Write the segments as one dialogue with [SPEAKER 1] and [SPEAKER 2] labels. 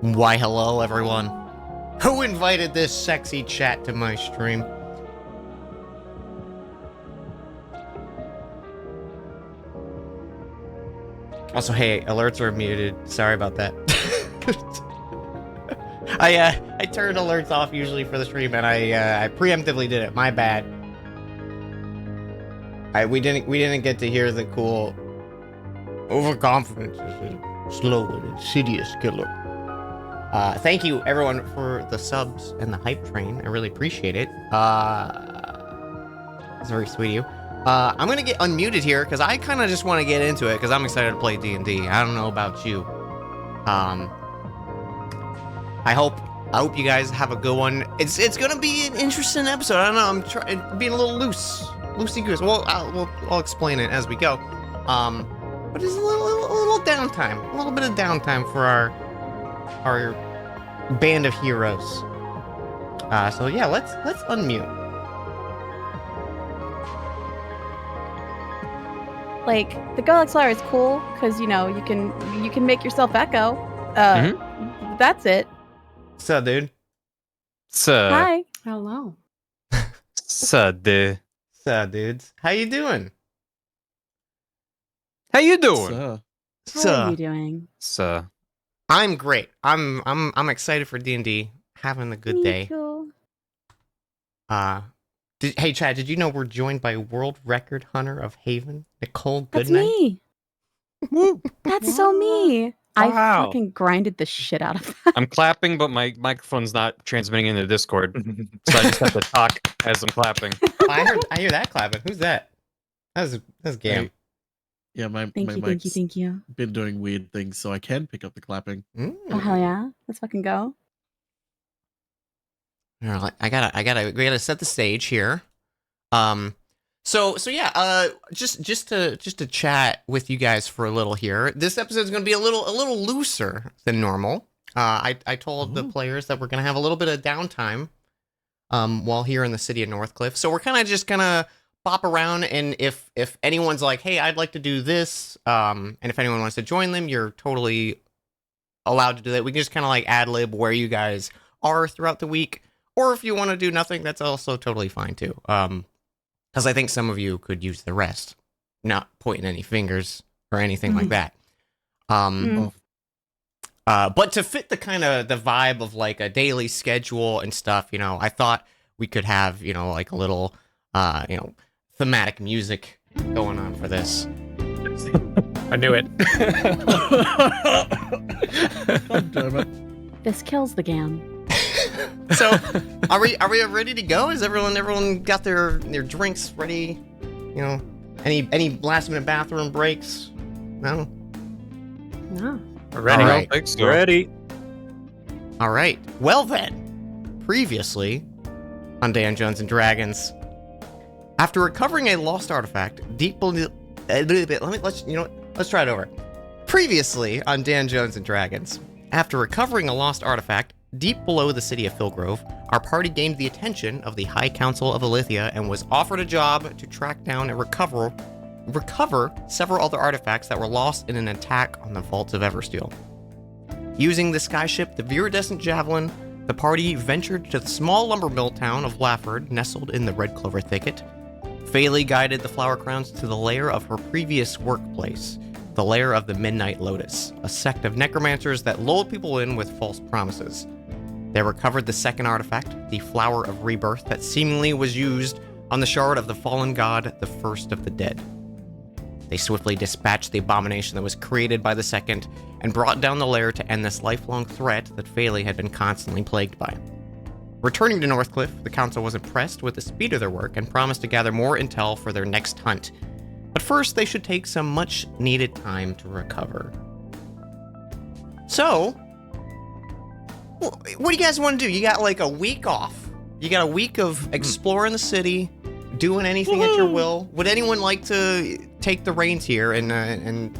[SPEAKER 1] Why, hello, everyone. Who invited this sexy chat to my stream? Also, hey, alerts are muted. Sorry about that. I turned alerts off usually for the stream, and I preemptively did it. My bad. We didn't get to hear the cool overconfidence is a slow and insidious killer. Thank you everyone for the subs and the hype train. I really appreciate it. It's very sweet of you. I'm gonna get unmuted here because I kind of just want to get into it because I'm excited to play D&D. I don't know about you. I hope you guys have a good one. It's gonna be an interesting episode. I don't know. I'm being a little loosey goose. Well, I'll explain it as we go. But it's a little downtime, a little bit of downtime for our band of heroes. So yeah, let's unmute.
[SPEAKER 2] Like, the Galaxar is cool because you can make yourself echo. That's it.
[SPEAKER 1] So, dude.
[SPEAKER 2] Hi.
[SPEAKER 3] Hello.
[SPEAKER 1] So, dudes. How you doing?
[SPEAKER 4] How you doing?
[SPEAKER 2] How are you doing?
[SPEAKER 1] I'm great. I'm excited for D&D. Having a good day.
[SPEAKER 2] Too.
[SPEAKER 1] Hey Chad, did you know we're joined by world record hunter of Haven, Nicole Goodnight?
[SPEAKER 2] That's me.
[SPEAKER 4] Woo.
[SPEAKER 2] That's so me. I
[SPEAKER 4] Wow.
[SPEAKER 2] fucking grinded the shit out of that.
[SPEAKER 4] I'm clapping, but my microphone's not transmitting into Discord, so I just have to talk as I'm clapping.
[SPEAKER 1] I hear that clapping. Who's that? That's Gam.
[SPEAKER 5] Yeah, my
[SPEAKER 2] Thank
[SPEAKER 5] mic's
[SPEAKER 2] you.
[SPEAKER 5] been doing weird things, so I can pick up the clapping.
[SPEAKER 2] Oh hell yeah! Let's fucking go.
[SPEAKER 1] All right, we gotta set the stage here. So yeah, just to chat with you guys for a little here. This episode is gonna be a little looser than normal. I told the players that we're gonna have a little bit of downtime, while here in the city of Northcliff. So we're kind of just gonna bop around, and if anyone's like, hey, I'd like to do this, and if anyone wants to join them, you're totally allowed to do that. We can just kind of like ad lib where you guys are throughout the week. Or if you want to do nothing, that's also totally fine too. Because I think some of you could use the rest. Not pointing any fingers or anything like that. But to fit the kind of the vibe of like a daily schedule and stuff, I thought we could have, like a little, thematic music going on for this.
[SPEAKER 4] I knew it.
[SPEAKER 5] God damn it.
[SPEAKER 2] This kills the Gam.
[SPEAKER 1] So, are we ready to go? Is everyone got their drinks ready? Any last minute bathroom breaks? No.
[SPEAKER 2] No.
[SPEAKER 4] Ready?
[SPEAKER 1] All right.
[SPEAKER 4] Ready.
[SPEAKER 1] All right. Well then, previously on Dungeons and Dragons, after recovering a lost artifact deep below, let's try it over. Previously on Dungeons and Dragons, after recovering a lost artifact deep below the city of Philgrove, our party gained the attention of the High Council of Alithia and was offered a job to track down and recover several other artifacts that were lost in an attack on the vaults of Eversteel. Using the skyship, the Viridescent Javelin, the party ventured to the small lumber mill town of Lafford, nestled in the Red Clover Thicket. Faye guided the Flower Crowns to the lair of her previous workplace, the lair of the Midnight Lotus, a sect of necromancers that lulled people in with false promises. They recovered the second artifact, the Flower of Rebirth, that seemingly was used on the shard of the fallen god, the First of the Dead. They swiftly dispatched the abomination that was created by the second and brought down the lair to end this lifelong threat that Phaley had been constantly plagued by. Returning to Northcliff, the council was impressed with the speed of their work and promised to gather more intel for their next hunt. But first, they should take some much-needed time to recover. So, what do you guys want to do? You got like a week off. You got a week of exploring the city, doing anything at your will. Would anyone like to take the reins here and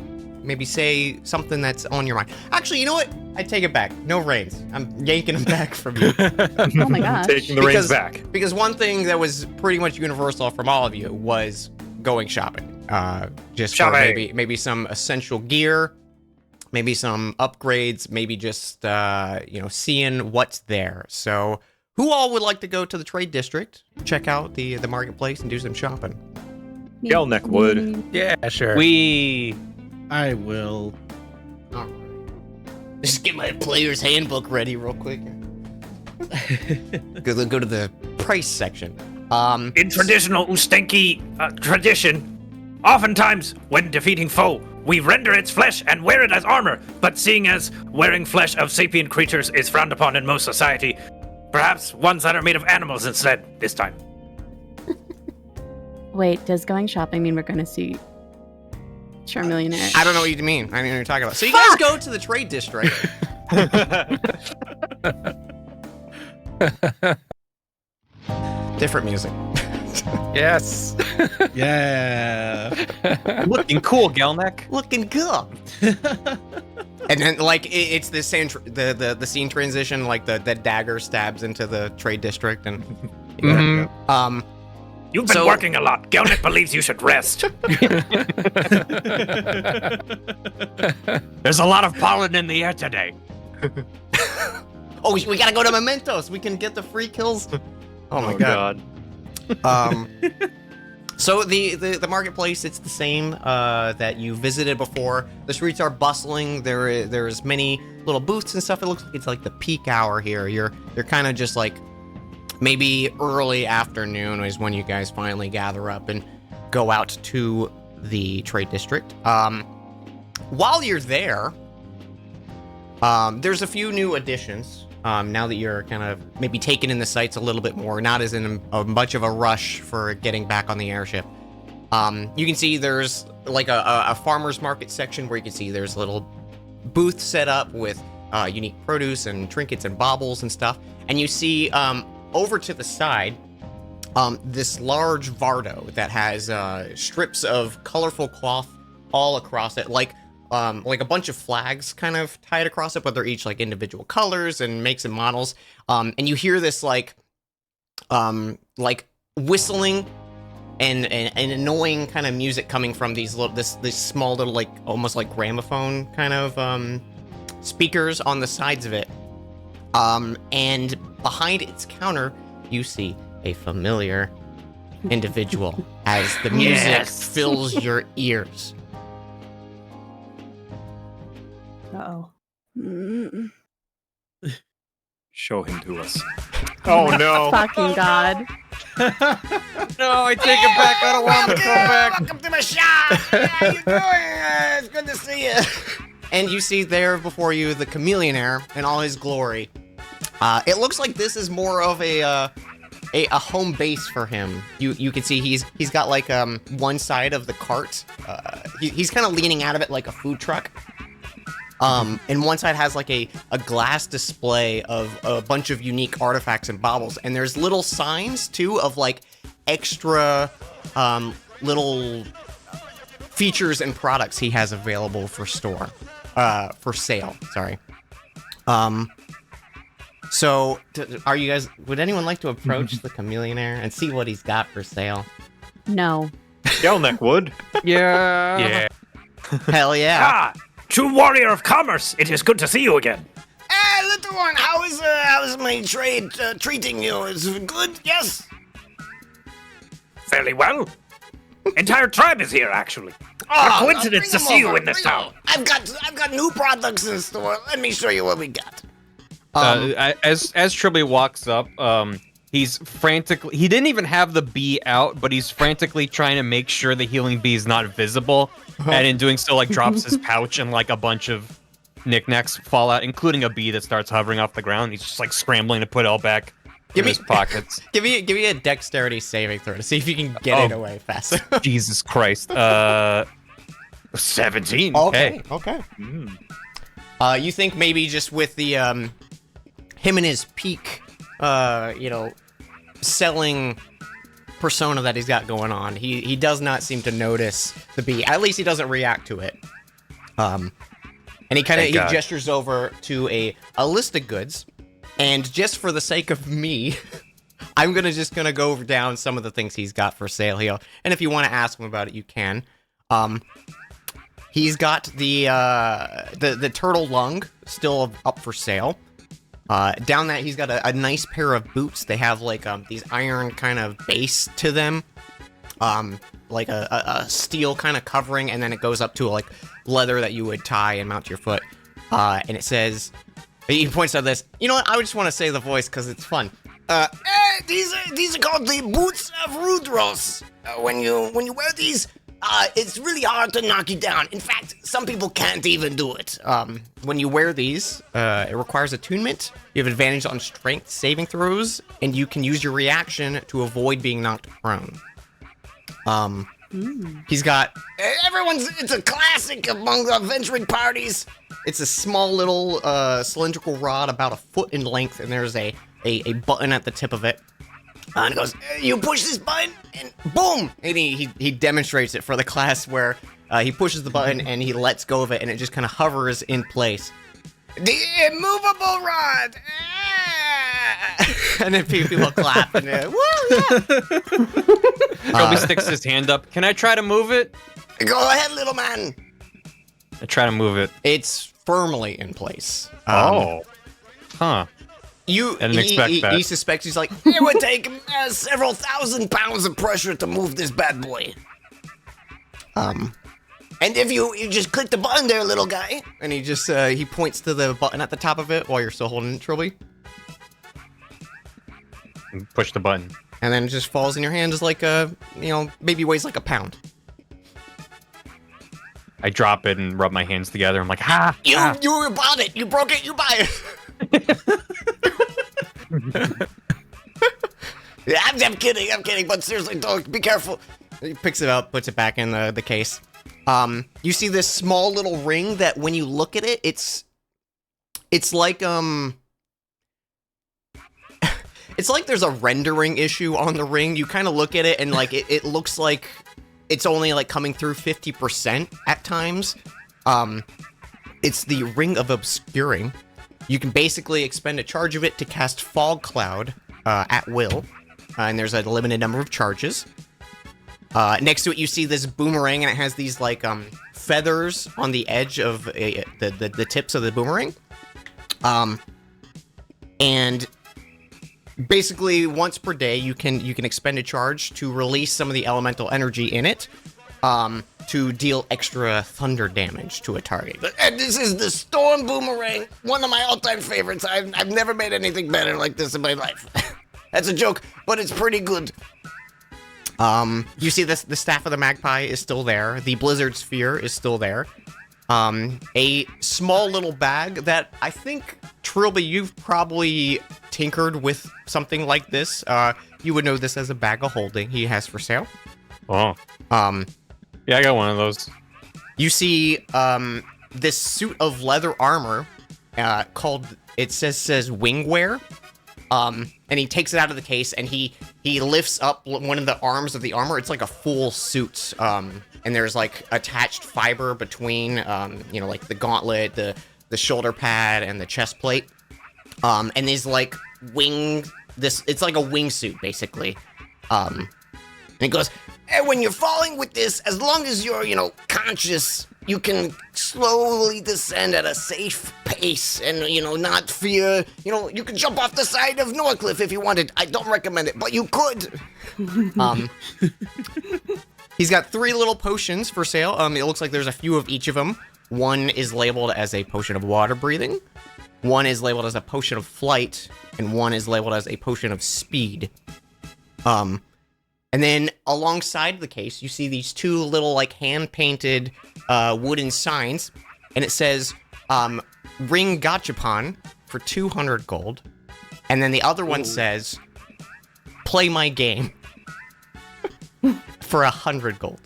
[SPEAKER 1] maybe say something that's on your mind? Actually, you know what? I take it back. No reins. I'm yanking them back from you.
[SPEAKER 2] Oh my gosh.
[SPEAKER 4] Taking the reins back.
[SPEAKER 1] Because one thing that was pretty much universal from all of you was going shopping. Just for
[SPEAKER 4] Shopping.
[SPEAKER 1] maybe some essential gear, maybe some upgrades, maybe just seeing what's there. So, who all would like to go to the trade district, check out the marketplace, and do some shopping?
[SPEAKER 3] Gelnick would.
[SPEAKER 6] Yeah, sure.
[SPEAKER 5] I will.
[SPEAKER 1] All right. Just get my player's handbook ready real quick. Go to the price section.
[SPEAKER 3] In traditional Ustenki tradition, oftentimes when defeating foe, we render its flesh and wear it as armor. But seeing as wearing flesh of sapient creatures is frowned upon in most society, perhaps ones that are made of animals instead this time.
[SPEAKER 2] Wait, does going shopping mean we're going to see Charmillionaire?
[SPEAKER 1] I don't know what you mean. I don't know what you're talking about. So you guys go to the trade district. Different music.
[SPEAKER 6] Yes.
[SPEAKER 5] Yeah.
[SPEAKER 4] Looking cool, Gelnick.
[SPEAKER 1] Looking cool. And then, like, it's the same, the scene transition, like the dagger stabs into the trade district, and
[SPEAKER 3] You've been working a lot. Gelnick believes you should rest. There's a lot of pollen in the air today.
[SPEAKER 1] oh, we gotta go to Mementos. We can get the free kills. Oh my god. So the marketplace, it's the same that you visited before. The streets are bustling. There's many little booths and stuff. It looks like it's like the peak hour here. You're kind of just like maybe early afternoon is when you guys finally gather up and go out to the trade district. While you're there, there's a few new additions. Now that you're kind of maybe taking in the sights a little bit more, not as in much of a rush for getting back on the airship. You can see there's like a farmer's market section where you can see there's a little booth set up with unique produce and trinkets and baubles and stuff. And you see over to the side this large Vardo that has strips of colorful cloth all across it, like a bunch of flags kind of tied across it, but they're each like individual colors and makes and models. And you hear this like whistling and annoying kind of music coming from these this small little like almost like gramophone kind of speakers on the sides of it. And behind its counter, you see a familiar individual as the music fills your ears.
[SPEAKER 2] Uh-oh.
[SPEAKER 3] Show him to us.
[SPEAKER 4] Oh no.
[SPEAKER 2] Fucking God.
[SPEAKER 4] No, I take it back. I don't want to come back.
[SPEAKER 1] Welcome to my shop. How you doing? It's good to see you. And you see there before you the Chameleonaire in all his glory. It looks like this is more of a home base for him. You can see he's got like one side of the cart. He's kind of leaning out of it like a food truck. And one side has like a glass display of a bunch of unique artifacts and baubles, and there's little signs too of like extra little features and products he has available for sale. Sorry. So are you guys? Would anyone like to approach the Chameleonaire and see what he's got for sale?
[SPEAKER 2] No.
[SPEAKER 3] Gelnick would.
[SPEAKER 4] Yeah.
[SPEAKER 1] Hell yeah!
[SPEAKER 3] Ah, true warrior of commerce. It is good to see you again.
[SPEAKER 1] Little one, how is my trade treating you? Is it good? Yes.
[SPEAKER 3] Fairly well. Entire tribe is here, actually. What a coincidence to see you in this town.
[SPEAKER 1] I've got new products in store. Let me show you what we got.
[SPEAKER 4] As Trilby walks up, he's frantically. He didn't even have the bee out, but he's frantically trying to make sure the healing bee is not visible, and in doing so, like drops his pouch and like a bunch of knickknacks fall out, including a bee that starts hovering off the ground. He's just like scrambling to put it all back in his pockets.
[SPEAKER 1] Give me a dexterity saving throw to see if you can get it away fast.
[SPEAKER 4] Jesus Christ. 17.
[SPEAKER 1] Okay.
[SPEAKER 4] Hey.
[SPEAKER 1] Okay. You think maybe just with the him and his peak, selling persona that he's got going on, he does not seem to notice the bee. At least he doesn't react to it. And he gestures over to a list of goods, and just for the sake of me, I'm gonna go down some of the things he's got for sale here. And if you want to ask him about it, you can. He's got the turtle lung still up for sale. Down that, he's got a nice pair of boots. They have like these iron kind of base to them, like a steel kind of covering, and then it goes up to like leather that you would tie and mount to your foot. And it says, he points out this. You know what? I just want to say the voice because it's fun. These are called the boots of Rudros. When you wear these, it's really hard to knock you down. In fact, some people can't even do it. When you wear these, it requires attunement. You have advantage on strength saving throws, and you can use your reaction to avoid being knocked prone. He's got it's a classic among the adventuring parties. It's a small little cylindrical rod about a foot in length, and there's a button at the tip of it. And it goes, you push this button, and boom! And he demonstrates it for the class where he pushes the button and he lets go of it, and it just kind of hovers in place. The immovable rod! And then people clap, and woo, yeah!
[SPEAKER 4] Trilby sticks his hand up. Can I try to move it?
[SPEAKER 1] Go ahead, little man!
[SPEAKER 4] I try to move it.
[SPEAKER 1] It's firmly in place.
[SPEAKER 4] Huh. I didn't expect that.
[SPEAKER 1] He suspects, he's like, it would take several thousand pounds of pressure to move this bad boy. And if you just click the button there, little guy, and he just, he points to the button at the top of it while you're still holding it, Trilby.
[SPEAKER 4] Push the button.
[SPEAKER 1] And then it just falls in your hand as like maybe weighs like a pound.
[SPEAKER 4] I drop it and rub my hands together. I'm like, ha!
[SPEAKER 1] You bought it! You broke it! You buy it! Yeah, I'm kidding, but seriously, don't be careful. He picks it up, puts it back in the case. You see this small little ring that when you look at it, it's like it's like there's a rendering issue on the ring. You kind of look at it and like it looks like it's only like coming through 50% at times. It's the Ring of Obscuring. You can basically expend a charge of it to cast Fog Cloud at will, and there's a limited number of charges. Next to it, you see this boomerang, and it has these like feathers on the edge of the tips of the boomerang. And basically, once per day, you can expend a charge to release some of the elemental energy in it. To deal extra thunder damage to a target. And this is the Storm Boomerang, one of my all-time favorites. I've never made anything better like this in my life. That's a joke, but it's pretty good. You see this, the Staff of the Magpie is still there. The Blizzard Sphere is still there. A small little bag that I think, Trilby, you've probably tinkered with something like this. You would know this as a bag of holding he has for sale.
[SPEAKER 4] Oh. Yeah, I got one of those.
[SPEAKER 1] You see this suit of leather armor called, it says wingwear. And he takes it out of the case and he lifts up one of the arms of the armor. It's like a full suit. And there's like attached fiber between, like the gauntlet, the shoulder pad, and the chest plate. And there's like it's like a wingsuit basically. And he goes, and when you're falling with this, as long as you're, conscious, you can slowly descend at a safe pace and, not fear. You can jump off the side of Norcliffe if you wanted. I don't recommend it, but you could. He's got 3 little potions for sale. It looks like there's a few of each of them. One is labeled as a potion of water breathing. One is labeled as a potion of flight. And one is labeled as a potion of speed. And then alongside the case, you see these 2 little like hand-painted wooden signs, and it says Ring Gachapon for 200 gold, and then the other one says Play my game for 100 gold.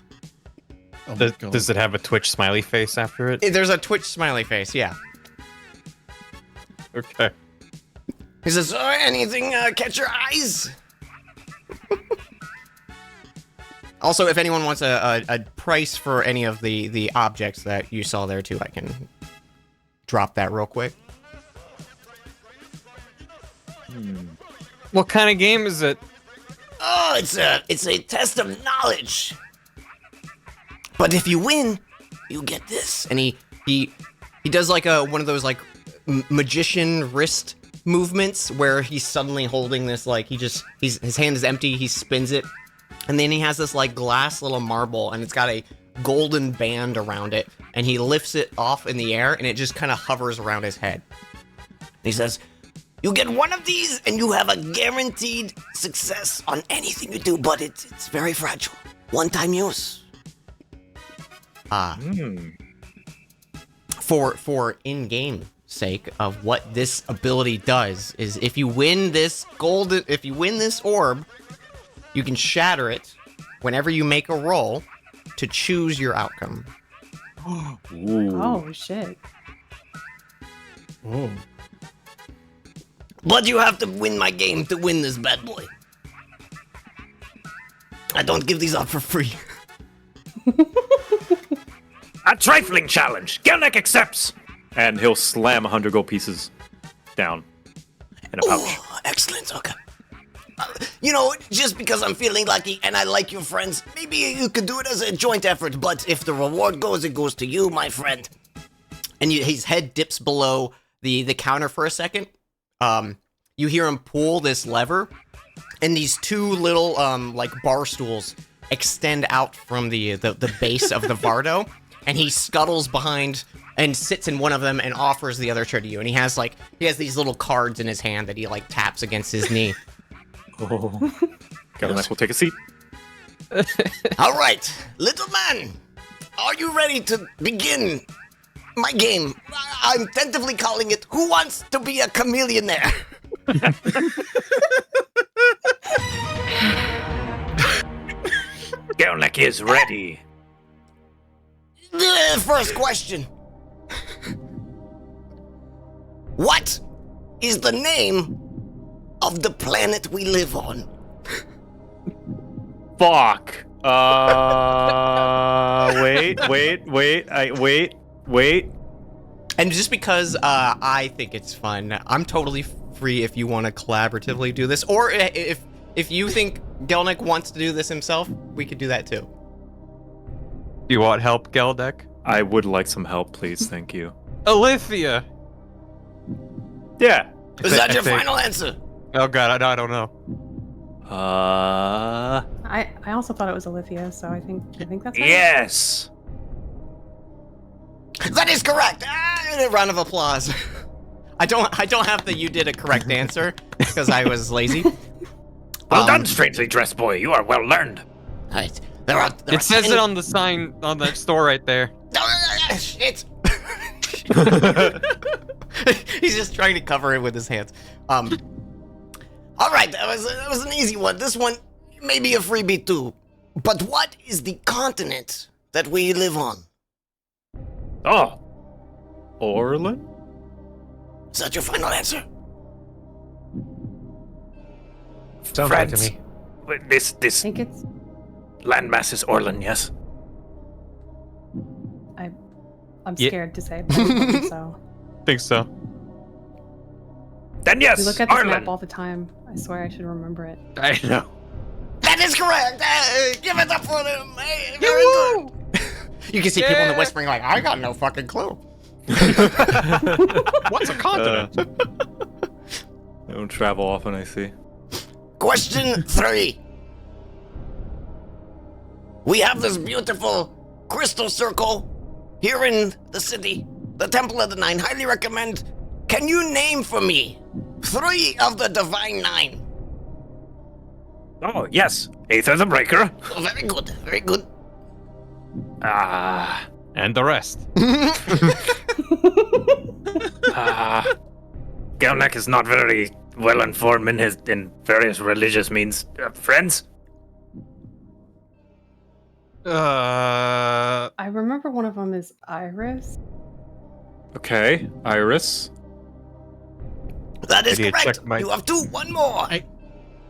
[SPEAKER 5] Oh
[SPEAKER 4] Does it have a Twitch smiley face after it?
[SPEAKER 1] There's a Twitch smiley face, yeah.
[SPEAKER 4] Okay.
[SPEAKER 1] He says, anything catch your eyes? Also, if anyone wants a price for any of the objects that you saw there too, I can drop that real quick.
[SPEAKER 4] What kind of game is it?
[SPEAKER 1] Oh, it's a test of knowledge. But if you win, you get this. And he does like one of those like magician wrist movements where he's suddenly holding this like his hand is empty, he spins it, and then he has this like glass little marble and it's got a golden band around it, and he lifts it off in the air and it just kind of hovers around his head. He says, you get one of these and you have a guaranteed success on anything you do, but it's very fragile. One-time use. For in-game sake of what this ability does is if you win this orb, you can shatter it whenever you make a roll to choose your outcome.
[SPEAKER 2] Oh shit.
[SPEAKER 5] Oh.
[SPEAKER 1] But you have to win my game to win this bad boy. I don't give these out for free.
[SPEAKER 3] A trifling challenge. Gelnek accepts. And he'll slam 100 gold pieces down in a pouch.
[SPEAKER 1] Oh, excellent. Okay. You know, just because I'm feeling lucky and I like your friends, maybe you could do it as a joint effort, but if the reward goes, it goes to you, my friend. And his head dips below the counter for a second. You hear him pull this lever, and these two little, like, bar stools extend out from the base of the Vardo, and he scuttles behind and sits in one of them and offers the other chair to you. And he has these little cards in his hand that he, like, taps against his knee.
[SPEAKER 3] Oh. Gelnek will take a seat.
[SPEAKER 1] All right, little man, are you ready to begin my game? I'm tentatively calling it Who Wants to Be a Chameleonaire?
[SPEAKER 3] Gelnek is ready.
[SPEAKER 1] First question. What is the name of the planet we live on?
[SPEAKER 3] Fuck. Wait.
[SPEAKER 1] And just because I think it's fun, I'm totally free if you want to collaboratively do this. Or if you think Gelnek wants to do this himself, we could do that too.
[SPEAKER 4] Do you want help, Geldek?
[SPEAKER 3] I would like some help, please. Thank you.
[SPEAKER 4] Alithia!
[SPEAKER 3] Yeah.
[SPEAKER 1] Is that
[SPEAKER 4] I
[SPEAKER 1] your
[SPEAKER 4] think-
[SPEAKER 1] final answer?
[SPEAKER 4] Oh god, I don't know.
[SPEAKER 2] I also thought it was Alithia, so I think that's right.
[SPEAKER 3] Yes.
[SPEAKER 1] That is correct. A round of applause. I don't have the you did a correct answer because I was lazy.
[SPEAKER 3] Well done, strangely dressed boy. You are well learned.
[SPEAKER 1] Right. There are
[SPEAKER 4] It says it on the sign on the store right there.
[SPEAKER 1] Shit. He's just trying to cover it with his hands. All right, that was an easy one. This one may be a freebie too. But what is the continent that we live on?
[SPEAKER 3] Oh. Orlin?
[SPEAKER 1] Is that your final answer?
[SPEAKER 6] Sounds right to
[SPEAKER 3] France.
[SPEAKER 6] me.
[SPEAKER 3] Wait, This
[SPEAKER 2] I think it's
[SPEAKER 3] landmass is Orlin, yes?
[SPEAKER 2] I'm
[SPEAKER 4] Yeah.
[SPEAKER 2] scared to say, but I don't think so.
[SPEAKER 4] Think so.
[SPEAKER 3] Then yes,
[SPEAKER 2] We look at this
[SPEAKER 3] Orlin.
[SPEAKER 2] map all the time. I swear I should remember it.
[SPEAKER 4] I know.
[SPEAKER 1] That is correct. Give it up for them. Hey, very good. You can see people in the whispering like, I got no fucking clue.
[SPEAKER 4] What's a continent?
[SPEAKER 3] I don't travel often, I see.
[SPEAKER 1] Question 3. We have this beautiful crystal circle here in the city, the Temple of the Nine. Highly recommend. Can you name for me 3 of the Divine Nine?
[SPEAKER 3] Oh, yes. Aether the Breaker.
[SPEAKER 1] Oh, very good, very good.
[SPEAKER 4] And the rest.
[SPEAKER 3] Gelnek is not very well informed in various religious means. Friends?
[SPEAKER 2] I remember one of them is Iris.
[SPEAKER 3] Okay, Iris.
[SPEAKER 1] That is
[SPEAKER 4] Idiot,
[SPEAKER 1] correct.
[SPEAKER 4] checkmate.
[SPEAKER 1] You have 2. One more.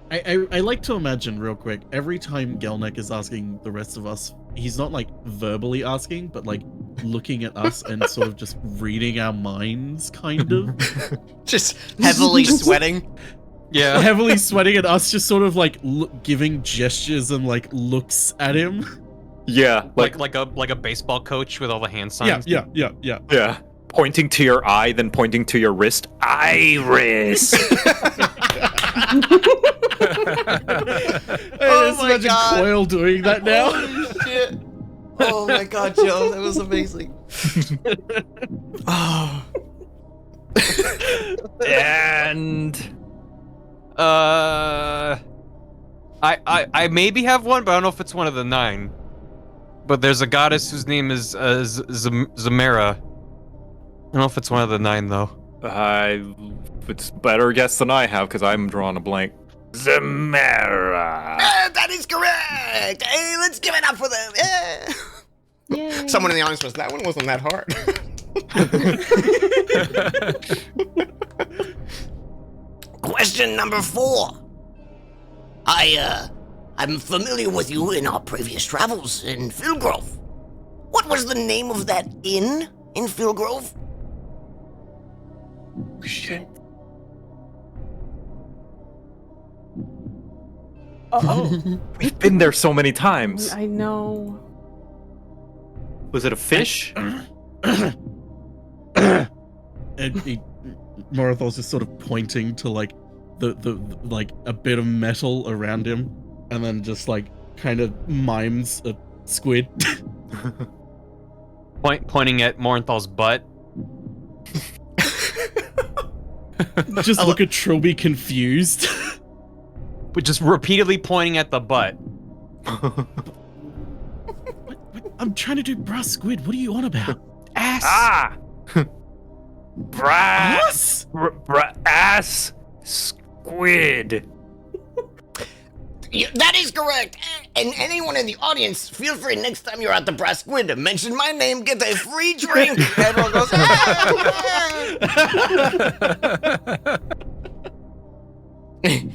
[SPEAKER 5] I like to imagine real quick, every time Gelnek is asking the rest of us, he's not like verbally asking, but like looking at us and sort of just reading our minds, kind of.
[SPEAKER 1] Just heavily sweating.
[SPEAKER 4] Yeah.
[SPEAKER 5] Heavily sweating at us, just sort of like giving gestures and like looks at him.
[SPEAKER 7] Yeah,
[SPEAKER 4] like a baseball coach with all the hand signs.
[SPEAKER 5] Yeah.
[SPEAKER 7] yeah. Pointing to your eye, then pointing to your wrist. Iris.
[SPEAKER 5] Hey,
[SPEAKER 1] Oh
[SPEAKER 5] just
[SPEAKER 1] my
[SPEAKER 5] imagine
[SPEAKER 1] God.
[SPEAKER 5] Coil doing that now.
[SPEAKER 1] Holy shit. Oh my god, Joe, that was amazing. Oh.
[SPEAKER 3] And
[SPEAKER 4] I maybe have one, but I don't know if it's one of the 9. But there's a goddess whose name is Zamara. I don't know if it's one of the 9 though.
[SPEAKER 7] It's better guess than I have because I'm drawing a blank.
[SPEAKER 3] Zamara.
[SPEAKER 1] That is correct. Hey, let's give it up for them. Yeah.
[SPEAKER 2] Yay.
[SPEAKER 1] Someone in the audience was, that one wasn't that hard. Question number 4. I'm familiar with you in our previous travels in Philgrove. What was the name of that inn in Philgrove?
[SPEAKER 7] Shit.
[SPEAKER 2] Oh,
[SPEAKER 7] We've been there so many times.
[SPEAKER 2] I know.
[SPEAKER 7] Was it a fish?
[SPEAKER 5] And Morothal's just sort of pointing to like the like a bit of metal around him, and then just like kind of mimes a squid.
[SPEAKER 4] Pointing at Morenthal's butt.
[SPEAKER 5] Just look at Trilby confused.
[SPEAKER 4] But just repeatedly pointing at the butt.
[SPEAKER 5] What? I'm trying to do brass squid. What are you on about?
[SPEAKER 4] Ass.
[SPEAKER 3] Ah.
[SPEAKER 5] Us?
[SPEAKER 3] Ass squid.
[SPEAKER 1] That is correct. And anyone in the audience, feel free next time you're at the Brass Squid to mention my name, get a free drink. Everyone goes, ah!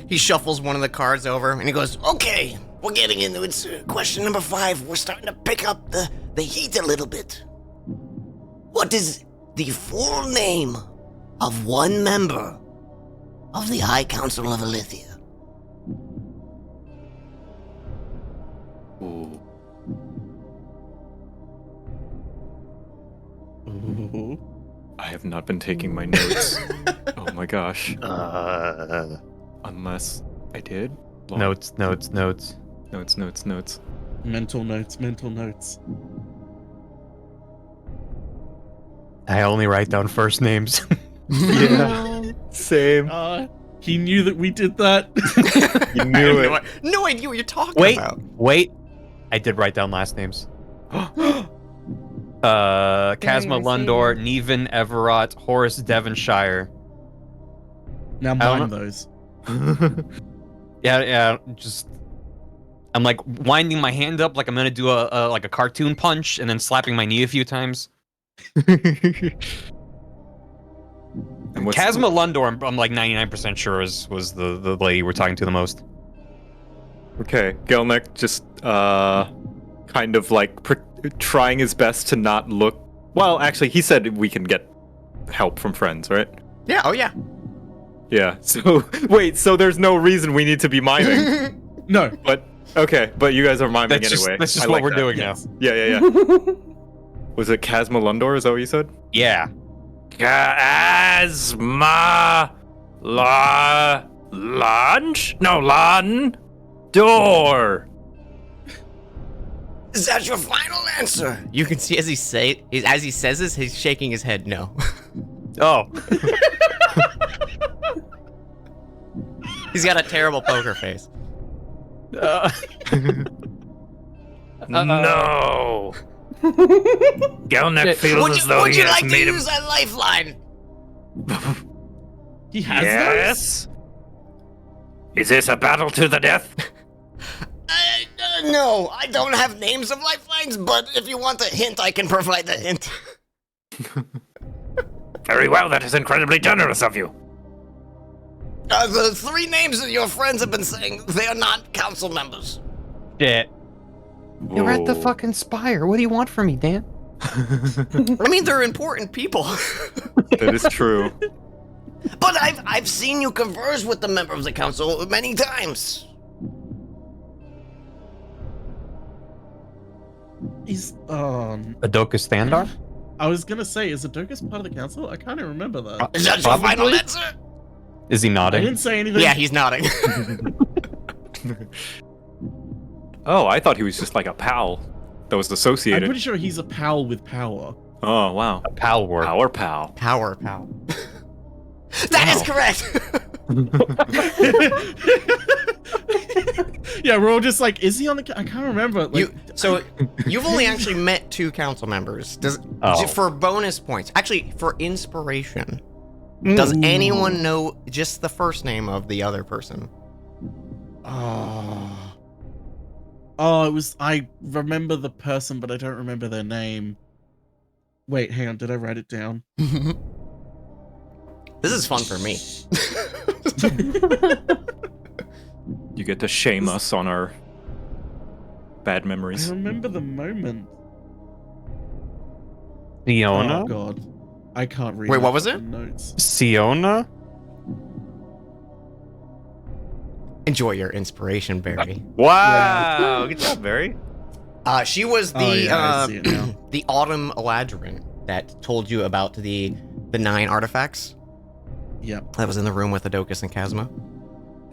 [SPEAKER 1] He shuffles one of the cards over and he goes, okay, we're getting into it. Question number 5. We're starting to pick up the heat a little bit. What is the full name of one member of the High Council of Alithia?
[SPEAKER 7] Ooh. I have not been taking my notes. Oh my gosh. Unless I did.
[SPEAKER 4] Notes.
[SPEAKER 7] Notes. Notes.
[SPEAKER 5] Mental notes.
[SPEAKER 4] I only write down first names.
[SPEAKER 7] Yeah. Same.
[SPEAKER 5] He knew that we did that.
[SPEAKER 7] You knew it.
[SPEAKER 1] No idea what you're talking about.
[SPEAKER 4] Wait. I did write down last names. Casma Lundor, Neven Everott, Horace Devonshire.
[SPEAKER 5] Now
[SPEAKER 4] don't
[SPEAKER 5] mime
[SPEAKER 4] know.
[SPEAKER 5] those.
[SPEAKER 4] Yeah, just I'm like winding my hand up like I'm gonna do a like a cartoon punch and then slapping my knee a few times.
[SPEAKER 7] And what's
[SPEAKER 4] Casma Lundor, I'm like 99% sure was the lady we're talking to the most.
[SPEAKER 7] Okay, Gelnick just kind of like trying his best to not look. Well, actually, he said we can get help from friends, right?
[SPEAKER 1] Yeah, oh yeah.
[SPEAKER 7] Yeah. So wait, so there's no reason we need to be miming,
[SPEAKER 5] No.
[SPEAKER 7] but okay, but you guys are miming
[SPEAKER 4] That's
[SPEAKER 7] anyway.
[SPEAKER 4] just
[SPEAKER 7] I
[SPEAKER 4] what
[SPEAKER 7] like
[SPEAKER 4] we're
[SPEAKER 7] that.
[SPEAKER 4] doing
[SPEAKER 5] Yes.
[SPEAKER 7] Yeah. Was it Casma Lundor? Is that what you said?
[SPEAKER 4] now. Yeah.
[SPEAKER 3] Casma lunch? No, Lan door.
[SPEAKER 1] Is that your final answer? You can see as he says this, he's shaking his head no.
[SPEAKER 4] Oh.
[SPEAKER 1] He's got a terrible poker face.
[SPEAKER 3] No. Gelnick feels as though
[SPEAKER 1] Would
[SPEAKER 3] he
[SPEAKER 1] you
[SPEAKER 3] has
[SPEAKER 1] like to
[SPEAKER 3] made him.
[SPEAKER 1] use a lifeline?
[SPEAKER 5] He has
[SPEAKER 3] Yes. Is this a battle to the death?
[SPEAKER 1] No, I don't have names of lifelines, but if you want a hint, I can provide the hint.
[SPEAKER 3] Very well. That is incredibly generous of you.
[SPEAKER 1] The 3 names that your friends have been saying, they are not council members.
[SPEAKER 4] Shit. You're at the
[SPEAKER 7] Whoa.
[SPEAKER 4] fucking spire. What do you want from me, Dan?
[SPEAKER 1] I mean, they're important people.
[SPEAKER 7] That is true.
[SPEAKER 1] But I've seen you converse with the member of the council many times.
[SPEAKER 5] Is
[SPEAKER 4] Adokus Thandar?
[SPEAKER 5] I was gonna say, is Adokus part of the council? I can't remember that.
[SPEAKER 1] Is that your final
[SPEAKER 4] Probably.
[SPEAKER 1] answer?
[SPEAKER 4] Is he
[SPEAKER 5] I
[SPEAKER 4] nodding?
[SPEAKER 5] didn't say anything.
[SPEAKER 1] Yeah, he's nodding.
[SPEAKER 7] Oh, I thought he was just like a pal that was
[SPEAKER 5] I'm
[SPEAKER 7] associated.
[SPEAKER 5] pretty sure he's a pal with power.
[SPEAKER 7] Oh, wow.
[SPEAKER 4] A pal word.
[SPEAKER 7] Power pal.
[SPEAKER 1] Power. That is correct.
[SPEAKER 5] Yeah, we're all just like, is he on the? I can't remember. Like,
[SPEAKER 1] You've only actually met 2 council members.
[SPEAKER 4] Oh.
[SPEAKER 1] For bonus points, actually for inspiration, does anyone know just the first name of the other person?
[SPEAKER 5] Oh, it was. I remember the person, but I don't remember their name. Wait, hang on. Did I write it down?
[SPEAKER 1] This is fun for me.
[SPEAKER 7] You get to shame us on our bad
[SPEAKER 5] I
[SPEAKER 7] memories.
[SPEAKER 5] remember the moment.
[SPEAKER 4] Siona?
[SPEAKER 5] Oh god, I can't read.
[SPEAKER 1] Wait, what
[SPEAKER 5] my
[SPEAKER 1] was it?
[SPEAKER 5] fucking Notes.
[SPEAKER 4] Siona?
[SPEAKER 1] Enjoy your inspiration, Barry.
[SPEAKER 7] Wow! Good job, Barry.
[SPEAKER 1] She was the
[SPEAKER 5] Oh, yeah, I see it now.
[SPEAKER 1] the Autumn Eladrin that told you about the 9 artifacts
[SPEAKER 5] Yep.
[SPEAKER 1] that was in the room with Adokus and Kazma.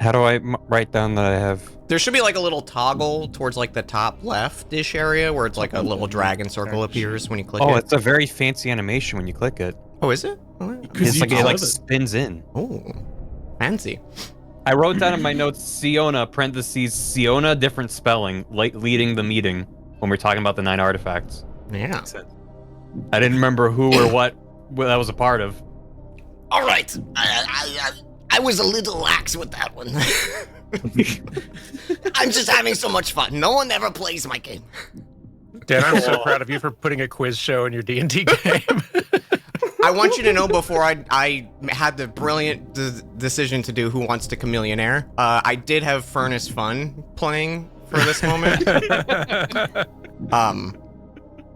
[SPEAKER 4] How do I write down that I have?
[SPEAKER 1] There should be like a little toggle towards like the top left-ish area where it's like a little dragon circle appears when you click
[SPEAKER 4] Oh,
[SPEAKER 1] it.
[SPEAKER 4] it's a very fancy animation when you click it.
[SPEAKER 1] Oh, is it? Oh, yeah.
[SPEAKER 5] Because
[SPEAKER 4] It's
[SPEAKER 5] you
[SPEAKER 4] like it like
[SPEAKER 5] deserve it.
[SPEAKER 4] spins in.
[SPEAKER 1] Oh, fancy.
[SPEAKER 4] I wrote down in my notes Siona parentheses Siona different spelling leading the meeting when we're talking about the 9 artifacts.
[SPEAKER 1] Yeah.
[SPEAKER 4] I didn't remember who or what that was a part of.
[SPEAKER 1] All right. I was a little lax with that one. I'm just having so much fun. No one ever plays my game.
[SPEAKER 6] Dan, I'm so proud of you for putting a quiz show in your D&D game.
[SPEAKER 1] I want you to know before I had the brilliant decision to do Who Wants to Chameleonaire, I did have Furnace Fun playing for this moment.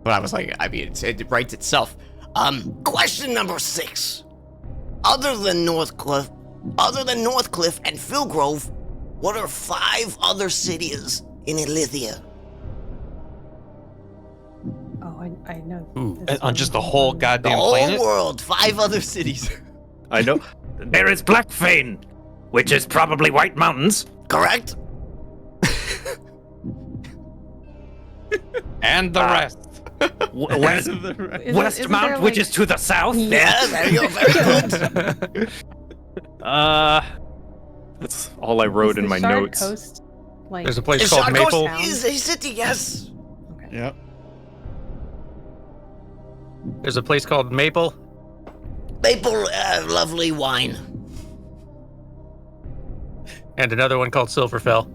[SPEAKER 1] But I was like, I mean, it writes itself. Question number 6. Other than Northcliffe and Philgrove, what are 5 other cities in Elithia?
[SPEAKER 2] Oh, I know.
[SPEAKER 6] Ooh.
[SPEAKER 2] this
[SPEAKER 4] On
[SPEAKER 2] one.
[SPEAKER 4] just the whole
[SPEAKER 1] The
[SPEAKER 4] goddamn
[SPEAKER 1] whole
[SPEAKER 4] planet?
[SPEAKER 1] world, 5 other cities.
[SPEAKER 7] I know.
[SPEAKER 3] There is Blackfane, which is probably White Mountains.
[SPEAKER 1] Correct?
[SPEAKER 4] And the rest.
[SPEAKER 3] West,
[SPEAKER 2] Isn't-
[SPEAKER 3] West
[SPEAKER 2] isn't
[SPEAKER 3] Mount,
[SPEAKER 2] there,
[SPEAKER 3] which
[SPEAKER 2] like-
[SPEAKER 3] is to the south.
[SPEAKER 1] Yeah, there you go. Very good.
[SPEAKER 7] That's all I wrote
[SPEAKER 2] Is
[SPEAKER 7] in
[SPEAKER 2] the
[SPEAKER 7] my
[SPEAKER 2] Shard
[SPEAKER 7] notes.
[SPEAKER 2] Coast, like,
[SPEAKER 6] There's a place
[SPEAKER 1] Is
[SPEAKER 6] called
[SPEAKER 1] Shard Coast
[SPEAKER 6] Maple.
[SPEAKER 1] is a city, yes.
[SPEAKER 5] Yep.
[SPEAKER 6] There's a place called Maple.
[SPEAKER 1] Maple, lovely wine.
[SPEAKER 6] And another one called Silverfell.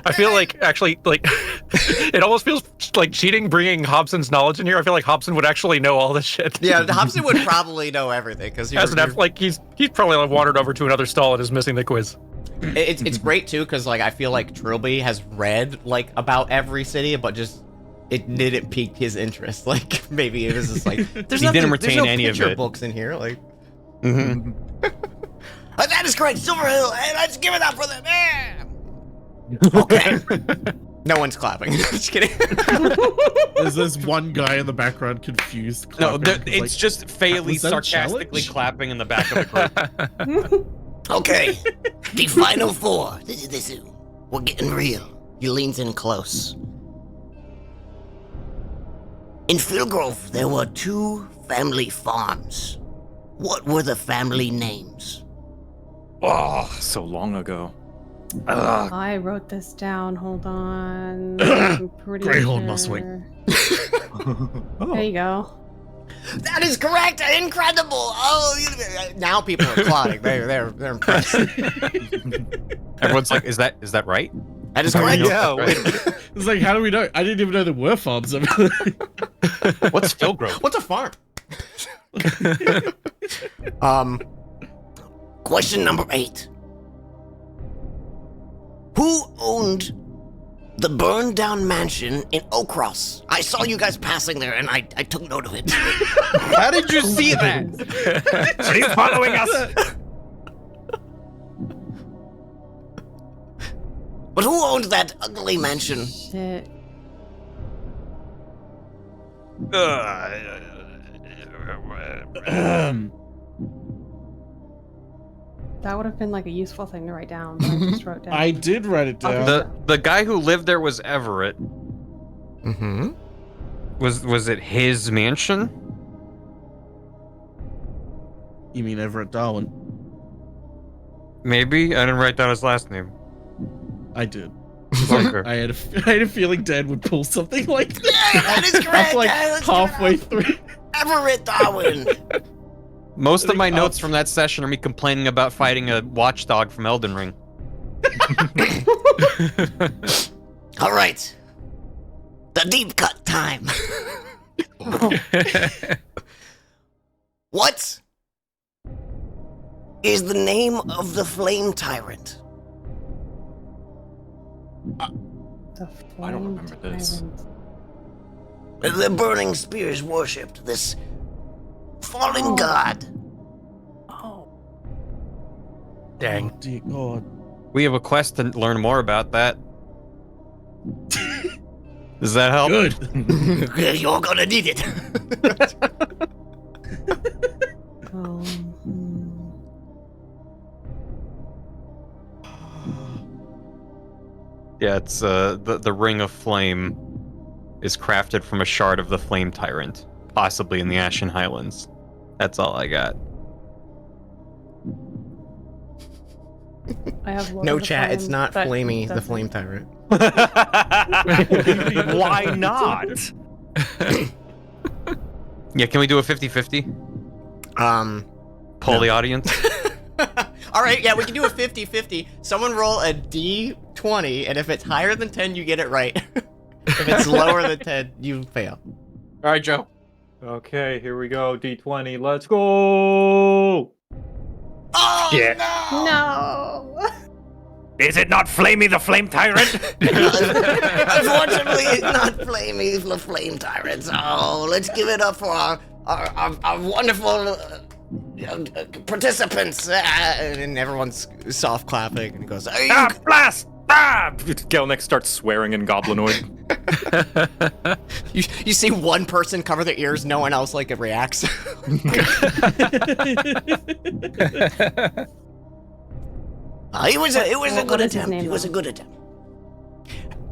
[SPEAKER 6] I feel like, actually, like, it almost feels like cheating bringing Hobson's knowledge in here. I feel like Hobson would actually know all this shit.
[SPEAKER 1] Yeah, Hobson would probably know everything because
[SPEAKER 6] As an like he's probably like wandered over to another stall and is missing the quiz.
[SPEAKER 1] it's great too because like I feel like Trilby has read like about every city, but just it didn't pique his interest. Like maybe it was just like there's
[SPEAKER 4] He didn't
[SPEAKER 1] nothing- there's
[SPEAKER 4] retain
[SPEAKER 1] no
[SPEAKER 4] any of
[SPEAKER 1] picture
[SPEAKER 4] it.
[SPEAKER 1] books in here. Like
[SPEAKER 4] Mm-hmm.
[SPEAKER 1] that is correct, Silverhill. Hey, let's give it up for them. Yeah. Okay. No one's clapping. Just kidding.
[SPEAKER 5] There's this one guy in the background confused.
[SPEAKER 4] No,
[SPEAKER 5] clapping, 'cause,
[SPEAKER 4] it's
[SPEAKER 5] like,
[SPEAKER 4] just Fairly
[SPEAKER 5] was that a
[SPEAKER 4] sarcastically
[SPEAKER 5] challenge?
[SPEAKER 4] clapping in the back of the group.
[SPEAKER 1] Okay, the final 4. We're getting real. He leans in close. In Philgrove, there were 2 family farms. What were the family names?
[SPEAKER 7] Oh, so long ago.
[SPEAKER 2] I wrote this down. Hold on. I'm pretty
[SPEAKER 5] Greyhorn
[SPEAKER 2] sure.
[SPEAKER 5] must wing.
[SPEAKER 2] There you go.
[SPEAKER 1] That is correct. Incredible. Oh, now people are applauding. They're impressed.
[SPEAKER 4] Everyone's like, is that right?
[SPEAKER 1] That is
[SPEAKER 4] Sorry,
[SPEAKER 1] correct.
[SPEAKER 4] no,
[SPEAKER 7] Yeah,
[SPEAKER 4] that's
[SPEAKER 7] wait.
[SPEAKER 4] right.
[SPEAKER 5] It's like, how do we know? I didn't even know there were farms over there.
[SPEAKER 4] What's Philgrove?
[SPEAKER 1] What's a farm? Question number 8. Who owned the burned down mansion in Okros? I saw you guys passing there and I took note of it.
[SPEAKER 4] How did you see that?
[SPEAKER 3] Are you following us?
[SPEAKER 1] But who owned that ugly mansion?
[SPEAKER 2] Shit. That would have been like a useful thing to write down. But I just wrote down.
[SPEAKER 5] I did write it down.
[SPEAKER 4] The guy who lived there was Everett.
[SPEAKER 1] Mm-hmm.
[SPEAKER 4] Was it his mansion?
[SPEAKER 5] You mean Everett Darwin?
[SPEAKER 4] Maybe I didn't write down his last name.
[SPEAKER 5] I did.
[SPEAKER 4] Okay.
[SPEAKER 5] I had a feeling Dan would pull something like that.
[SPEAKER 1] Yeah, that is correct.
[SPEAKER 5] I'm like
[SPEAKER 1] That's
[SPEAKER 5] halfway through.
[SPEAKER 1] Everett Darwin.
[SPEAKER 4] Most of my notes from that session are me complaining about fighting a watchdog from Elden Ring.
[SPEAKER 1] All right. The deep cut time. What is the name of the flame tyrant?
[SPEAKER 2] The
[SPEAKER 7] I don't
[SPEAKER 2] flame
[SPEAKER 7] remember this.
[SPEAKER 2] tyrant.
[SPEAKER 1] The burning spears worshipped this fallen god.
[SPEAKER 2] Oh.
[SPEAKER 6] Dang.
[SPEAKER 5] Oh, dear God.
[SPEAKER 4] We have a quest to learn more about that. Does that help?
[SPEAKER 5] Good.
[SPEAKER 1] You're gonna need it.
[SPEAKER 4] Yeah, it's the Ring of Flame is crafted from a shard of the Flame Tyrant, possibly in the Ashen Highlands. That's all I got.
[SPEAKER 2] I have
[SPEAKER 1] No chat, it's not Flamey, the flame tyrant.
[SPEAKER 7] Why not?
[SPEAKER 4] Yeah, can we do a 50-50? Poll the audience?
[SPEAKER 1] All right, yeah, we can do a 50-50. Someone roll a D20, and if it's higher than 10, you get it right. If it's lower than 10, you fail.
[SPEAKER 4] All right, Joe.
[SPEAKER 7] Okay, here we go. D20. Let's go.
[SPEAKER 1] Oh,
[SPEAKER 3] Shit.
[SPEAKER 1] no!
[SPEAKER 2] No.
[SPEAKER 3] Is it not Flamey the Flame Tyrant?
[SPEAKER 1] Unfortunately, it's not Flamey the Flame Tyrant. So let's give it up for our wonderful participants. And everyone's soft clapping, and he goes, "Hey,
[SPEAKER 3] Ah, blast! Ah!
[SPEAKER 7] Gelnick starts swearing in Goblinoid.
[SPEAKER 1] you see one person cover their ears, no one else like it reacts." It was a good
[SPEAKER 2] What is his
[SPEAKER 1] attempt.
[SPEAKER 2] name,
[SPEAKER 1] It was a
[SPEAKER 2] though?
[SPEAKER 1] good attempt.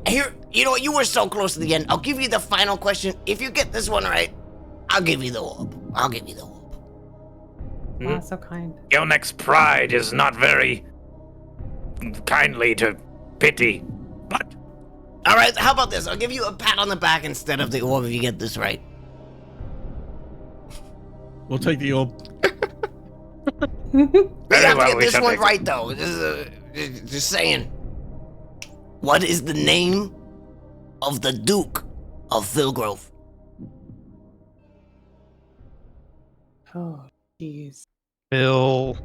[SPEAKER 1] Here, you know what? You were so close to the end. I'll give you the final question. If you get this one right, I'll give you the orb. I'll give you the orb.
[SPEAKER 2] Wow, so kind.
[SPEAKER 3] Gelneck's pride is not very kindly to pity. But
[SPEAKER 1] All right, how about this? I'll give you a pat on the back instead of the orb if you get this right.
[SPEAKER 5] We'll take the orb.
[SPEAKER 1] You
[SPEAKER 3] Very
[SPEAKER 1] have
[SPEAKER 3] well,
[SPEAKER 1] to get
[SPEAKER 3] we
[SPEAKER 1] this
[SPEAKER 3] shall
[SPEAKER 1] one
[SPEAKER 3] take it.
[SPEAKER 1] right, though. This is just saying. What is the name of the Duke of Philgrove?
[SPEAKER 2] Oh, jeez.
[SPEAKER 4] Bill.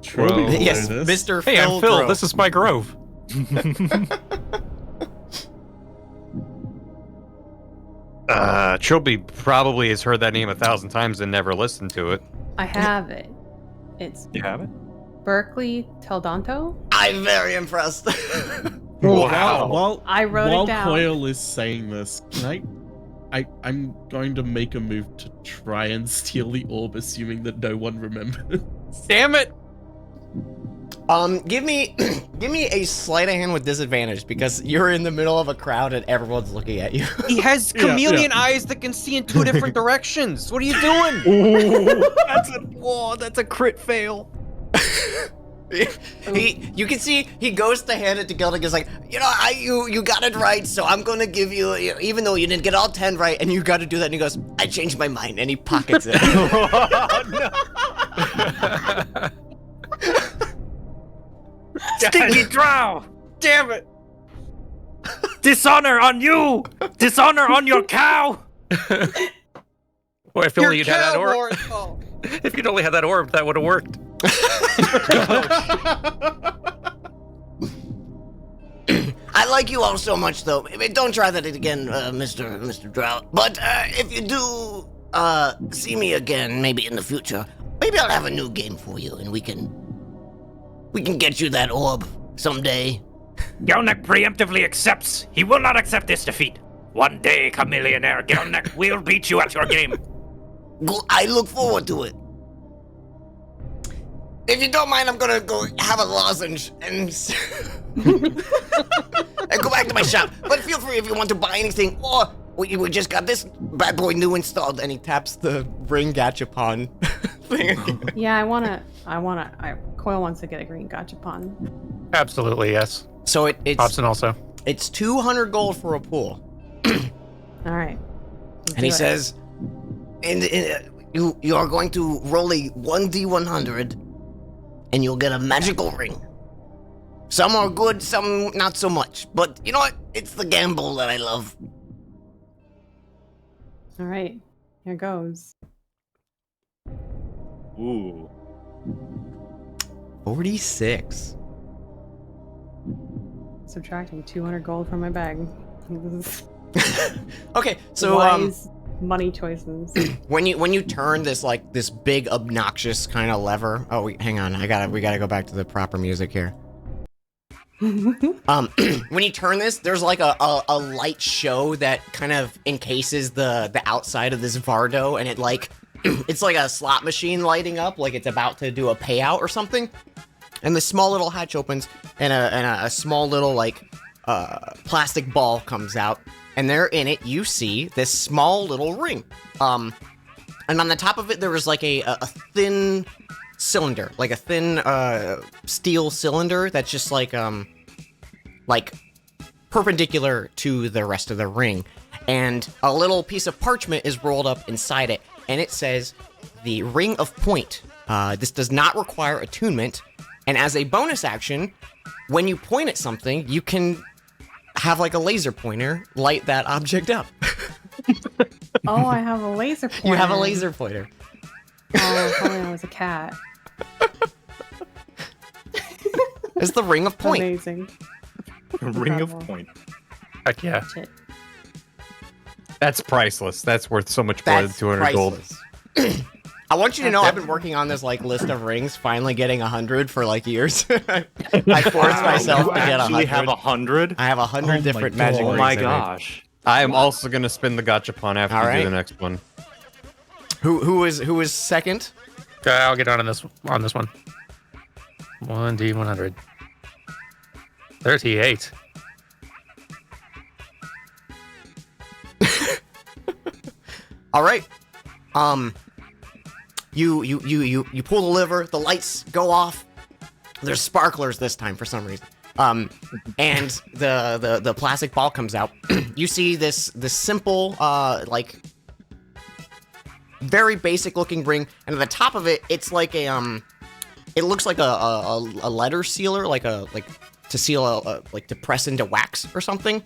[SPEAKER 5] Trilby will
[SPEAKER 1] Yes,
[SPEAKER 5] know this.
[SPEAKER 1] Mr.
[SPEAKER 6] Hey, I'm
[SPEAKER 1] Philgrove.
[SPEAKER 6] Phil. This is my grove.
[SPEAKER 4] Trilby probably has heard that name 1,000 times and never listened to it.
[SPEAKER 2] I have it. It's
[SPEAKER 7] You have it?
[SPEAKER 2] Berkeley Teldonto.
[SPEAKER 1] I'm very impressed.
[SPEAKER 7] Wow.
[SPEAKER 5] While
[SPEAKER 2] I wrote
[SPEAKER 5] while
[SPEAKER 2] it down.
[SPEAKER 5] Coyle is saying this, can I'm going to make a move to try and steal the orb, assuming that no one remembers.
[SPEAKER 4] Damn it!
[SPEAKER 1] Give me a sleight of hand with disadvantage because you're in the middle of a crowd and everyone's looking at you.
[SPEAKER 4] He has
[SPEAKER 5] Yeah,
[SPEAKER 4] chameleon eyes that can see in 2 different directions. What are you doing?
[SPEAKER 1] That's a crit fail. You can see he goes to hand it to Gildig. Is like, you got it right, so I'm gonna give you, even though you didn't get all 10 right, and you got to do that. And he goes, I changed my mind, and he pockets it.
[SPEAKER 3] Stinky Drow!
[SPEAKER 4] Damn it!
[SPEAKER 3] Dishonor on you! Dishonor on your cow!
[SPEAKER 6] Boy, if only you'd had that orb. If you'd only had that orb, that would have worked.
[SPEAKER 1] I like you all so much, though. I mean, don't try that again, Mr. Drought. But if you do see me again, maybe in the future, maybe I'll have a new game for you, and we can get you that orb someday.
[SPEAKER 3] Gelnek preemptively accepts. He will not accept this defeat. One day, Chameleonaire Gelnek will beat you at your game.
[SPEAKER 1] I look forward to it. If you don't mind, I'm gonna go have a lozenge and and go back to my shop. But feel free if you want to buy anything, or we just got this bad boy new installed. And he taps the ring gachapon thing again.
[SPEAKER 2] Yeah, Coil wants to get a green gachapon.
[SPEAKER 6] Absolutely, yes.
[SPEAKER 1] So it's
[SPEAKER 6] Hobson also.
[SPEAKER 1] it's 200 gold for a pool,
[SPEAKER 2] All right.
[SPEAKER 1] and he says, and you are going to roll a 1d100, and you'll get a magical ring. Some are good, some not so much. But you know what? It's the gamble that I love.
[SPEAKER 2] All right. Here goes.
[SPEAKER 7] Ooh.
[SPEAKER 1] 46.
[SPEAKER 2] Subtracting 200 gold from my bag.
[SPEAKER 1] Okay, so
[SPEAKER 2] Wise money choices.
[SPEAKER 1] when you turn this this big obnoxious kind of lever. Oh, hang on. We gotta go back to the proper music here. When you turn this, there's like a light show that kind of encases the outside of this Vardo, and it it's like a slot machine lighting up, like it's about to do a payout or something. And the small little hatch opens, and a small little plastic ball comes out, and there in it you see this small little ring. And on the top of it there was like a thin cylinder, like a thin steel cylinder that's just like perpendicular to the rest of the ring, and a little piece of parchment is rolled up inside it, and it says the Ring of Point. This does not require attunement, and as a bonus action, when you point at something, you can have like a laser pointer light that object up.
[SPEAKER 2] Oh, I have a laser pointer.
[SPEAKER 1] You have a laser pointer.
[SPEAKER 2] Oh, probably I was a cat.
[SPEAKER 1] It's the Ring of Point.
[SPEAKER 2] Amazing.
[SPEAKER 7] Ring of
[SPEAKER 2] Incredible.
[SPEAKER 7] Point.
[SPEAKER 6] Heck yeah.
[SPEAKER 2] Shit.
[SPEAKER 4] That's priceless. That's worth so much more than
[SPEAKER 1] That's
[SPEAKER 4] 200 gold.
[SPEAKER 1] priceless. I want you to know I've been working on this list of rings, finally getting 100 for years. I forced myself to get
[SPEAKER 7] Actually
[SPEAKER 1] 100.
[SPEAKER 7] have 100?
[SPEAKER 1] I have 100
[SPEAKER 5] my
[SPEAKER 1] different
[SPEAKER 5] God.
[SPEAKER 1] magic
[SPEAKER 7] Oh
[SPEAKER 1] rings.
[SPEAKER 7] my
[SPEAKER 1] I made.
[SPEAKER 7] gosh.
[SPEAKER 4] I am also gonna spin the gachapon after
[SPEAKER 1] All
[SPEAKER 4] you
[SPEAKER 1] right.
[SPEAKER 4] do the next one.
[SPEAKER 1] Who is second?
[SPEAKER 6] Okay, I'll get on this one. 1d100. 38.
[SPEAKER 1] All right. You pull the lever, the lights go off. There's sparklers this time for some reason. And the plastic ball comes out. You see this simple very basic looking ring, and at the top of it, it's like a it looks like a letter sealer, like to seal like to press into wax or something.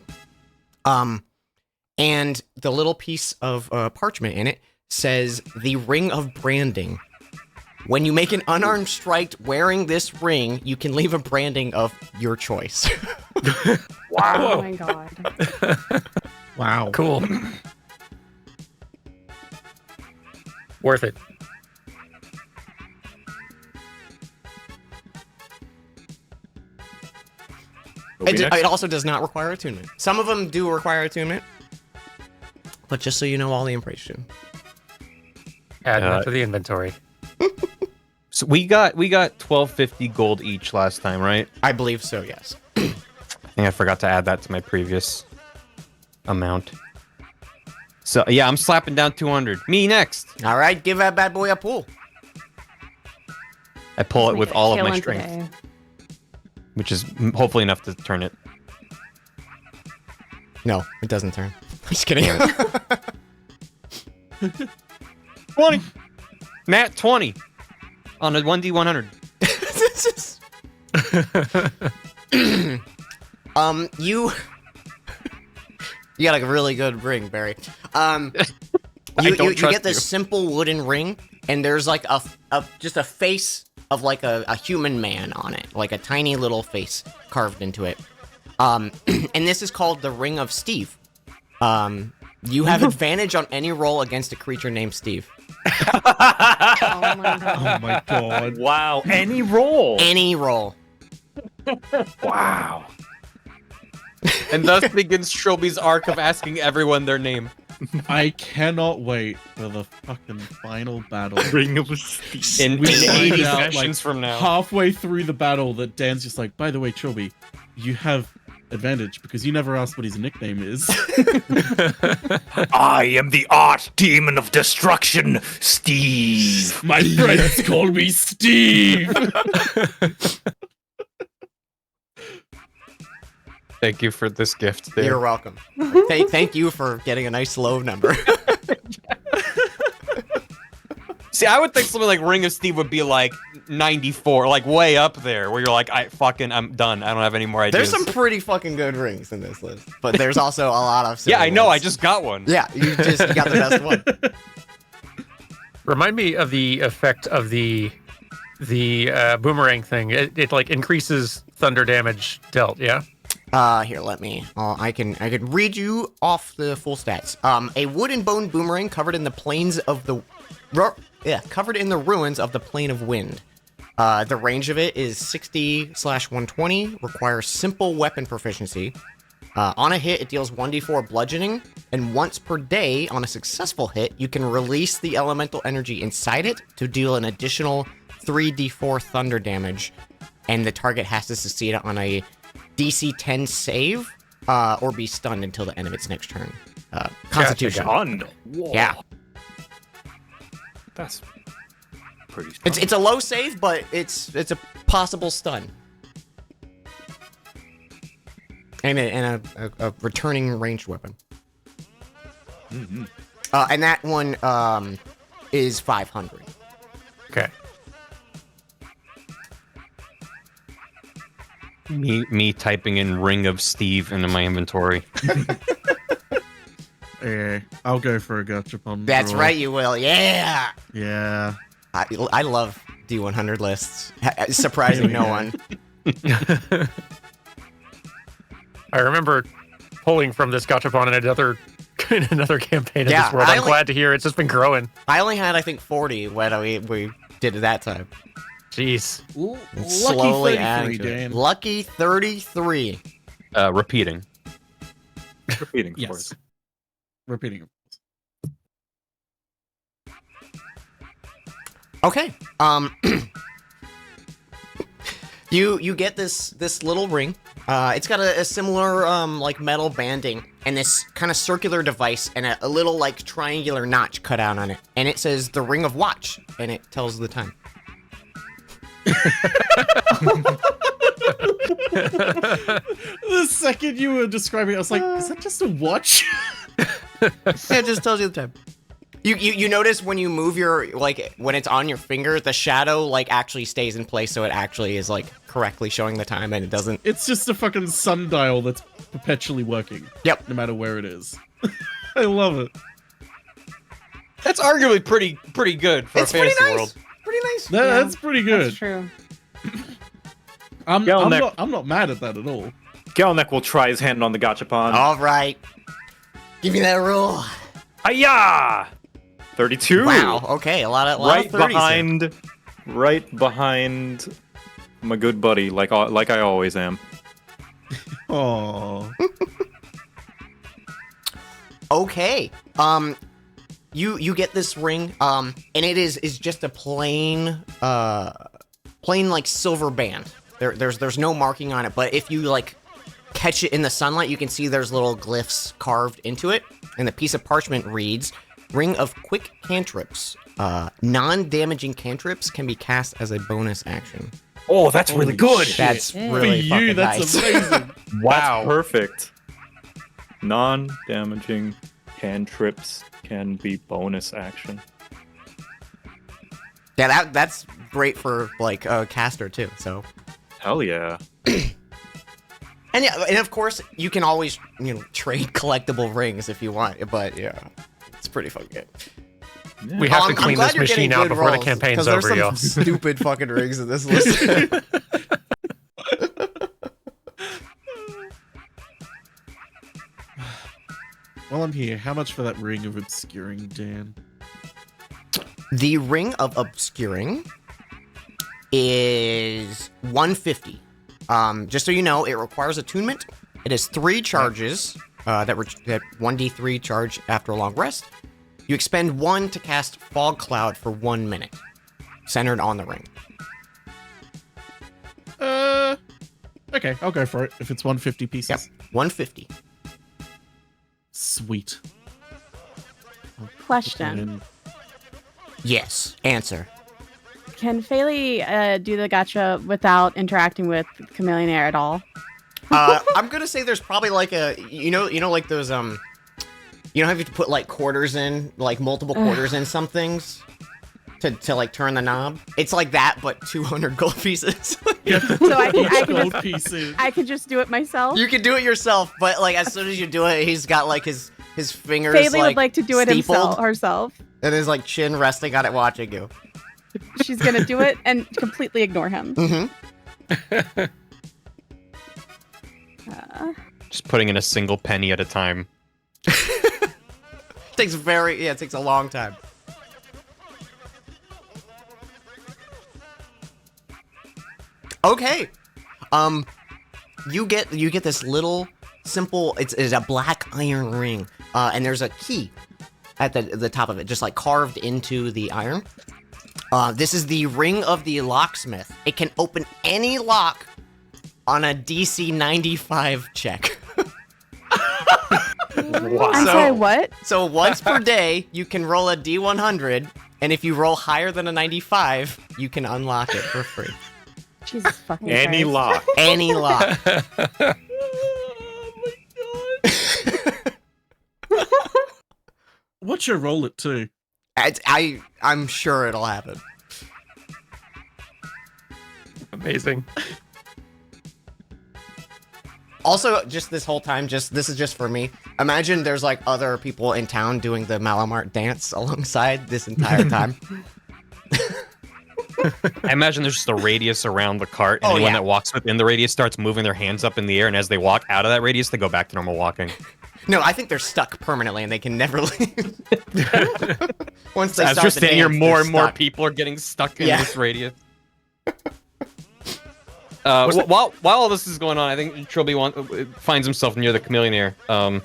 [SPEAKER 1] And the little piece of parchment in it says the Ring of Branding. When you make an unarmed strike wearing this ring, you can leave a branding of your choice.
[SPEAKER 2] Oh my god.
[SPEAKER 5] Wow.
[SPEAKER 6] Cool. Worth it.
[SPEAKER 1] It also does not require attunement. Some of them do require attunement, but just so you know all the information.
[SPEAKER 6] Add that to the inventory.
[SPEAKER 4] So we got 1250 gold each last time, right?
[SPEAKER 1] I believe so, yes.
[SPEAKER 4] I think I forgot to add that to my previous amount. So yeah, I'm slapping down 200. Me next.
[SPEAKER 1] All right, give that bad boy a pull.
[SPEAKER 4] I pull it
[SPEAKER 2] Make
[SPEAKER 4] with
[SPEAKER 2] it
[SPEAKER 4] all of my
[SPEAKER 2] killing
[SPEAKER 4] strength,
[SPEAKER 2] today.
[SPEAKER 4] which is hopefully enough to turn it.
[SPEAKER 1] No, it doesn't turn. I'm just kidding.
[SPEAKER 4] 20. Nat 20 on a 1d100.
[SPEAKER 1] You got a really good ring, Barry.
[SPEAKER 4] I
[SPEAKER 1] You
[SPEAKER 4] don't trust
[SPEAKER 1] get this
[SPEAKER 4] you.
[SPEAKER 1] simple wooden ring, and there's like just a face of like a human man on it, like a tiny little face carved into it. And this is called the Ring of Steve. You have advantage on any roll against a creature named Steve.
[SPEAKER 2] Oh my god.
[SPEAKER 5] Oh my god.
[SPEAKER 7] Wow, any roll.
[SPEAKER 1] Any roll.
[SPEAKER 7] Wow.
[SPEAKER 4] And thus begins Trilby's arc of asking everyone their name.
[SPEAKER 5] I cannot wait for the fucking final battle.
[SPEAKER 7] Ring of Steel.
[SPEAKER 4] In
[SPEAKER 5] We find
[SPEAKER 4] 80
[SPEAKER 5] out,
[SPEAKER 4] sessions from now.
[SPEAKER 5] Halfway through the battle, that Dan's just like, by the way, Trilby, you have advantage because you never asked what his nickname is.
[SPEAKER 3] I am the art demon of destruction, Steve.
[SPEAKER 5] My friends call me Steve.
[SPEAKER 4] Thank you for this gift, Dave.
[SPEAKER 1] You're welcome. Thank you for getting a nice low number.
[SPEAKER 4] See, I would think something like Ring of Steve would be like 94, like way up there, where you're like, I'm done. I don't have any more ideas.
[SPEAKER 1] There's some pretty fucking good rings in this list, but there's also a lot of.
[SPEAKER 4] Yeah, I know.
[SPEAKER 1] silly
[SPEAKER 4] I
[SPEAKER 1] ones.
[SPEAKER 4] just got one.
[SPEAKER 1] Yeah, you got the best one.
[SPEAKER 6] Remind me of the effect of the boomerang thing. It like increases thunder damage dealt. Yeah.
[SPEAKER 1] Here, let me. I can read you off the full stats. A wood and bone boomerang covered in the plains of the, covered in the ruins of the plane of wind. The range of it is 60/120. Requires simple weapon proficiency. On a hit, it deals 1d4 bludgeoning, and once per day, on a successful hit, you can release the elemental energy inside it to deal an additional 3d4 thunder damage, and the target has to succeed on a DC 10 save, or be stunned until the end of its next turn. Constitution.
[SPEAKER 7] Stunned. Whoa.
[SPEAKER 1] Yeah.
[SPEAKER 7] That's pretty strong.
[SPEAKER 1] It's a low save, but it's a possible stun. And a returning ranged weapon.
[SPEAKER 7] Mm-hmm.
[SPEAKER 1] And that one is 500.
[SPEAKER 6] Okay.
[SPEAKER 4] Me typing in Ring of Steve into my inventory.
[SPEAKER 5] Yeah, I'll go for a gachapon.
[SPEAKER 1] That's
[SPEAKER 5] draw.
[SPEAKER 1] right, you will. Yeah.
[SPEAKER 5] Yeah.
[SPEAKER 1] I love D100 lists. Surprising no one.
[SPEAKER 6] I remember pulling from this gachapon in another campaign in
[SPEAKER 1] Yeah,
[SPEAKER 6] this world.
[SPEAKER 1] I
[SPEAKER 6] I'm
[SPEAKER 1] only-
[SPEAKER 6] glad to hear it's just been growing.
[SPEAKER 1] I only had, I think, 40 when we did it that time.
[SPEAKER 6] Jeez.
[SPEAKER 1] And slowly
[SPEAKER 5] Lucky
[SPEAKER 1] adding
[SPEAKER 5] 33,
[SPEAKER 1] to it.
[SPEAKER 5] Dan.
[SPEAKER 1] Lucky 33.
[SPEAKER 4] Repeating.
[SPEAKER 7] Repeating for
[SPEAKER 5] Yes.
[SPEAKER 7] it.
[SPEAKER 5] Repeating.
[SPEAKER 1] Okay. You get this little ring. It's got a similar like metal banding and this kind of circular device and a little like triangular notch cut out on it. And it says the Ring of Watch, and it tells the time.
[SPEAKER 5] The second you were describing it, I was like, is that just a watch?
[SPEAKER 1] It just tells you the time. You notice when you move your, like, when it's on your finger, the shadow, like, actually stays in place, so it actually is, like, correctly showing the time, and it doesn't...
[SPEAKER 5] It's just a fucking sundial that's perpetually working.
[SPEAKER 1] Yep.
[SPEAKER 5] No matter where it is. I love it.
[SPEAKER 4] That's arguably pretty good for
[SPEAKER 1] It's
[SPEAKER 4] a
[SPEAKER 1] pretty
[SPEAKER 4] fantasy
[SPEAKER 1] nice.
[SPEAKER 4] world.
[SPEAKER 1] Pretty nice.
[SPEAKER 5] That's pretty good.
[SPEAKER 2] That's true.
[SPEAKER 5] I'm
[SPEAKER 7] Gelneck.
[SPEAKER 5] not mad at that at all.
[SPEAKER 7] Galnek will try his hand on the gachapon.
[SPEAKER 1] All right. Give me that roll.
[SPEAKER 7] Hiya! 32.
[SPEAKER 1] Wow, okay, a lot of 30s there.
[SPEAKER 7] Right behind my good buddy, like I always am.
[SPEAKER 5] Oh.
[SPEAKER 1] Okay. You get this ring, and it is just a plain like silver band. There's no marking on it, but if you like catch it in the sunlight, you can see there's little glyphs carved into it, and the piece of parchment reads, Ring of Quick Cantrips. Non-damaging cantrips can be cast as a bonus action.
[SPEAKER 7] Oh, that's really good.
[SPEAKER 1] That's
[SPEAKER 5] For
[SPEAKER 1] really
[SPEAKER 5] you,
[SPEAKER 1] fucking
[SPEAKER 5] that's
[SPEAKER 1] nice.
[SPEAKER 5] amazing.
[SPEAKER 7] Wow. Perfect. Non-damaging cantrips can be bonus action.
[SPEAKER 1] Yeah, that's great for like a caster too. So,
[SPEAKER 7] Hell yeah.
[SPEAKER 1] and yeah, and of course you can always trade collectible rings if you want. But yeah, it's pretty fucking good.
[SPEAKER 6] We have to
[SPEAKER 1] I'm
[SPEAKER 6] clean
[SPEAKER 1] glad
[SPEAKER 6] this
[SPEAKER 1] you're getting
[SPEAKER 6] machine out
[SPEAKER 1] good
[SPEAKER 6] before the
[SPEAKER 1] rolls,
[SPEAKER 6] campaign's
[SPEAKER 1] 'cause there's
[SPEAKER 6] over, yo.
[SPEAKER 1] some stupid fucking rings in this list.
[SPEAKER 5] While I'm here, how much for that ring of obscuring, Dan?
[SPEAKER 1] The Ring of Obscuring is 150. Just so you know, it requires attunement, It has 3 charges that 1d3 charge after a long rest. You expend 1 to cast Fog Cloud for 1 minute, centered on the ring.
[SPEAKER 5] Okay, I'll go for it. If it's 150 pieces.
[SPEAKER 1] Yep, 150.
[SPEAKER 5] Sweet.
[SPEAKER 2] Question.
[SPEAKER 1] Yes. Answer.
[SPEAKER 2] Can Feli do the gacha without interacting with Chameleonaire at all?
[SPEAKER 1] I'm gonna say there's probably like a like those you know how you have to put like quarters in, like multiple quarters in some things to like turn the knob. It's like that, but 200 gold pieces.
[SPEAKER 2] So
[SPEAKER 5] Pieces.
[SPEAKER 2] I could just do it myself.
[SPEAKER 1] You can do it yourself, but like as soon as you do it, he's got like his fingers.
[SPEAKER 2] Feli would like to do it
[SPEAKER 1] steepled,
[SPEAKER 2] herself.
[SPEAKER 1] and his like chin resting on it, watching you.
[SPEAKER 2] She's gonna do it and completely ignore him.
[SPEAKER 1] Mm-hmm.
[SPEAKER 4] Just putting in a single penny at a time.
[SPEAKER 1] It takes a long time. Okay. You get this little simple. It's a black iron ring, and there's a key at the top of it, just like carved into the iron. This is the ring of the locksmith. It can open any lock on a DC 95 check.
[SPEAKER 2] I'm sorry, what?
[SPEAKER 1] So once per day, you can roll a D100, and if you roll higher than a 95, you can unlock it for free.
[SPEAKER 2] Jesus fucking
[SPEAKER 7] Any
[SPEAKER 2] Christ.
[SPEAKER 7] lock.
[SPEAKER 1] Any lock.
[SPEAKER 5] What should roll it to?
[SPEAKER 1] I'm sure it'll happen.
[SPEAKER 6] Amazing.
[SPEAKER 1] Also, just this whole time, this is just for me. Imagine there's like other people in town doing the Malamart dance alongside this entire time.
[SPEAKER 4] I imagine there's just a radius around the cart, and
[SPEAKER 1] Oh,
[SPEAKER 4] anyone
[SPEAKER 1] yeah.
[SPEAKER 4] that walks within the radius starts moving their hands up in the air, and as they walk out of that radius, they go back to normal walking.
[SPEAKER 1] No, I think they're stuck permanently and they can never leave. Once they
[SPEAKER 4] As
[SPEAKER 1] start
[SPEAKER 4] we're
[SPEAKER 1] the
[SPEAKER 4] standing here,
[SPEAKER 1] dance,
[SPEAKER 4] more
[SPEAKER 1] they're
[SPEAKER 4] and more
[SPEAKER 1] stuck.
[SPEAKER 4] people are getting stuck in
[SPEAKER 1] Yeah.
[SPEAKER 4] this radius. While all this is going on, I think Trilby finds himself near the Chameleonaire, and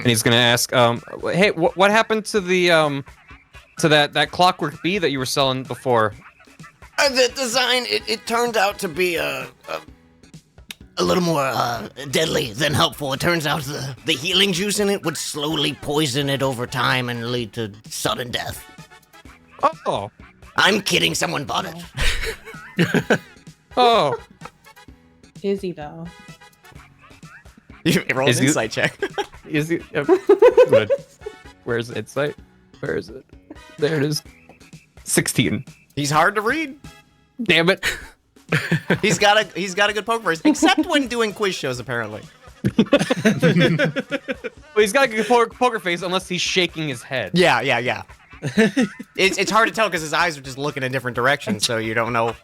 [SPEAKER 4] he's gonna ask, "Hey, what happened to the to that clockwork bee that you were selling before?"
[SPEAKER 1] The design, it turned out to be a little more deadly than helpful. It turns out the healing juice in it would slowly poison it over time and lead to sudden death.
[SPEAKER 4] Oh,
[SPEAKER 1] I'm kidding, someone bought it.
[SPEAKER 4] oh.
[SPEAKER 8] Is he though?
[SPEAKER 1] You roll
[SPEAKER 4] Is
[SPEAKER 1] an
[SPEAKER 4] he-
[SPEAKER 1] insight check.
[SPEAKER 4] Is it good? Where's insight? Where is it? There it is. 16.
[SPEAKER 1] He's hard to read.
[SPEAKER 4] Damn it.
[SPEAKER 1] He's got a good poker face, except when doing quiz shows, apparently.
[SPEAKER 4] Well, he's got a good poker face unless he's shaking his head.
[SPEAKER 1] Yeah. It's hard to tell because his eyes are just looking in different directions, so you don't know.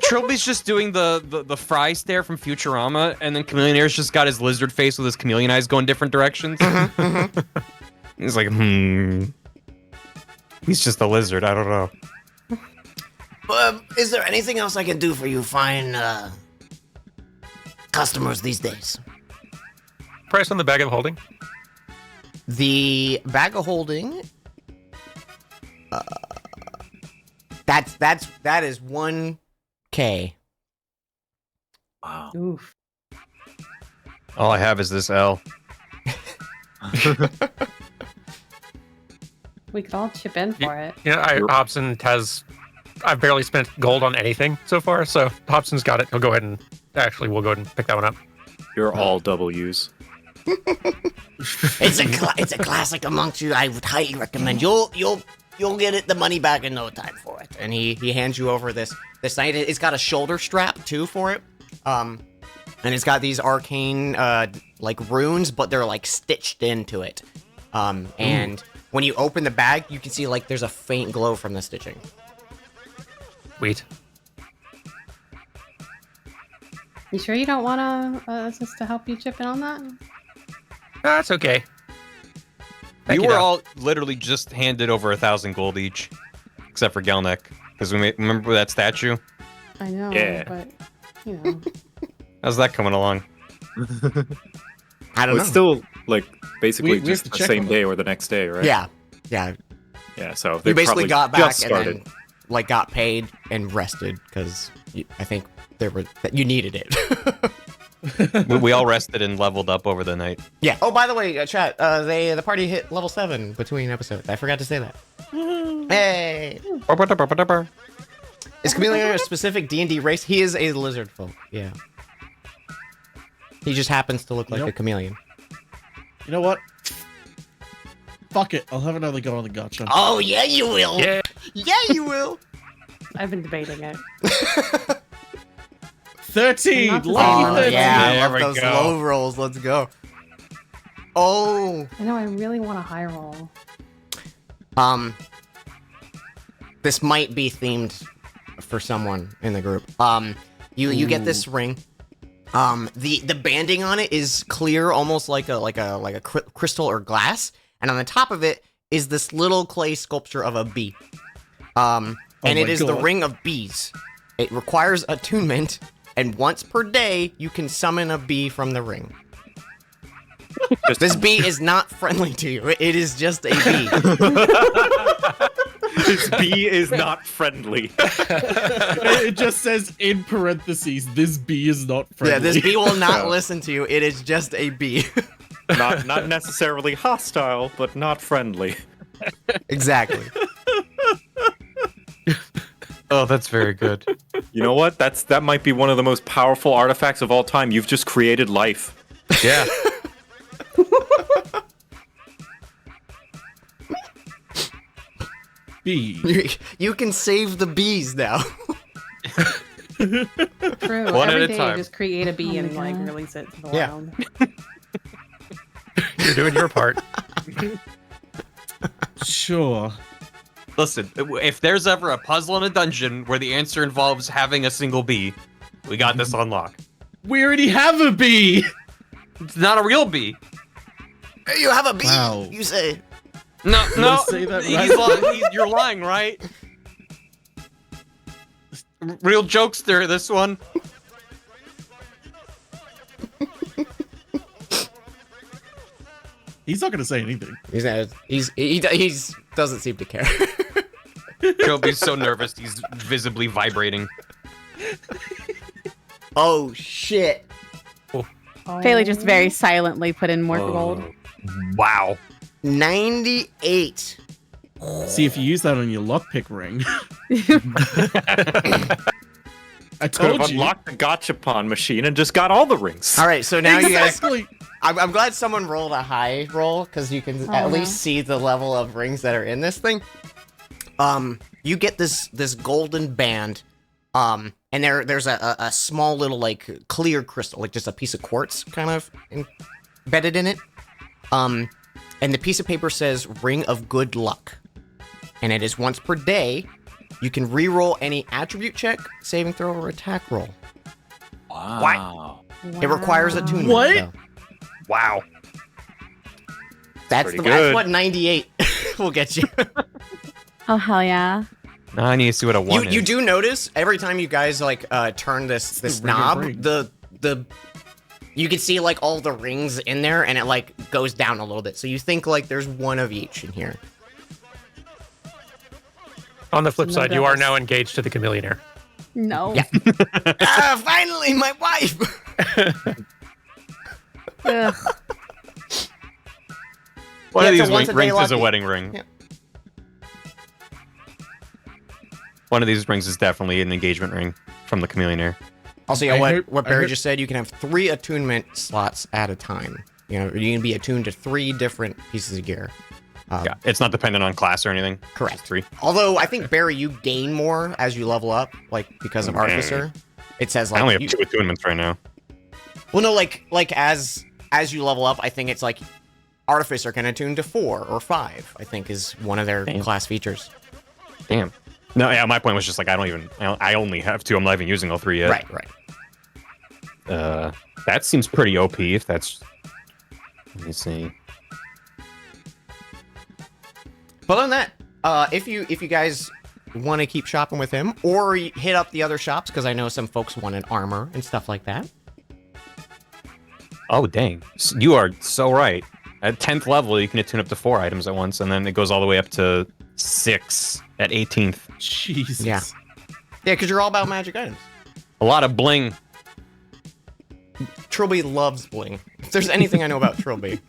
[SPEAKER 4] Trilby's just doing the fry stare from Futurama, and then Chameleonaire's just got his lizard face with his chameleon eyes going different directions. He's like, He's just a lizard, I don't know.
[SPEAKER 1] Is there anything else I can do for you fine customers these days?
[SPEAKER 6] Price on the bag of holding.
[SPEAKER 1] The bag of holding. That is 1K.
[SPEAKER 7] Wow.
[SPEAKER 8] Oof.
[SPEAKER 4] All I have is this L.
[SPEAKER 8] We could all chip in for it.
[SPEAKER 6] Yeah, Hobson has. I've barely spent gold on anything so far, so Hobson's got it. He'll go ahead and we'll go ahead and pick that one up.
[SPEAKER 7] You're all W's.
[SPEAKER 1] It's a classic amongst you. I would highly recommend. You'll get it the money back in no time for it. And he hands you over this knight. It's got a shoulder strap too for it. And it's got these arcane like runes, but they're like stitched into it. And when you open the bag, you can see like there's a faint glow from the stitching.
[SPEAKER 6] Wheat.
[SPEAKER 8] You sure you don't want us to help you chip in on that?
[SPEAKER 6] That's okay. Thank
[SPEAKER 4] You
[SPEAKER 6] you,
[SPEAKER 4] were
[SPEAKER 6] though.
[SPEAKER 4] all literally just handed over 1,000 gold each, except for Gelnick, because remember that statue?
[SPEAKER 8] I know,
[SPEAKER 7] Yeah.
[SPEAKER 8] but you know.
[SPEAKER 4] How's that coming along?
[SPEAKER 1] I don't
[SPEAKER 7] Well,
[SPEAKER 1] know.
[SPEAKER 7] it's still like basically
[SPEAKER 5] We have
[SPEAKER 7] just
[SPEAKER 5] to
[SPEAKER 7] the
[SPEAKER 5] check
[SPEAKER 7] same
[SPEAKER 5] on
[SPEAKER 7] day or the next day, right?
[SPEAKER 1] Yeah.
[SPEAKER 7] Yeah. So
[SPEAKER 1] You
[SPEAKER 7] they
[SPEAKER 1] basically
[SPEAKER 7] probably
[SPEAKER 1] got
[SPEAKER 7] just
[SPEAKER 1] back and
[SPEAKER 7] started.
[SPEAKER 1] then like got paid and rested because I think that you needed it.
[SPEAKER 4] We all rested and leveled up over the night.
[SPEAKER 1] Yeah. Oh, by the way, chat. The party hit level 7 between episodes. I forgot to say that. Hey. Is Chameleon a specific D&D race? He is a lizard folk. Yeah. He just happens to look like a
[SPEAKER 5] Nope.
[SPEAKER 1] chameleon.
[SPEAKER 5] You know what? Fuck it. I'll have another go on the gotcha.
[SPEAKER 1] Oh yeah, you will.
[SPEAKER 6] Yeah.
[SPEAKER 1] Yeah, you will.
[SPEAKER 8] I've been debating it.
[SPEAKER 5] 13!
[SPEAKER 8] Not the
[SPEAKER 5] Lucky
[SPEAKER 8] same.
[SPEAKER 5] 13!
[SPEAKER 1] yeah, I
[SPEAKER 4] There
[SPEAKER 1] love
[SPEAKER 4] we
[SPEAKER 1] those
[SPEAKER 4] go.
[SPEAKER 1] low rolls. Let's go. Oh.
[SPEAKER 8] I know I really want a high roll.
[SPEAKER 1] This might be themed for someone in the group. You get this ring. The banding on it is clear, almost like a crystal or glass, and on the top of it is this little clay sculpture of a bee. And
[SPEAKER 5] my
[SPEAKER 1] it is the
[SPEAKER 5] God.
[SPEAKER 1] ring of bees. It requires attunement, and once per day you can summon a bee from the ring. This bee is not friendly to you. It is just a bee.
[SPEAKER 7] This bee is not friendly.
[SPEAKER 5] It just says in parentheses, this bee is not friendly.
[SPEAKER 1] Yeah, this bee will not
[SPEAKER 7] No.
[SPEAKER 1] listen to you. It is just a bee.
[SPEAKER 7] not necessarily hostile, but not friendly.
[SPEAKER 1] Exactly.
[SPEAKER 4] Oh, that's very good.
[SPEAKER 7] You know what? That might be one of the most powerful artifacts of all time. You've just created life.
[SPEAKER 4] Yeah.
[SPEAKER 5] Bee.
[SPEAKER 1] You can save the bees now.
[SPEAKER 8] True.
[SPEAKER 4] One at
[SPEAKER 8] Every
[SPEAKER 4] a
[SPEAKER 8] day
[SPEAKER 4] time.
[SPEAKER 8] just create a bee
[SPEAKER 2] Oh my
[SPEAKER 8] and like
[SPEAKER 2] God.
[SPEAKER 8] release it to the
[SPEAKER 1] Yeah.
[SPEAKER 8] wild.
[SPEAKER 6] You're doing your part.
[SPEAKER 5] Sure.
[SPEAKER 4] Listen, if there's ever a puzzle in a dungeon where the answer involves having a single bee, we got this on lock.
[SPEAKER 5] We already have a bee!
[SPEAKER 4] It's not a real bee.
[SPEAKER 1] You have a bee.
[SPEAKER 5] Wow.
[SPEAKER 1] You say.
[SPEAKER 4] No,
[SPEAKER 5] You
[SPEAKER 4] no,
[SPEAKER 5] wanna say that
[SPEAKER 4] he's
[SPEAKER 5] right?
[SPEAKER 4] lying. You're lying, right? Real jokester, this one.
[SPEAKER 5] He's not gonna say anything.
[SPEAKER 1] He doesn't seem to care.
[SPEAKER 4] Joby's so nervous, he's visibly vibrating.
[SPEAKER 1] Oh shit.
[SPEAKER 2] Haley just very silently put in more gold.
[SPEAKER 4] Wow.
[SPEAKER 1] 98.
[SPEAKER 5] See, if you use that on your lockpick ring. I
[SPEAKER 7] Could have
[SPEAKER 5] told you.
[SPEAKER 7] unlocked the gachapon machine and just got all the rings.
[SPEAKER 1] All right, so now you guys.
[SPEAKER 5] Exactly.
[SPEAKER 1] I'm glad someone rolled a high roll because you can at least see the level of rings that are in this thing. You get this golden band, and there's a small little like clear crystal, like just a piece of quartz kind of embedded in it. And the piece of paper says "Ring of Good Luck," and it is once per day. You can re-roll any attribute check, saving throw, or attack roll.
[SPEAKER 7] Wow.
[SPEAKER 1] It requires attunement.
[SPEAKER 5] What?
[SPEAKER 1] though.
[SPEAKER 4] Wow.
[SPEAKER 1] That's
[SPEAKER 7] Pretty
[SPEAKER 1] that's
[SPEAKER 7] good.
[SPEAKER 1] what 98 will get you.
[SPEAKER 2] Oh hell yeah!
[SPEAKER 4] Now I need to see what a one is.
[SPEAKER 1] You do notice every time you guys like turn this
[SPEAKER 5] the ring of
[SPEAKER 1] knob,
[SPEAKER 5] rings.
[SPEAKER 1] the you can see like all the rings in there, and it like goes down a little bit. So you think like there's one of each in here.
[SPEAKER 6] On the flip
[SPEAKER 8] No
[SPEAKER 6] side, you are
[SPEAKER 8] doubles.
[SPEAKER 6] now engaged to the chameleonaire.
[SPEAKER 2] No.
[SPEAKER 1] Yeah. Finally, my wife.
[SPEAKER 2] Ugh.
[SPEAKER 4] One
[SPEAKER 1] Yeah,
[SPEAKER 4] of
[SPEAKER 1] it's a
[SPEAKER 4] these
[SPEAKER 1] once-a-day
[SPEAKER 4] rings is a
[SPEAKER 1] lucky.
[SPEAKER 4] wedding ring.
[SPEAKER 1] Yeah.
[SPEAKER 4] One of these rings is definitely an engagement ring from the chameleonaire.
[SPEAKER 1] Also, you know
[SPEAKER 5] I
[SPEAKER 1] what
[SPEAKER 5] heard-
[SPEAKER 1] Barry
[SPEAKER 5] I heard-
[SPEAKER 1] just said? You can have 3 attunement slots at a time. You know, you can be attuned to 3 different pieces of gear.
[SPEAKER 4] Yeah, it's not dependent on class or anything.
[SPEAKER 1] Correct.
[SPEAKER 4] Just 3.
[SPEAKER 1] Although I think Barry, you gain more as you level up, like because of
[SPEAKER 4] Okay.
[SPEAKER 1] Artificer. It says
[SPEAKER 4] I
[SPEAKER 1] like
[SPEAKER 4] only have
[SPEAKER 1] you-
[SPEAKER 4] 2 attunements right now.
[SPEAKER 1] well, no, like as you level up, I think it's like Artificer can attune to 4 or 5. I think is one of their
[SPEAKER 4] Damn.
[SPEAKER 1] class features.
[SPEAKER 4] Damn. No, yeah, my point was just like I only have 2. I'm not even using all 3 yet.
[SPEAKER 1] Right.
[SPEAKER 4] That seems pretty OP if that's. Let me see.
[SPEAKER 1] But other than that, if you guys want to keep shopping with him, or hit up the other shops, because I know some folks wanted armor and stuff like that.
[SPEAKER 4] Oh, dang. You are so right. At 10th level, you can attune up to 4 items at once, and then it goes all the way up to 6 at 18th.
[SPEAKER 5] Jesus.
[SPEAKER 1] Yeah. Yeah, because you're all about magic items.
[SPEAKER 4] A lot of bling.
[SPEAKER 1] Trilby loves bling. If there's anything I know about Trilby.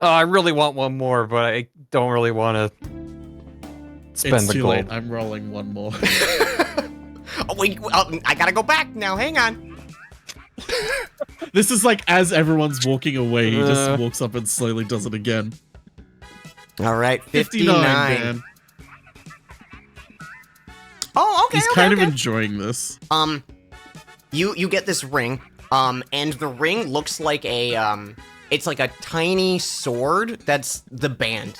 [SPEAKER 4] Oh, I really want one more, but I don't really want to spend
[SPEAKER 5] It's
[SPEAKER 4] the
[SPEAKER 5] too
[SPEAKER 4] gold.
[SPEAKER 5] late. I'm rolling one more.
[SPEAKER 1] Oh, wait, I gotta go back now. Hang on.
[SPEAKER 5] This is like as everyone's walking away, he just walks up and slowly does it again.
[SPEAKER 1] All right,
[SPEAKER 5] 59,
[SPEAKER 1] 59.
[SPEAKER 5] man.
[SPEAKER 1] Oh, okay.
[SPEAKER 5] He's
[SPEAKER 1] okay,
[SPEAKER 5] kind
[SPEAKER 1] okay.
[SPEAKER 5] of enjoying this.
[SPEAKER 1] You get this ring, and the ring looks like a, it's like a tiny sword that's the band.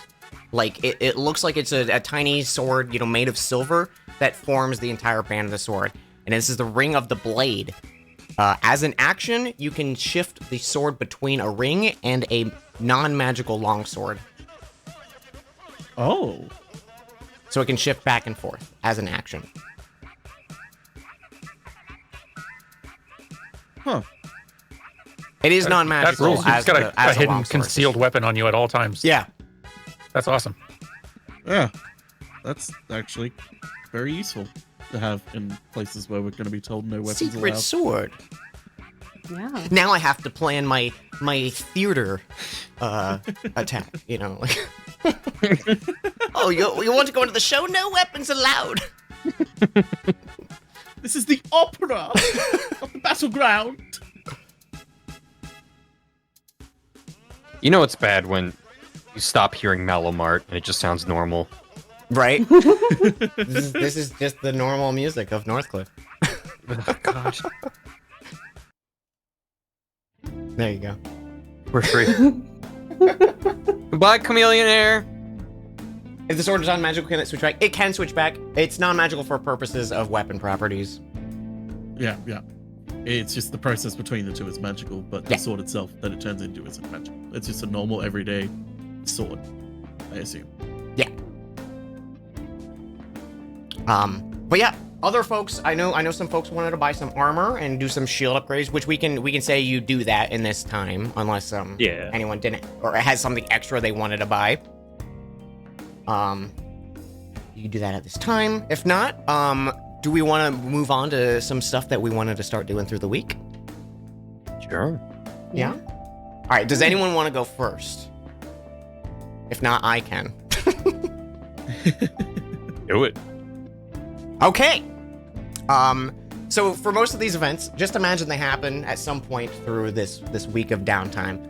[SPEAKER 1] Like, it looks like it's a tiny sword, you know, made of silver that forms the entire band of the sword. And this is the Ring of the Blade. As an action, you can shift the sword between a ring and a non-magical longsword.
[SPEAKER 5] Oh.
[SPEAKER 1] So it can shift back and forth as an action.
[SPEAKER 5] Huh.
[SPEAKER 1] It is
[SPEAKER 6] That's
[SPEAKER 1] non-magical
[SPEAKER 6] cool.
[SPEAKER 1] as
[SPEAKER 6] It's got
[SPEAKER 1] the-
[SPEAKER 6] a
[SPEAKER 1] as
[SPEAKER 6] hidden
[SPEAKER 1] longsword.
[SPEAKER 6] concealed weapon on you at all times.
[SPEAKER 1] Yeah.
[SPEAKER 6] That's awesome.
[SPEAKER 5] Yeah. That's actually very useful to have in places where we're going to be told no weapons
[SPEAKER 1] Secret
[SPEAKER 5] allowed.
[SPEAKER 1] sword.
[SPEAKER 8] Yeah.
[SPEAKER 1] Now I have to plan my theater attack, you know. Like, oh, you want to go into the show? No weapons allowed.
[SPEAKER 5] This is the opera, not the battleground.
[SPEAKER 4] You know it's bad when you stop hearing Malamart and it just sounds normal.
[SPEAKER 1] Right? this is just the normal music of Northcliffe.
[SPEAKER 4] Oh, God.
[SPEAKER 1] There you go.
[SPEAKER 4] We're free. Goodbye, Chameleonaire.
[SPEAKER 1] If the sword is non-magical, can it switch back? It can switch back. It's non-magical for purposes of weapon properties.
[SPEAKER 5] Yeah, yeah. It's just the process between the two is magical, but the
[SPEAKER 1] Yeah.
[SPEAKER 5] sword itself that it turns into isn't magical. It's just a normal, everyday sword, I assume.
[SPEAKER 1] Yeah. But yeah, other folks, I know some folks wanted to buy some armor and do some shield upgrades, which we can say you do that in this time, unless
[SPEAKER 7] Yeah.
[SPEAKER 1] anyone didn't or has something extra they wanted to buy. You can do that at this time. If not, do we want to move on to some stuff that we wanted to start doing through the week?
[SPEAKER 4] Sure.
[SPEAKER 1] Yeah. All right. Does anyone want to go first? If not, I can.
[SPEAKER 4] Do it.
[SPEAKER 1] Okay. So for most of these events, just imagine they happen at some point through this week of downtime.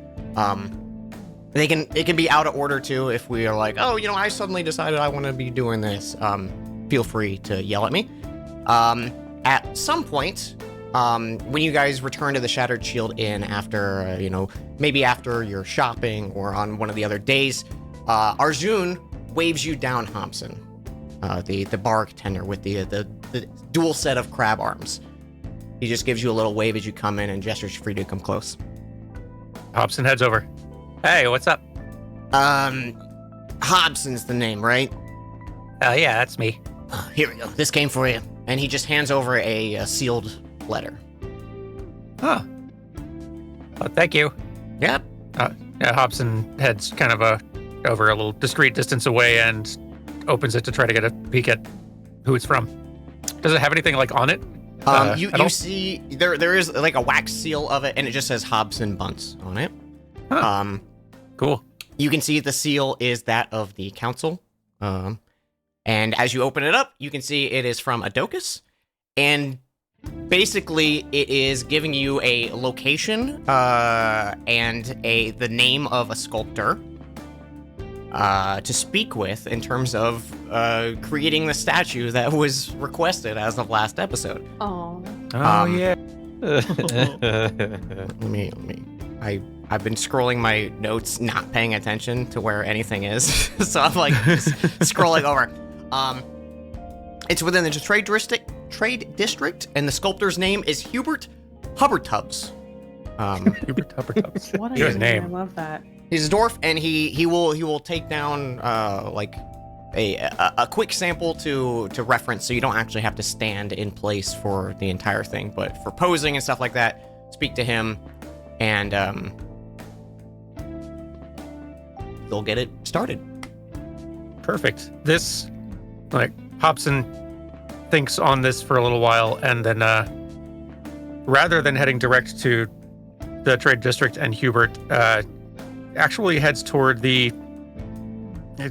[SPEAKER 1] It can be out of order too if we are like, oh, you know, I suddenly decided I want to be doing this. Feel free to yell at me. At some point, when you guys return to the Shattered Shield Inn after, maybe after your shopping or on one of the other days, Arjun waves you down, Hobson. The bartender with the dual set of crab arms. He just gives you a little wave as you come in and gestures for you to come close.
[SPEAKER 6] Hobson heads over. Hey, what's up?
[SPEAKER 1] Hobson's the name, right?
[SPEAKER 6] Yeah, that's me.
[SPEAKER 1] Here we go. This came for you. And he just hands over a sealed letter.
[SPEAKER 6] Huh. Oh, thank you.
[SPEAKER 1] Yep.
[SPEAKER 6] Yeah, Hobson heads kind of over a little discreet distance away and opens it to try to get a peek at who it's from. Does it have anything like on it?
[SPEAKER 1] You see there is like a wax seal of it, and it just says Hobson Bunce on it.
[SPEAKER 6] Huh. Cool.
[SPEAKER 1] You can see the seal is that of the council. And as you open it up, you can see it is from Adocus. And basically, it is giving you a location and the name of a sculptor to speak with in terms of creating the statue that was requested as of last episode.
[SPEAKER 8] Oh.
[SPEAKER 6] Oh, yeah.
[SPEAKER 1] Let me. I've been scrolling my notes, not paying attention to where anything is, so I'm like just scrolling over. It's within the trade district, and the sculptor's name is Hubert Hubbardtubbs.
[SPEAKER 6] Hubert Hubbardtubbs.
[SPEAKER 8] What a
[SPEAKER 6] Good
[SPEAKER 8] name. I
[SPEAKER 6] name.
[SPEAKER 8] love that.
[SPEAKER 1] He's a dwarf, and he will take down like a quick sample to reference, so you don't actually have to stand in place for the entire thing. But for posing and stuff like that, speak to him, and they'll get it started.
[SPEAKER 6] Perfect. This, like, Hobson thinks on this for a little while, and then rather than heading direct to the trade district and Hubert, actually heads toward the.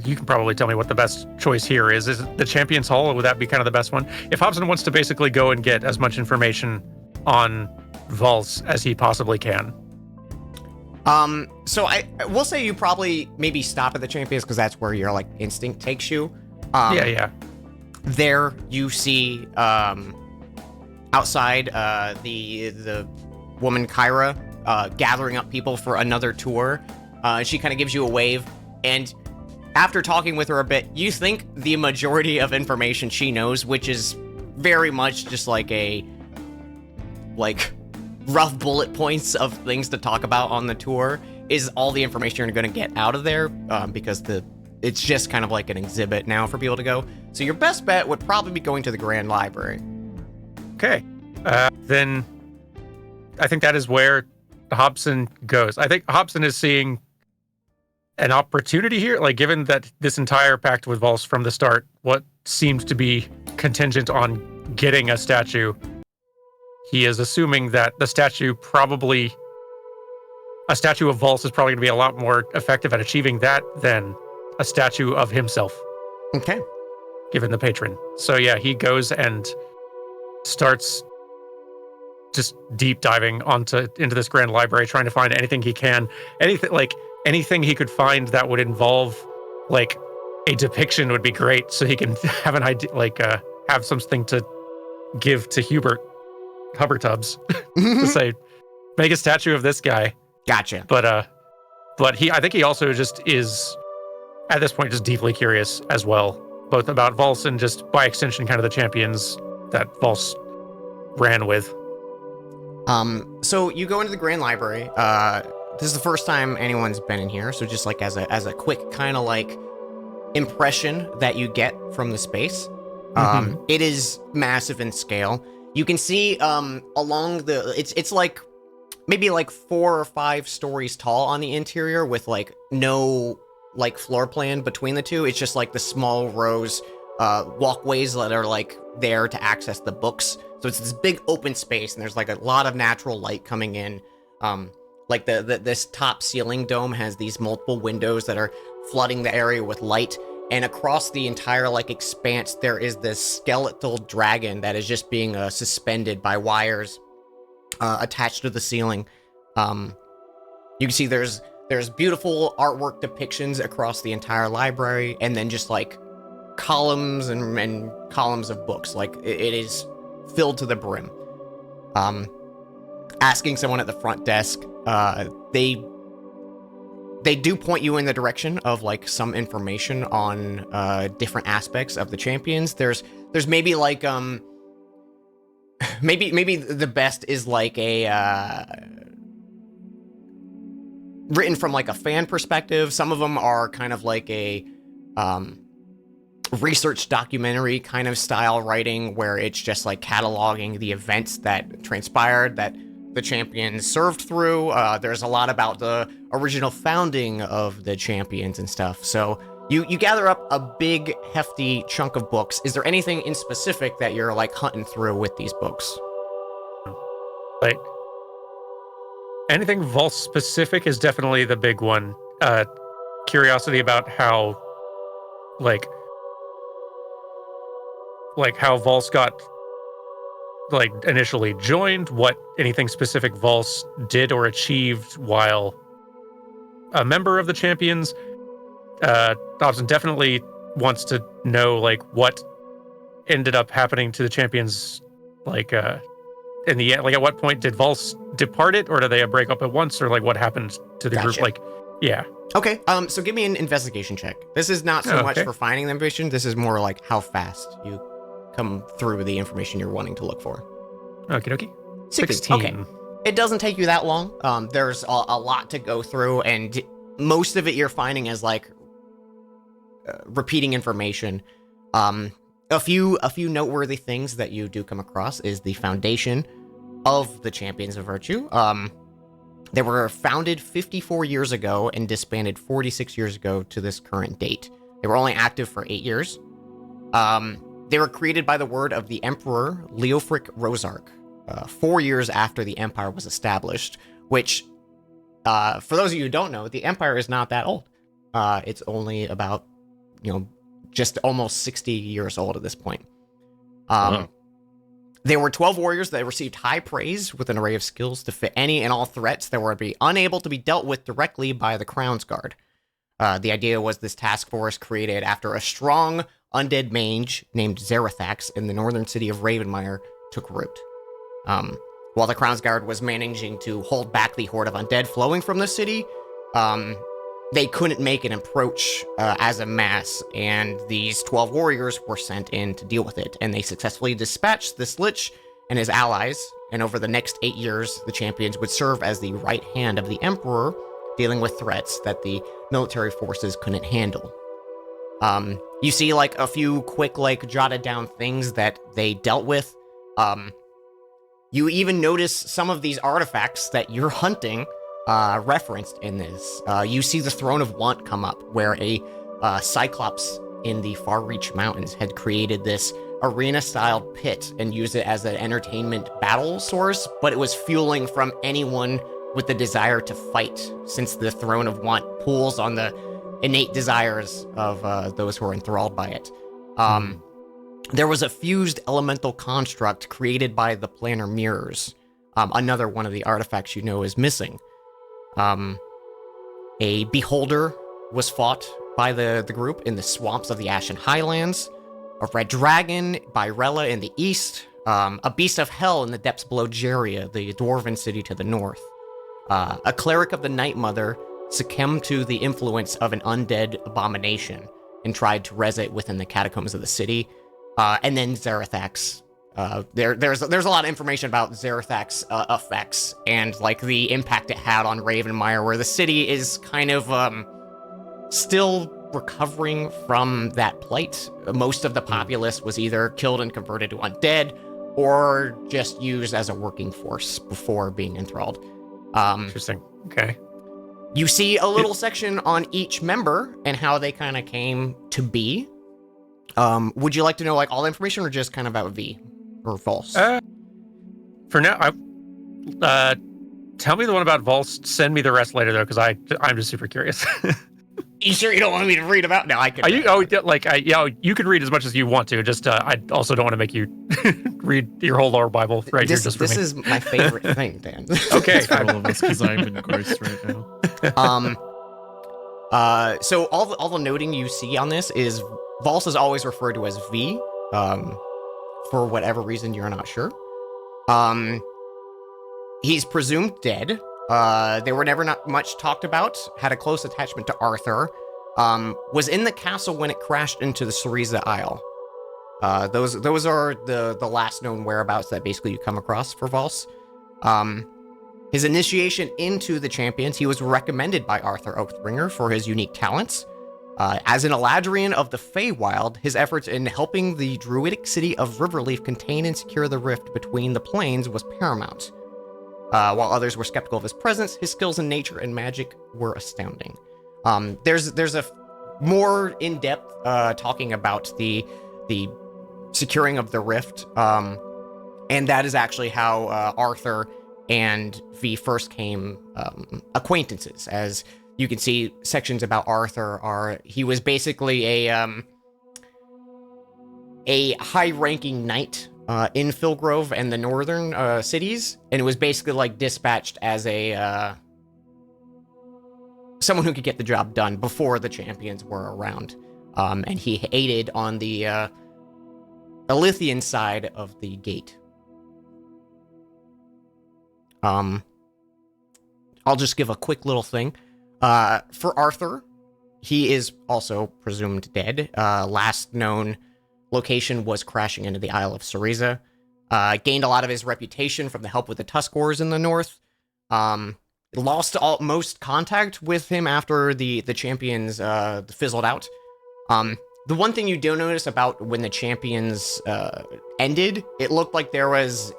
[SPEAKER 6] You can probably tell me what the best choice here is. Is it the Champions Hall? Or would that be kind of the best one? If Hobson wants to basically go and get as much information on Valse as he possibly can.
[SPEAKER 1] So I will say you probably maybe stop at the Champions because that's where your like instinct takes you.
[SPEAKER 6] Yeah.
[SPEAKER 1] There you see outside the woman Kyra gathering up people for another tour. She kind of gives you a wave, and after talking with her a bit, you think the majority of information she knows, which is very much just like a rough bullet points of things to talk about on the tour, is all the information you're going to get out of there, because it's just kind of like an exhibit now for people to go. So your best bet would probably be going to the Grand Library.
[SPEAKER 6] Okay. Then I think that is where Hobson goes. I think Hobson is seeing an opportunity here, like given that this entire pact with Valse from the start, what seemed to be contingent on getting a statue, he is assuming that a statue of Valse is probably going to be a lot more effective at achieving that than a statue of himself.
[SPEAKER 1] Okay.
[SPEAKER 6] Given the patron. So yeah, he goes and starts just deep diving into this Grand Library, trying to find anything he can, anything he could find that would involve like a depiction would be great, so he can have an idea, have something to give to Hubbertubs to say, make a statue of this guy.
[SPEAKER 1] Gotcha.
[SPEAKER 6] But I think he also just is at this point just deeply curious as well, both about Valse and just by extension kind of the champions that Valse ran with.
[SPEAKER 1] So you go into the Grand Library. This is the first time anyone's been in here, so just like as a quick kind of like impression that you get from the space. It is massive in scale. You can see along it's like maybe like 4 or 5 stories tall on the interior with like no like floor plan between the two. It's just like the small rows, walkways that are like there to access the books. So it's this big open space, and there's like a lot of natural light coming in. Like this top ceiling dome has these multiple windows that are flooding the area with light, and across the entire like expanse there is this skeletal dragon that is just being suspended by wires attached to the ceiling. You can see there's beautiful artwork depictions across the entire library, and then just like columns and columns of books. Like it is filled to the brim. Asking someone at the front desk, they do point you in the direction of like some information on different aspects of the champions. There's maybe like maybe the best is like a written from like a fan perspective. Some of them are kind of like a research documentary kind of style writing, where it's just like cataloging the events that transpired that the champions served through. There's a lot about the original founding of the champions and stuff. So you gather up a big hefty chunk of books. Is there anything in specific that you're like hunting through with these books?
[SPEAKER 6] Like anything Valse specific is definitely the big one. Curiosity about how how Valse got like initially joined, what anything specific Valse did or achieved while a member of the champions. Hobson definitely wants to know like what ended up happening to the champions, like in the end, like at what point did Valse depart it, or did they break up at once, or like what happened to the group? Like, yeah.
[SPEAKER 1] Okay, so give me an investigation check. This is not so much for finding the information. This is more like how fast you come through the information you're wanting to look for.
[SPEAKER 6] Okie dokie.
[SPEAKER 1] 16. Okay. It doesn't take you that long. There's a lot to go through, and most of it you're finding is like repeating information. A few noteworthy things that you do come across is the Foundation of the Champions of Virtue. They were founded 54 years ago and disbanded 46 years ago to this current date. They were only active for 8 years. They were created by the word of the Emperor Leofric Rosark, 4 years after the Empire was established, which, for those of you who don't know, the Empire is not that old. It's only about, just almost 60 years old at this point.
[SPEAKER 4] Wow.
[SPEAKER 1] There were 12 warriors that received high praise with an array of skills to fit any and all threats that were to be unable to be dealt with directly by the Crown's Guard. The idea was this task force created after a strong undead mage named Zarathax in the northern city of Ravenmire took root. While the Crown's Guard was managing to hold back the horde of undead flowing from the city, they couldn't make an approach as a mass, and these 12 warriors were sent in to deal with it, and they successfully dispatched this Lich and his allies, and over the next 8 years, the champions would serve as the right hand of the Emperor, dealing with threats that the military forces couldn't handle. You see, a few quick, jotted down things that they dealt with. You even notice some of these artifacts that you're hunting referenced in this. You see the Throne of Want come up, where a Cyclops in the Far Reach Mountains had created this arena-styled pit and used it as an entertainment battle source, but it was fueling from anyone with the desire to fight, since the Throne of Want pulls on the innate desires of those who are enthralled by it. There was a fused elemental construct created by the planar mirrors. Another one of the artifacts is missing. A beholder was fought by the group in the swamps of the Ashen Highlands, a red dragon by Rella in the east, a beast of hell in the depths below Jeria, the dwarven city to the north. A cleric of the Night Mother succumbed to the influence of an undead abomination and tried to res it within the catacombs of the city. And then Zarathax. There's a lot of information about Zarathax effects and the impact it had on Ravenmire, where the city is kind of still recovering from that plight. Most of the populace was either killed and converted to undead, or just used as a working force before being enthralled.
[SPEAKER 6] Interesting. Okay.
[SPEAKER 1] You see a little section on each member and how they kind of came to be. Would you like to know all the information, or just kind of about V or Volst?
[SPEAKER 6] For now, tell me the one about Volst. Send me the rest later, though, because I'm just super curious.
[SPEAKER 1] You sure you don't want me to read about? No, I could.
[SPEAKER 6] You can read as much as you want to. Just I also don't want to make you read your whole lore Bible here just for me.
[SPEAKER 1] This is my favorite thing, Dan.
[SPEAKER 6] Okay,
[SPEAKER 5] For all of us, because I'm engrossed right now.
[SPEAKER 1] So all the noting you see on this is Volst is always referred to as V. For whatever reason, you're not sure. He's presumed dead. They were never not much talked about. Had a close attachment to Arthur. Was in the castle when it crashed into the Cereza Isle. Those are the last known whereabouts that basically you come across for Volst. His initiation into the champions, he was recommended by Arthur Oathbringer for his unique talents. As an Eladrian of the Feywild, his efforts in helping the druidic city of Riverleaf contain and secure the rift between the planes was paramount. While others were skeptical of his presence, his skills in nature and magic were astounding. There's a more in-depth talking about the securing of the rift, and that is actually how Arthur and V first came acquaintances. As you can see, sections about Arthur he was basically a high-ranking knight in Philgrove and the northern cities, and it was basically dispatched as a someone who could get the job done before the champions were around. And he aided on the Elythian side of the gate. I'll just give a quick little thing. For Arthur, he is also presumed dead. Last known location was crashing into the Isle of Cereza. Gained a lot of his reputation from the help with the Tuskors in the north. Lost most contact with him after the champions fizzled out. The one thing you do notice about when the champions ended, it looked like there was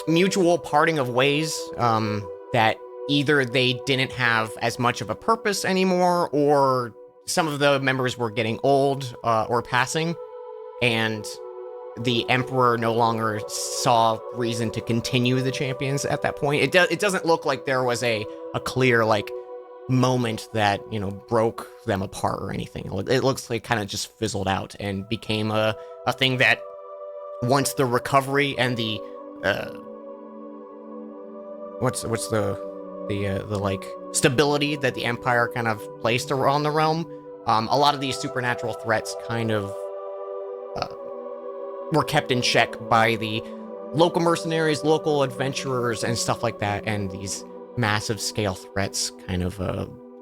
[SPEAKER 1] mutual parting of ways, that either they didn't have as much of a purpose anymore, or some of the members were getting old or passing, and the Emperor no longer saw reason to continue the champions at that point. It doesn't look like there was a clear, like, moment that, you know, broke them apart or anything. It looks like kind of just fizzled out and became a thing that once the recovery and the what's the like stability that the Empire kind of placed around the realm, a lot of these supernatural threats kind of were kept in check by the local mercenaries, local adventurers, and stuff like that, and these massive scale threats kind of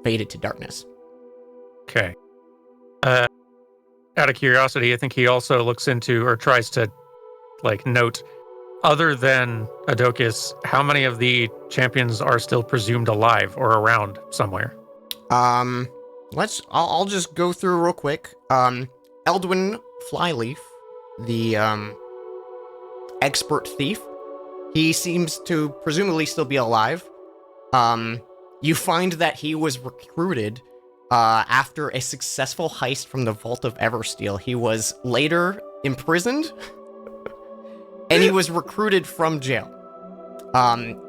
[SPEAKER 1] faded to darkness.
[SPEAKER 6] Okay. Out of curiosity, I think he also looks into, or tries to, like, note, other than Adokis, how many of the champions are still presumed alive or around somewhere?
[SPEAKER 1] I'll just go through real quick. Eldwin Flyleaf, the expert thief, he seems to presumably still be alive. You find that he was recruited after a successful heist from the Vault of Eversteel. He was later imprisoned, and he was recruited from jail.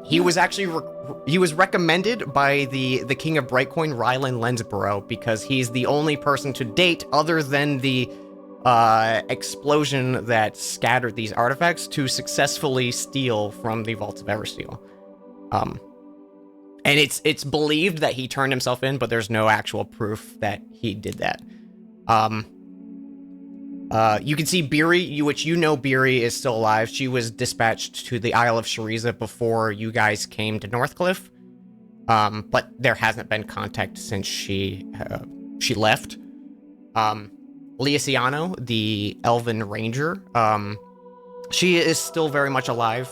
[SPEAKER 1] He was actually he was recommended by the King of Brightcoin, Rylan Lensborough, because he's the only person to date, other than the explosion that scattered these artifacts, to successfully steal from the Vault of Eversteel. And it's believed that he turned himself in, but there's no actual proof that he did that. You can see Beery, which you know Beery is still alive. She was dispatched to the Isle of Shariza before you guys came to Northcliff. But there hasn't been contact since she left. Leociano, the Elven Ranger, she is still very much alive.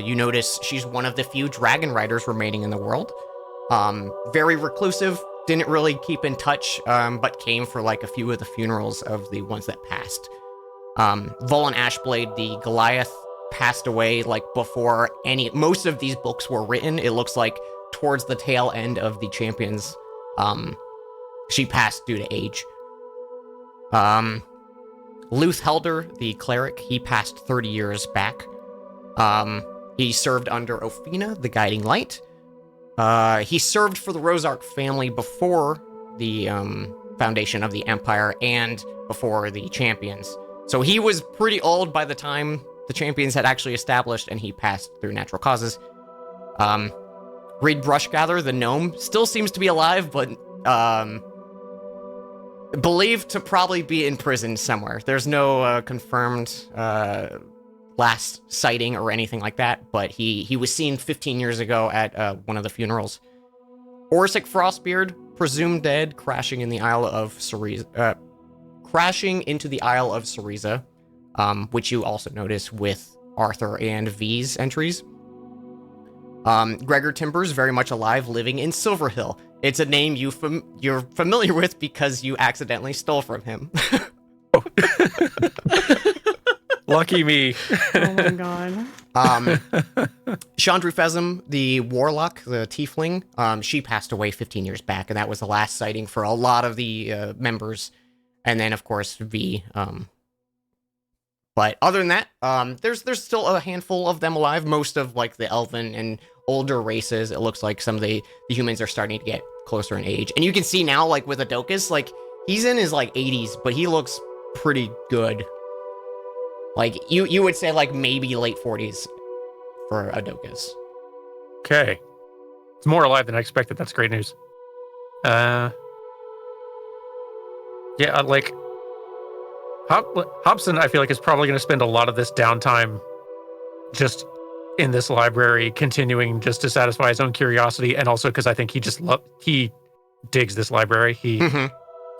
[SPEAKER 1] You notice she's one of the few dragon riders remaining in the world. Very reclusive, didn't really keep in touch, but came for like a few of the funerals of the ones that passed. Volan Ashblade, the Goliath, passed away like before most of these books were written. It looks like towards the tail end of the Champions, she passed due to age. Luth Helder, the cleric, he passed 30 years back. He served under Ophina, the Guiding Light. He served for the Rosark family before the foundation of the Empire and before the Champions. So he was pretty old by the time the Champions had actually established, and he passed through natural causes. Reed Brushgather, the gnome, still seems to be alive, but believed to probably be in prison somewhere. There's no confirmed last sighting or anything like that, but he was seen 15 years ago at one of the funerals. Orsic Frostbeard, presumed dead, crashing into the Isle of Cereza, which you also notice with Arthur and V's entries. Gregor Timbers, very much alive, living in Silverhill. It's a name you're familiar with because you accidentally stole from him.
[SPEAKER 6] Lucky me.
[SPEAKER 2] Oh my god.
[SPEAKER 1] Chandru Fezim, the warlock, the tiefling, she passed away 15 years back, and that was the last sighting for a lot of the members. And then, of course, V. But other than that, there's still a handful of them alive. Most of like the elven and older races, it looks like some of the humans are starting to get closer in age. And you can see now, like with Adokis, like he's in his like 80s, but he looks pretty good. Like you would say like maybe late 40s for Adokis.
[SPEAKER 6] Okay. It's more alive than I expected. That's great news. Yeah, like Hobson, I feel like is probably going to spend a lot of this downtime just in this library, continuing just to satisfy his own curiosity, and also because I think he just he digs this library. He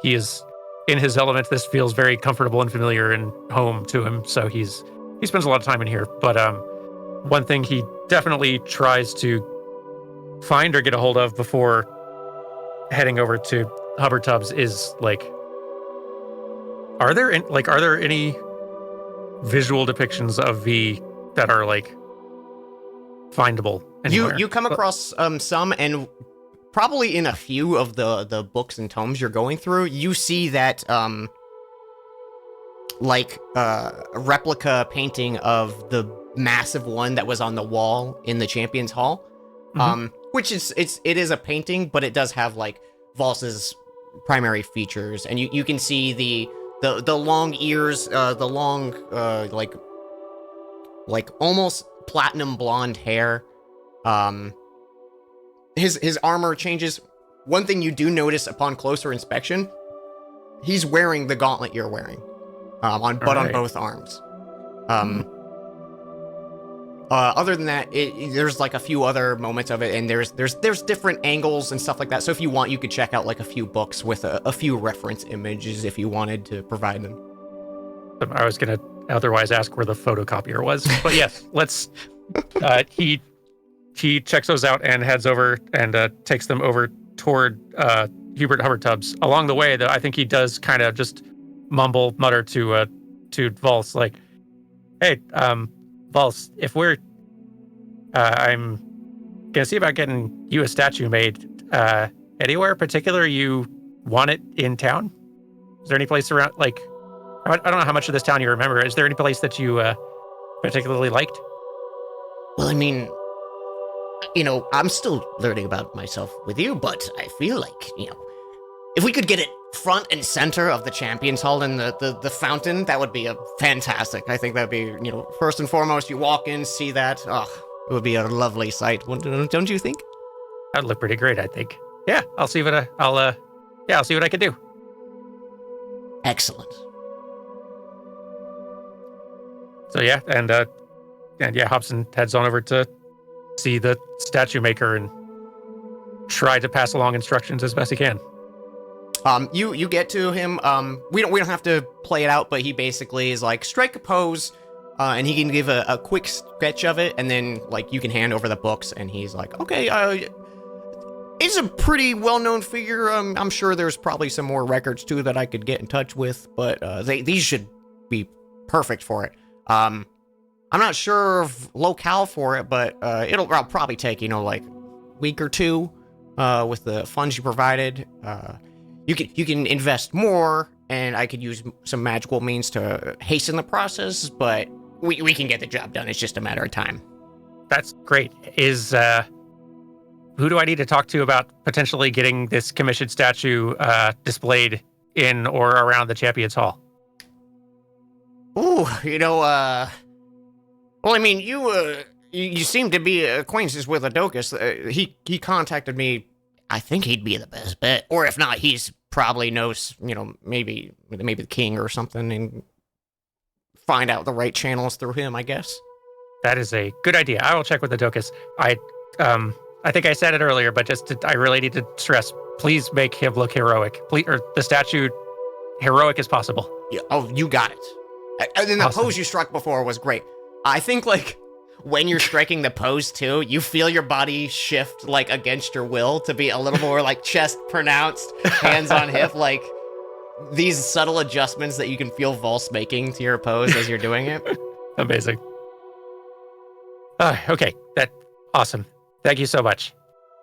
[SPEAKER 6] is in his element. This feels very comfortable and familiar and home to him. So he spends a lot of time in here. But one thing he definitely tries to find or get a hold of before heading over to Hubbard Tubbs is like, are there any visual depictions of V that are like findable anywhere.
[SPEAKER 1] You come across some, and probably in a few of the books and tomes you're going through, you see that a replica painting of the massive one that was on the wall in the Champions Hall. Which it is a painting, but it does have like Vals's primary features, and you can see the long ears, the long like almost platinum blonde hair. His armor changes. One thing you do notice upon closer inspection, he's wearing the gauntlet you're wearing, on both arms. Other than that, there's like a few other moments of it, and there's different angles and stuff like that. So if you want, you could check out like a few books with a few reference images if you wanted to provide them.
[SPEAKER 6] I was gonna otherwise ask where the photocopier was, but yes, let's. He checks those out and heads over and takes them over toward Hubert Hubbardtubs. Along the way, though, I think he does kind of just mutter to Vals like, "Hey, Vals, if we're, I'm gonna see about getting you a statue made. Anywhere particular you want it in town? Is there any place around, like, I don't know how much of this town you remember. Is there any place that you particularly liked?"
[SPEAKER 1] Well, I mean, I'm still learning about myself with you, but I feel like, if we could get it front and center of the Champions Hall and the fountain, that would be a fantastic. I think that'd be, first and foremost, you walk in, see that. Oh, it would be a lovely sight. Don't you think?
[SPEAKER 6] That'd look pretty great, I think. Yeah, I'll see what I'll see what I can do.
[SPEAKER 1] Excellent.
[SPEAKER 6] So yeah, and Hobson heads on over to see the statue maker and try to pass along instructions as best he can.
[SPEAKER 1] You get to him. We don't have to play it out, but he basically is like, strike a pose, and he can give a quick sketch of it, and then like you can hand over the books, and he's like, okay, it's a pretty well-known figure. I'm sure there's probably some more records too that I could get in touch with, but these should be perfect for it. I'm not sure of locale for it, but I'll probably take like week or two with the funds you provided. You can invest more, and I could use some magical means to hasten the process, but we can get the job done. It's just a matter of time.
[SPEAKER 6] That's great. Who do I need to talk to about potentially getting this commissioned statue displayed in or around the Champions Hall?
[SPEAKER 1] Ooh, well, I mean, you seem to be acquaintances with Adocus. He contacted me. I think he'd be the best bet. Or if not, he's probably knows, maybe the king or something, and find out the right channels through him, I guess.
[SPEAKER 6] That is a good idea. I will check with Adocus. I think I said it earlier, but I really need to stress, please make him look heroic. Please, or the statue heroic as possible.
[SPEAKER 1] Yeah, oh, you got it. And then the pose you struck before was great. I think, like, when you're striking the pose, too, you feel your body shift, like, against your will to be a little more, like, chest pronounced, hands on hip, like, these subtle adjustments that you can feel Vals making to your pose as you're doing it.
[SPEAKER 6] Amazing. Okay, awesome. Thank you so much.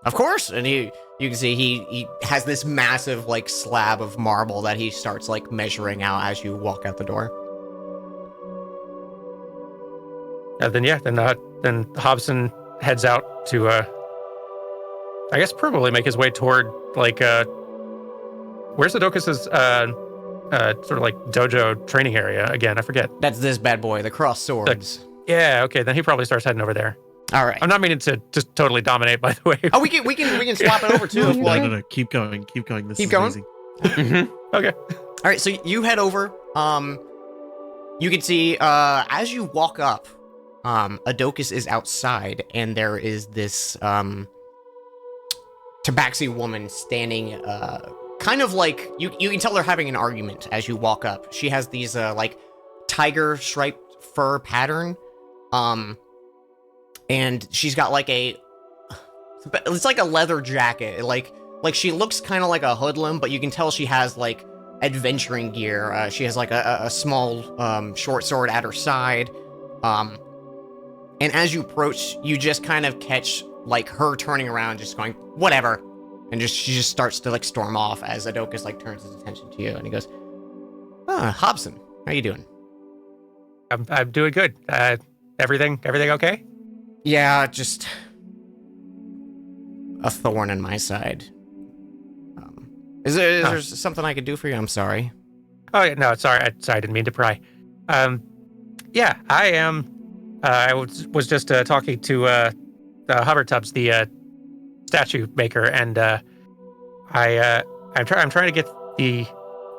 [SPEAKER 1] Of course, and you can see he has this massive, like, slab of marble that he starts, like, measuring out as you walk out the door.
[SPEAKER 6] Then Hobson heads out to, I guess probably make his way toward, like, where's Adocus's, sort of like dojo training area again? I forget.
[SPEAKER 1] That's this bad boy, the cross swords.
[SPEAKER 6] Yeah, okay, then he probably starts heading over there.
[SPEAKER 1] All right.
[SPEAKER 6] I'm not meaning to just totally dominate, by the way.
[SPEAKER 1] Oh, we can swap it over too.
[SPEAKER 5] No, keep going. This is amazing.
[SPEAKER 6] Okay.
[SPEAKER 1] All right, so you head over. You can see as you walk up, Adocus is outside, and there is this Tabaxi woman standing, kind of like you can tell they're having an argument as you walk up. She has these like tiger striped fur pattern, and she's got like it's like a leather jacket. Like she looks kind of like a hoodlum, but you can tell she has like adventuring gear. She has like a small short sword at her side. And as you approach, you just kind of catch like her turning around, just going, whatever. And she just starts to like storm off as Adokus like turns his attention to you and he goes, Hobson, how you doing?
[SPEAKER 6] I'm doing good. Everything okay?
[SPEAKER 1] Yeah, just a thorn in my side. Is there something I could do for you? I'm sorry.
[SPEAKER 6] Oh yeah, no, sorry, I didn't mean to pry. Yeah, I am. I was just talking to Hubbard Tubbs, the statue maker, and I'm trying to get the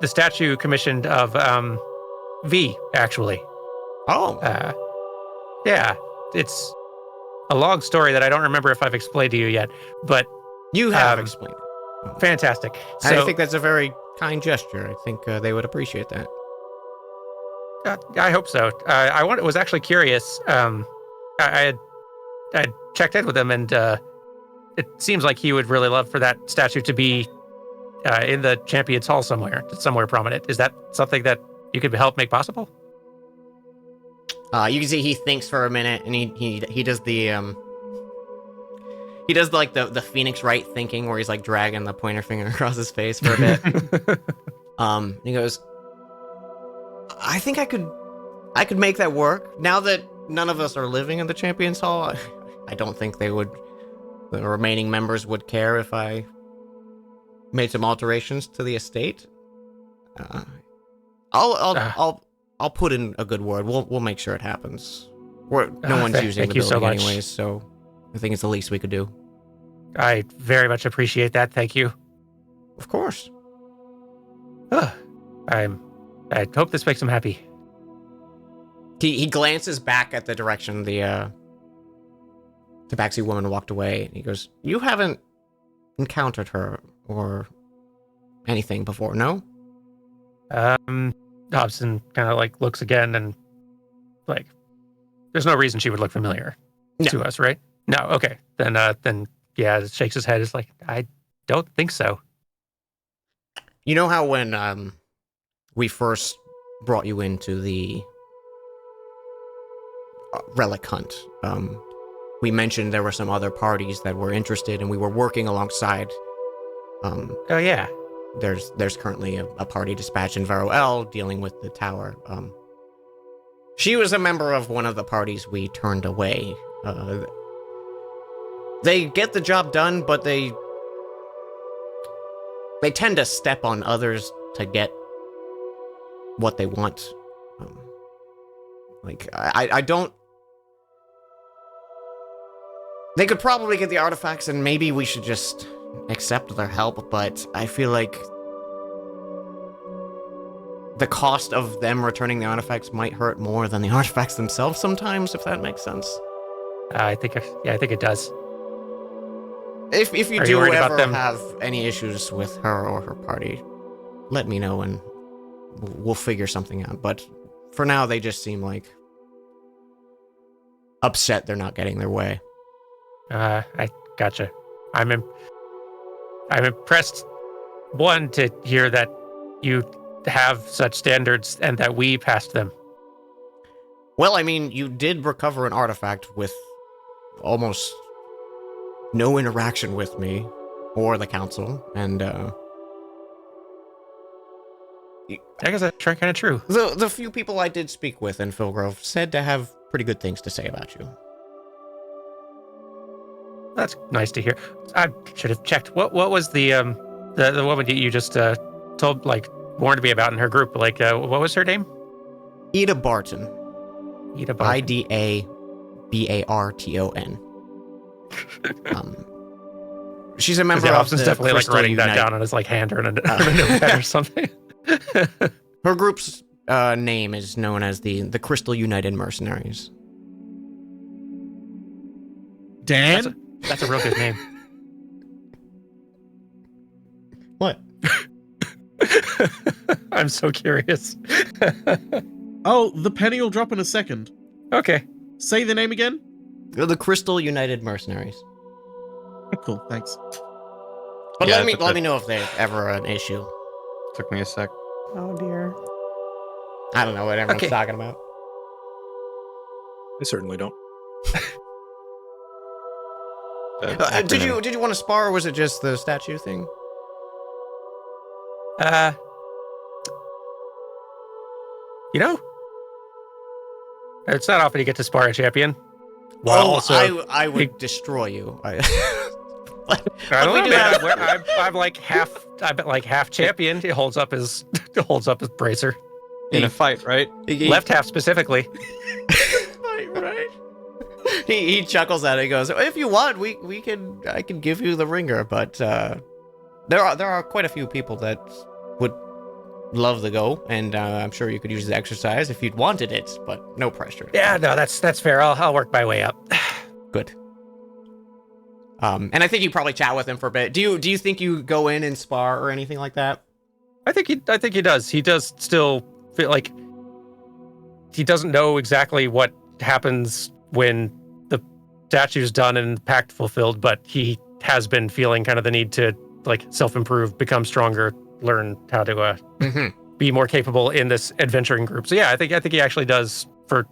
[SPEAKER 6] statue commissioned of V actually.
[SPEAKER 1] Oh.
[SPEAKER 6] Yeah, it's a long story that I don't remember if I've explained to you yet, but
[SPEAKER 1] You have explained it.
[SPEAKER 6] fantastic.
[SPEAKER 1] I
[SPEAKER 6] So
[SPEAKER 1] think that's a very kind gesture. I think they would appreciate that.
[SPEAKER 6] I hope so. I was actually curious. I had checked in with him, and it seems like he would really love for that statue to be in the Champions Hall somewhere prominent. Is that something that you could help make possible?
[SPEAKER 1] You can see he thinks for a minute, and he does the he does like the Phoenix Wright thinking, where he's like dragging the pointer finger across his face for a bit. He goes, I think I could make that work. Now that none of us are living in the Champions Hall, I don't think the remaining members would care if I made some alterations to the estate. I'll put in a good word. We'll make sure it happens. No one's using the building anyways, so I think it's the least we could do.
[SPEAKER 6] I very much appreciate that. Thank you.
[SPEAKER 1] Of course.
[SPEAKER 6] I hope this makes him happy.
[SPEAKER 1] He glances back at the direction the Tabaxi woman walked away, and he goes, "You haven't encountered her or anything before, no?"
[SPEAKER 6] Hobson kind of like looks again, and like, there's no reason she would look familiar to us, right? No. Okay. Then yeah, shakes his head. It's like, I don't think so.
[SPEAKER 1] You know how when we first brought you into the relic hunt, we mentioned there were some other parties that were interested, and we were working alongside.
[SPEAKER 6] Oh yeah.
[SPEAKER 1] There's currently a party dispatched in Vero L dealing with the tower. She was a member of one of the parties we turned away. They get the job done, but they tend to step on others to get what they want. I don't... They could probably get the artifacts, and maybe we should just accept their help, but I feel like the cost of them returning the artifacts might hurt more than the artifacts themselves sometimes, if that makes sense.
[SPEAKER 6] I think it does.
[SPEAKER 1] If you
[SPEAKER 6] Are
[SPEAKER 1] do
[SPEAKER 6] you worried
[SPEAKER 1] ever
[SPEAKER 6] about them?
[SPEAKER 1] have any issues with her or her party, let me know and we'll figure something out. But for now, they just seem like upset they're not getting their way.
[SPEAKER 6] I gotcha. I'm impressed, one, to hear that you have such standards and that we passed them.
[SPEAKER 1] Well, I mean, you did recover an artifact with almost no interaction with me or the council, and
[SPEAKER 6] I guess that's kind of true.
[SPEAKER 1] the few people I did speak with in Philgrove said to have pretty good things to say about you.
[SPEAKER 6] That's nice to hear. I should have checked. What was the woman you just warned me about in her group? Like, what was her name?
[SPEAKER 1] Ida Barton.
[SPEAKER 6] Ida Barton.
[SPEAKER 1] Idabarton. She's a member of
[SPEAKER 6] Hobson's
[SPEAKER 1] the
[SPEAKER 6] definitely
[SPEAKER 1] Crystal
[SPEAKER 6] writing that
[SPEAKER 1] Unite.
[SPEAKER 6] down on his hand or in a notepad or something.
[SPEAKER 1] Her group's name is known as the Crystal United Mercenaries.
[SPEAKER 5] Dan?
[SPEAKER 6] That's a real good name.
[SPEAKER 1] What?
[SPEAKER 6] I'm so curious.
[SPEAKER 5] Oh, the penny will drop in a second.
[SPEAKER 6] Okay.
[SPEAKER 5] Say the name again.
[SPEAKER 1] The Crystal United Mercenaries.
[SPEAKER 5] Cool, thanks.
[SPEAKER 1] But
[SPEAKER 4] Yeah,
[SPEAKER 1] let me know if there's ever an issue.
[SPEAKER 4] Took me a sec.
[SPEAKER 8] Oh dear.
[SPEAKER 1] I don't know what everyone's
[SPEAKER 6] Okay.
[SPEAKER 1] talking about.
[SPEAKER 7] I certainly don't.
[SPEAKER 1] Did you want to spar, or was it just the statue thing?
[SPEAKER 6] You know, it's not often you get to spar a champion.
[SPEAKER 1] I would destroy you.
[SPEAKER 6] I don't know, man. I'm like half. I'm like half champion. He holds up his bracer.
[SPEAKER 4] In a fight, right?
[SPEAKER 6] Left half specifically.
[SPEAKER 1] right. He chuckles at it. He goes, "If you want, I can give you the ringer, but there are quite a few people that would love the go, and I'm sure you could use the exercise if you'd wanted it, but no pressure."
[SPEAKER 6] Yeah, no, that's fair. I'll work my way up.
[SPEAKER 1] Good. And I think you probably chat with him for a bit. Do you think you go in and spar or anything like that?
[SPEAKER 6] I think he does. He does still feel like he doesn't know exactly what happens when the statue's done and the pact fulfilled, but he has been feeling kind of the need to like self-improve, become stronger, learn how to be more capable in this adventuring group. So yeah, I think he actually does, for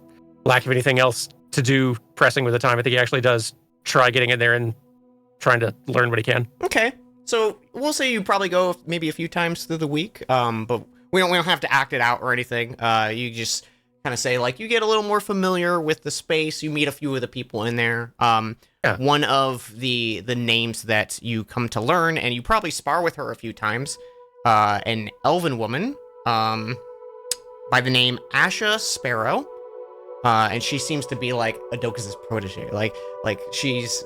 [SPEAKER 6] lack of anything else to do pressing with the time, I think he actually does try getting in there and trying to learn what he can.
[SPEAKER 1] Okay. So we'll say you probably go maybe a few times through the week, but we don't have to act it out or anything. You just kind of say, like, you get a little more familiar with the space. You meet a few of the people in there. One of the names that you come to learn, and you probably spar with her a few times, an elven woman by the name Asha Sparrow. And she seems to be like Adokus' protege. Like she's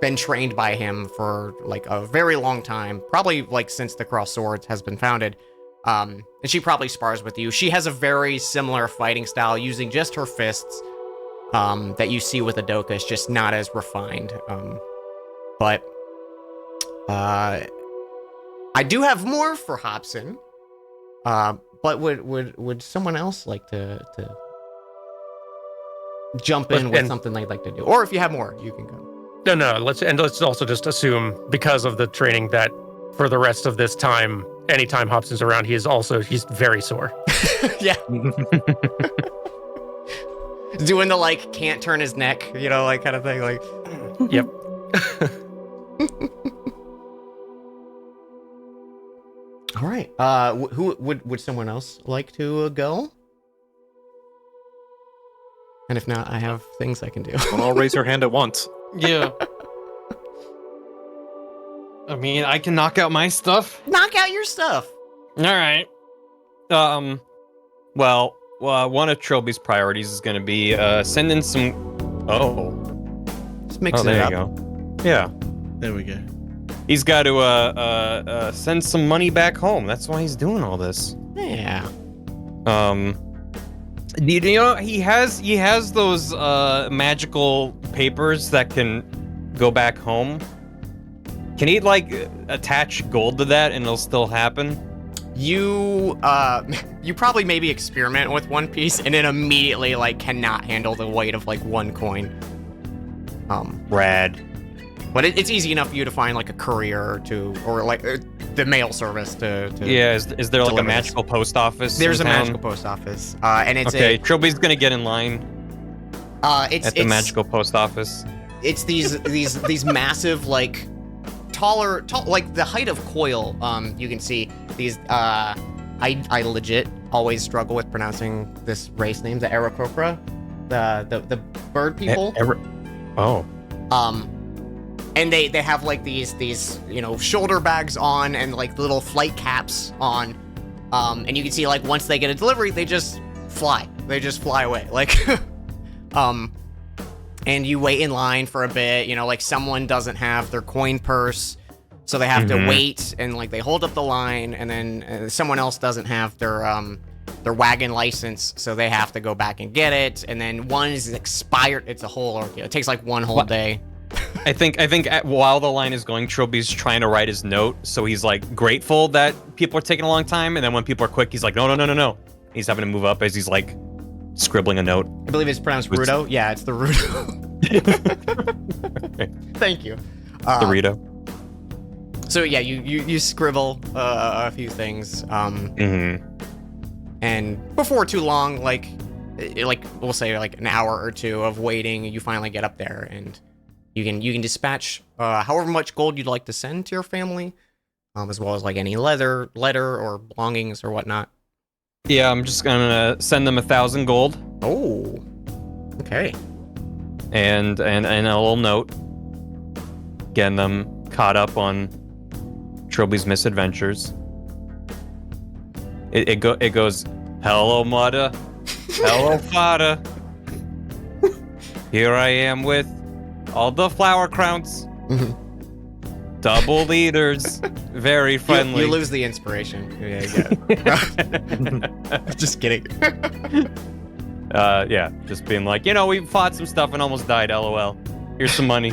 [SPEAKER 1] been trained by him for like a very long time, probably like since the Cross Swords has been founded. And she probably spars with you. She has a very similar fighting style, using just her fists, that you see with Adokus, just not as refined. But I do have more for Hobson. But would someone else like to jump in with something they'd like to do? Or if you have more, you can go.
[SPEAKER 6] No. Let's also just assume, because of the training, that for the rest of this time, anytime Hobson's around, he's very sore.
[SPEAKER 1] Yeah. Doing the like can't turn his neck, like kind of thing. Like,
[SPEAKER 6] yep.
[SPEAKER 1] All right. Who would someone else like to go? And if not, I have things I can do.
[SPEAKER 7] Don't all raise your hand at once.
[SPEAKER 4] Yeah. I mean, I can knock out my stuff.
[SPEAKER 1] Knock out your stuff.
[SPEAKER 4] All right. Well, one of Trilby's priorities is going to be sending some.
[SPEAKER 1] Just mix it
[SPEAKER 4] there
[SPEAKER 1] up.
[SPEAKER 4] you go. Yeah.
[SPEAKER 5] There we go.
[SPEAKER 4] He's got to send some money back home. That's why he's doing all this.
[SPEAKER 1] Yeah.
[SPEAKER 4] You know, he has those magical papers that can go back home. Can he like attach gold to that and it'll still happen?
[SPEAKER 1] You probably maybe experiment with one piece and it immediately like cannot handle the weight of like one coin.
[SPEAKER 4] Rad.
[SPEAKER 1] But it's easy enough for you to find like a courier or like the mail service to
[SPEAKER 4] yeah, is there like a
[SPEAKER 1] deliver
[SPEAKER 4] magical post office?
[SPEAKER 1] There's a
[SPEAKER 4] in town?
[SPEAKER 1] magical post office, and it's
[SPEAKER 4] okay. Trilby's gonna get in line.
[SPEAKER 1] It's
[SPEAKER 4] at the magical post office.
[SPEAKER 1] It's these massive like tall like the height of Coil. You can see these. I legit always struggle with pronouncing this race name, the Aarakocra, the bird people. And they have like these shoulder bags on and like little flight caps on, and you can see like once they get a delivery they just fly away like and you wait in line for a bit, like someone doesn't have their coin purse, so they have to wait, and like they hold up the line, and then someone else doesn't have their wagon license, so they have to go back and get it, and then one is expired. It's a whole ordeal. It takes like one whole day.
[SPEAKER 4] I think while the line is going, Trilby's trying to write his note, so he's like grateful that people are taking a long time, and then when people are quick, he's like, no. He's having to move up as he's like scribbling a note.
[SPEAKER 1] I believe it's pronounced Rudo. Yeah, it's the Rudo. Thank you.
[SPEAKER 4] The Rito.
[SPEAKER 1] So yeah, you scribble a few things, and before too long, like like we'll say like an hour or two of waiting, you finally get up there, and you can dispatch however much gold you'd like to send to your family, as well as like any letter or belongings or whatnot.
[SPEAKER 4] Yeah, I'm just gonna send them 1,000 gold.
[SPEAKER 1] Oh, okay.
[SPEAKER 4] And a little note, getting them caught up on Trilby's misadventures. It goes, hello, mother. Hello, father. Here I am with all the flower crowns. Double leaders. Very friendly.
[SPEAKER 1] You lose the inspiration. Yeah. Just kidding.
[SPEAKER 4] Yeah, just being like, we fought some stuff and almost died, lol. Here's some money.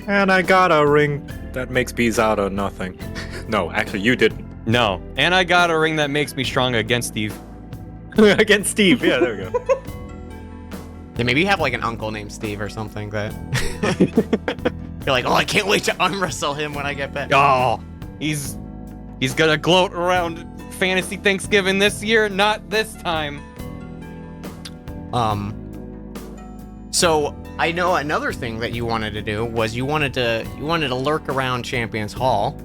[SPEAKER 7] And I got a ring that makes bees out of nothing. No, actually, you didn't.
[SPEAKER 4] No, and I got a ring that makes me strong against Steve.
[SPEAKER 7] Against Steve, yeah, there we go.
[SPEAKER 1] Yeah, maybe you have like an uncle named Steve or something that you're like, oh, I can't wait to arm wrestle him when I get back.
[SPEAKER 4] Oh, he's gonna gloat around Fantasy Thanksgiving this year, not this time.
[SPEAKER 1] So I know another thing that you wanted to do was you wanted to lurk around Champions Hall.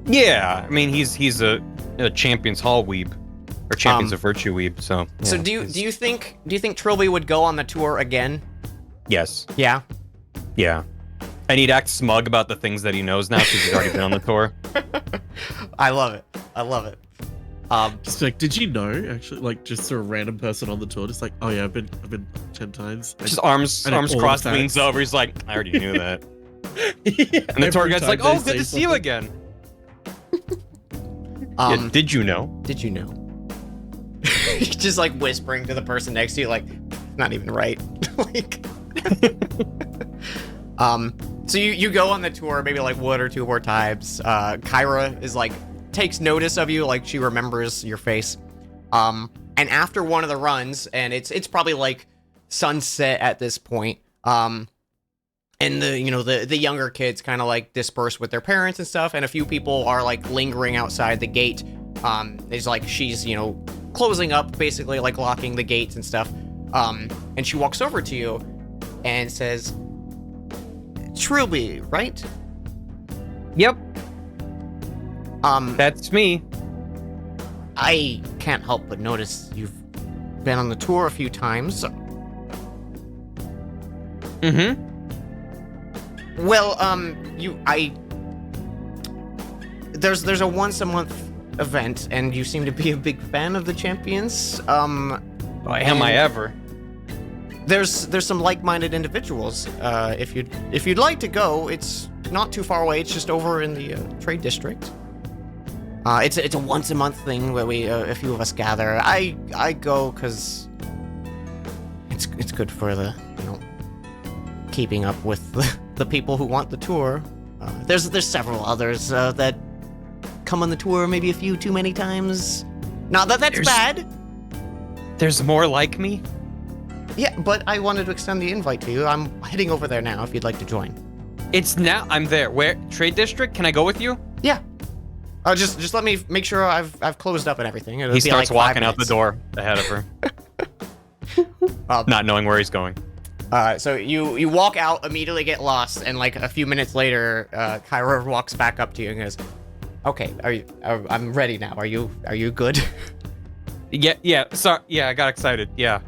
[SPEAKER 4] Yeah, I mean he's a Champions Hall weeb, or Champions of Virtue weeb. So
[SPEAKER 1] do you think Trilby would go on the tour again?
[SPEAKER 4] Yes.
[SPEAKER 1] Yeah.
[SPEAKER 4] Yeah. And he'd act smug about the things that he knows now because he's already been on the tour.
[SPEAKER 1] I love it.
[SPEAKER 5] Just like, did you know? Actually, like, just a random person on the tour, just like, oh yeah, I've been 10 times.
[SPEAKER 4] Just arms crossed, leans over. He's like, I already knew that.
[SPEAKER 5] Yeah,
[SPEAKER 4] and the tour
[SPEAKER 5] every
[SPEAKER 4] guide's
[SPEAKER 5] time
[SPEAKER 4] like,
[SPEAKER 5] they
[SPEAKER 4] oh,
[SPEAKER 5] say
[SPEAKER 4] good to see you
[SPEAKER 5] something.
[SPEAKER 4] again. Yeah, did you know?
[SPEAKER 1] Did you know? Just like whispering to the person next to you, like, not even right. Like, so you go on the tour maybe like one or two more times. Kyra is like takes notice of you, like she remembers your face. And after one of the runs, and it's probably like sunset at this point. And the younger kids kind of like disperse with their parents and stuff, and a few people are like lingering outside the gate. It's like she's closing up, basically like locking the gates and stuff. And she walks over to you and says, Trilby, right?
[SPEAKER 4] Yep. That's me.
[SPEAKER 1] I can't help but notice you've been on the tour a few times.
[SPEAKER 4] Mm-hmm.
[SPEAKER 1] Well, there's a once a month event, and you seem to be a big fan of the champions.
[SPEAKER 4] Am I ever?
[SPEAKER 1] There's some like-minded individuals. If you'd like to go, it's not too far away. It's just over in the trade district. It's a once a month thing where we a few of us gather. I go because it's good for the keeping up with the people who want the tour. There's several others that come on the tour maybe a few too many times. Not that that's bad.
[SPEAKER 4] There's more like me?
[SPEAKER 1] Yeah, but I wanted to extend the invite to you. I'm heading over there now if you'd like to join.
[SPEAKER 4] It's now. I'm there. Where? Trade district? Can I go with you?
[SPEAKER 1] Yeah. Just let me make sure I've closed up and everything. It'll
[SPEAKER 4] He
[SPEAKER 1] be
[SPEAKER 4] starts
[SPEAKER 1] like 5
[SPEAKER 4] walking out the
[SPEAKER 1] minutes.
[SPEAKER 4] door ahead of her, not knowing where he's going.
[SPEAKER 1] So you walk out, immediately get lost, and like a few minutes later, Kyra walks back up to you and goes, "Okay, I'm ready now. Are you good?"
[SPEAKER 4] Yeah. Sorry. Yeah, I got excited. Yeah.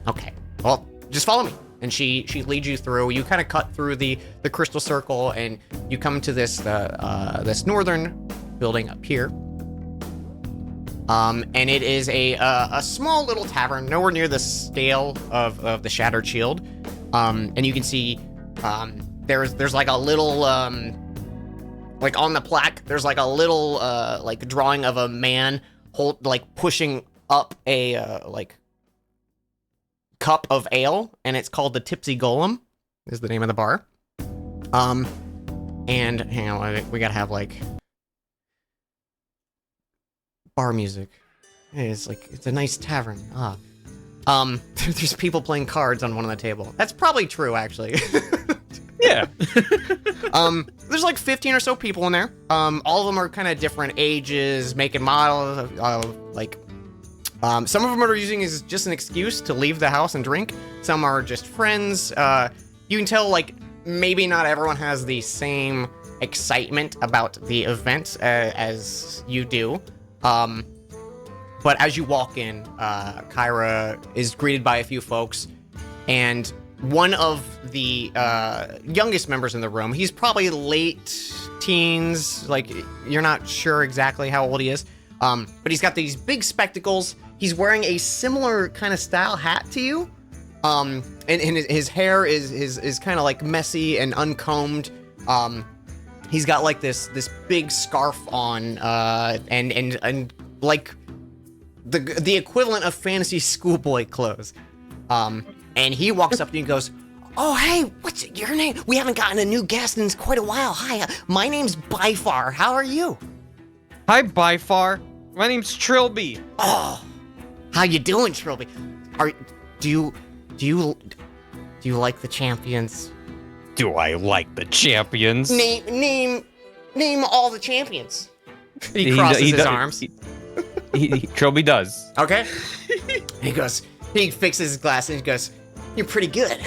[SPEAKER 1] Okay. Well, just follow me. And she leads you through. You kind of cut through the crystal circle, and you come to this this northern building up here. And it is a small little tavern, nowhere near the scale of the Shattered Shield. And you can see there's like a little like on the plaque, there's like a little like drawing of a man pushing up a like cup of ale, and it's called the Tipsy Golem is the name of the bar. And hang on, we gotta have like bar music. It's a nice tavern. There's people playing cards on one of the table. That's probably true, actually.
[SPEAKER 4] Yeah.
[SPEAKER 1] There's like 15 or so people in there. All of them are kind of different ages, make and models, Some of them are using it as just an excuse to leave the house and drink. Some are just friends. You can tell, like, maybe not everyone has the same excitement about the event as you do. But as you walk in, Kyra is greeted by a few folks, and one of the youngest members in the room, he's probably late teens, like, you're not sure exactly how old he is, but he's got these big spectacles. He's wearing a similar kind of style hat to you, and his hair is kind of like messy and uncombed. He's got like this big scarf on, and like the equivalent of fantasy schoolboy clothes. And he walks up to you and goes, "Oh, hey, what's your name? We haven't gotten a new guest in quite a while. Hi, my name's Byfar. How are you?"
[SPEAKER 4] Hi, Byfar. My name's Trilby.
[SPEAKER 1] "Oh, how you doing, Trilby? Do you like the champions?"
[SPEAKER 4] Do I like the champions?
[SPEAKER 1] Name all the champions. He crosses his arms.
[SPEAKER 4] Trilby does.
[SPEAKER 1] Okay. He goes, he fixes his glass and he goes, "You're pretty good."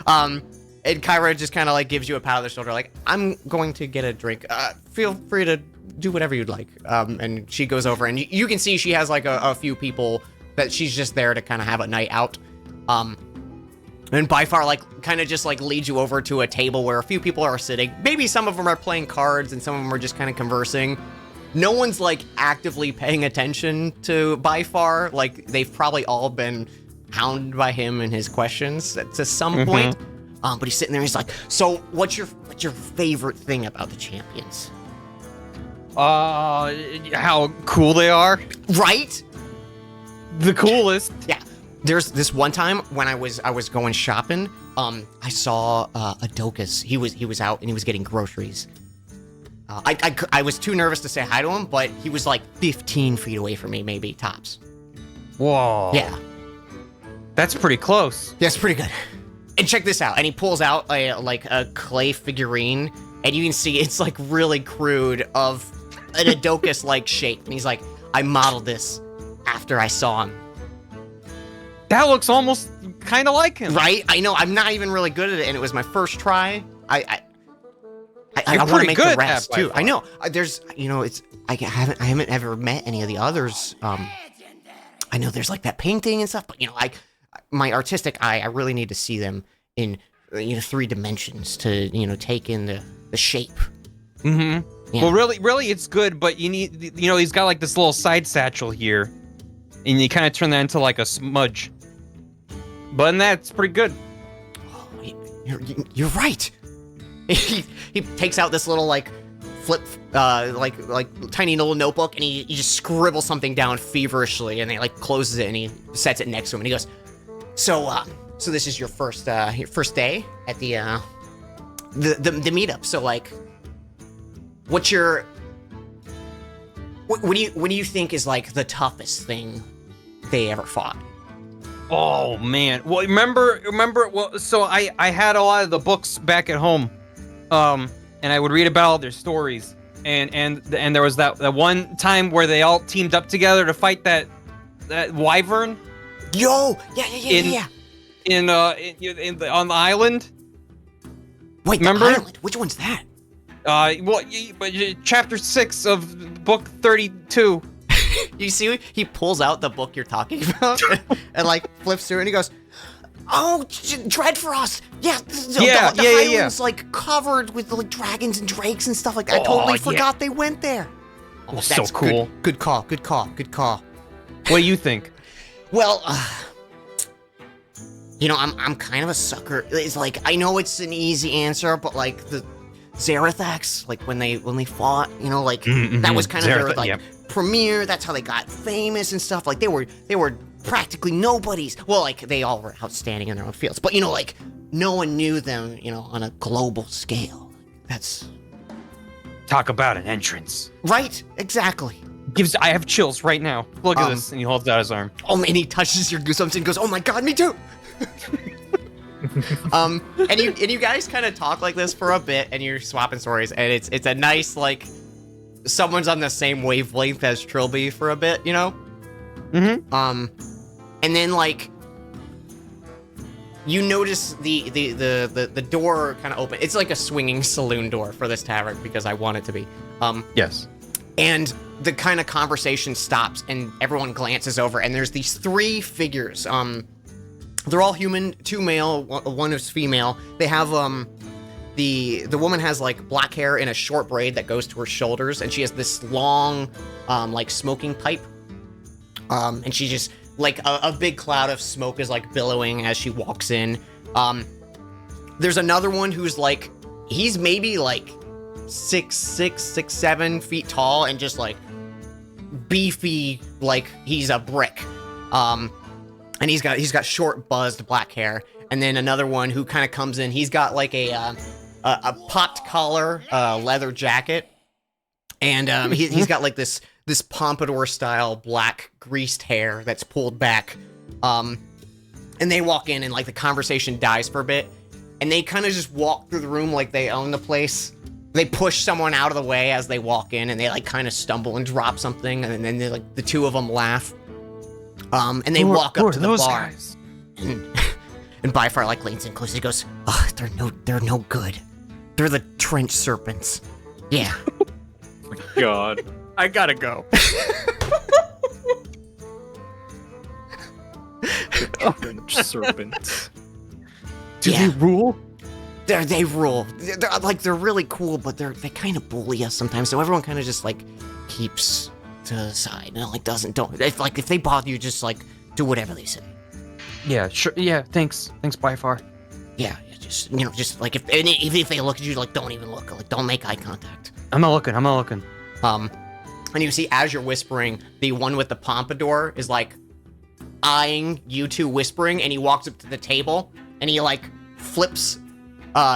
[SPEAKER 1] And Kyra just kind of like gives you a pat on the shoulder, like, "I'm going to get a drink. Feel free to do whatever you'd like." And she goes over, and you can see she has like a few people that she's just there to kind of have a night out. And Byfar like kind of just like leads you over to a table where a few people are sitting. Maybe some of them are playing cards and some of them are just kind of conversing. No one's like actively paying attention to Byfar. Like, they've probably all been hounded by him and his questions to some point. But he's sitting there and he's like, "So what's your favorite thing about the champions?"
[SPEAKER 4] How cool they are.
[SPEAKER 1] Right?
[SPEAKER 4] The coolest.
[SPEAKER 1] Yeah. There's this one time when I was going shopping, I saw Adokus. He was out and he was getting groceries. I was too nervous to say hi to him, but he was like 15 feet away from me, maybe tops.
[SPEAKER 4] Whoa.
[SPEAKER 1] Yeah.
[SPEAKER 4] That's pretty close.
[SPEAKER 1] That's pretty good. And check this out. And he pulls out a clay figurine, and you can see it's like really crude of an Adokus-like shape. And he's like, "I modeled this after I saw him."
[SPEAKER 4] That looks almost kind of like him.
[SPEAKER 1] Right? I know. I'm not even really good at it, and it was my first try. I
[SPEAKER 4] You're
[SPEAKER 1] want to
[SPEAKER 4] pretty
[SPEAKER 1] make
[SPEAKER 4] good
[SPEAKER 1] the
[SPEAKER 4] at
[SPEAKER 1] rest
[SPEAKER 4] that,
[SPEAKER 1] too.
[SPEAKER 4] by
[SPEAKER 1] I know. There's, it's I haven't ever met any of the others. I know there's like that painting and stuff, but my artistic eye, I really need to see them in 3 dimensions to take in the shape.
[SPEAKER 4] Mm-hmm.
[SPEAKER 1] Yeah.
[SPEAKER 4] Well, really, it's good, but you need, he's got like this little side satchel here, and you kind of turn that into like a smudge. But that's pretty good.
[SPEAKER 1] Oh, you're right. He takes out this little like flip like tiny little notebook, and he just scribbles something down feverishly, and he like closes it and he sets it next to him, and he goes, so this is your first day at the meetup. So like, what do you think is like the toughest thing they ever fought?
[SPEAKER 4] Oh man. Well, remember. Well, so I had a lot of the books back at home, and I would read about all their stories, and there was that one time where they all teamed up together to fight that wyvern.
[SPEAKER 1] Yo, yeah.
[SPEAKER 4] On the island.
[SPEAKER 1] Wait,
[SPEAKER 4] remember?
[SPEAKER 1] the island? Which one's that?
[SPEAKER 4] Chapter 6 of book 32.
[SPEAKER 1] You see, he pulls out the book you're talking about and like flips through, and he goes, "Oh, Dreadfrost! Yeah, the island's like covered with like dragons and drakes and stuff like that. I totally forgot they went there."
[SPEAKER 4] Oh, that's so cool.
[SPEAKER 1] Good call.
[SPEAKER 4] What do you think?
[SPEAKER 1] Well, I'm kind of a sucker. It's like, I know it's an easy answer, but like the Zarathax, like when they fought, that was kind of their like premiere. That's how they got famous and stuff. Like they were practically nobodies. Well, like they all were outstanding in their own fields, but like no one knew them, on a global scale. That's
[SPEAKER 4] talk about an entrance.
[SPEAKER 1] Right? Exactly.
[SPEAKER 4] I have chills right now. Look at this, and he holds out his arm.
[SPEAKER 1] Oh, and he touches your goosebumps and goes, "Oh my god, me too." And you guys kind of talk like this for a bit, and you're swapping stories, and it's a nice like someone's on the same wavelength as Trilby for a bit, you know?
[SPEAKER 4] Mm-hmm.
[SPEAKER 1] And then like you notice the door kind of open. It's like a swinging saloon door for this tavern because I want it to be.
[SPEAKER 4] Yes.
[SPEAKER 1] And the kind of conversation stops and everyone glances over and there's these three figures. They're all human, 2 male, one is female. They have the woman has like black hair in a short braid that goes to her shoulders, and she has this long like smoking pipe. And she just like a big cloud of smoke is like billowing as she walks in. There's another one who's like, he's maybe like 6'7" feet tall and just like beefy, like he's a brick. And he's got short buzzed black hair. And then another one who kind of comes in, he's got like a popped collar, leather jacket. And he's got like this pompadour style black greased hair that's pulled back. And they walk in and like the conversation dies for a bit. And they kind of just walk through the room like they own the place. They push someone out of the way as they walk in and they like kind of stumble and drop something. And then they like the two of them laugh. And they walk up to the bar.
[SPEAKER 4] Guys?
[SPEAKER 1] And Byfire like leans in close. He goes, "Oh, they're no good. They're the trench serpents. Yeah."
[SPEAKER 7] God.
[SPEAKER 4] I gotta go.
[SPEAKER 7] French serpents.
[SPEAKER 4] Do
[SPEAKER 1] Yeah.
[SPEAKER 4] they rule?
[SPEAKER 1] They rule. They're really cool, but they kind of bully us sometimes. So everyone kind of just like keeps to the side and like don't. If they bother you, just like do whatever they say.
[SPEAKER 4] Yeah, sure. Yeah, thanks. Thanks, Byfar.
[SPEAKER 1] Yeah, just like if they look at you, like don't even look. Like don't make eye contact.
[SPEAKER 4] I'm not looking.
[SPEAKER 1] And you see as you're whispering, the one with the pompadour is like eyeing you two whispering, and he walks up to the table and he like flips.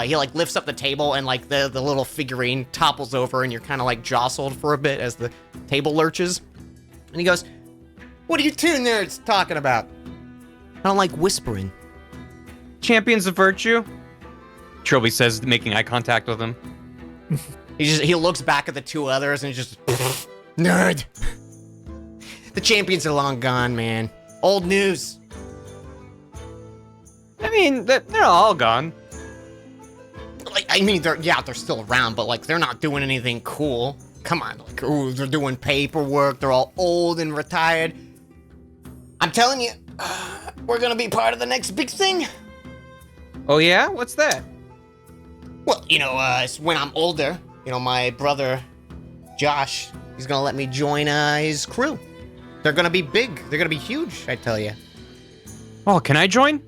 [SPEAKER 1] He like lifts up the table and like the little figurine topples over and you're kind of like jostled for a bit as the table lurches. And he goes, "What are you two nerds talking about?" I don't like whispering.
[SPEAKER 4] Champions of virtue. Trilby says, making eye contact with him.
[SPEAKER 1] He looks back at the two others and he's just nerd. The champions are long gone, man. Old news.
[SPEAKER 4] I mean, they're all gone.
[SPEAKER 1] Like, I mean, they're still around, but like they're not doing anything cool. Come on, like, ooh, they're doing paperwork. They're all old and retired. I'm telling you, we're gonna be part of the next big thing.
[SPEAKER 4] Oh yeah? What's that?
[SPEAKER 1] Well, it's when I'm older, my brother, Josh, he's gonna let me join his crew. They're gonna be big. They're gonna be huge, I tell you.
[SPEAKER 4] Oh, can I join?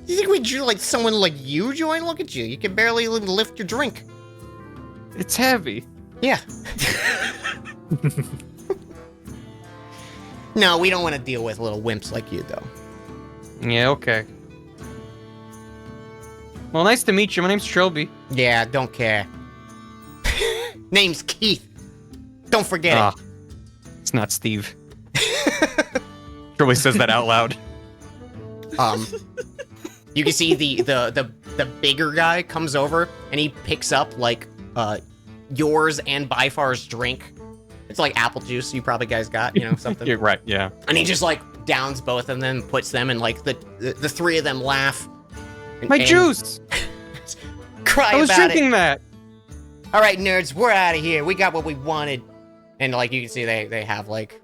[SPEAKER 1] You think we'd like someone like you join? Look at you. You can barely even lift your drink.
[SPEAKER 4] It's heavy.
[SPEAKER 1] Yeah. No, we don't want to deal with little wimps like you, though.
[SPEAKER 4] Yeah, okay. Well, nice to meet you. My name's Trilby.
[SPEAKER 1] Yeah, don't care. Name's Keith. Don't forget it.
[SPEAKER 4] It's not Steve. Trilby says that out loud.
[SPEAKER 1] You can see the bigger guy comes over and he picks up like yours and Byfar's drink. It's like apple juice you probably guys got, something.
[SPEAKER 4] You're right, yeah.
[SPEAKER 1] And he just like downs both of them, puts them, and like the three of them laugh.
[SPEAKER 4] My juice!
[SPEAKER 1] Cry
[SPEAKER 4] I was
[SPEAKER 1] about
[SPEAKER 4] drinking
[SPEAKER 1] it.
[SPEAKER 4] that.
[SPEAKER 1] All right, nerds, we're out of here. We got what we wanted. And like you can see, they have like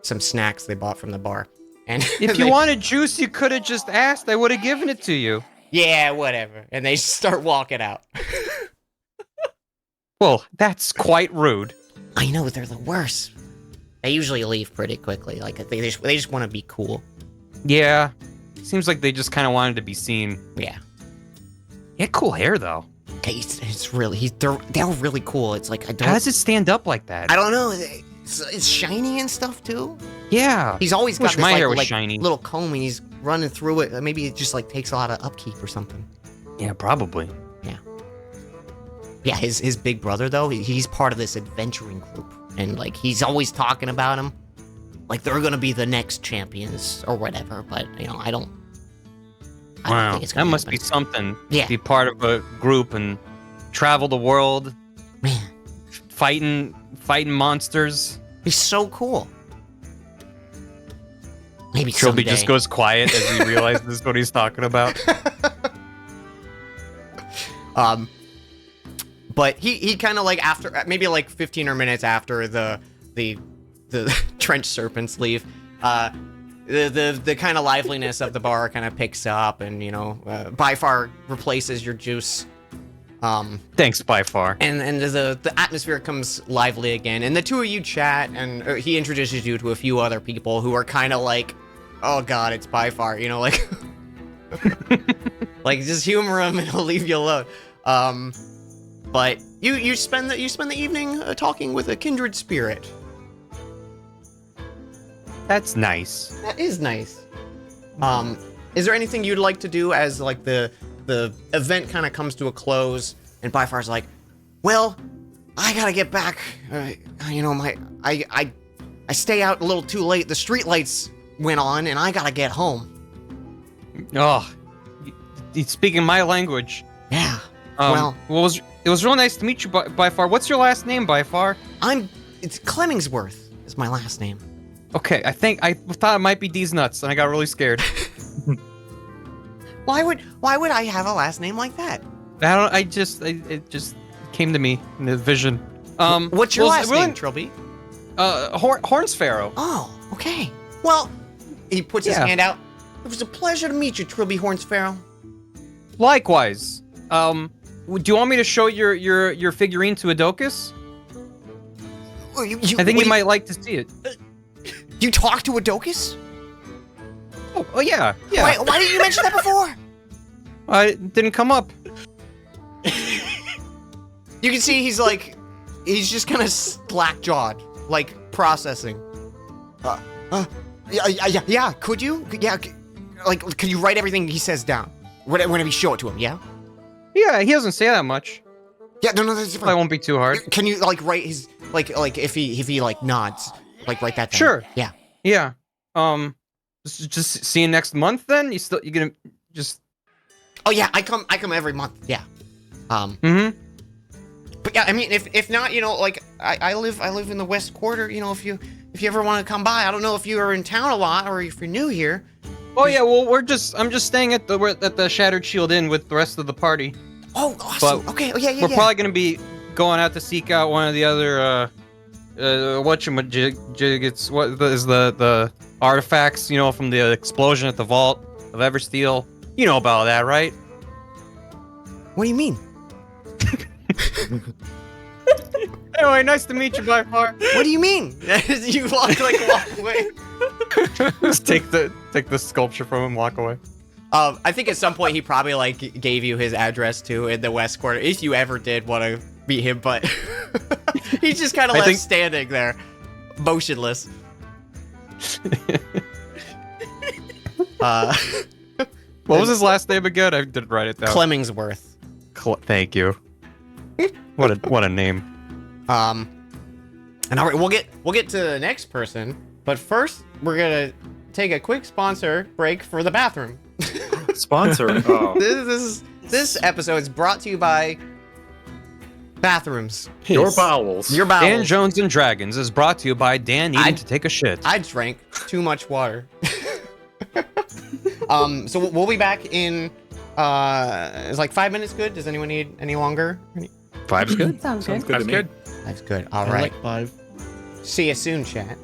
[SPEAKER 1] some snacks they bought from the bar. And
[SPEAKER 4] If you wanted juice, you could have just asked. I would have given it to you.
[SPEAKER 1] Yeah, whatever. And they start walking out.
[SPEAKER 4] Well, that's quite rude.
[SPEAKER 1] I know, they're the worst. They usually leave pretty quickly. Like they just want to be cool.
[SPEAKER 4] Yeah. Seems like they just kind of wanted to be seen.
[SPEAKER 1] Yeah.
[SPEAKER 4] He had cool hair, though.
[SPEAKER 1] It's really they're really cool. It's like
[SPEAKER 4] How does it stand up like that?
[SPEAKER 1] I don't know. It's shiny and stuff too.
[SPEAKER 4] Yeah.
[SPEAKER 1] He's always got
[SPEAKER 4] Wish
[SPEAKER 1] this
[SPEAKER 4] my
[SPEAKER 1] like,
[SPEAKER 4] hair was
[SPEAKER 1] like
[SPEAKER 4] shiny.
[SPEAKER 1] little comb and he's running through it. Maybe it just like takes a lot of upkeep or something.
[SPEAKER 4] Yeah, probably.
[SPEAKER 1] Yeah, his big brother though, he's part of this adventuring group, and like he's always talking about him, like they're gonna be the next champions or whatever. But I don't
[SPEAKER 4] Wow,
[SPEAKER 1] think it's
[SPEAKER 4] that
[SPEAKER 1] gonna
[SPEAKER 4] must
[SPEAKER 1] happen.
[SPEAKER 4] be something.
[SPEAKER 1] Yeah.
[SPEAKER 4] Be part of a group and travel the world,
[SPEAKER 1] Man,
[SPEAKER 4] fighting monsters.
[SPEAKER 1] He's so cool. Maybe someday.
[SPEAKER 4] Trilby just goes quiet as he realizes what he's talking about.
[SPEAKER 1] But he kind of like after maybe like 15 or minutes after the trench serpents leave, the kind of liveliness of the bar kind of picks up, and by far replaces your juice.
[SPEAKER 4] Thanks, by far.
[SPEAKER 1] And the atmosphere comes lively again, and the two of you chat, and he introduces you to a few other people who are kind of like, oh god, it's by far, like like just humor him and he'll leave you alone. But you spend the evening talking with a kindred spirit.
[SPEAKER 4] That's nice.
[SPEAKER 1] That is nice. Is there anything you'd like to do as like the event kind of comes to a close, and Byfar's like, well, I gotta get back. I stay out a little too late. The street lights went on, and I gotta get home.
[SPEAKER 4] Oh, he's speaking my language.
[SPEAKER 1] Yeah.
[SPEAKER 4] It was real nice to meet you, Byfar. What's your last name, Byfar?
[SPEAKER 1] It's Clemmingsworth is my last name.
[SPEAKER 4] Okay, I thought it might be D's nuts, and I got really scared.
[SPEAKER 1] Why would I have a last name like that?
[SPEAKER 4] It just came to me in the vision.
[SPEAKER 1] What's your last name, Trilby?
[SPEAKER 4] Hornsparrow.
[SPEAKER 1] Oh, okay. Well, he puts his hand out. It was a pleasure to meet you, Trilby Hornsparrow.
[SPEAKER 4] Likewise. Do you want me to show your figurine to Adokus? I think he might like to see it.
[SPEAKER 1] You talked to Adokus?
[SPEAKER 4] Oh yeah.
[SPEAKER 1] Why didn't you mention that before?
[SPEAKER 4] It didn't come up.
[SPEAKER 1] You can see he's just kind of slack-jawed, like processing. Yeah. Could you? Yeah. Could you write everything he says down whenever you show it to him? Yeah.
[SPEAKER 4] Yeah, he doesn't say that much.
[SPEAKER 1] Yeah, no, that's different.
[SPEAKER 4] I won't be too hard.
[SPEAKER 1] Can you write his like if he nods, write that down?
[SPEAKER 4] Sure.
[SPEAKER 1] Yeah.
[SPEAKER 4] Yeah. Just see you next month then? You gonna just?
[SPEAKER 1] Oh yeah, I come every month. Yeah.
[SPEAKER 4] Mm-hmm.
[SPEAKER 1] But yeah, I mean, if not, I live in the West Quarter. If you ever want to come by, I don't know if you are in town a lot or if you're new here.
[SPEAKER 4] Oh yeah, well I'm just staying at the Shattered Shield Inn with the rest of the party.
[SPEAKER 1] Oh, awesome.
[SPEAKER 4] But
[SPEAKER 1] okay. Oh yeah.
[SPEAKER 4] We're probably gonna be going out to seek out one of the other whatchamajig. What is the artifacts? From the explosion at the vault of Eversteel. You know about that, right?
[SPEAKER 1] What do you mean?
[SPEAKER 4] Anyway, nice to meet you, Byfar.
[SPEAKER 1] What do you mean? You walk away.
[SPEAKER 4] Just take the sculpture from him, walk away.
[SPEAKER 1] I think at some point he probably gave you his address too in the West Quarter, if you ever did want to meet him, but he's just kind of left standing there, motionless.
[SPEAKER 4] What was his last name again? I didn't write it down.
[SPEAKER 1] Clemmingsworth.
[SPEAKER 4] Thank you. What a name.
[SPEAKER 1] And all right, we'll get to the next person, but first we're gonna take a quick sponsor break for the bathroom.
[SPEAKER 7] Sponsor. Oh.
[SPEAKER 1] This episode is brought to you by bathrooms.
[SPEAKER 7] Your bowels.
[SPEAKER 1] Your bowels.
[SPEAKER 4] Dan Jones and Dragons is brought to you by Dan needing to take a shit.
[SPEAKER 1] I drank too much water. So we'll be back in is 5 minutes good? Does anyone need any longer?
[SPEAKER 4] 5's good.
[SPEAKER 8] Sounds good.
[SPEAKER 6] That's good.
[SPEAKER 1] That's good. All
[SPEAKER 5] I
[SPEAKER 1] right.
[SPEAKER 5] like 5.
[SPEAKER 1] See you soon, chat.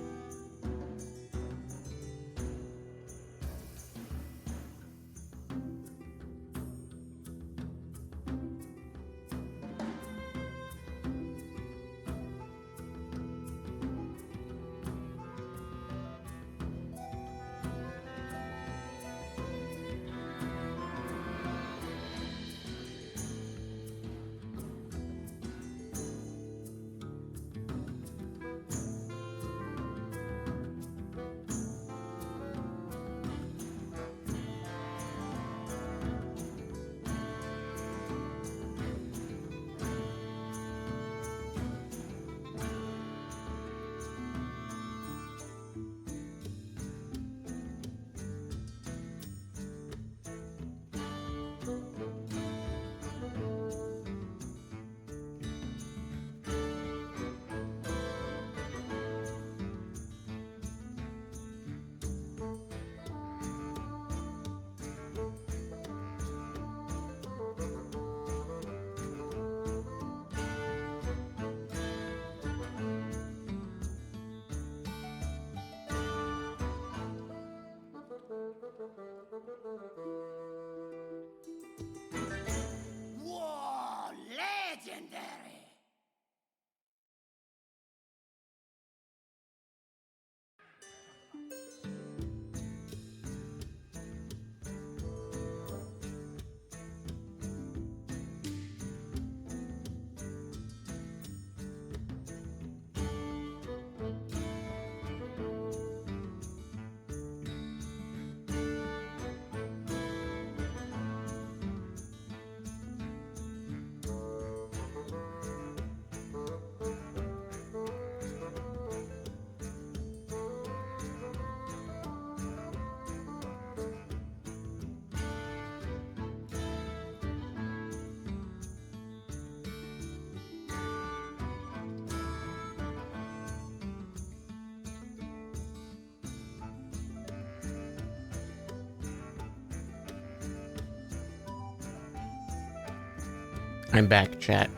[SPEAKER 1] I'm back, chat.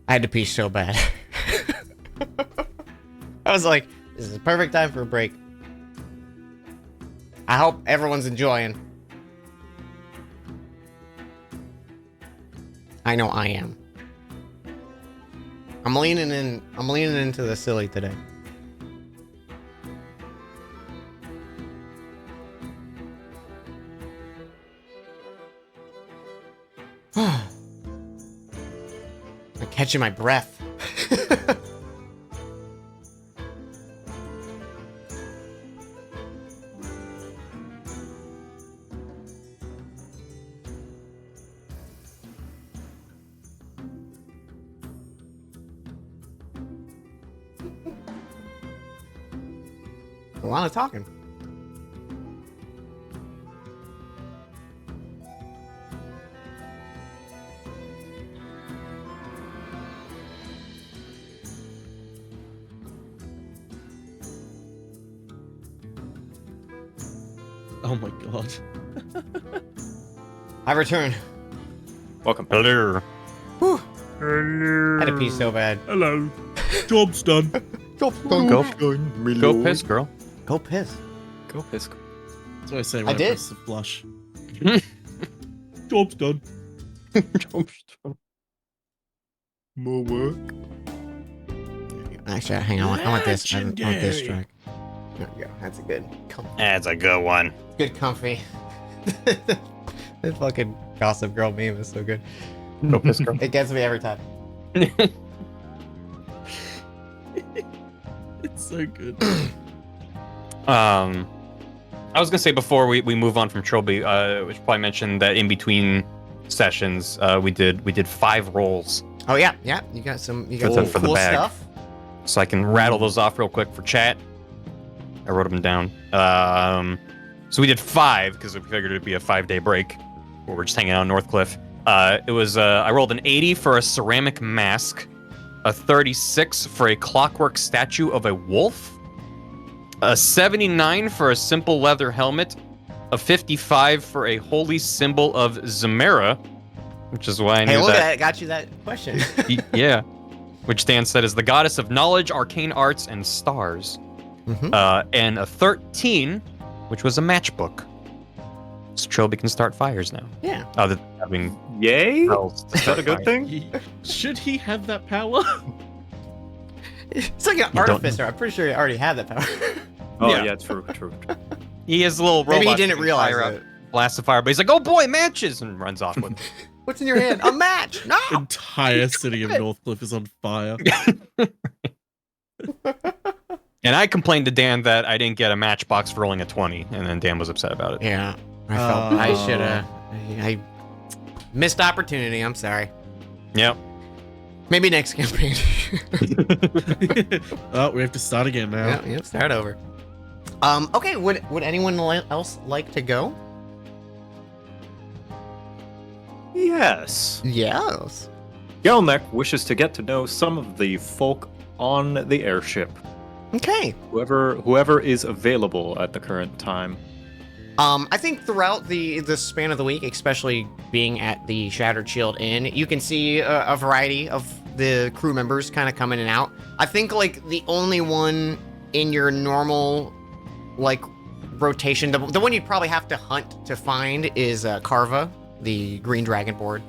[SPEAKER 1] I had to pee so bad. I was like, this is the perfect time for a break. I hope everyone's enjoying. I know I am. I'm leaning into the silly today. I'm catching my breath. A lot of talking.
[SPEAKER 5] Oh my god.
[SPEAKER 1] I return.
[SPEAKER 7] Welcome.
[SPEAKER 4] Hello.
[SPEAKER 1] Whew. Had to pee so bad.
[SPEAKER 5] Hello. Job's done.
[SPEAKER 1] Job's done.
[SPEAKER 4] Go piss, girl.
[SPEAKER 1] Go piss.
[SPEAKER 7] Go piss.
[SPEAKER 5] That's what I say
[SPEAKER 1] I
[SPEAKER 5] when I
[SPEAKER 1] did.
[SPEAKER 5] press the flush. Job's done.
[SPEAKER 7] More work.
[SPEAKER 1] Actually, hang on. I want this. I want this
[SPEAKER 5] Legendary.
[SPEAKER 1] track. There we go. That's a good,
[SPEAKER 4] That's a good one.
[SPEAKER 1] good comfy. That fucking Gossip Girl meme is so good.
[SPEAKER 4] Go piss, girl.
[SPEAKER 1] It gets me every time.
[SPEAKER 5] It's so good.
[SPEAKER 4] I was gonna say before we move on from Trilby, we should probably mention that in between sessions, we did 5 rolls,
[SPEAKER 1] Oh yeah, yeah. You got some
[SPEAKER 4] That's it for the
[SPEAKER 1] cool
[SPEAKER 4] bag.
[SPEAKER 1] stuff.
[SPEAKER 4] so I can rattle those off real quick for chat. I wrote them down. So we did 5 because we figured it'd be a 5-day break where we're just hanging out in Northcliffe. It was I rolled an 80 for a ceramic mask, a 36 for a clockwork statue of a wolf, a 79 for a simple leather helmet, a 55 for a holy symbol of Zemera, which is why I knew
[SPEAKER 1] Hey, look
[SPEAKER 4] that.
[SPEAKER 1] at that. Got you that question.
[SPEAKER 4] Yeah, which Dan said is the goddess of knowledge, arcane arts, and stars.
[SPEAKER 1] Mhm.
[SPEAKER 4] And a 13, which was a matchbook. So Trilby can start fires now.
[SPEAKER 1] Yeah.
[SPEAKER 4] Other than having
[SPEAKER 7] Yay?
[SPEAKER 4] spells to
[SPEAKER 7] Is that
[SPEAKER 4] start
[SPEAKER 7] a good
[SPEAKER 4] fires.
[SPEAKER 7] thing?
[SPEAKER 5] Should he have that power?
[SPEAKER 1] It's like an
[SPEAKER 4] You don't
[SPEAKER 1] artificer. I'm pretty sure he already had that power.
[SPEAKER 7] Oh
[SPEAKER 4] Yeah.
[SPEAKER 7] yeah, true.
[SPEAKER 4] He has a little robot.
[SPEAKER 1] Maybe he didn't
[SPEAKER 4] that can
[SPEAKER 1] realize
[SPEAKER 4] fire
[SPEAKER 1] it.
[SPEAKER 4] up, blast the fire, but he's like, "Oh boy, matches!" and runs off with. It.
[SPEAKER 1] What's in your hand? A match. No.
[SPEAKER 5] Entire city of Northcliffe is on fire.
[SPEAKER 4] And I complained to Dan that I didn't get a matchbox for rolling a 20, and then Dan was upset about it.
[SPEAKER 1] Yeah. I felt I should have. I missed opportunity. I'm sorry.
[SPEAKER 4] Yep.
[SPEAKER 1] Maybe next campaign.
[SPEAKER 5] Oh, we have to start again now.
[SPEAKER 1] Yeah, yep, start over. Okay, would anyone else like to go?
[SPEAKER 7] Yes.
[SPEAKER 1] Yes.
[SPEAKER 7] Gelnek wishes to get to know some of the folk on the airship.
[SPEAKER 1] Okay.
[SPEAKER 7] Whoever is available at the current time.
[SPEAKER 1] I think throughout the span of the week, especially being at the Shattered Shield Inn, you can see a variety of the crew members kind of come in and out. I think like the only one in your normal like rotation, the one you'd probably have to hunt to find is Carva, the Green Dragonborn.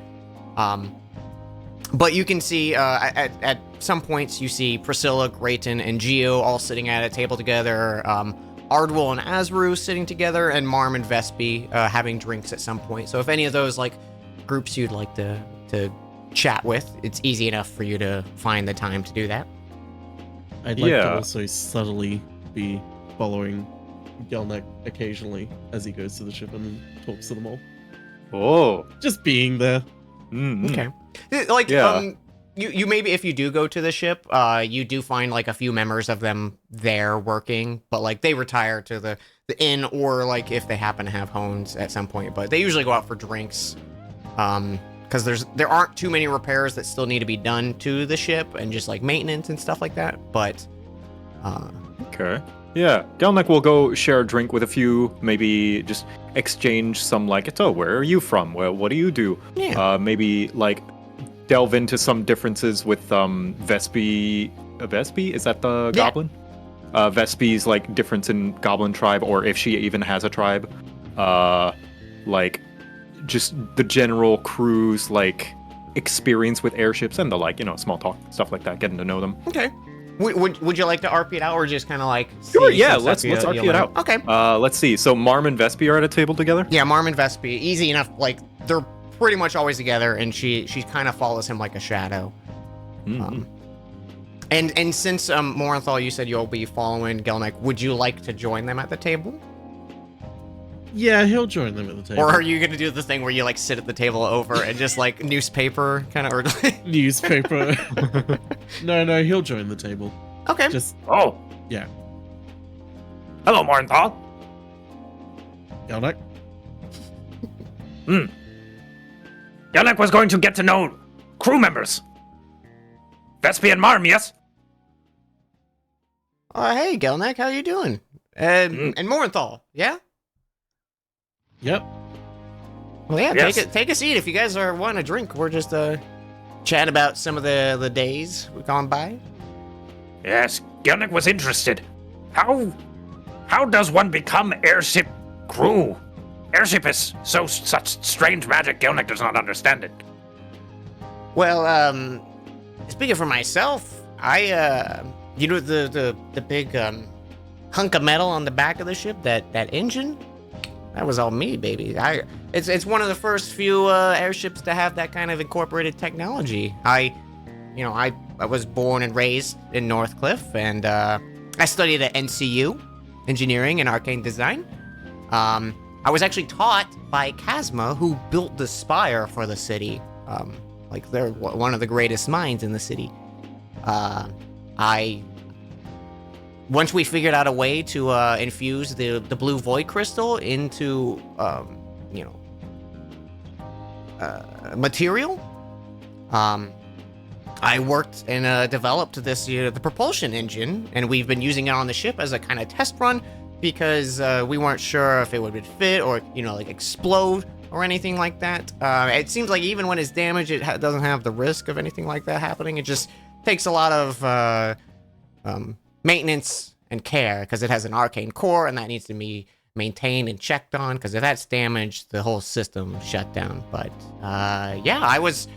[SPEAKER 1] But you can see at some points you see Priscilla, Grayton, and Geo all sitting at a table together. Ardwell and Azru sitting together, and Marm and Vespi having drinks at some point. So if any of those like groups you'd like to chat with, it's easy enough for you to find the time to do that.
[SPEAKER 5] I'd like to
[SPEAKER 7] Yeah.
[SPEAKER 5] also subtly be following Gelnek occasionally as he goes to the ship and talks to them all.
[SPEAKER 7] Oh.
[SPEAKER 5] Just being there.
[SPEAKER 7] Mm-hmm.
[SPEAKER 1] Okay. Like,
[SPEAKER 7] Yeah.
[SPEAKER 1] you maybe if you do go to the ship, you do find like a few members of them there working, but like they retire to the inn or like if they happen to have homes at some point, but they usually go out for drinks. Because there aren't too many repairs that still need to be done to the ship and just like maintenance and stuff like that. But
[SPEAKER 7] Okay. Yeah, Gelnek will go share a drink with a few, maybe just exchange some where are you from? Well, what do you do?
[SPEAKER 1] Yeah.
[SPEAKER 7] Maybe delve into some differences with Vespi. Vespi? Is that the
[SPEAKER 1] Yeah.
[SPEAKER 7] goblin? Vespi's difference in goblin tribe, or if she even has a tribe. Just the general crew's experience with airships and the small talk, stuff like that, getting to know them.
[SPEAKER 1] Okay. Would you like to RP it out, or just kind of
[SPEAKER 7] Sure,
[SPEAKER 1] see
[SPEAKER 7] yeah,
[SPEAKER 1] some
[SPEAKER 7] let's
[SPEAKER 1] stuff
[SPEAKER 7] RP it out.
[SPEAKER 1] Okay.
[SPEAKER 7] Let's see. So Marm and Vespi are at a table together?
[SPEAKER 1] Yeah, Marm and Vespi, easy enough. They're pretty much always together, and she kind of follows him like a shadow.
[SPEAKER 7] Mhm.
[SPEAKER 1] And since Morenthal, you said you'll be following Gelnek, would you like to join them at the table?
[SPEAKER 5] Yeah, he'll join them at the table.
[SPEAKER 1] Or are you gonna do the thing where you sit at the table over and just newspaper kind of or
[SPEAKER 5] Newspaper. No, he'll join the table.
[SPEAKER 1] Okay.
[SPEAKER 5] Just,
[SPEAKER 3] Oh,
[SPEAKER 5] yeah.
[SPEAKER 3] hello, Morenthal.
[SPEAKER 5] Gelnek?
[SPEAKER 3] Gelnek was going to get to know crew members. Vespi and Marm, yes?
[SPEAKER 1] Hey Gelnek, how you doing? And Morenthal, yeah?
[SPEAKER 5] Yep.
[SPEAKER 1] Well, yeah,
[SPEAKER 3] Yes.
[SPEAKER 1] take a seat if you guys are wanting a drink. We're just chat about some of the days we've gone by.
[SPEAKER 3] Yes, Gelnek was interested. How does one become airship crew? Airship is such strange magic. Gelnek does not understand it.
[SPEAKER 1] Well, speaking for myself, I the big hunk of metal on the back of the ship, that engine, that was all me, baby. It's one of the first few airships to have that kind of incorporated technology. I was born and raised in Northcliffe, and I studied at NCU, engineering and arcane design. I was actually taught by Chasma, who built the spire for the city. They're one of the greatest minds in the city. Once we figured out a way to infuse the blue void crystal into material, I worked and developed this the propulsion engine, and we've been using it on the ship as a kind of test run because we weren't sure if it would fit or explode or anything like that. It seems like even when it's damaged, it doesn't have the risk of anything like that happening. It just takes a lot of maintenance and care because it has an arcane core, and that needs to be maintained and checked on, because if that's damaged, the whole system shut down. But yeah, I was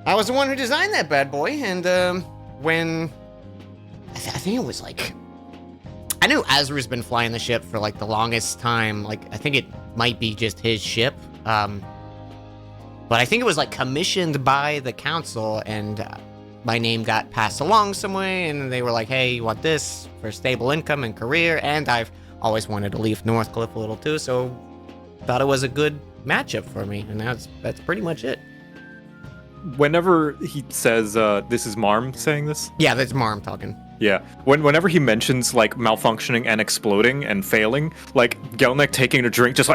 [SPEAKER 1] the one who designed that bad boy, and when I think it was I knew Azra's been flying the ship for the longest time. I think it might be just his ship. But I think it was commissioned by the council, and my name got passed along some way, and they were like, hey, you want this for stable income and career? And I've always wanted to leave Northcliffe a little too, so thought it was a good matchup for me, and that's pretty much it.
[SPEAKER 7] Whenever he says, this is Marm saying this?
[SPEAKER 1] Yeah, that's Marm talking.
[SPEAKER 7] Yeah. Whenever he mentions malfunctioning and exploding and failing, Gelnek taking a drink, just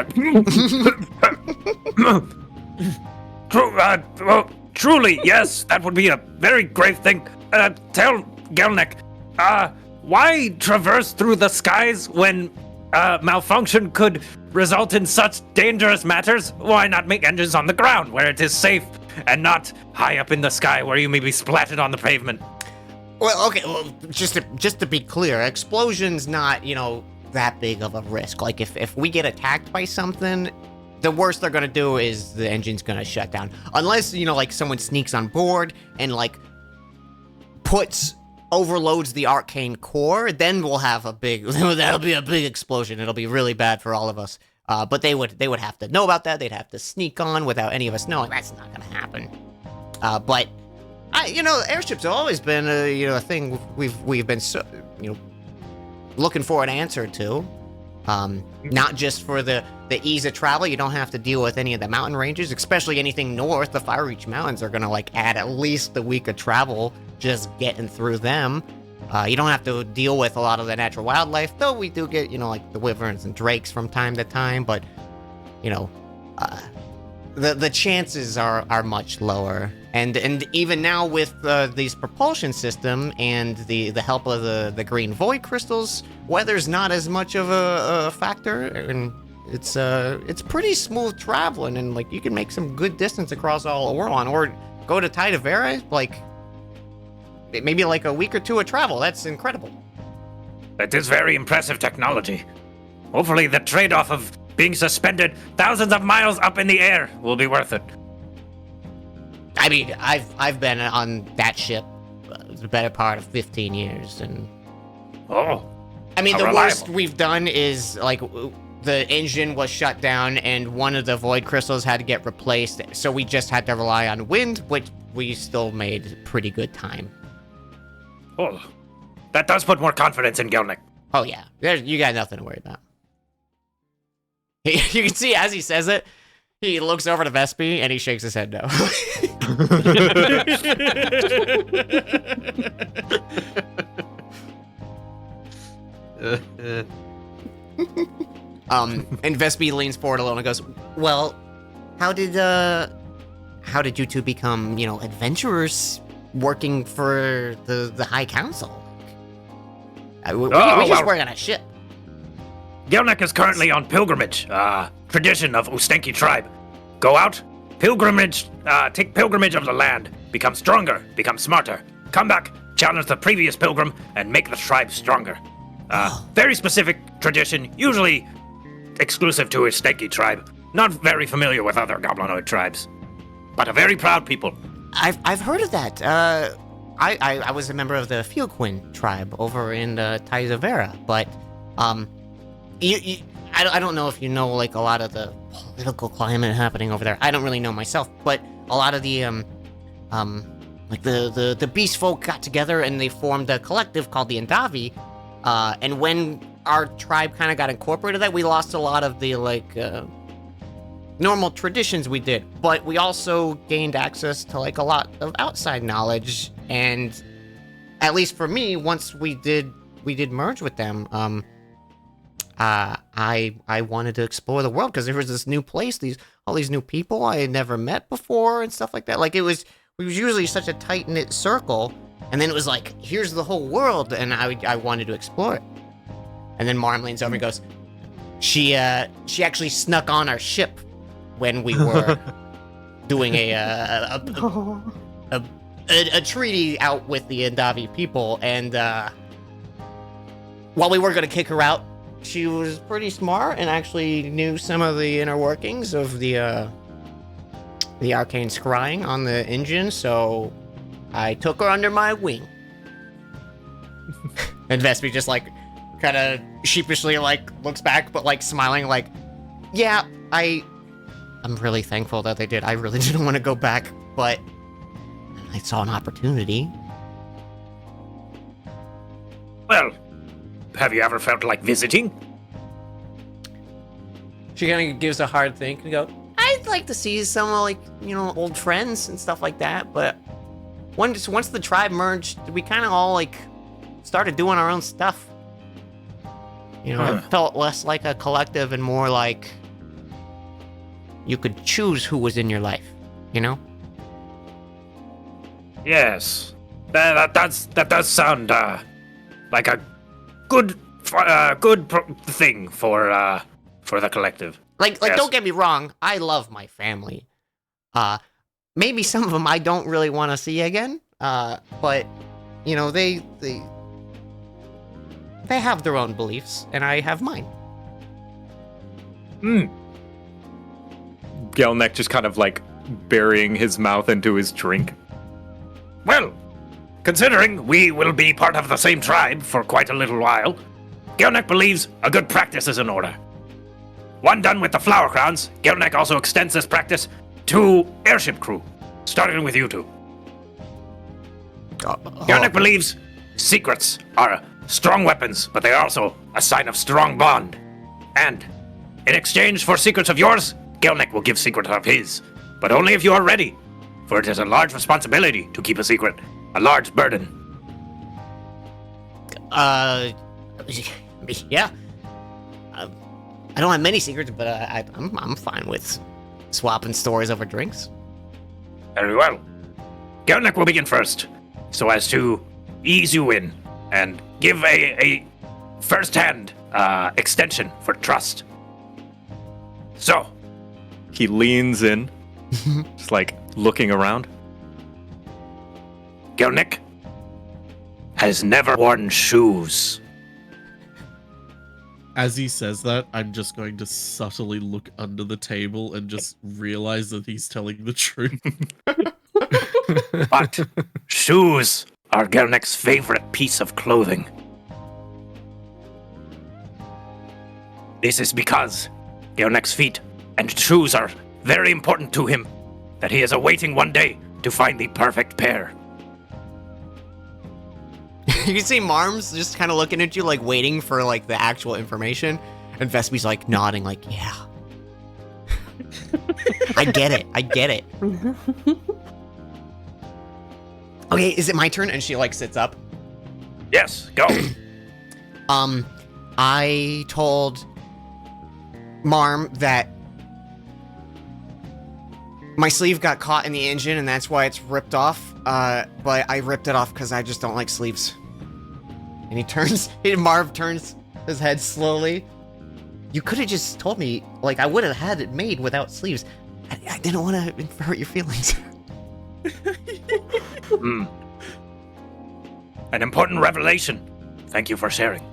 [SPEAKER 3] Truly, yes, that would be a very grave thing. Tell Gelnek, why traverse through the skies when malfunction could result in such dangerous matters? Why not make engines on the ground where it is safe and not high up in the sky where you may be splattered on the pavement?
[SPEAKER 1] Well, okay, just to be clear, explosion's not, that big of a risk. If we get attacked by something, the worst they're gonna do is the engine's gonna shut down. Unless, someone sneaks on board and, overloads the arcane core, then we'll have that'll be a big explosion. It'll be really bad for all of us. But they would have to know about that. They'd have to sneak on without any of us knowing. That's not gonna happen. But airships have always been a thing we've been looking for an answer to. Not just for the ease of travel. You don't have to deal with any of the mountain ranges, especially anything north. The Firereach Mountains are gonna add at least a week of travel just getting through them. You don't have to deal with a lot of the natural wildlife, though we do get the wyverns and drakes from time to time. But the chances are much lower. And even now with these propulsion system and the help of the green void crystals, weather's not as much of a factor, and it's pretty smooth traveling, and like you can make some good distance across all of Orlon, or go to Tidavera, like maybe like a week or two of travel. That's incredible.
[SPEAKER 3] That is very impressive technology. Hopefully the trade-off of being suspended thousands of miles up in the air will be worth it.
[SPEAKER 1] I mean, I've been on that ship the better part of 15 years, and
[SPEAKER 3] Oh,
[SPEAKER 1] I mean,
[SPEAKER 3] how
[SPEAKER 1] the worst
[SPEAKER 3] reliable.
[SPEAKER 1] we've done is like the engine was shut down and one of the void crystals had to get replaced, so we just had to rely on wind, which we still made pretty good time.
[SPEAKER 3] Oh, that does put more confidence in Gelnick.
[SPEAKER 1] Oh yeah, you got nothing to worry about. You can see as he says it, he looks over to Vespi and he shakes his head no. And Vespi leans forward a little and goes, "Well, how did you two become, adventurers working for the High Council? We just work on a ship."
[SPEAKER 3] Gelnick is currently on pilgrimage, tradition of Ustenki tribe. Go out, pilgrimage, take pilgrimage of the land, become stronger, become smarter, come back, challenge the previous pilgrim, and make the tribe stronger. Very specific tradition, usually exclusive to Ustenki tribe. Not very familiar with other goblinoid tribes, but a very proud people.
[SPEAKER 1] I've heard of that. I was a member of the Fioquin tribe over in Taizavera, but I don't know if you know like a lot of the political climate happening over there. I don't really know myself, but a lot of the like the beast folk got together and they formed a collective called the Endavi. And when our tribe kind of got incorporated, that we lost a lot of the like normal traditions we did, but we also gained access to like a lot of outside knowledge. And at least for me, once we did merge with them, I wanted to explore the world because there was this new place, all these new people I had never met before and stuff like that. Like it was usually such a tight knit circle, and then it was like, here's the whole world, and I wanted to explore it. And then Marm leans over and goes, she actually snuck on our ship when we were doing a treaty out with the Endavi people, and while we were gonna kick her out, she was pretty smart and actually knew some of the inner workings of the arcane scrying on the engine, so I took her under my wing. And Vespi just like kind of sheepishly like looks back, but like smiling like, yeah, I'm really thankful that they did. I really didn't want to go back, but I saw an opportunity.
[SPEAKER 3] Well, have you ever felt like visiting?
[SPEAKER 1] She kind of gives a hard think and go, I'd like to see some like, old friends and stuff like that, but once the tribe merged, we kind of all like started doing our own stuff. It felt less like a collective and more like you could choose who was in your life,
[SPEAKER 3] Yes, that does sound like a good thing for the collective.
[SPEAKER 1] Like
[SPEAKER 3] Yes.
[SPEAKER 1] Don't get me wrong, I love my family. Maybe some of them I don't really want to see again. But they have their own beliefs, and I have mine.
[SPEAKER 7] Gelnick just kind of like burying his mouth into his drink.
[SPEAKER 3] Well, considering we will be part of the same tribe for quite a little while, Gelnick believes a good practice is in order. One done with the flower crowns, Gelnick also extends this practice to airship crew, starting with you two. Gelnick believes secrets are strong weapons, but they are also a sign of strong bond. And in exchange for secrets of yours, Gelnick will give secrets of his, but only if you are ready, for it is a large responsibility to keep a secret, a large burden.
[SPEAKER 1] Yeah. I don't have many secrets, but I'm fine with swapping stories over drinks.
[SPEAKER 3] Very well. Gelnick will begin first, so as to ease you in and give a first-hand extension for trust. So,
[SPEAKER 7] He leans in, just like looking around.
[SPEAKER 3] Gelnick has never worn shoes.
[SPEAKER 5] As he says that, I'm just going to subtly look under the table and just realize that he's telling the truth.
[SPEAKER 3] But shoes are Gelnick's favorite piece of clothing. This is because Gelnick's feet and shoes are very important to him, that he is awaiting one day to find the perfect pair.
[SPEAKER 1] You can see Marms just kind of looking at you, like waiting for like the actual information, and Vespi's like nodding, like, yeah. I get it. I get it. Okay, is it my turn? And she like sits up.
[SPEAKER 3] Yes, go.
[SPEAKER 1] I told Marm that my sleeve got caught in the engine and that's why it's ripped off. But I ripped it off because I just don't like sleeves. And Marv turns his head slowly. You could have just told me, like, I would have had it made without sleeves. I didn't want to hurt your feelings.
[SPEAKER 3] An important revelation. Thank you for sharing.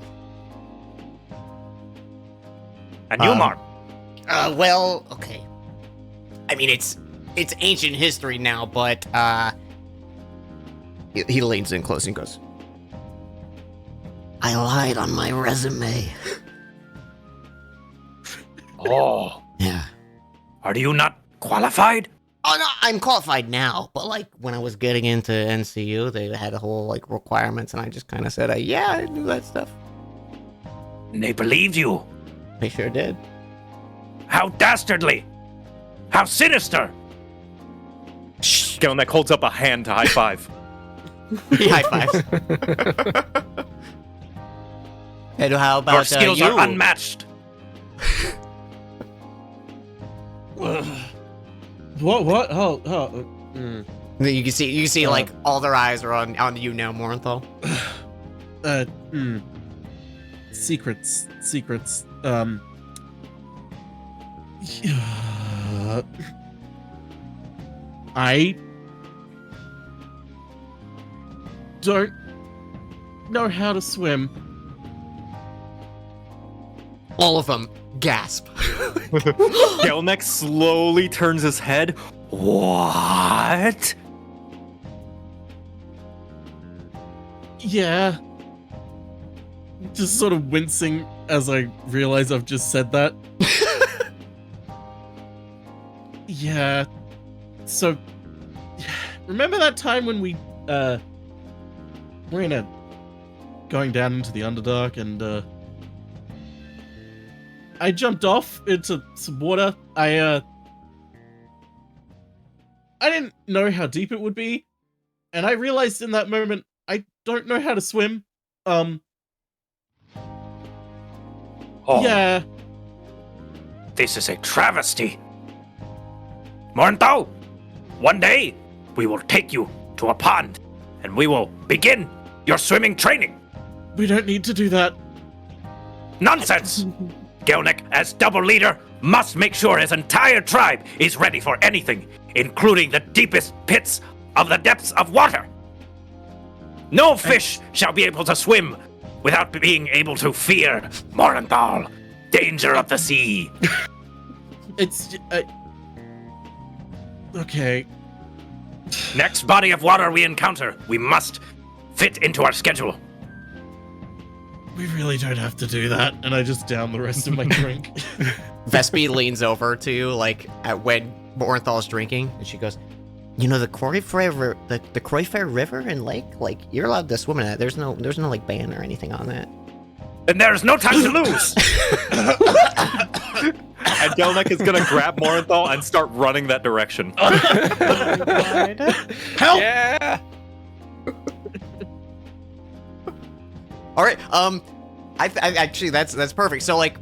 [SPEAKER 3] And you, Marm.
[SPEAKER 1] Well, okay. I mean, it's ancient history now, but, he leans in close and goes, I lied on my resume.
[SPEAKER 3] Oh,
[SPEAKER 1] Yeah.
[SPEAKER 3] are you not qualified?
[SPEAKER 1] Oh, no, I'm qualified now, but, like, when I was getting into NCU, they had a whole, like, requirements, and I just kind of said, yeah, I do that stuff.
[SPEAKER 3] And they believed you.
[SPEAKER 1] They sure did.
[SPEAKER 3] How dastardly! How sinister!
[SPEAKER 7] Gelnick holds up a hand to high five.
[SPEAKER 1] He high fives. And how about
[SPEAKER 3] Your skills
[SPEAKER 1] you?
[SPEAKER 3] are unmatched.
[SPEAKER 5] What?
[SPEAKER 1] You can see, like, all their eyes are on you now, Morenthal.
[SPEAKER 5] Secrets. I don't know how to swim.
[SPEAKER 1] All of them gasp.
[SPEAKER 7] Gelnick slowly turns his head. What?
[SPEAKER 5] Yeah. Just sort of wincing as I realize I've just said that. Yeah. So, remember that time when we, were going down into the Underdark and, I jumped off into some water. I didn't know how deep it would be, and I realized in that moment I don't know how to swim.
[SPEAKER 3] Oh,
[SPEAKER 5] Yeah.
[SPEAKER 3] This is a travesty. Morenthal, one day we will take you to a pond and we will begin your swimming training.
[SPEAKER 5] We don't need to do that.
[SPEAKER 3] Nonsense! Gelnick, as double leader, must make sure his entire tribe is ready for anything, including the deepest pits of the depths of water. No fish shall be able to swim without being able to fear Morenthal, danger of the sea.
[SPEAKER 5] It's... okay.
[SPEAKER 3] Next body of water we encounter, we must fit into our schedule.
[SPEAKER 5] We really don't have to do that. And I just down the rest of my drink.
[SPEAKER 1] Vespi leans over to you, like, at when Morenthal's drinking, and she goes, you know, the Croyfair River and Lake, like, you're allowed to swim in that. There's no, like, ban or anything on that.
[SPEAKER 3] And there's no time to lose!
[SPEAKER 7] And Gelnick is gonna grab Morenthal and start running that direction.
[SPEAKER 5] Help!
[SPEAKER 4] Yeah.
[SPEAKER 1] All right. I actually that's perfect. So like,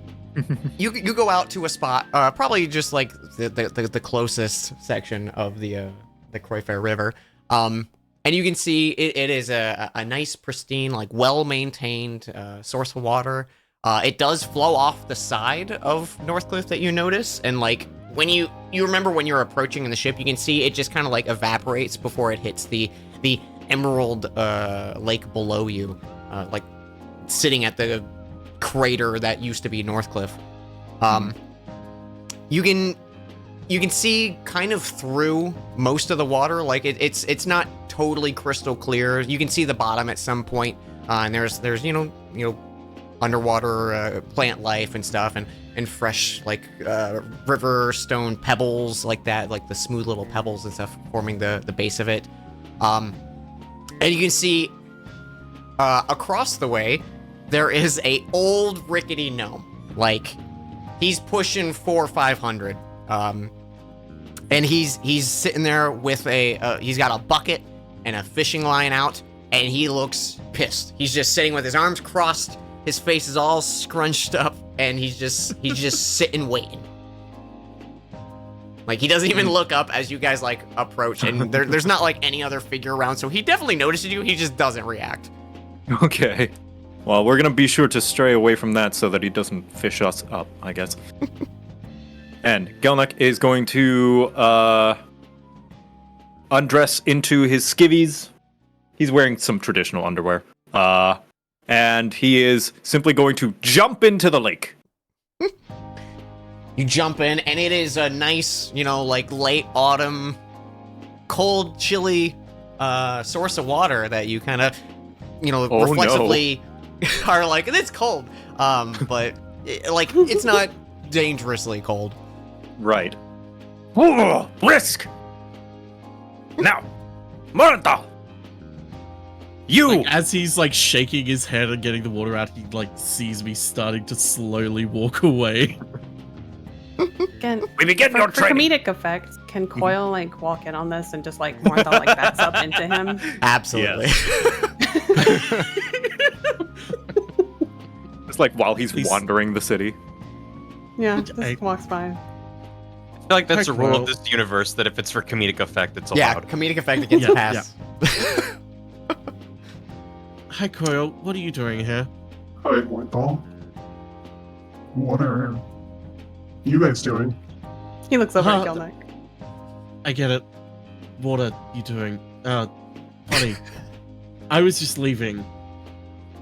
[SPEAKER 1] you go out to a spot, probably just like the closest section of the Croyfair River. And you can see it is a nice, pristine, like well-maintained source of water. It does flow off the side of Northcliff that you notice, and like when you remember when you're approaching in the ship, you can see it just kind of like evaporates before it hits the emerald lake below you, like sitting at the crater that used to be Northcliff. You can see kind of through most of the water, like it's not totally crystal clear. You can see the bottom at some point, and there's you know underwater plant life and stuff, and fresh like river stone pebbles like that, like the smooth little pebbles and stuff forming the base of it. And you can see across the way there is a old rickety gnome, like he's pushing 400 or 500. And he's sitting there with he's got a bucket and a fishing line out, and he looks pissed. He's just sitting with his arms crossed, his face is all scrunched up, and he's just sitting waiting. Like he doesn't even look up as you guys like approach, and there's not like any other figure around, so he definitely notices you, he just doesn't react.
[SPEAKER 7] Okay. Well, we're gonna be sure to stray away from that so that he doesn't fish us up, I guess. And Gelnek is going to undress into his skivvies. He's wearing some traditional underwear. And he is simply going to jump into the lake.
[SPEAKER 1] You jump in, and it is a nice, like late autumn, cold, chilly source of water that you kind of, reflexively are like, it's cold. But it's not dangerously cold.
[SPEAKER 7] Right.
[SPEAKER 3] Ooh, risk! Now, Moranthal! You!
[SPEAKER 5] Like, as he's like shaking his head and getting the water out, he like sees me starting to slowly walk away.
[SPEAKER 8] Can,
[SPEAKER 3] we begin
[SPEAKER 8] for,
[SPEAKER 3] your
[SPEAKER 8] for
[SPEAKER 3] training.
[SPEAKER 8] comedic effect, can Coil like walk in on this and just like Moranthal like backs up into him?
[SPEAKER 1] Absolutely.
[SPEAKER 7] It's like while he's wandering the city.
[SPEAKER 8] Yeah, just walks by.
[SPEAKER 4] I feel like that's a rule of this universe that if it's for comedic effect, it's allowed.
[SPEAKER 1] Yeah, comedic effect it gets a pass.
[SPEAKER 5] Hi, Coil. What are you doing here?
[SPEAKER 9] Hi, Moranthal. What are you guys doing?
[SPEAKER 8] He looks over at Gelnek.
[SPEAKER 5] I get it. What are you doing? Funny. I was just leaving.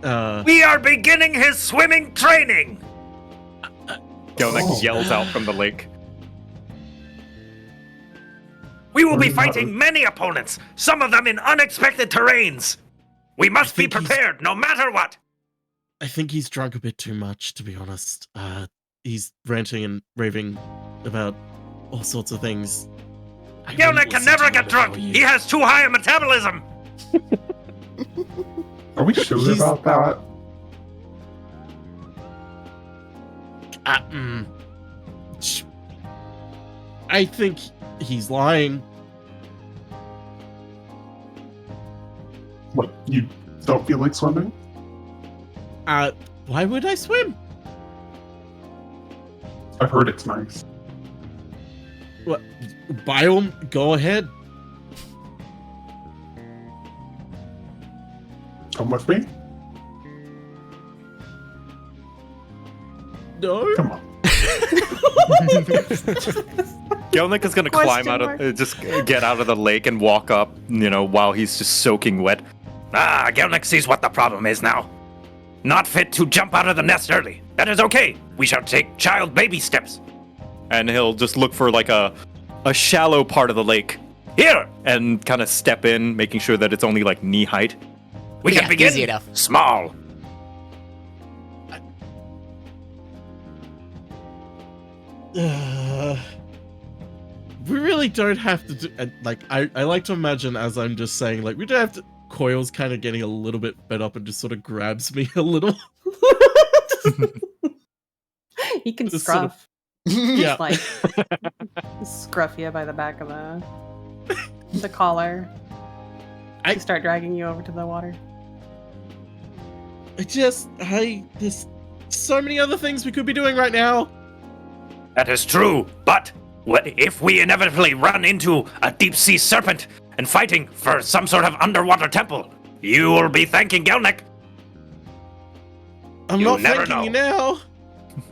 [SPEAKER 3] We are beginning his swimming training!
[SPEAKER 7] Gelnek yells out from the lake.
[SPEAKER 3] We will be fighting many opponents, some of them in unexpected terrains. We must be prepared no matter what.
[SPEAKER 5] I think he's drunk a bit too much, to be honest. He's ranting and raving about all sorts of things.
[SPEAKER 3] Gelnek can never get drunk. He has too high a metabolism.
[SPEAKER 9] Are we sure about that?
[SPEAKER 5] I think he's lying.
[SPEAKER 9] What, you don't feel like swimming?
[SPEAKER 5] Why would I swim?
[SPEAKER 9] I've heard it's nice.
[SPEAKER 5] What? Biome, go ahead.
[SPEAKER 9] Come with me?
[SPEAKER 5] No.
[SPEAKER 9] Come on.
[SPEAKER 7] Gelnek is gonna climb out of, just get out of the lake and walk up, while he's just soaking wet.
[SPEAKER 3] Gelnek sees what the problem is now. Not fit to jump out of the nest early. That is okay. We shall take child baby steps.
[SPEAKER 7] And he'll just look for like a shallow part of the lake.
[SPEAKER 3] Here!
[SPEAKER 7] And kind of step in, making sure that it's only like knee height.
[SPEAKER 3] We can begin
[SPEAKER 1] easy enough.
[SPEAKER 3] Small.
[SPEAKER 5] We really don't have to do. I like to imagine as I'm just saying, like, we don't have to. Coil's kind of getting a little bit fed up and just sort of grabs me a little.
[SPEAKER 8] He can
[SPEAKER 5] Just
[SPEAKER 8] scruff.
[SPEAKER 5] Yeah.
[SPEAKER 8] Just like scruff you by the back of the collar. I start dragging you over to the water.
[SPEAKER 5] There's so many other things we could be doing right now.
[SPEAKER 3] That is true, but what if we inevitably run into a deep sea serpent and fighting for some sort of underwater temple, you will be thanking Gelnek.
[SPEAKER 5] I'm
[SPEAKER 3] You
[SPEAKER 5] not
[SPEAKER 3] never
[SPEAKER 5] thanking you
[SPEAKER 3] know.
[SPEAKER 5] now.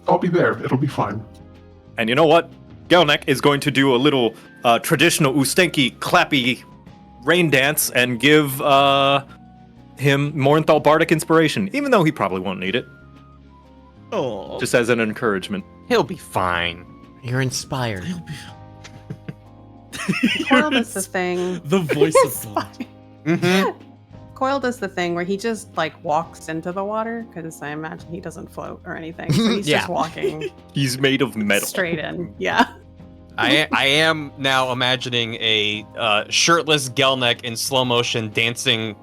[SPEAKER 9] I'll be there. It'll be fine.
[SPEAKER 7] And you know what? Gelnek is going to do a little traditional Ustenki clappy rain dance and give him Morinthal bardic inspiration, even though he probably won't need it,
[SPEAKER 5] Oh,
[SPEAKER 7] just as an encouragement.
[SPEAKER 4] He'll be fine.
[SPEAKER 1] You're inspired.
[SPEAKER 5] he'll be.
[SPEAKER 8] Coil does the thing.
[SPEAKER 5] The voice of God.
[SPEAKER 4] Mm-hmm.
[SPEAKER 8] Coil does the thing where he just like walks into the water because I imagine he doesn't float or anything. So he's
[SPEAKER 1] Yeah.
[SPEAKER 8] just walking
[SPEAKER 7] He's made of metal.
[SPEAKER 8] straight in. Yeah.
[SPEAKER 4] I am now imagining a shirtless Gelnek in slow motion dancing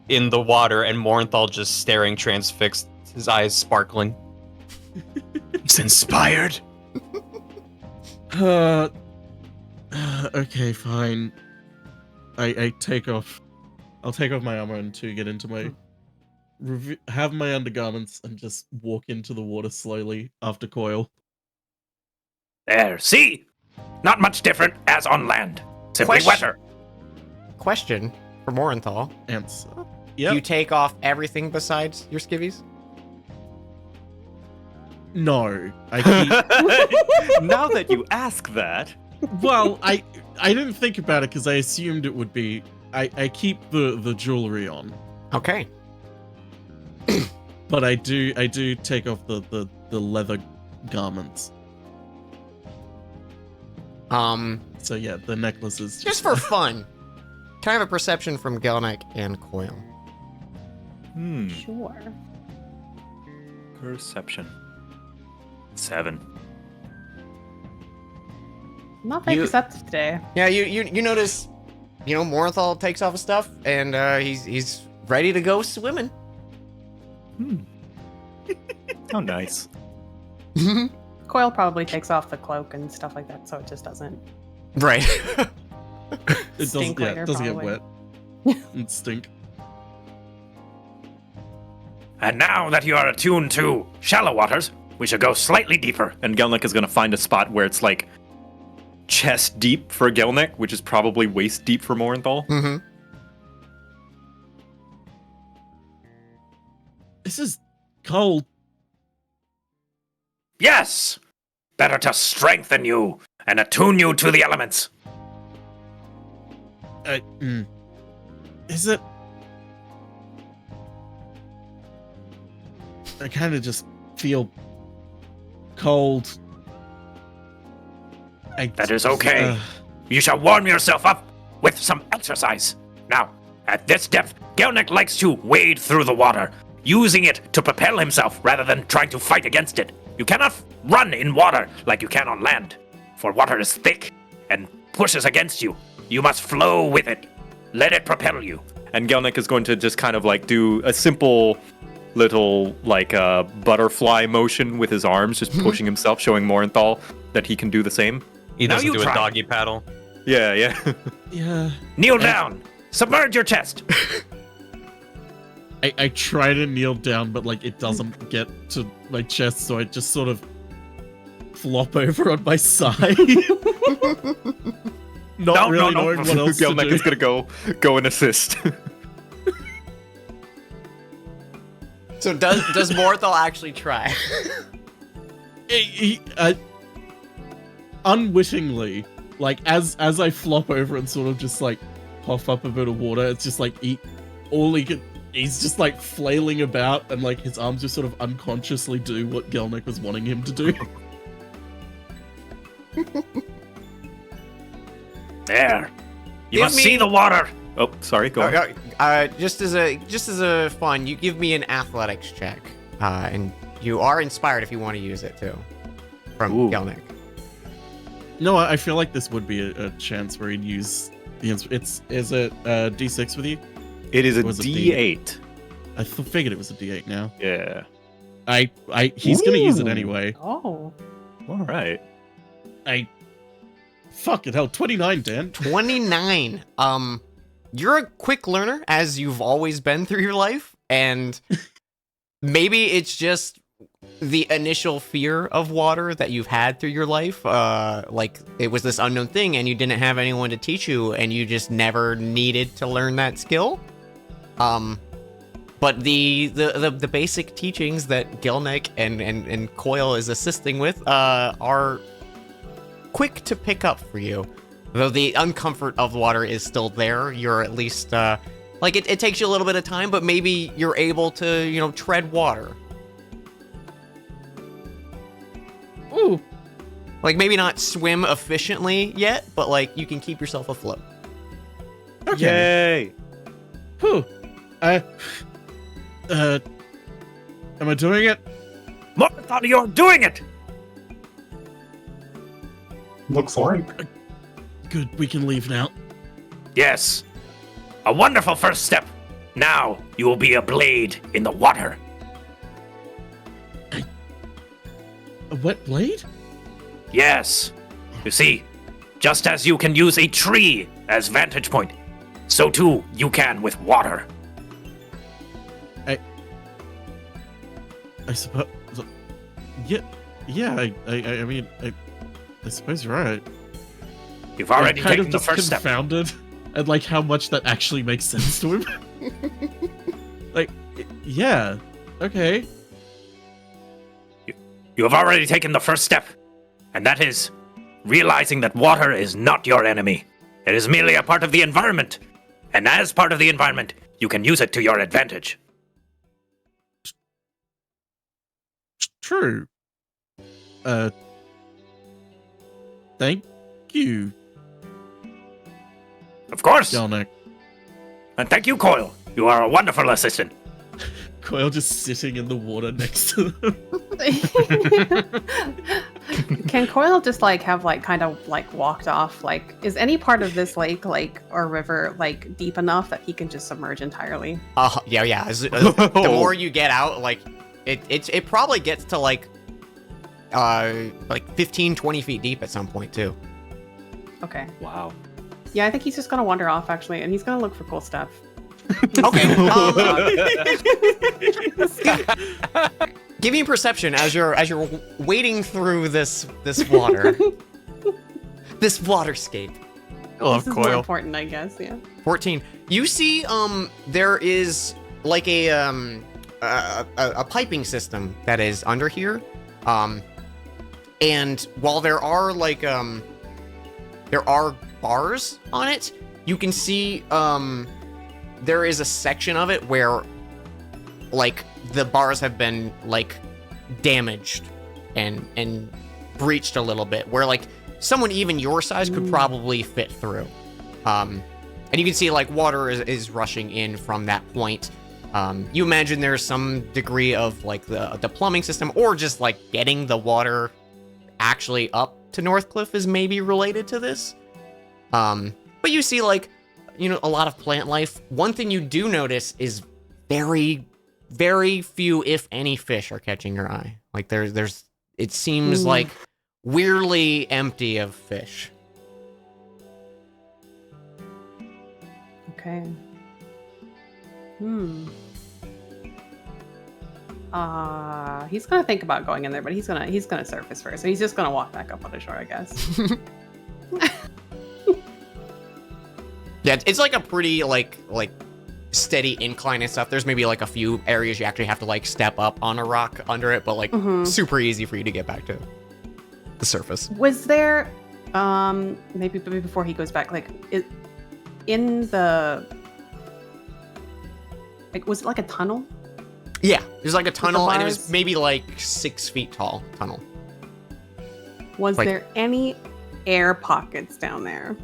[SPEAKER 4] in the water, and Morinthal just staring transfixed, his eyes sparkling. He's inspired.
[SPEAKER 5] Okay, fine. I take off. I'll take off my armor and to get into my. Have my undergarments and just walk into the water slowly after Coil.
[SPEAKER 3] There, see? Not much different as on land. Simply
[SPEAKER 1] Question.
[SPEAKER 3] wetter.
[SPEAKER 1] Question for Morinthal.
[SPEAKER 5] Answer.
[SPEAKER 1] Do
[SPEAKER 5] Yep.
[SPEAKER 1] you take off everything besides your skivvies?
[SPEAKER 5] No. I keep.
[SPEAKER 7] Now that you ask that,
[SPEAKER 5] Well, I didn't think about it because I assumed it would be. I keep the jewelry on,
[SPEAKER 1] Okay.
[SPEAKER 5] but I do take off the leather garments. So yeah, the necklace is
[SPEAKER 1] Just for fun. Can I have a perception from Gelnek and Coil?
[SPEAKER 8] Sure.
[SPEAKER 7] Perception. 7.
[SPEAKER 8] Not very
[SPEAKER 1] You-
[SPEAKER 8] perceptive today.
[SPEAKER 1] Yeah, you notice, Morinthal takes off his stuff and he's ready to go swimming.
[SPEAKER 7] How nice.
[SPEAKER 8] Coil probably takes off the cloak and stuff like that, so it just doesn't.
[SPEAKER 1] Right.
[SPEAKER 5] it
[SPEAKER 8] stink
[SPEAKER 5] doesn't
[SPEAKER 8] later,
[SPEAKER 5] it doesn't get
[SPEAKER 8] probably.
[SPEAKER 5] wet. It stink.
[SPEAKER 3] And now that you are attuned to shallow waters, we should go slightly deeper.
[SPEAKER 7] And Gelnek is going to find a spot where it's like chest deep for Gelnek, which is probably waist deep for Morinthal.
[SPEAKER 1] Mm-hmm.
[SPEAKER 5] This is cold.
[SPEAKER 3] Yes! Better to strengthen you and attune you to the elements.
[SPEAKER 5] Is it? I kind of just feel cold.
[SPEAKER 3] That is okay. You shall warm yourself up with some exercise. Now, at this depth, Gelnek likes to wade through the water, using it to propel himself rather than trying to fight against it. You cannot run in water like you can on land, for water is thick and pushes against you. You must flow with it. Let it propel you.
[SPEAKER 7] And Gelnek is going to just kind of like do a simple little like butterfly motion with his arms, just pushing himself, showing Morinthal that he can do the same.
[SPEAKER 4] He
[SPEAKER 3] Now
[SPEAKER 4] doesn't
[SPEAKER 3] you
[SPEAKER 4] do a
[SPEAKER 3] try.
[SPEAKER 4] doggy paddle.
[SPEAKER 7] Yeah, yeah.
[SPEAKER 5] Yeah.
[SPEAKER 3] Kneel down. Submerge your chest.
[SPEAKER 5] I try to kneel down, but like it doesn't get to my chest, so I just sort of flop over on my side. Not really knowing what else to
[SPEAKER 7] Gelnek
[SPEAKER 5] do.
[SPEAKER 7] is gonna go and assist.
[SPEAKER 1] So does Morinthal actually try?
[SPEAKER 5] Unwittingly, like as I flop over and sort of just like puff up a bit of water, it's just like he's just like flailing about, and like his arms just sort of unconsciously do what Gelnek was wanting him to do.
[SPEAKER 3] There. You
[SPEAKER 1] Give
[SPEAKER 3] must
[SPEAKER 1] me-
[SPEAKER 3] see the water.
[SPEAKER 7] Oh, sorry, go on.
[SPEAKER 1] Just as a fun, you give me an athletics check, and you are inspired if you want to use it too, from
[SPEAKER 7] Ooh.
[SPEAKER 1] Gelnek.
[SPEAKER 5] No, I feel like this would be a chance where he'd use the. Is it D6 with you?
[SPEAKER 7] It is a
[SPEAKER 5] Was it
[SPEAKER 7] D8.
[SPEAKER 5] I figured it was a D8 now.
[SPEAKER 7] Yeah.
[SPEAKER 5] He's gonna use it
[SPEAKER 7] Ooh.
[SPEAKER 5] anyway.
[SPEAKER 8] Oh.
[SPEAKER 7] All right.
[SPEAKER 5] Fucking hell, 29, Dan.
[SPEAKER 1] 29. You're a quick learner, as you've always been through your life, and maybe it's just the initial fear of water that you've had through your life. Like it was this unknown thing and you didn't have anyone to teach you and you just never needed to learn that skill. But the basic teachings that Gelnek and Coil is assisting with are quick to pick up for you. Though the uncomfort of water is still there, you're at least like it takes you a little bit of time, but maybe you're able to, tread water.
[SPEAKER 5] Ooh.
[SPEAKER 1] Like maybe not swim efficiently yet, but like you can keep yourself afloat.
[SPEAKER 5] Okay.
[SPEAKER 7] Yay!
[SPEAKER 5] Whew. Am I doing it?
[SPEAKER 3] Morthal, you're doing it!
[SPEAKER 9] Looks like.
[SPEAKER 5] Good, we can leave now.
[SPEAKER 3] Yes. A wonderful first step. Now you will be a blade in the water.
[SPEAKER 5] A wet blade?
[SPEAKER 3] Yes. You see, just as you can use a tree as vantage point, so too you can with water.
[SPEAKER 5] I suppose. Yeah, I mean, I suppose you're right.
[SPEAKER 3] You've already
[SPEAKER 5] I'm kind
[SPEAKER 3] taken
[SPEAKER 5] of
[SPEAKER 3] the
[SPEAKER 5] just
[SPEAKER 3] first step.
[SPEAKER 5] confounded at like how much that actually makes sense to him. Like, yeah, okay.
[SPEAKER 3] You have already taken the first step, and that is realizing that water is not your enemy. It is merely a part of the environment, and as part of the environment, you can use it to your advantage.
[SPEAKER 5] True. Thank you,
[SPEAKER 3] Of course.
[SPEAKER 5] Gelnek.
[SPEAKER 3] And thank you, Coil. You are a wonderful assistant.
[SPEAKER 5] Coil just sitting in the water next to them.
[SPEAKER 8] Can Coil just have kind of walked off? Like, is any part of this lake or river deep enough that he can just submerge entirely?
[SPEAKER 1] Yeah. The more you get out, like it probably gets to like 15, 20 feet deep at some point too.
[SPEAKER 8] Okay.
[SPEAKER 7] Wow.
[SPEAKER 8] Yeah, I think he's just gonna wander off actually, and he's gonna look for cool stuff.
[SPEAKER 1] Okay. Give me perception as you're wading through this water, this waterscape.
[SPEAKER 4] I love
[SPEAKER 8] This is more
[SPEAKER 4] Coil.
[SPEAKER 8] important, I guess. Yeah.
[SPEAKER 1] 14. You see, there is like a piping system that is under here, and while there are there are bars on it, you can see there is a section of it where the bars have been damaged and breached a little bit, where someone even your size could probably fit through. And you can see water is rushing in from that point. You imagine there's some degree of the plumbing system, or just getting the water actually up to Northcliff is maybe related to this. But you see a lot of plant life. One thing you do notice is very, very few, if any, fish are catching your eye. It seems weirdly empty of fish.
[SPEAKER 8] Okay. He's gonna think about going in there, but he's gonna surface first. So he's just gonna walk back up on the shore, I guess.
[SPEAKER 1] Yeah, it's a pretty steady incline and stuff. There's maybe a few areas you actually have to step up on a rock under it, but super easy for you to get back to the surface.
[SPEAKER 8] Was there maybe before he goes back, in the was it a tunnel?
[SPEAKER 1] Yeah, there's a tunnel, and it was
[SPEAKER 8] bars?
[SPEAKER 1] maybe 6 feet tall tunnel.
[SPEAKER 8] Was there any air pockets down there?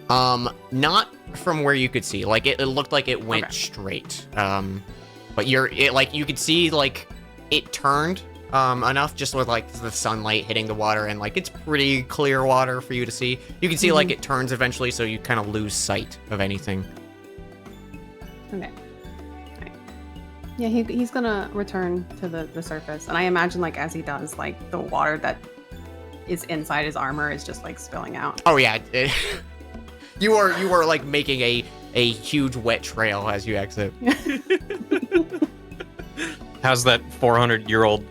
[SPEAKER 1] Not from where you could see. It looked like it went straight. But you could see it turned enough just with the sunlight hitting the water, and it's pretty clear water for you to see. You can see it turns eventually, so you kind of lose sight of anything.
[SPEAKER 8] Okay. Alright. Yeah, he's gonna return to the surface, and I imagine as he does, the water that is inside his armor is just spilling out.
[SPEAKER 1] Oh yeah, you are making a huge wet trail as you exit.
[SPEAKER 4] How's that 400-year-old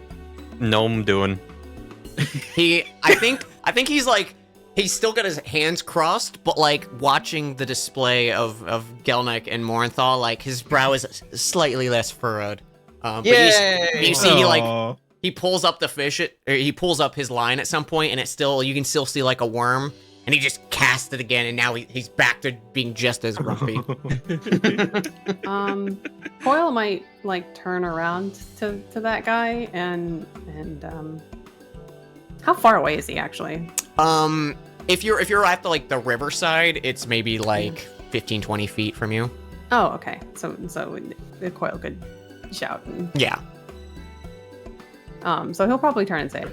[SPEAKER 4] gnome doing?
[SPEAKER 1] I think he's like, he's still got his hands crossed, but like watching the display of Gelnick and Morinthal, like his brow is slightly less furrowed. But you see he like, he pulls up the fish, or he pulls up his line at some point, and you can still see like a worm, and he just casts it again, and now he's back to being just as grumpy.
[SPEAKER 8] Coil might like turn around to that guy and how far away is he actually?
[SPEAKER 1] If you're at the riverside, it's maybe like 15-20 feet from you.
[SPEAKER 8] Oh, okay. So the Coil could shout.
[SPEAKER 1] Yeah.
[SPEAKER 8] So he'll probably turn and say,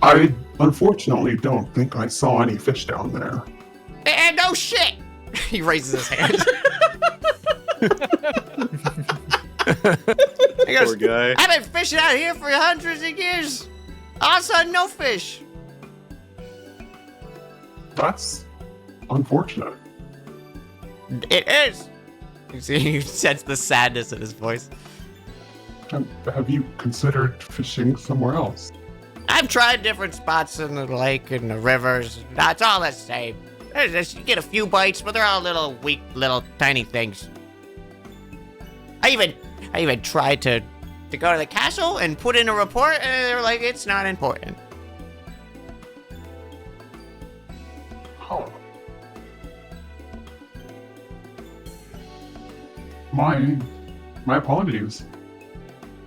[SPEAKER 9] I unfortunately don't think I saw any fish down there.
[SPEAKER 1] No shit! He raises his hand. He goes,
[SPEAKER 7] Poor guy.
[SPEAKER 1] I've been fishing out here for hundreds of years. All of a sudden, no fish.
[SPEAKER 9] That's unfortunate.
[SPEAKER 1] It is. You see, you sense the sadness in his voice.
[SPEAKER 9] Have you considered fishing somewhere else?
[SPEAKER 1] I've tried different spots in the lake and the rivers. It's all the same. You get a few bites, but they're all little weak, little tiny things. I even tried to go to the castle and put in a report, and they were like, it's not important.
[SPEAKER 9] Oh. My apologies.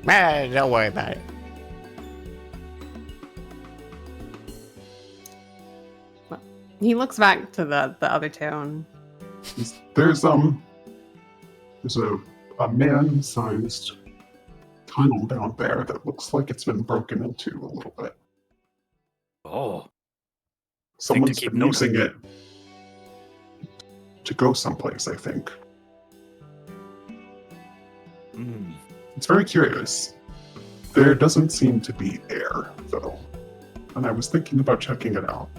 [SPEAKER 1] Don't worry about it.
[SPEAKER 8] he looks back to the other two.
[SPEAKER 9] There's a man-sized tunnel down there that looks like it's been broken into a little bit.
[SPEAKER 7] Oh.
[SPEAKER 9] Someone's
[SPEAKER 7] keep
[SPEAKER 9] been
[SPEAKER 7] note of
[SPEAKER 9] using it to go someplace, I think.
[SPEAKER 7] Mm.
[SPEAKER 9] It's very curious. There doesn't seem to be air, though. And I was thinking about checking it out.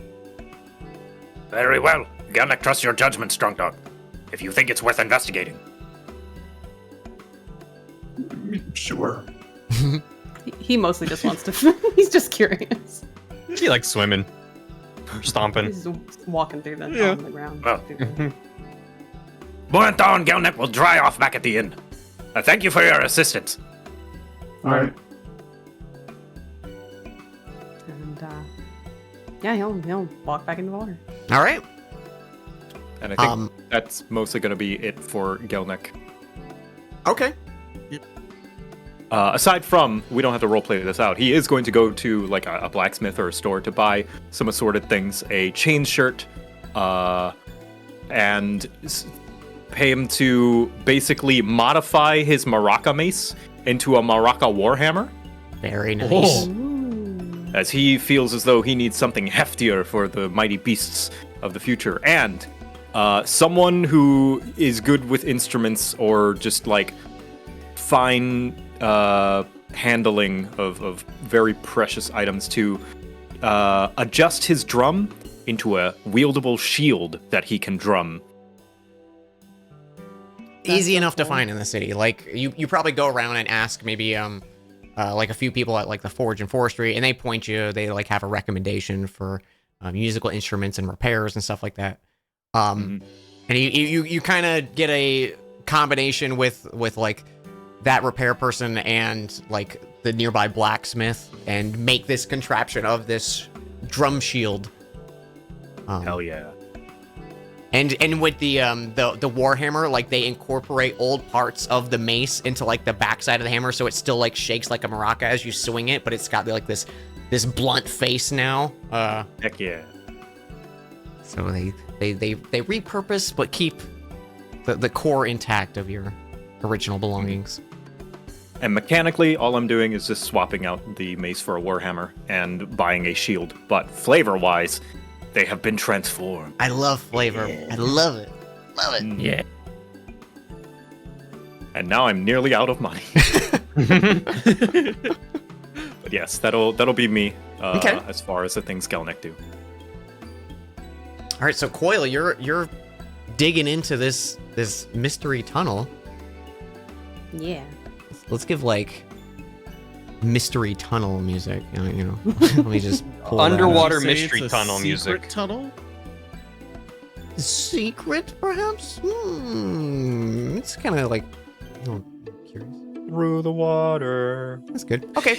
[SPEAKER 3] Very well. Gelnick trusts your judgment, Strong Dog. If you think it's worth investigating.
[SPEAKER 9] Sure.
[SPEAKER 8] He mostly just wants to. He's just curious.
[SPEAKER 4] He likes swimming, stomping.
[SPEAKER 8] He's just walking through the,
[SPEAKER 4] Yeah.
[SPEAKER 8] on the ground.
[SPEAKER 3] Well. Morinthal and Gelnick will dry off back at the inn. Thank you for your assistance.
[SPEAKER 9] All right.
[SPEAKER 8] And yeah, he'll walk back into the water.
[SPEAKER 1] All right.
[SPEAKER 7] And I think that's mostly going to be it for Gelnick.
[SPEAKER 1] Okay.
[SPEAKER 7] Aside from, we don't have to roleplay this out, he is going to go to like a blacksmith or a store to buy some assorted things, a chain shirt, and pay him to basically modify his Maraca mace into a Maraca warhammer,
[SPEAKER 1] Very nice.
[SPEAKER 8] Ooh.
[SPEAKER 7] as he feels as though he needs something heftier for the mighty beasts of the future. And someone who is good with instruments or just like fine handling of very precious items to adjust his drum into a wieldable shield that he can drum.
[SPEAKER 1] Easy
[SPEAKER 8] so
[SPEAKER 1] enough to
[SPEAKER 8] cool.
[SPEAKER 1] find in the city. Like you probably go around and ask maybe like a few people at like the Forge and Forestry, and they point you. They like have a recommendation for musical instruments and repairs and stuff like that. And you kind of get a combination with like that repair person and like the nearby blacksmith, and make this contraption of this drum shield.
[SPEAKER 7] Hell yeah.
[SPEAKER 1] And with the warhammer, like they incorporate old parts of the mace into like the backside of the hammer, so it still like shakes like a maraca as you swing it, but it's got like this blunt face now.
[SPEAKER 7] Heck yeah.
[SPEAKER 1] So they repurpose but keep the core intact of your original belongings.
[SPEAKER 7] And mechanically, all I'm doing is just swapping out the mace for a warhammer and buying a shield. But flavor-wise, they have been transformed.
[SPEAKER 1] I love flavor. I love it. Love it.
[SPEAKER 7] Yeah. And now I'm nearly out of money. But yes, that'll be me
[SPEAKER 1] Okay.
[SPEAKER 7] as far as the things Gelnick do.
[SPEAKER 1] All right, so Coil, you're digging into this mystery tunnel.
[SPEAKER 8] Yeah.
[SPEAKER 1] Let's give like mystery tunnel music. You know, let me just pull that up.
[SPEAKER 4] Underwater
[SPEAKER 5] Say it's
[SPEAKER 4] mystery
[SPEAKER 5] a
[SPEAKER 4] tunnel
[SPEAKER 5] secret
[SPEAKER 4] music.
[SPEAKER 5] Tunnel?
[SPEAKER 1] Secret, perhaps? It's kind of like, curious.
[SPEAKER 7] Through the water.
[SPEAKER 1] That's good. Okay.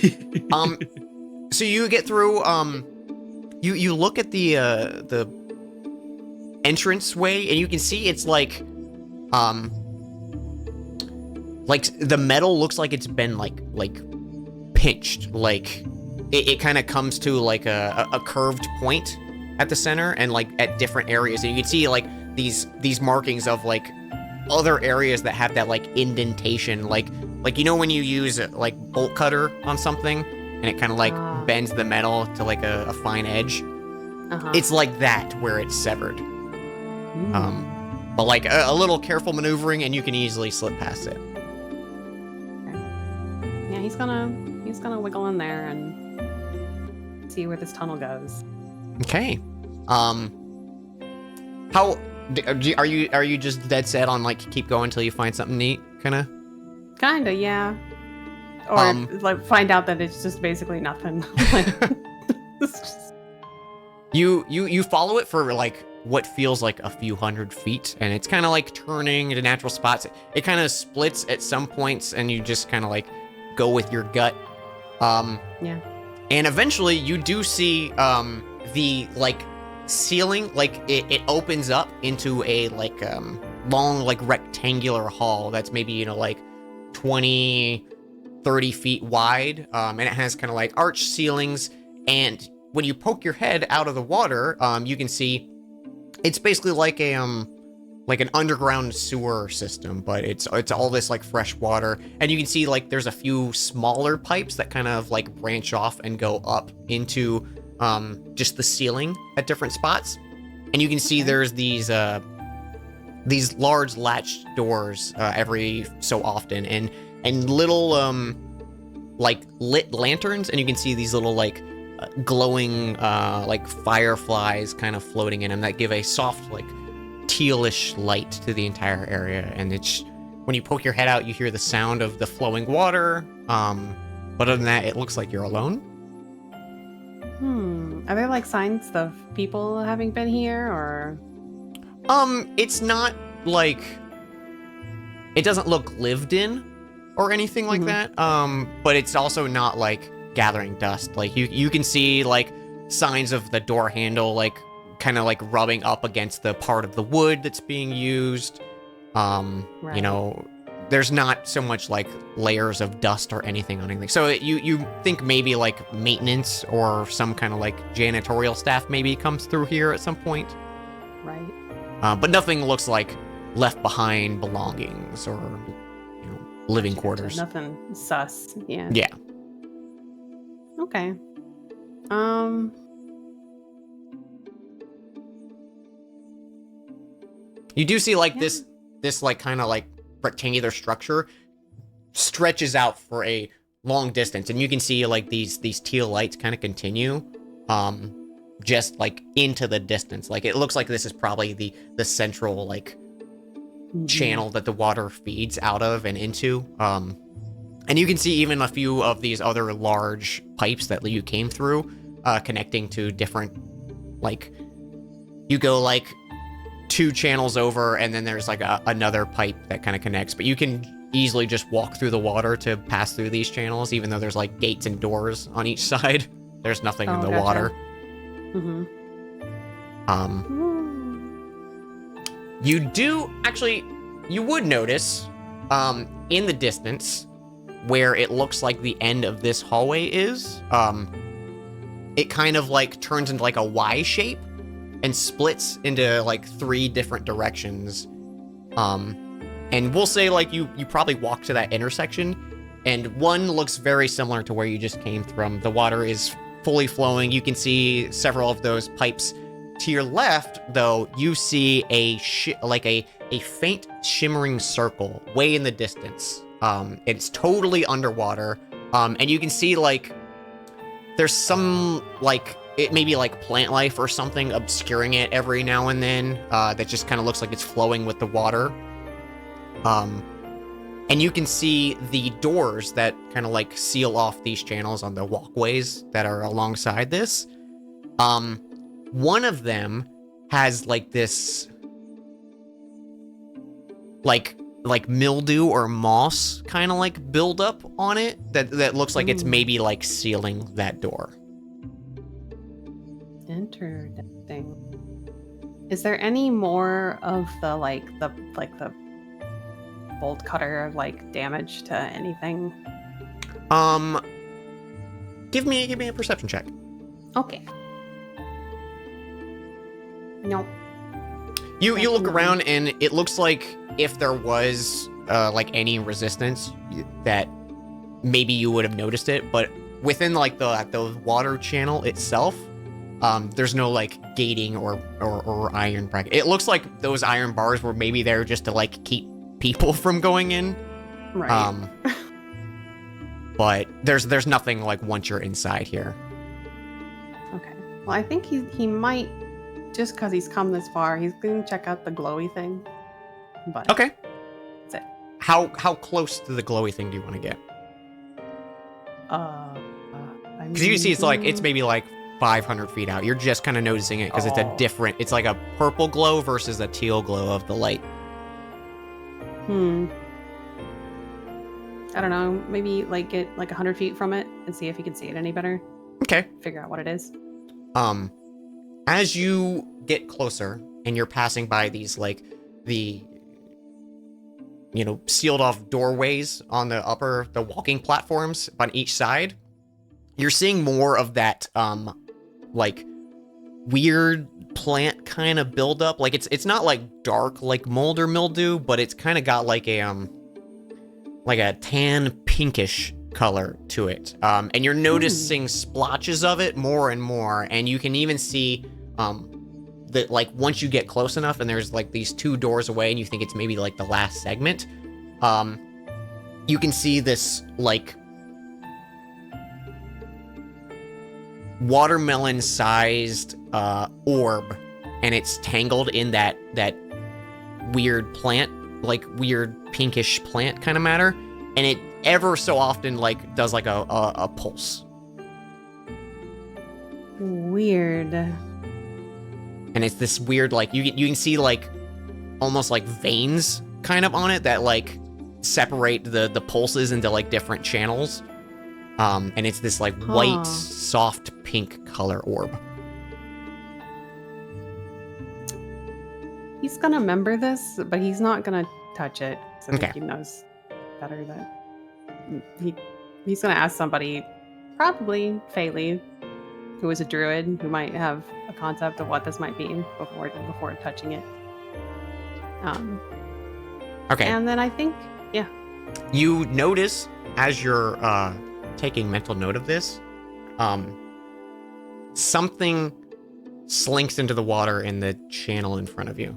[SPEAKER 1] So you get through. You look at the entranceway, and you can see it's like the metal looks like it's been like pinched. Like it kind of comes to like a curved point at the center, and like at different areas, and you can see like these markings of like other areas that have that like indentation, like you know when you use like bolt cutter on something and it kind of like bends the metal to like a fine edge. It's like that where it's severed. But like a little careful maneuvering and you can easily slip past it.
[SPEAKER 8] Yeah, he's gonna wiggle in there and see where this tunnel goes.
[SPEAKER 1] Okay. How are you just dead set on like keep going until you find something neat, kinda?
[SPEAKER 8] Kinda, yeah. Or like find out that it's just basically nothing. Like, it's just...
[SPEAKER 1] You follow it for like what feels like a few hundred feet, and it's kind of like turning into natural spots. It kind of splits at some points, and you just kind of like go with your gut.
[SPEAKER 8] Yeah.
[SPEAKER 1] And eventually, you do see the like ceiling, like it opens up into a like long like rectangular hall that's maybe like 20-30 feet wide, and it has kind of like arch ceilings. And when you poke your head out of the water, you can see it's basically like an underground sewer system, but it's all this like fresh water, and you can see like there's a few smaller pipes that kind of like branch off and go up into just the ceiling at different spots. And you can see there's these large latched doors every so often, and little like lit lanterns, and you can see these little like glowing like fireflies kind of floating in them that give a soft like tealish light to the entire area. And it's when you poke your head out, you hear the sound of the flowing water, but other than that, it looks like you're alone.
[SPEAKER 8] Are there like signs of people having been here, or
[SPEAKER 1] it's not like it doesn't look lived in or anything like that, but it's also not like gathering dust. Like you can see like signs of the door handle like kind of like rubbing up against the part of the wood that's being used.
[SPEAKER 8] Right.
[SPEAKER 1] You know, there's not so much like layers of dust or anything on anything. So you think maybe like maintenance or some kind of like janitorial staff maybe comes through here at some point.
[SPEAKER 8] right?
[SPEAKER 1] But nothing looks like left behind belongings or living quarters.
[SPEAKER 8] Nothing sus. Yeah.
[SPEAKER 1] Yeah.
[SPEAKER 8] Okay.
[SPEAKER 1] You do see like this like kind of like rectangular structure stretches out for a long distance, and you can see like these teal lights kind of continue just like into the distance. Like it looks like this is probably the central like channel that the water feeds out of and into. And you can see even a few of these other large pipes that you came through connecting to different, like you go like 2 channels over and then there's like another pipe that kind of connects, but you can easily just walk through the water to pass through these channels, even though there's like gates and doors on each side. There's nothing in the
[SPEAKER 8] gotcha.
[SPEAKER 1] water. You do actually, you would notice in the distance where it looks like the end of this hallway is, it kind of like turns into like a Y shape and splits into like 3 different directions. And we'll say like you probably walk to that intersection, and one looks very similar to where you just came from. The water is fully flowing. You can see several of those pipes. To your left, though, you see a faint shimmering circle way in the distance. It's totally underwater, and you can see like there's some like it may be like plant life or something obscuring it every now and then. That just kind of looks like it's flowing with the water. And you can see the doors that kind of like seal off these channels on the walkways that are alongside this. One of them has like this like mildew or moss kind of like buildup on it that looks like it's maybe like sealing that door.
[SPEAKER 8] Interesting. Is there any more of the the bolt cutter like damage to anything?
[SPEAKER 1] Give me a perception check.
[SPEAKER 8] Okay. Nope.
[SPEAKER 1] You look around and it looks like if there was like any resistance that maybe you would have noticed it, but within like the water channel itself, there's no like gating or iron bracket. It looks like those iron bars were maybe there just to like keep people from going in.
[SPEAKER 8] Right.
[SPEAKER 1] But there's nothing like once you're inside here.
[SPEAKER 8] Okay. Well, I think he might, just because he's come this far, he's going to check out the glowy thing. But
[SPEAKER 1] Okay.
[SPEAKER 8] That's it.
[SPEAKER 1] How close to the glowy thing do you want to get? Because you see, it's maybe like 500 feet out. You're just kind of noticing it because it's a different. It's like a purple glow versus a teal glow of the light.
[SPEAKER 8] I don't know. Maybe like get like 100 feet from it and see if you can see it any better.
[SPEAKER 1] Okay.
[SPEAKER 8] Figure out what it is.
[SPEAKER 1] As you get closer and you're passing by these like the sealed off doorways on the walking platforms on each side, you're seeing more of that like weird plant kind of buildup. Like it's not like dark like mold or mildew, but it's kind of got like a tan pinkish color to it. And you're noticing splotches of it more and more, and you can even see that like once you get close enough and there's like these two doors away and you think it's maybe like the last segment, you can see this like watermelon sized orb, and it's tangled in that weird plant, like weird pinkish plant kind of matter, and it ever so often like does like a pulse.
[SPEAKER 8] Weird.
[SPEAKER 1] And it's this weird like you can see like almost like veins kind of on it that like separate the pulses into like different channels. And it's this like white soft pink color orb.
[SPEAKER 8] He's gonna remember this, but he's not gonna touch it. So I think
[SPEAKER 1] Okay.
[SPEAKER 8] he knows better that he's gonna ask somebody, probably Faylee, who is a druid, who might have a concept of what this might be before touching it.
[SPEAKER 1] Okay.
[SPEAKER 8] And then I think, yeah.
[SPEAKER 1] You notice as you're taking mental note of this, something slinks into the water in the channel in front of you.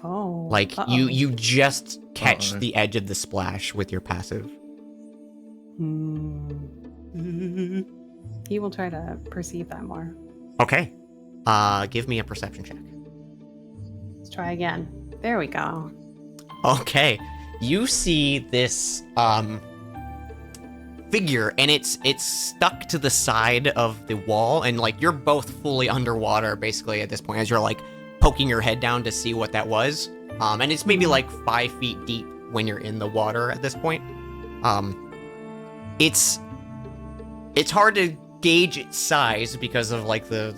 [SPEAKER 8] Oh.
[SPEAKER 1] Like
[SPEAKER 8] uh-oh.
[SPEAKER 1] you just catch
[SPEAKER 5] Uh-oh.
[SPEAKER 1] the edge of the splash with your passive.
[SPEAKER 8] He will try to perceive that more.
[SPEAKER 1] Okay. Give me a perception check.
[SPEAKER 8] Let's try again. There we go.
[SPEAKER 1] Okay. You see this figure, and it's stuck to the side of the wall, and like you're both fully underwater basically at this point as you're like poking your head down to see what that was. And it's maybe like 5 feet deep when you're in the water at this point. It's hard to gauge its size because of like the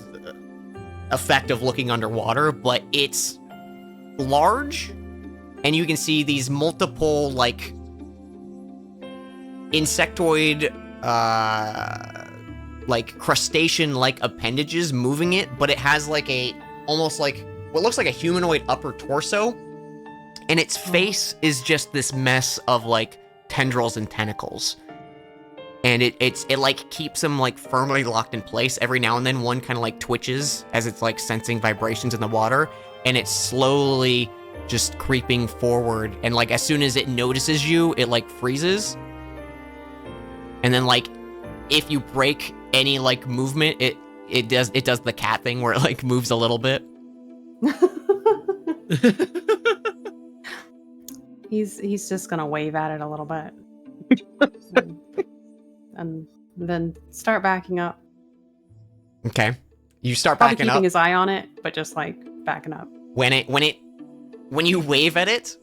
[SPEAKER 1] effect of looking underwater, but it's large, and you can see these multiple like insectoid like crustacean like appendages moving it, but it has like a almost like what looks like a humanoid upper torso, and its face is just this mess of like tendrils and tentacles. And it like keeps them like firmly locked in place. Every now and then one kind of like twitches as it's like sensing vibrations in the water, and it's slowly just creeping forward, and like as soon as it notices you, it like freezes. And then like if you break any like movement, it does the cat thing where it like moves a little bit.
[SPEAKER 8] He's just gonna wave at it a little bit, and then start backing up.
[SPEAKER 1] Okay. You start
[SPEAKER 8] Probably
[SPEAKER 1] backing
[SPEAKER 8] keeping
[SPEAKER 1] up.
[SPEAKER 8] his eye on it, but just like backing up.
[SPEAKER 1] When you wave at it,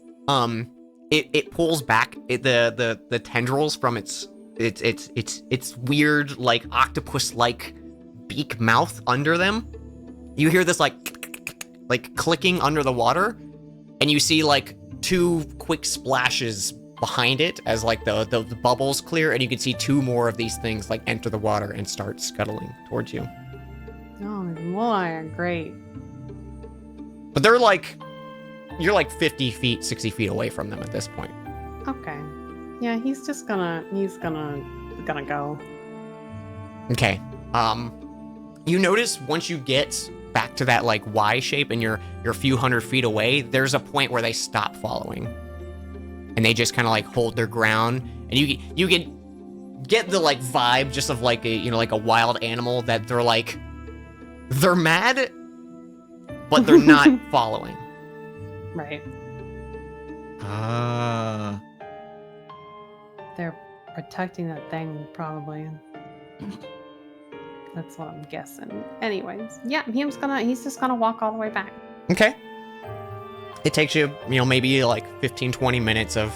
[SPEAKER 1] it pulls back the tendrils from its weird like octopus-like beak mouth under them. You hear this like clicking under the water, and you see like 2 quick splashes behind it as like the bubbles clear, and you can see 2 more of these things like enter the water and start scuttling towards you.
[SPEAKER 8] Oh, boy, great.
[SPEAKER 1] But they're like, you're like 50 feet, 60 feet away from them at this point.
[SPEAKER 8] Okay. Yeah, he's gonna go.
[SPEAKER 1] Okay. You notice once you get back to that like Y shape and you're a few hundred feet away, there's a point where they stop following, and they just kind of like hold their ground, and you can get the like vibe just of like a like a wild animal that they're mad, but they're not following.
[SPEAKER 8] Right.
[SPEAKER 5] Ah.
[SPEAKER 8] They're protecting that thing, probably. That's what I'm guessing. Anyways, yeah, he's just gonna walk all the way back.
[SPEAKER 1] Okay. It takes you, maybe like 15-20 minutes of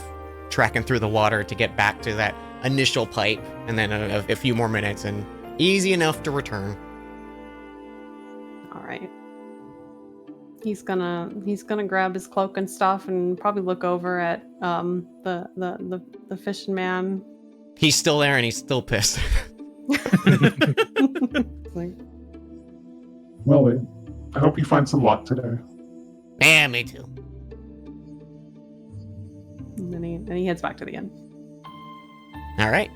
[SPEAKER 1] tracking through the water to get back to that initial pipe, and then a few more minutes, and easy enough to return.
[SPEAKER 8] All right. He's gonna grab his cloak and stuff and probably look over at the fishing man.
[SPEAKER 1] He's still there and he's still pissed.
[SPEAKER 8] Like,
[SPEAKER 9] Well, then, I hope you find some luck today.
[SPEAKER 1] Yeah, me too.
[SPEAKER 8] and then he heads back to the inn.
[SPEAKER 1] All right.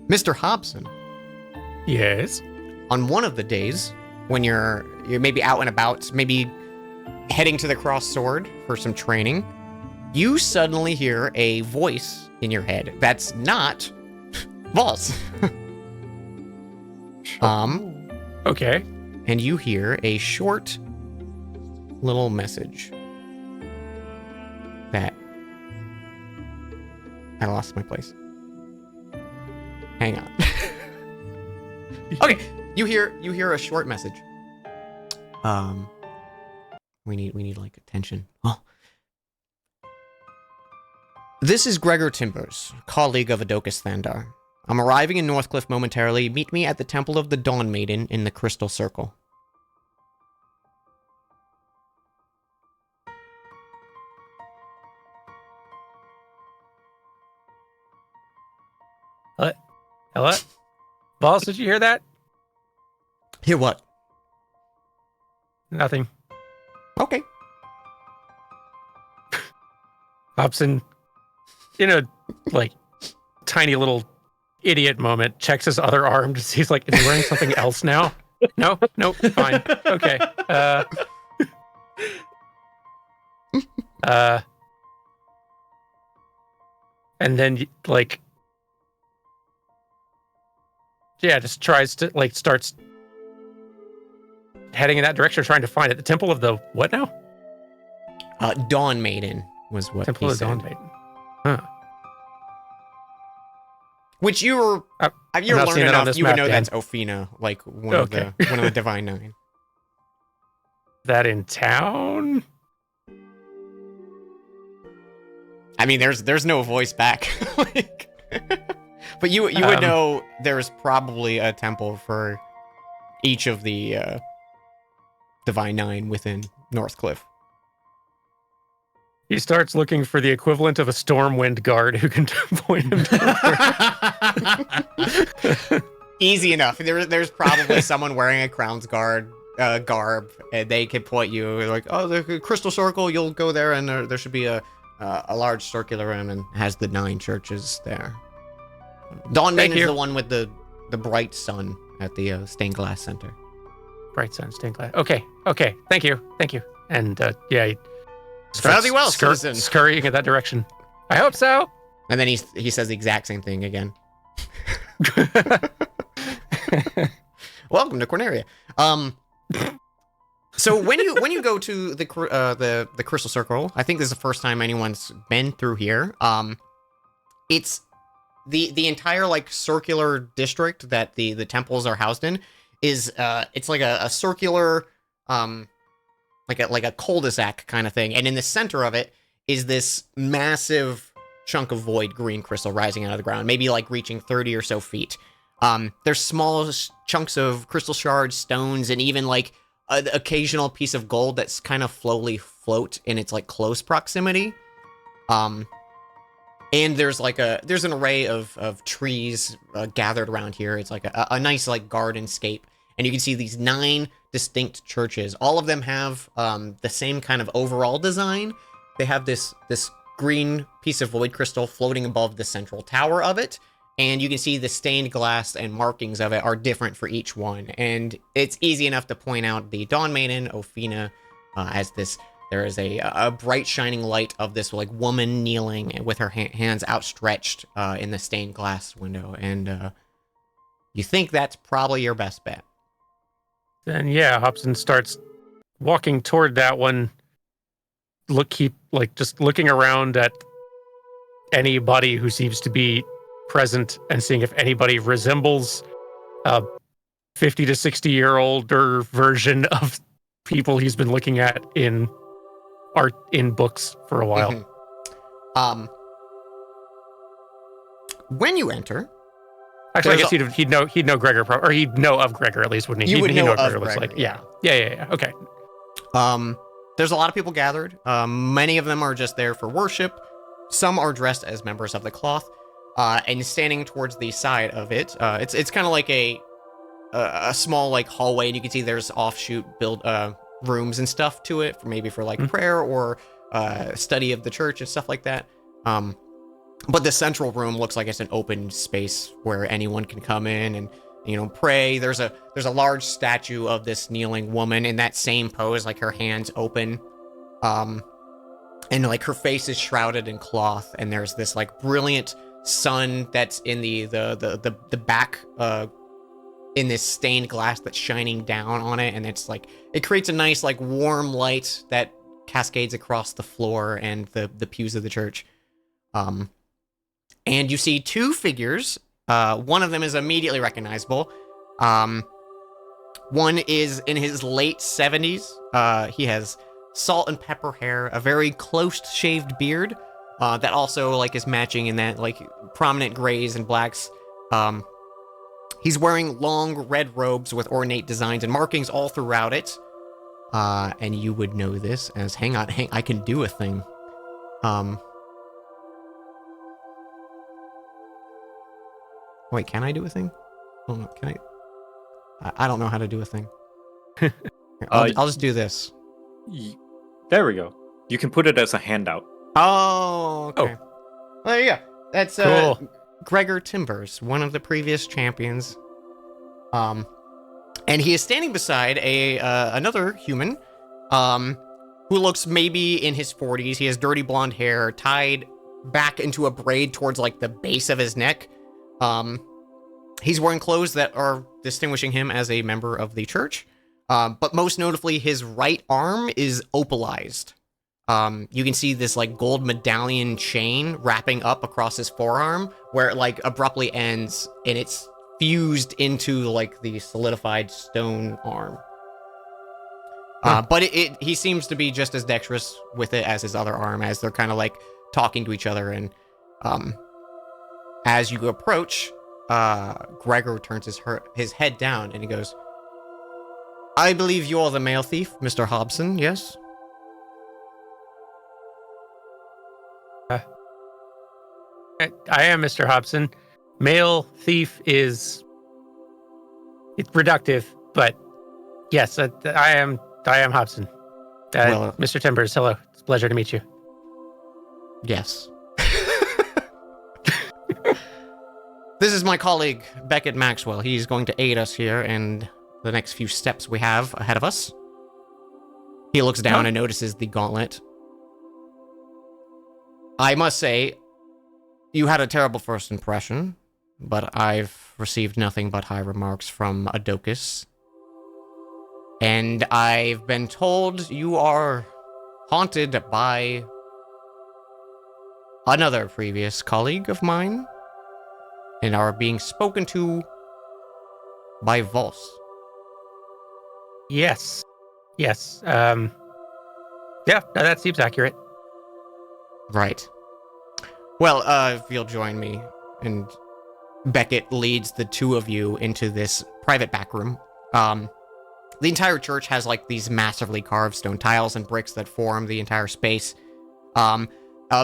[SPEAKER 1] Mr. Hobson,
[SPEAKER 6] Yes.
[SPEAKER 1] on one of the days when you're maybe out and about, maybe heading to the Cross Sword for some training, you suddenly hear a voice in your head that's not Voss.
[SPEAKER 6] Okay.
[SPEAKER 1] And you hear a short little message that I lost my place. Hang on. Okay, you hear a short message. We need like attention. Oh. This is Gregor Timbers, colleague of Adokus Thandar. I'm arriving in Northcliff momentarily. Meet me at the Temple of the Dawn Maiden in the Crystal Circle.
[SPEAKER 6] Hello? Boss, did you hear that?
[SPEAKER 1] Hear what?
[SPEAKER 6] Nothing.
[SPEAKER 1] Okay.
[SPEAKER 6] Hobson, in a like tiny little idiot moment, checks his other arm to see, he's like, is he wearing something else now? No, fine. Okay. And then like, yeah, just tries to like starts heading in that direction, trying to find it. The Temple of the what now?
[SPEAKER 1] Dawn Maiden was what
[SPEAKER 6] Temple
[SPEAKER 1] he
[SPEAKER 6] of the
[SPEAKER 1] said.
[SPEAKER 6] Dawn Maiden. Huh.
[SPEAKER 1] Which you're
[SPEAKER 6] not
[SPEAKER 1] learned
[SPEAKER 6] seeing that on
[SPEAKER 1] enough.
[SPEAKER 6] this
[SPEAKER 1] You would
[SPEAKER 6] map,
[SPEAKER 1] know
[SPEAKER 6] Dan.
[SPEAKER 1] that's Ophina, like one
[SPEAKER 6] Okay.
[SPEAKER 1] of the Divine Nine.
[SPEAKER 6] That in town?
[SPEAKER 1] I mean, there's no voice back. Like, but you would know there's probably a temple for each of the Divine Nine within Northcliff.
[SPEAKER 6] He starts looking for the equivalent of a Stormwind guard who can point him to
[SPEAKER 1] Easy enough. There's probably someone wearing a Crown's Guard garb, and they can point you like, oh, the Crystal Circle. You'll go there, and there should be a large circular room, and has the 9 churches there. Dawn Maiden is
[SPEAKER 6] you.
[SPEAKER 1] the one with the bright sun at the stained glass center.
[SPEAKER 6] Bright Sun Stained Glass. Okay. Thank you. And yeah, he
[SPEAKER 1] Fairly well, citizen.
[SPEAKER 6] scurrying in that direction. I hope so.
[SPEAKER 1] And then he says the exact same thing again. Welcome to Corneria. So when you go to the Crystal Circle, I think this is the first time anyone's been through here. It's the entire like circular district that the temples are housed in is it's like a circular like a cul-de-sac kind of thing, and in the center of it is this massive chunk of void green crystal rising out of the ground, maybe like reaching 30 or so feet. There's small chunks of crystal shards, stones, and even like an occasional piece of gold that's kind of slowly float in its like close proximity. And there's an array of trees gathered around here. It's like a nice like gardenscape, and you can see these 9 distinct churches. All of them have the same kind of overall design. They have this green piece of void crystal floating above the central tower of it, and you can see the stained glass and markings of it are different for each one. And it's easy enough to point out the Dawn Maiden, Ophina, as this. There is a bright shining light of this like woman kneeling with her hands outstretched in the stained glass window, and you think that's probably your best bet.
[SPEAKER 6] Then yeah, Hobson starts walking toward that one. Just looking around at anybody who seems to be present and seeing if anybody resembles a 50 to 60-year-older version of people he's been looking at in art in books for a while.
[SPEAKER 1] Mm-hmm. When you enter,
[SPEAKER 6] actually, I guess he'd know Gregor, or he'd know of Gregor at least, wouldn't he?
[SPEAKER 1] You would
[SPEAKER 6] he'd
[SPEAKER 1] know
[SPEAKER 6] what
[SPEAKER 1] of
[SPEAKER 6] Gregor looks
[SPEAKER 1] Gregor,
[SPEAKER 6] like. Yeah. Okay.
[SPEAKER 1] There's a lot of people gathered. Many of them are just there for worship. Some are dressed as members of the cloth. And standing towards the side of it, it's kind of like a small like hallway, and you can see there's offshoot rooms and stuff to it, for like prayer or study of the church and stuff like that. But the central room looks like it's an open space where anyone can come in and pray. There's a large statue of this kneeling woman in that same pose, like her hands open, and like her face is shrouded in cloth, and there's this like brilliant sun that's in the back in this stained glass that's shining down on it, and it's like it creates a nice like warm light that cascades across the floor and the pews of the church. And you see 2 figures. One of them is immediately recognizable. One is in his late 70s. He has salt and pepper hair, a very close-shaved beard that also like is matching in that like prominent grays and blacks. He's wearing long red robes with ornate designs and markings all throughout it. And you would know this as hang on, I can do a thing. Wait, can I do a thing? Oh, no, can I don't know how to do a thing. Here, I'll just do this.
[SPEAKER 7] There we go. You can put it as a handout.
[SPEAKER 1] Oh, okay. Oh. There you go. That's
[SPEAKER 6] cool.
[SPEAKER 1] Gregor Timbers, one of the previous champions. And he is standing beside another human, who looks maybe in his 40s. He has dirty blonde hair tied back into a braid towards like the base of his neck. He's wearing clothes that are distinguishing him as a member of the church. But most notably, his right arm is opalized. You can see this like gold medallion chain wrapping up across his forearm, where it like abruptly ends and it's fused into like the solidified stone arm. But he seems to be just as dexterous with it as his other arm, as they're kind of like talking to each other. And as you approach, Gregor turns his head down and he goes, "I believe you're the male thief, Mr. Hobson, yes?"
[SPEAKER 6] I am Mr. Hobson. Male thief it's reductive, but yes, I am Hobson.
[SPEAKER 1] Well,
[SPEAKER 6] Mr. Timbers, hello. It's a pleasure to meet you.
[SPEAKER 1] Yes. This is my colleague, Beckett Maxwell. He's going to aid us here in the next few steps we have ahead of us. He looks down and notices the gauntlet. I must say, you had a terrible first impression, but I've received nothing but high remarks from Adokus. And I've been told you are haunted by another previous colleague of mine and are being spoken to by Voss.
[SPEAKER 6] Yes. Yes. Yeah, no, that seems accurate.
[SPEAKER 1] Right. Well, if you'll join me, and Beckett leads the two of you into this private back room. The entire church has like these massively carved stone tiles and bricks that form the entire space. A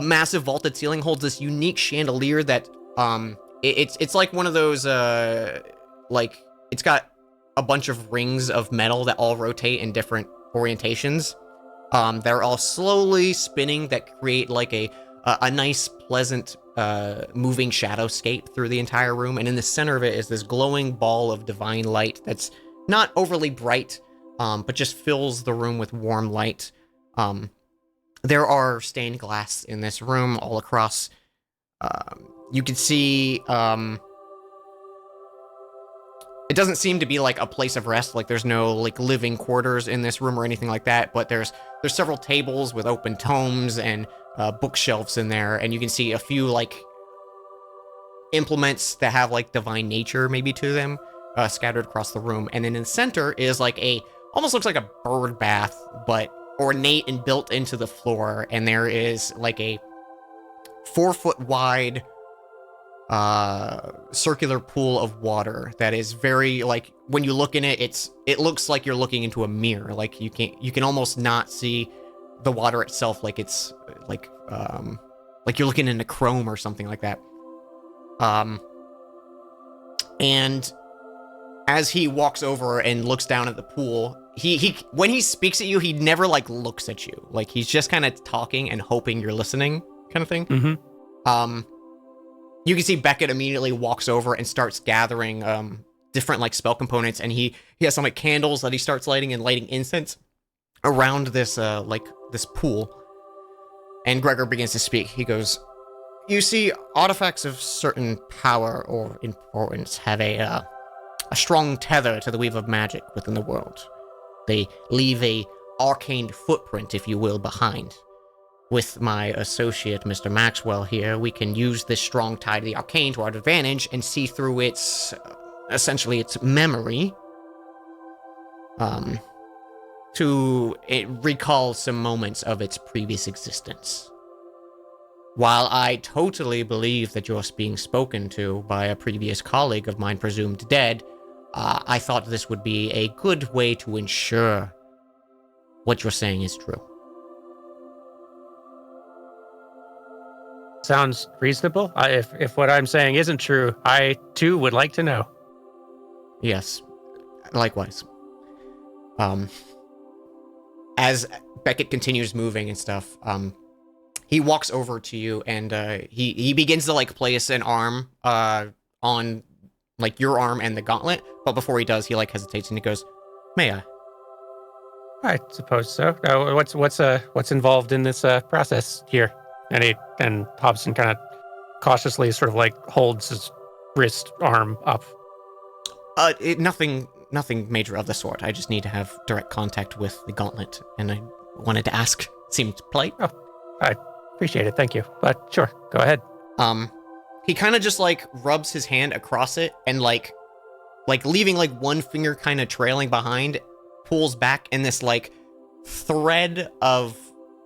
[SPEAKER 1] massive vaulted ceiling holds this unique chandelier that it's like one of those like it's got a bunch of rings of metal that all rotate in different orientations. They're all slowly spinning that create like a nice, pleasant, moving shadowscape through the entire room. And in the center of it is this glowing ball of divine light that's not overly bright, but just fills the room with warm light. There are stained glass in this room all across. You can see... it doesn't seem to be like a place of rest, like there's no like living quarters in this room or anything like that, but there's several tables with open tomes and bookshelves in there, and you can see a few like implements that have like divine nature maybe to them scattered across the room. And then in the center is like almost looks like a bird bath, but ornate and built into the floor, and there is like a 4-foot wide circular pool of water that is very like when you look in it, it looks like you're looking into a mirror. Like you can almost not see the water itself, like it's like you're looking into chrome or something like that. And as he walks over and looks down at the pool, he when he speaks at you, he never like looks at you. Like he's just kind of talking and hoping you're listening, kind of thing.
[SPEAKER 6] Mm-hmm.
[SPEAKER 1] You can see Beckett immediately walks over and starts gathering different like spell components, and he has some like candles that he starts lighting and lighting incense around this like this pool. And Gregor begins to speak. He goes, "You see, artifacts of certain power or importance have a strong tether to the weave of magic within the world. They leave a arcane footprint, if you will, behind. With my associate, Mr. Maxwell here, we can use this strong tie to the arcane to our advantage and see through its, essentially its memory, to recall some moments of its previous existence. While I totally believe that you're being spoken to by a previous colleague of mine presumed dead, I thought this would be a good way to ensure what you're saying is true."
[SPEAKER 6] Sounds reasonable. If what I'm saying isn't true, I too would like to know.
[SPEAKER 1] Yes, likewise. As Beckett continues moving and stuff, he walks over to you and he begins to like place an arm on like your arm and the gauntlet, but before he does, he like hesitates and he goes, "May I?"
[SPEAKER 6] I suppose so. What's involved in this process here? And Hobson kind of cautiously sort of like holds his wrist arm up.
[SPEAKER 1] Nothing major of the sort. I just need to have direct contact with the gauntlet, and I wanted to ask. Seemed polite.
[SPEAKER 6] Oh, I appreciate it. Thank you. But sure, go ahead.
[SPEAKER 1] He kind of just like rubs his hand across it and like leaving like one finger kind of trailing behind, pulls back, and this like thread of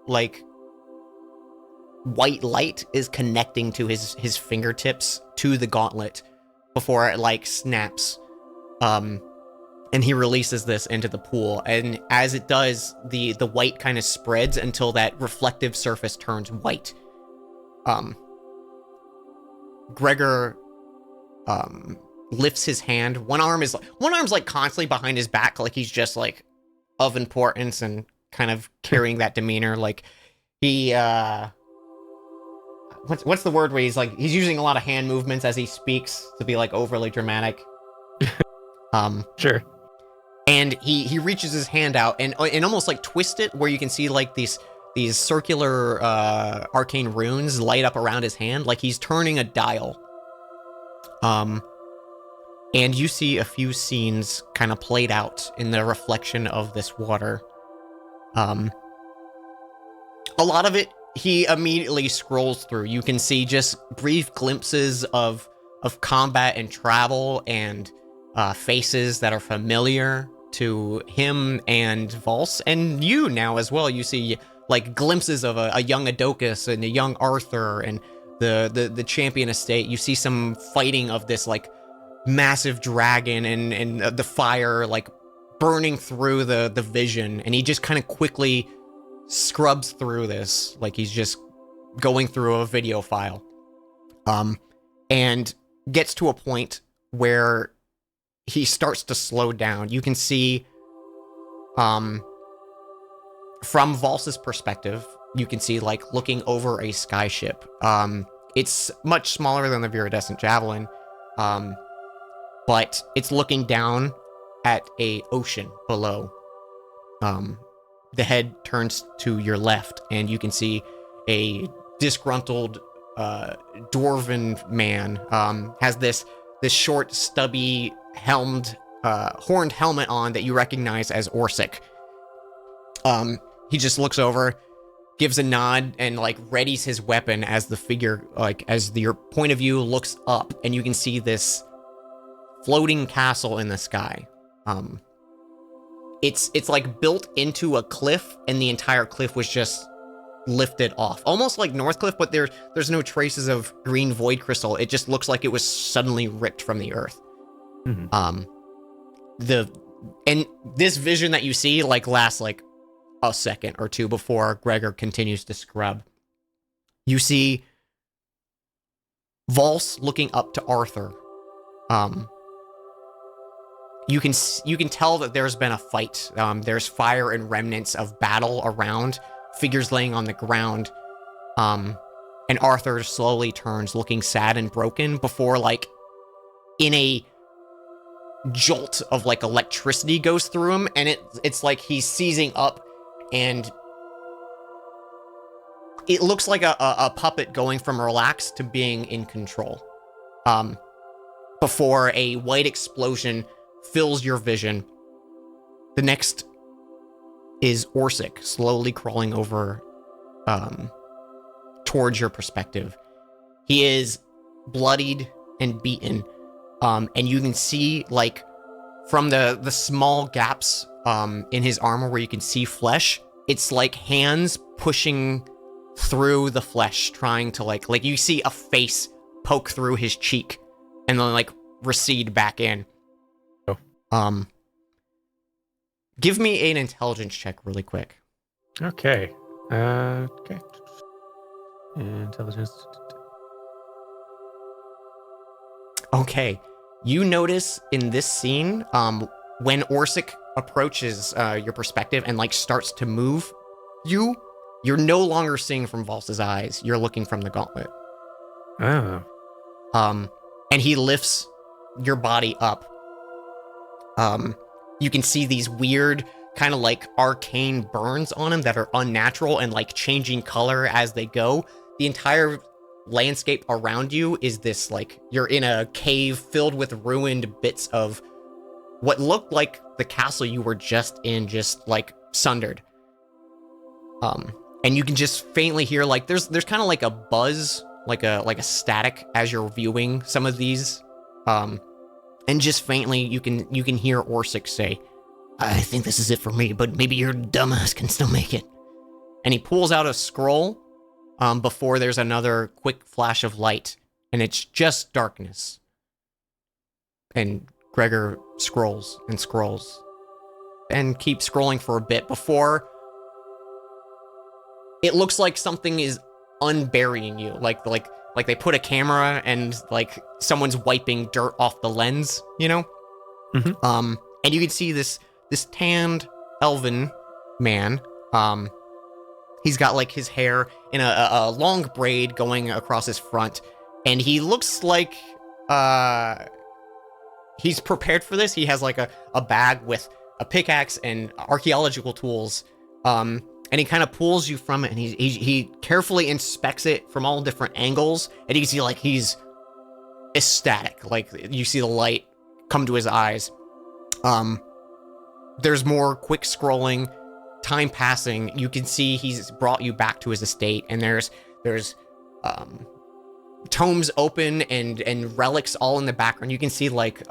[SPEAKER 1] like white light is connecting to his fingertips to the gauntlet before it like snaps. And he releases this into the pool, and as it does, the white kind of spreads until that reflective surface turns white. Gregor lifts his hand. One arm's like constantly behind his back, like he's just like of importance and kind of carrying that demeanor. Like he what's the word where he's using a lot of hand movements as he speaks to be like overly dramatic.
[SPEAKER 6] Sure.
[SPEAKER 1] And he reaches his hand out and almost like twist it where you can see like these circular arcane runes light up around his hand, like he's turning a dial. and you see a few scenes kind of played out in the reflection of this water. A lot of it he immediately scrolls through. You can see just brief glimpses of combat and travel and faces that are familiar to him and Valse, and you now as well. You see like glimpses of a young Adocus and a young Arthur and the champion estate. You see some fighting of this like massive dragon and the fire like burning through the vision, and he just kind of quickly scrubs through this like he's just going through a video file, and gets to a point where he starts to slow down. You can see from Valse's perspective, you can see like looking over a skyship. It's much smaller than the Viridescent Javelin, but it's looking down at a ocean below. The head turns to your left, and you can see a disgruntled dwarven man. Has this short, stubby, horned helmet on that you recognize as Orsic. He just looks over, gives a nod, and like readies his weapon as the figure, like as your point of view looks up, and you can see this floating castle in the sky. It's like built into a cliff, and the entire cliff was just lifted off, almost like Northcliff, but there's no traces of green void crystal. It just looks like it was suddenly ripped from the earth. And this vision that you see like lasts like a second or two before Gregor continues to scrub. You see Valse looking up to Arthur. You can tell that there's been a fight. There's fire and remnants of battle around, figures laying on the ground. And Arthur slowly turns, looking sad and broken, before like in a jolt of like electricity goes through him, and it's like he's seizing up, and it looks like a puppet going from relaxed to being in control. Before a white explosion fills your vision. The next is Orsic slowly crawling over towards your perspective. He is bloodied and beaten, and you can see like from the small gaps in his armor where you can see flesh, it's like hands pushing through the flesh, trying to like you see a face poke through his cheek and then like recede back in. Give me an intelligence check really quick.
[SPEAKER 6] Okay. Okay. Intelligence.
[SPEAKER 1] Okay. You notice in this scene, when Orsic approaches your perspective and like starts to move, you're no longer seeing from Valse's eyes. You're looking from the gauntlet.
[SPEAKER 6] Oh.
[SPEAKER 1] And he lifts your body up. You can see these weird kind of like arcane burns on him that are unnatural and like changing color as they go. The entire landscape around you is this like you're in a cave filled with ruined bits of what looked like the castle you were just in, just like sundered. And you can just faintly hear like there's kind of like a buzz, like a static as you're viewing some of these. And just faintly, you can hear Orsic say, "I think this is it for me, but maybe your dumbass can still make it." And he pulls out a scroll before there's another quick flash of light, and it's just darkness. And Gregor scrolls and scrolls and keeps scrolling for a bit before it looks like something is unburying you, like they put a camera and like someone's wiping dirt off the lens, you know?
[SPEAKER 6] Mm-hmm.
[SPEAKER 1] And you can see this tanned elven man. He's got like his hair in a long braid going across his front, and he looks like he's prepared for this. He has like a bag with a pickaxe and archaeological tools. And he kind of pulls you from it, and he carefully inspects it from all different angles, and you can see like he's ecstatic. Like you see the light come to his eyes. There's more quick scrolling, time passing. You can see he's brought you back to his estate, and there's tomes open and relics all in the background. You can see like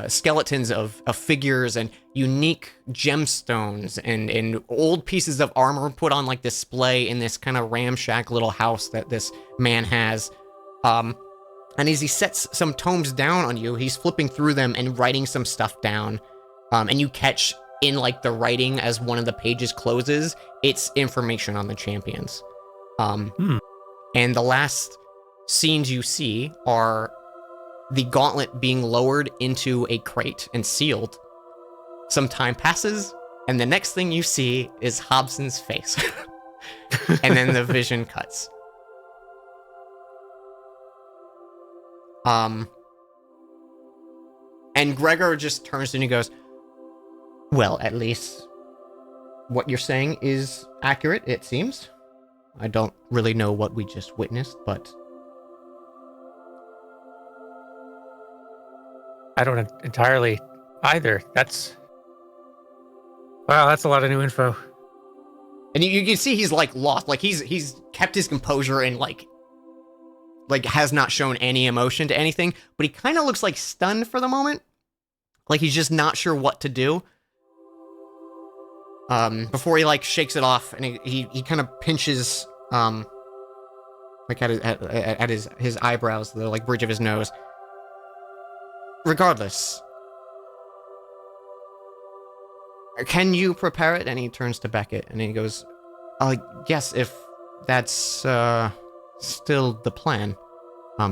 [SPEAKER 1] skeletons of figures and unique gemstones and old pieces of armor put on like display in this kind of ramshack little house that this man has. And as he sets some tomes down on you, he's flipping through them and writing some stuff down. And you catch in like the writing as one of the pages closes, it's information on the champions. And the last scenes you see are the gauntlet being lowered into a crate and sealed. Some time passes, and the next thing you see is Hobson's face. And then the vision cuts. And Gregor just turns and he goes, well, at least what you're saying is accurate, it seems. I don't really know what we just witnessed, but...
[SPEAKER 6] I don't entirely either. Wow, that's a lot of new info.
[SPEAKER 1] And you can see he's like lost. Like he's kept his composure and like has not shown any emotion to anything, but he kind of looks like stunned for the moment. Like he's just not sure what to do. Before he like shakes it off and he kind of pinches like at his eyebrows, the like bridge of his nose. Regardless, can you prepare it? And he turns to Beckett and he goes, yes, if that's still the plan.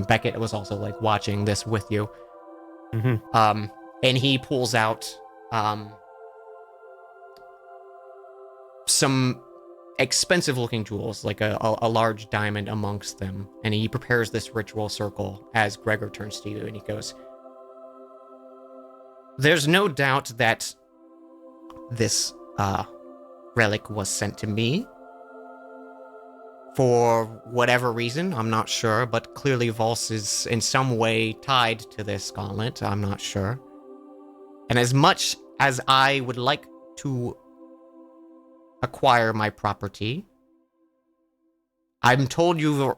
[SPEAKER 1] Beckett was also like watching this with you.
[SPEAKER 6] Mm-hmm.
[SPEAKER 1] And he pulls out some expensive looking jewels, like a large diamond amongst them. And he prepares this ritual circle as Gregor turns to you and he goes, there's no doubt that this relic was sent to me for whatever reason. I'm not sure, but clearly Volse is in some way tied to this gauntlet. I'm not sure. And as much as I would like to acquire my property, I'm told you're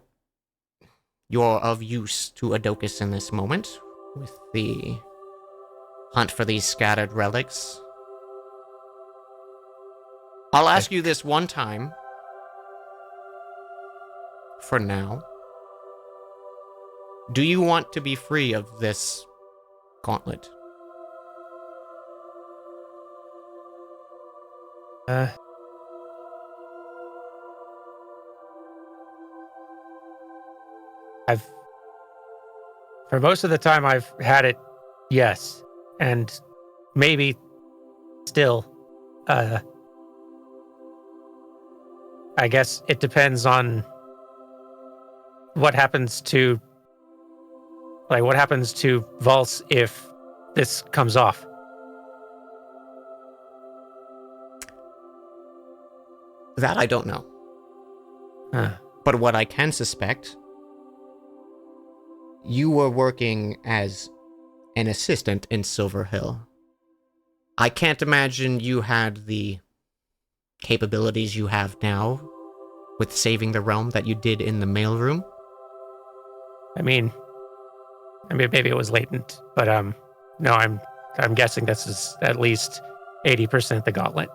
[SPEAKER 1] of use to Adokis in this moment with the hunt for these scattered relics. I'll ask you this one time. For now. Do you want to be free of this gauntlet?
[SPEAKER 6] For most of the time I've had it, yes. And maybe still, I guess it depends on what happens to Volse if this comes off.
[SPEAKER 1] That I don't know. But what I can suspect, you were working as an assistant in Silver Hill. I can't imagine you had the capabilities you have now with saving the realm that you did in the mailroom.
[SPEAKER 6] I mean maybe it was latent, but no, I'm guessing this is at least 80% the gauntlet.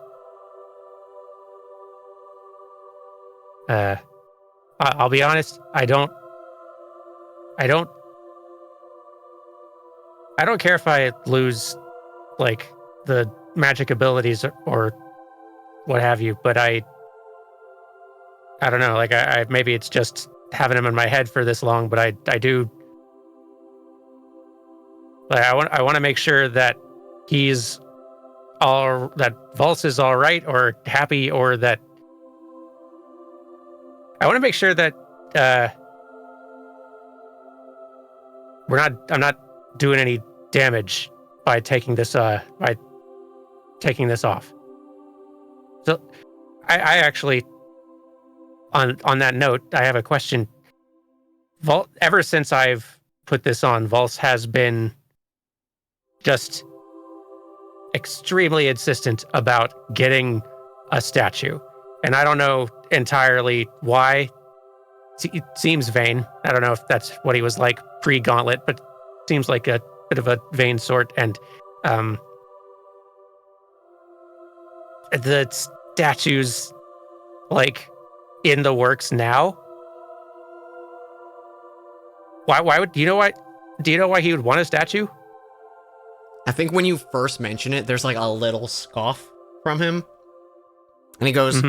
[SPEAKER 6] I'll be honest, I don't care if I lose like the magic abilities or what have you, but I don't know, like I maybe it's just having him in my head for this long, but I do like I want to make sure that that Volse is all right or happy, or that I want to make sure that I'm not doing any damage by taking this off. So I actually on that note, I have a question. Ever since I've put this on, Volse has been just extremely insistent about getting a statue. And I don't know entirely why. It seems vain. I don't know if that's what he was like pre-Gauntlet, but seems like a bit of a vain sort. And the statue's like in the works now. Why would, do you know why he would want a statue?
[SPEAKER 1] I think when you first mention it, there's like a little scoff from him. And he goes,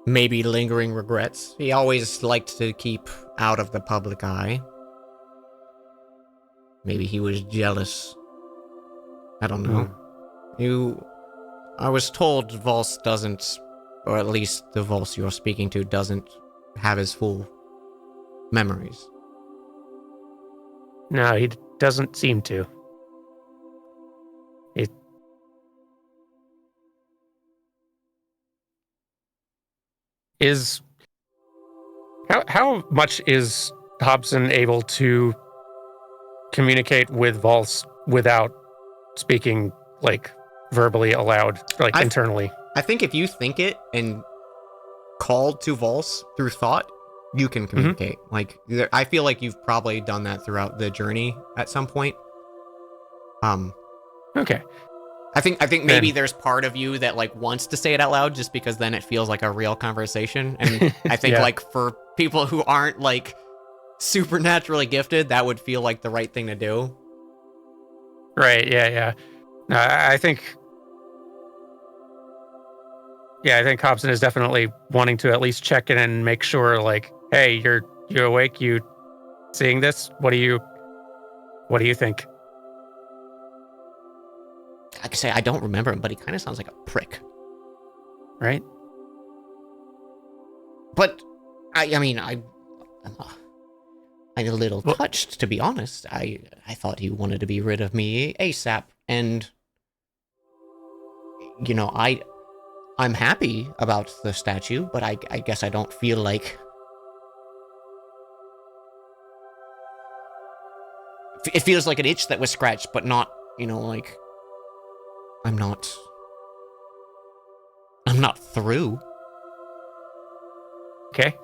[SPEAKER 1] maybe lingering regrets. He always liked to keep out of the public eye. Maybe he was jealous. I don't know. I was told Volse doesn't, or at least the Volse you're speaking to doesn't have his full memories.
[SPEAKER 6] No, he doesn't seem to. How much is Hobson able to communicate with Volse without speaking like verbally aloud, like internally?
[SPEAKER 1] I think if you think it and called to Volse through thought, you can communicate. Like, I feel like you've probably done that throughout the journey at some point.
[SPEAKER 6] Okay.
[SPEAKER 1] I think maybe there's part of you that like wants to say it out loud just because then it feels like a real conversation. And I think like for people who aren't like supernaturally gifted, that would feel like the right thing to do.
[SPEAKER 6] Right. Yeah. No, I think Hobson is definitely wanting to at least check in and make sure, like, hey, you're awake? You seeing this? What do you think?
[SPEAKER 1] I can say I don't remember him, but he kind of sounds like a prick.
[SPEAKER 6] Right?
[SPEAKER 1] But I'm a little touched, to be honest. I thought he wanted to be rid of me ASAP, and you know, I'm happy about the statue, but I guess I don't feel like it feels like an itch that was scratched, but not, you know, like I'm not through.
[SPEAKER 6] Okay.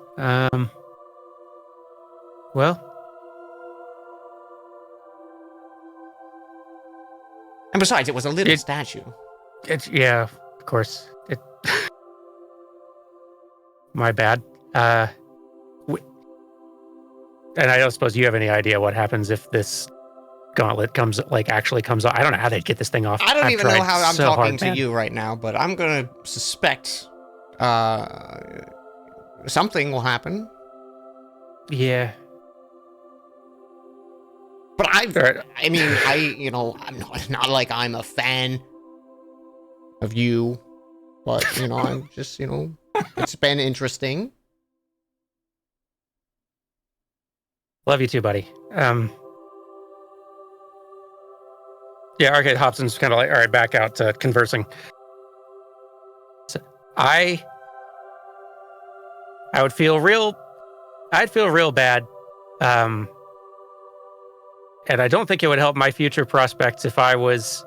[SPEAKER 6] Well.
[SPEAKER 1] And besides, it was a little statue.
[SPEAKER 6] Yeah, of course. My bad. And I don't suppose you have any idea what happens if this gauntlet actually comes off. I don't know how they'd get this thing off.
[SPEAKER 1] I don't even know how I'm talking
[SPEAKER 6] hard,
[SPEAKER 1] to you right now, but I'm gonna suspect something will happen.
[SPEAKER 6] Yeah.
[SPEAKER 1] But I'm not like I'm a fan of you, but I'm just, it's been interesting.
[SPEAKER 6] Love you too, buddy. Yeah, Arcade Hobson's kind of like, all right, back out to conversing. So I'd feel real bad. And I don't think it would help my future prospects if I was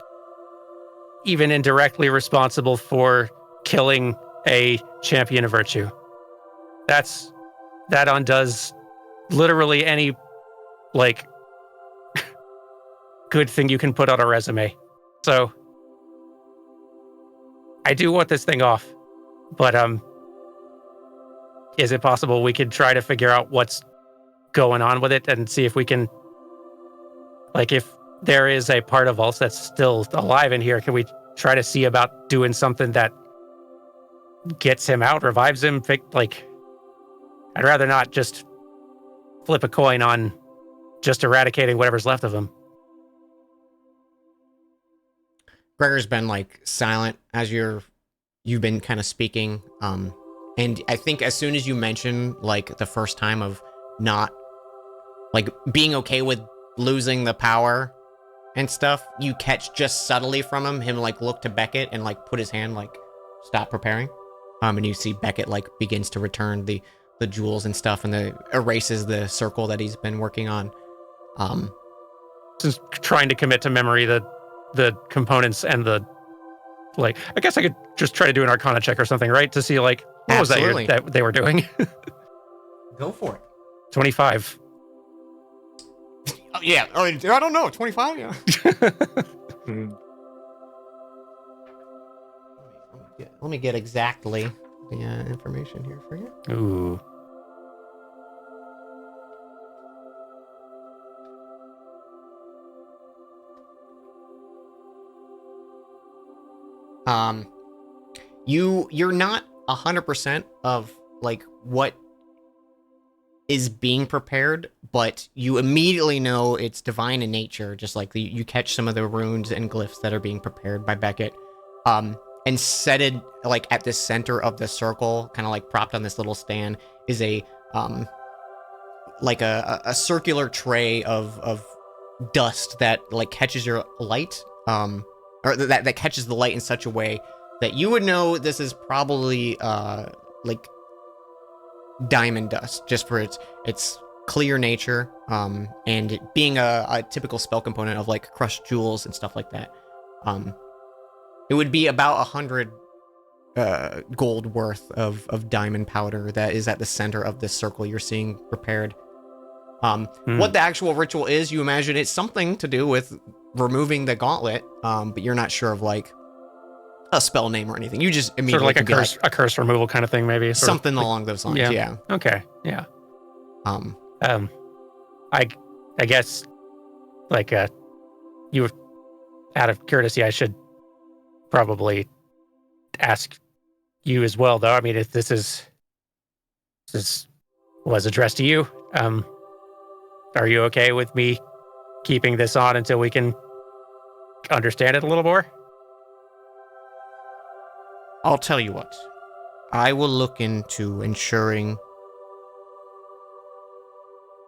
[SPEAKER 6] even indirectly responsible for killing a champion of virtue. That undoes literally any, like, good thing you can put on a resume. So I do want this thing off, but is it possible we could try to figure out what's going on with it and see if we can, like, if there is a part of us that's still alive in here, can we try to see about doing something that gets him out, revives him? Like, I'd rather not just flip a coin on just eradicating whatever's left of him.
[SPEAKER 1] Gregor's been like silent as you've been kind of speaking. And I think as soon as you mention like the first time of not like being okay with losing the power and stuff, you catch just subtly from him like look to Beckett and like put his hand like stop preparing. And you see Beckett like begins to return the jewels and stuff and erases the circle that he's been working on.
[SPEAKER 6] since trying to commit to memory the components and the like. I guess I could just try to do an Arcana check or something, right? To see like what
[SPEAKER 1] Absolutely.
[SPEAKER 6] was that they were doing.
[SPEAKER 1] Go for it.
[SPEAKER 6] 25.
[SPEAKER 1] Oh, yeah. Oh, I don't know. 25. Yeah. Let me get exactly the information here for you.
[SPEAKER 6] Ooh.
[SPEAKER 1] You're not 100% of like what is being prepared, but you immediately know it's divine in nature. Just like you catch some of the runes and glyphs that are being prepared by Beckett, and set it like at the center of the circle, kind of like propped on this little stand, is a like a circular tray of dust that like catches your light, or that catches the light in such a way that you would know this is probably like diamond dust, just for its clear nature, and it being a typical spell component of like crushed jewels and stuff like that. It would be about 100 gold worth of diamond powder that is at the center of this circle you're seeing prepared. What the actual ritual is, you imagine it's something to do with removing the gauntlet, but you're not sure of like a spell name or anything. You just immediately
[SPEAKER 6] Sort of like a curse removal kind of thing, maybe. Sort
[SPEAKER 1] something
[SPEAKER 6] of like,
[SPEAKER 1] along those lines. Yeah.
[SPEAKER 6] Okay. Yeah.
[SPEAKER 1] Um.
[SPEAKER 6] I guess like you, out of courtesy, I should probably ask you as well, though. I mean, if this was addressed to you, are you okay with me keeping this on until we can understand it a little more?
[SPEAKER 1] I'll tell you what. I will look into ensuring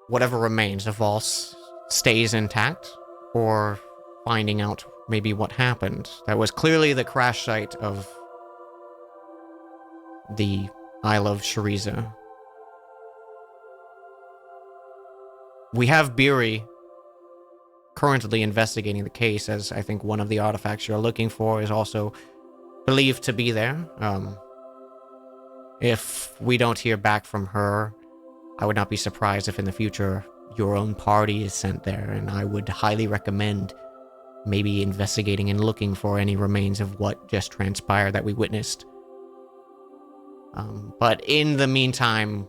[SPEAKER 1] whatever remains of Voss stays intact, or finding out maybe what happened. That was clearly the crash site of the Isle of Shariza. We have Beery currently investigating the case, as I think one of the artifacts you're looking for is also believed to be there. If we don't hear back from her, I would not be surprised if in the future your own party is sent there, and I would highly recommend maybe investigating and looking for any remains of what just transpired that we witnessed. But in the meantime,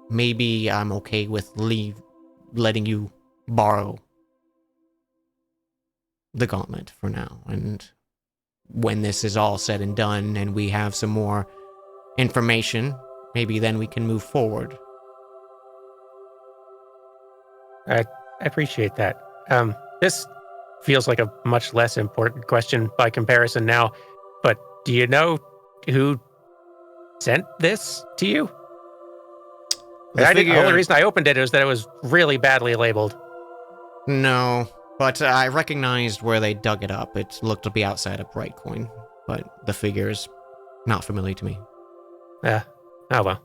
[SPEAKER 1] maybe I'm okay with letting you borrow the gauntlet for now, and when this is all said and done and we have some more information, maybe then we can move forward.
[SPEAKER 6] I appreciate that. This feels like a much less important question by comparison now, but do you know who sent this to you? The only reason I opened it was that it was really badly labeled.
[SPEAKER 1] No, but I recognized where they dug it up. It looked to be outside of Brightcoin, but the figure is not familiar to me.
[SPEAKER 6] Yeah. Oh well.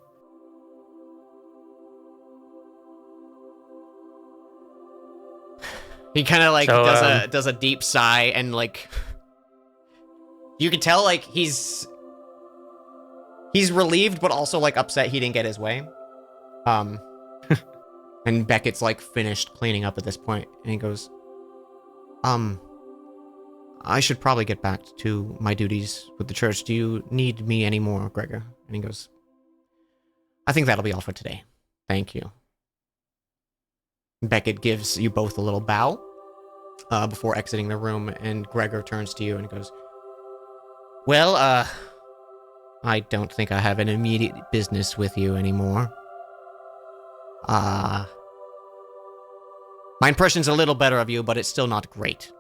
[SPEAKER 1] He kind of like does a deep sigh, and like you can tell like he's relieved but also like upset he didn't get his way. And Beckett's like finished cleaning up at this point, and he goes, I should probably get back to my duties with the church. Do you need me anymore, Gregor? And he goes, I think that'll be all for today. Thank you. Beckett gives you both a little bow before exiting the room, and Gregor turns to you and goes, well, I don't think I have an immediate business with you anymore. My impression's a little better of you, but it's still not great.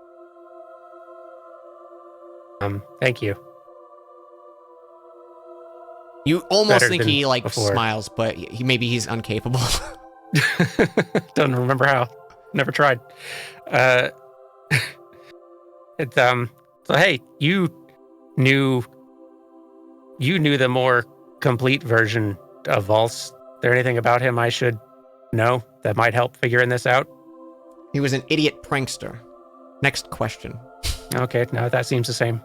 [SPEAKER 6] Thank you.
[SPEAKER 1] You almost
[SPEAKER 6] Better
[SPEAKER 1] think
[SPEAKER 6] than
[SPEAKER 1] he like
[SPEAKER 6] before.
[SPEAKER 1] smiles, but maybe he's incapable.
[SPEAKER 6] Don't remember how. Never tried. So hey, you knew the more complete version of Voss. Is there anything about him I should know that might help figuring this out?
[SPEAKER 1] He was an idiot prankster. Next question.
[SPEAKER 6] Okay, no, that seems the same.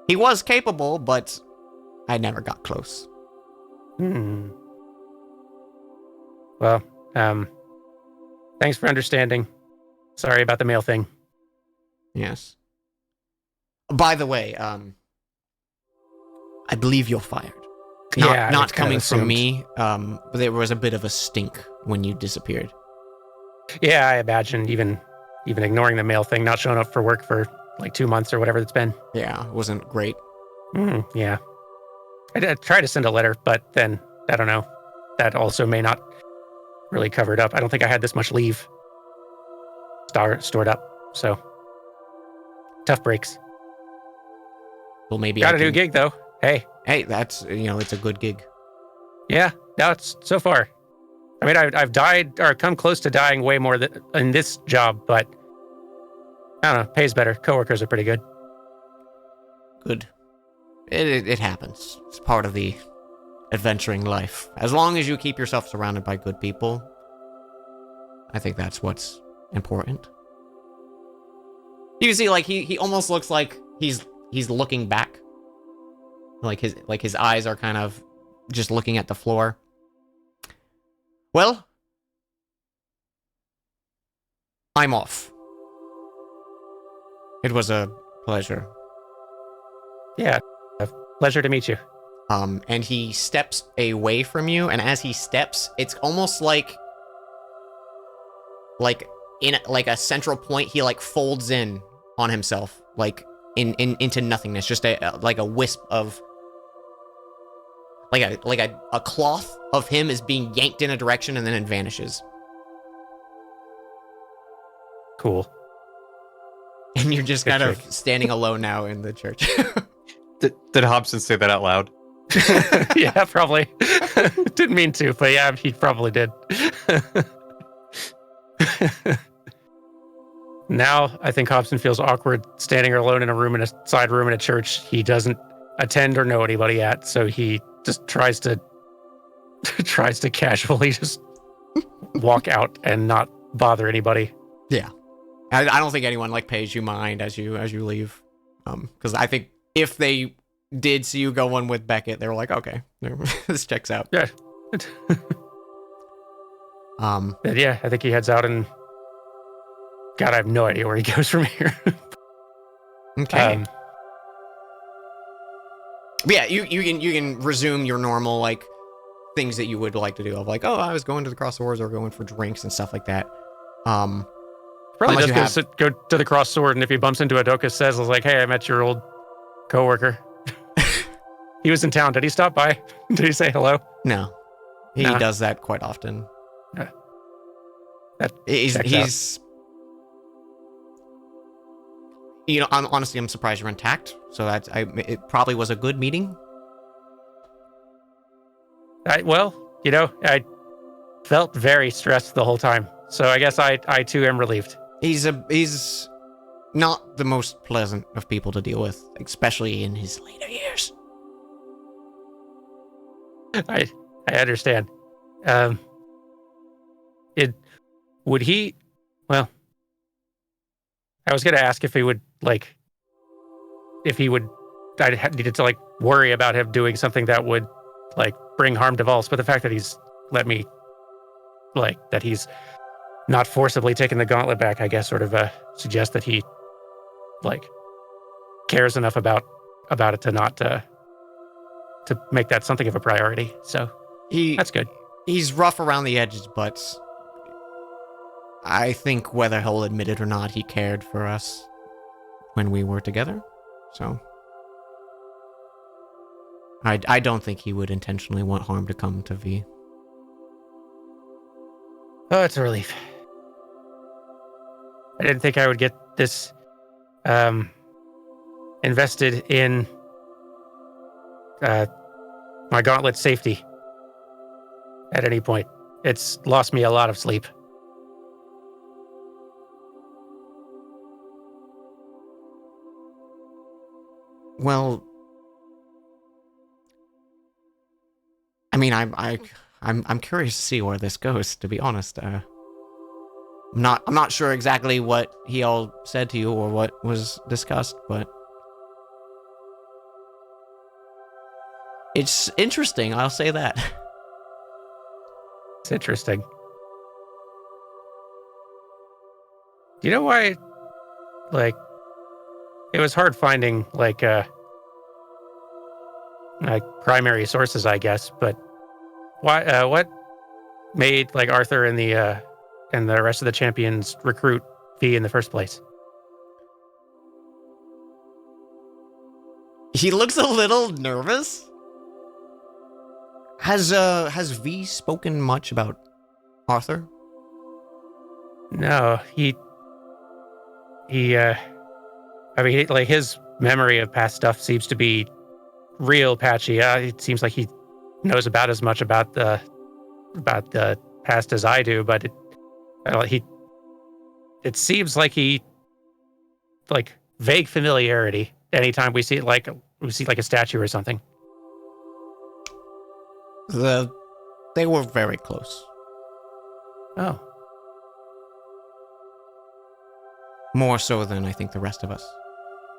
[SPEAKER 1] He was capable, but I never got close.
[SPEAKER 6] Well, thanks for understanding. Sorry about the mail thing.
[SPEAKER 1] Yes. By the way, I believe you're fired.
[SPEAKER 6] Yeah,
[SPEAKER 1] Not
[SPEAKER 6] it's kind of
[SPEAKER 1] coming from
[SPEAKER 6] assumed.
[SPEAKER 1] me. But there was a bit of a stink when you disappeared.
[SPEAKER 6] Yeah, I imagine even ignoring the mail thing, not showing up for work for like 2 months or whatever it's been.
[SPEAKER 1] Yeah, it wasn't great.
[SPEAKER 6] Yeah. I tried to send a letter, but then, I don't know. That also may not really cover it up. I don't think I had this much leave stored up. So, tough breaks.
[SPEAKER 1] Well, maybe
[SPEAKER 6] Got
[SPEAKER 1] I
[SPEAKER 6] a new
[SPEAKER 1] can-
[SPEAKER 6] gig, though. Hey.
[SPEAKER 1] Hey, that's, it's a good gig.
[SPEAKER 6] Yeah, no, it's so far. I mean, I've died or come close to dying way more in this job, but I don't know, pays better. Coworkers are pretty good.
[SPEAKER 1] Good. It happens. It's part of the adventuring life. As long as you keep yourself surrounded by good people, I think that's what's important. You see, like he almost looks like he's looking back. Like his eyes are kind of just looking at the floor. Well, I'm off. It was a pleasure.
[SPEAKER 6] Yeah, a pleasure to meet you.
[SPEAKER 1] And he steps away from you, and as he steps, it's almost like in a central point, he like folds in on himself, like into nothingness, just like a wisp of like a cloth of him is being yanked in a direction and then it vanishes.
[SPEAKER 6] Cool.
[SPEAKER 1] And you're just kind of standing alone now in the church.
[SPEAKER 4] Did Hobson say that out loud?
[SPEAKER 6] Yeah, probably. Didn't mean to, but yeah, he probably did. Now, I think Hobson feels awkward standing alone in a side room in a church he doesn't attend or know anybody at, so he just tries to casually just walk out and not bother anybody.
[SPEAKER 1] Yeah. I don't think anyone like pays you mind as you leave. Because I think if they did see you going with Beckett, they were like, okay, this checks out.
[SPEAKER 6] Yeah. But yeah, I think he heads out and God, I have no idea where he goes from here.
[SPEAKER 1] Okay. But yeah, you can resume your normal like things that you would like to do of like, oh, I was going to the Cross Swords or going for drinks and stuff like that.
[SPEAKER 6] Probably
[SPEAKER 1] unless
[SPEAKER 6] just go to the Cross Sword, and if he bumps into Adoka, says, like, hey, I met your old coworker. He was in town. Did he stop by? Did he say hello?
[SPEAKER 1] No. He
[SPEAKER 6] Nah.
[SPEAKER 1] does that quite often.
[SPEAKER 6] That
[SPEAKER 1] He's
[SPEAKER 6] checks
[SPEAKER 1] I'm surprised you're intact. So it probably was a good meeting.
[SPEAKER 6] I felt very stressed the whole time. So I guess I too am relieved.
[SPEAKER 1] He's not the most pleasant of people to deal with, especially in his later years.
[SPEAKER 6] I understand. I was going to ask if he would, I needed to, worry about him doing something that would, bring harm to Vols, but the fact that he's let me, that he's not forcibly taking the gauntlet back, I guess, sort of suggests that he, cares enough about it to not, to make that something of a priority. So that's good.
[SPEAKER 1] He's rough around the edges, but I think whether he'll admit it or not, he cared for us when we were together. So I don't think he would intentionally want harm to come to V.
[SPEAKER 6] Oh, it's a relief. I didn't think I would get this invested in my gauntlet's safety at any point. It's lost me a lot of sleep.
[SPEAKER 1] Well, I mean, I'm curious to see where this goes. To be honest, I'm not sure exactly what he all said to you or what was discussed, but it's interesting, I'll say that.
[SPEAKER 6] It's interesting. Do you know why, like, it was hard finding, like primary sources, I guess, but why, what made, like, Arthur and the rest of the champions recruit V in the first place?
[SPEAKER 1] He looks a little nervous. Has V spoken much about Arthur?
[SPEAKER 6] No, I mean, like, his memory of past stuff seems to be real patchy. It seems like he knows about as much about the past as I do, but it seems like he, like, vague familiarity anytime we see it, like a statue or something.
[SPEAKER 1] They were very close.
[SPEAKER 6] Oh.
[SPEAKER 1] More so than I think the rest of us.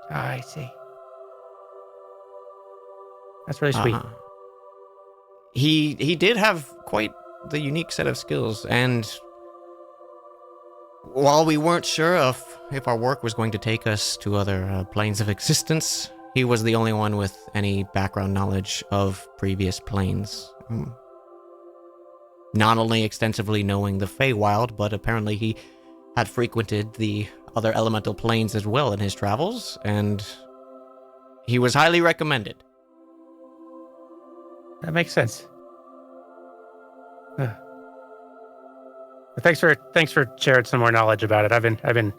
[SPEAKER 6] I see. That's really sweet.
[SPEAKER 1] He did have quite the unique set of skills, and while we weren't sure if our work was going to take us to other planes of existence, he was the only one with any background knowledge of previous planes. Not only extensively knowing the Feywild, but apparently he had frequented the other elemental planes as well in his travels, and he was highly recommended.
[SPEAKER 6] That makes sense. Thanks for sharing some more knowledge about it. I've been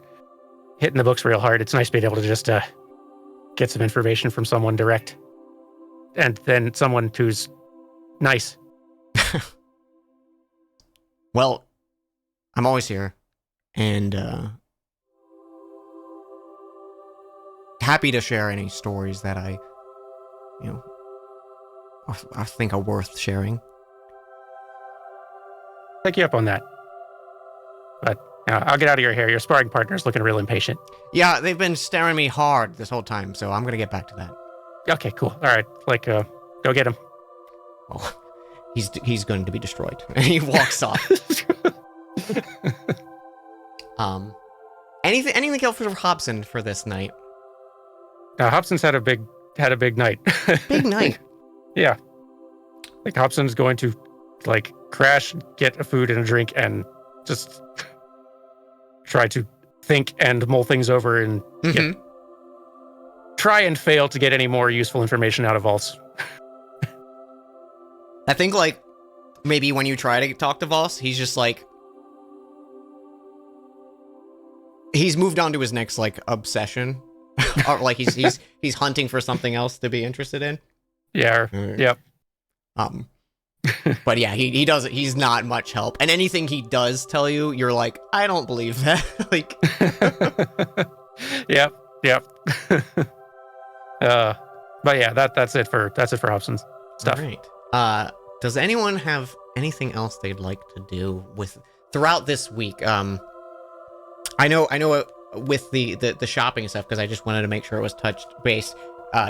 [SPEAKER 6] hitting the books real hard. It's nice being able to just get some information from someone direct, and then someone who's nice.
[SPEAKER 1] Well, I'm always here, and happy to share any stories that I think are worth sharing.
[SPEAKER 6] Take you up on that. But I'll get out of your hair. Your sparring partner's looking real impatient.
[SPEAKER 1] Yeah, they've been staring me hard this whole time, so I'm gonna get back to that.
[SPEAKER 6] Okay, cool. All right, like, go get him.
[SPEAKER 1] Oh, he's going to be destroyed. And he walks off. Anything else for Hobson for this night?
[SPEAKER 6] Hobson's had a big night.
[SPEAKER 1] Big night.
[SPEAKER 6] Yeah. Like, Hobson's going to, like, crash, get a food and a drink, and just try to think and mull things over and try and fail to get any more useful information out of Vols.
[SPEAKER 1] I think, like, maybe when you try to talk to Voss, he's just like, he's moved on to his next, like, obsession. Or, like, he's hunting for something else to be interested in.
[SPEAKER 6] Yeah. Yep.
[SPEAKER 1] But yeah, he doesn't, he's not much help. And anything he does tell you, you're like, I don't believe that. Like,
[SPEAKER 6] Yep. But yeah, that's it for Hobson's stuff.
[SPEAKER 1] all right. Does anyone have anything else they'd like to do throughout this week? I know with the shopping and stuff, because I just wanted to make sure it was touched base.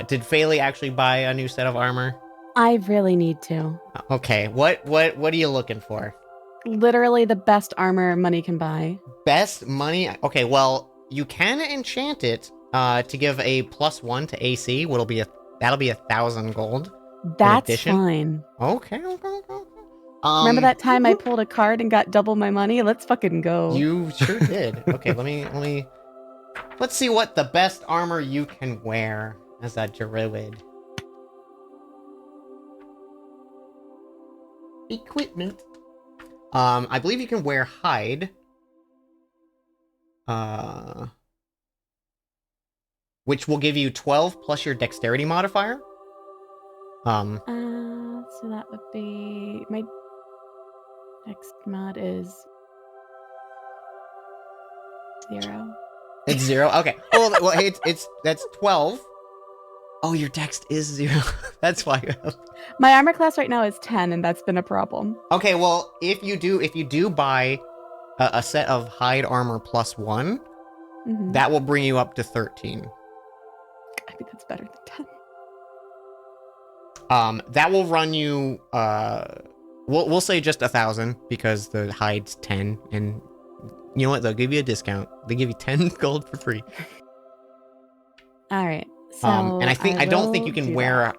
[SPEAKER 1] Did Faylee actually buy a new set of armor?
[SPEAKER 2] I really need to.
[SPEAKER 1] Okay, what are you looking for?
[SPEAKER 2] Literally the best armor money can buy.
[SPEAKER 1] Best money? Okay, well, you can enchant it to give a +1 to AC. That'll be 1,000 gold.
[SPEAKER 2] That's
[SPEAKER 1] addition?
[SPEAKER 2] fine.
[SPEAKER 1] Okay.
[SPEAKER 2] Remember that time I pulled a card and got double my money? Let's fucking go.
[SPEAKER 1] You sure did. Okay, let's see what the best armor you can wear as a druid. Equipment. I believe you can wear hide. Which will give you 12 plus your dexterity modifier.
[SPEAKER 2] So that would be my next mod is 0.
[SPEAKER 1] It's 0. Okay. Well, that's 12. Oh, your dex is 0. That's why.
[SPEAKER 2] My armor class right now is 10, and that's been a problem.
[SPEAKER 1] Okay. Well, if you do buy a set of hide armor +1,
[SPEAKER 2] Mhm.
[SPEAKER 1] that will bring you up to 13.
[SPEAKER 2] I think that's better than 10.
[SPEAKER 1] That will run you, we'll say just 1,000 because the hide's 10, and you know what? They'll give you a discount. They give you 10 gold for free.
[SPEAKER 2] All right. So
[SPEAKER 1] And I don't think you
[SPEAKER 2] will
[SPEAKER 1] can
[SPEAKER 2] do
[SPEAKER 1] wear
[SPEAKER 2] that.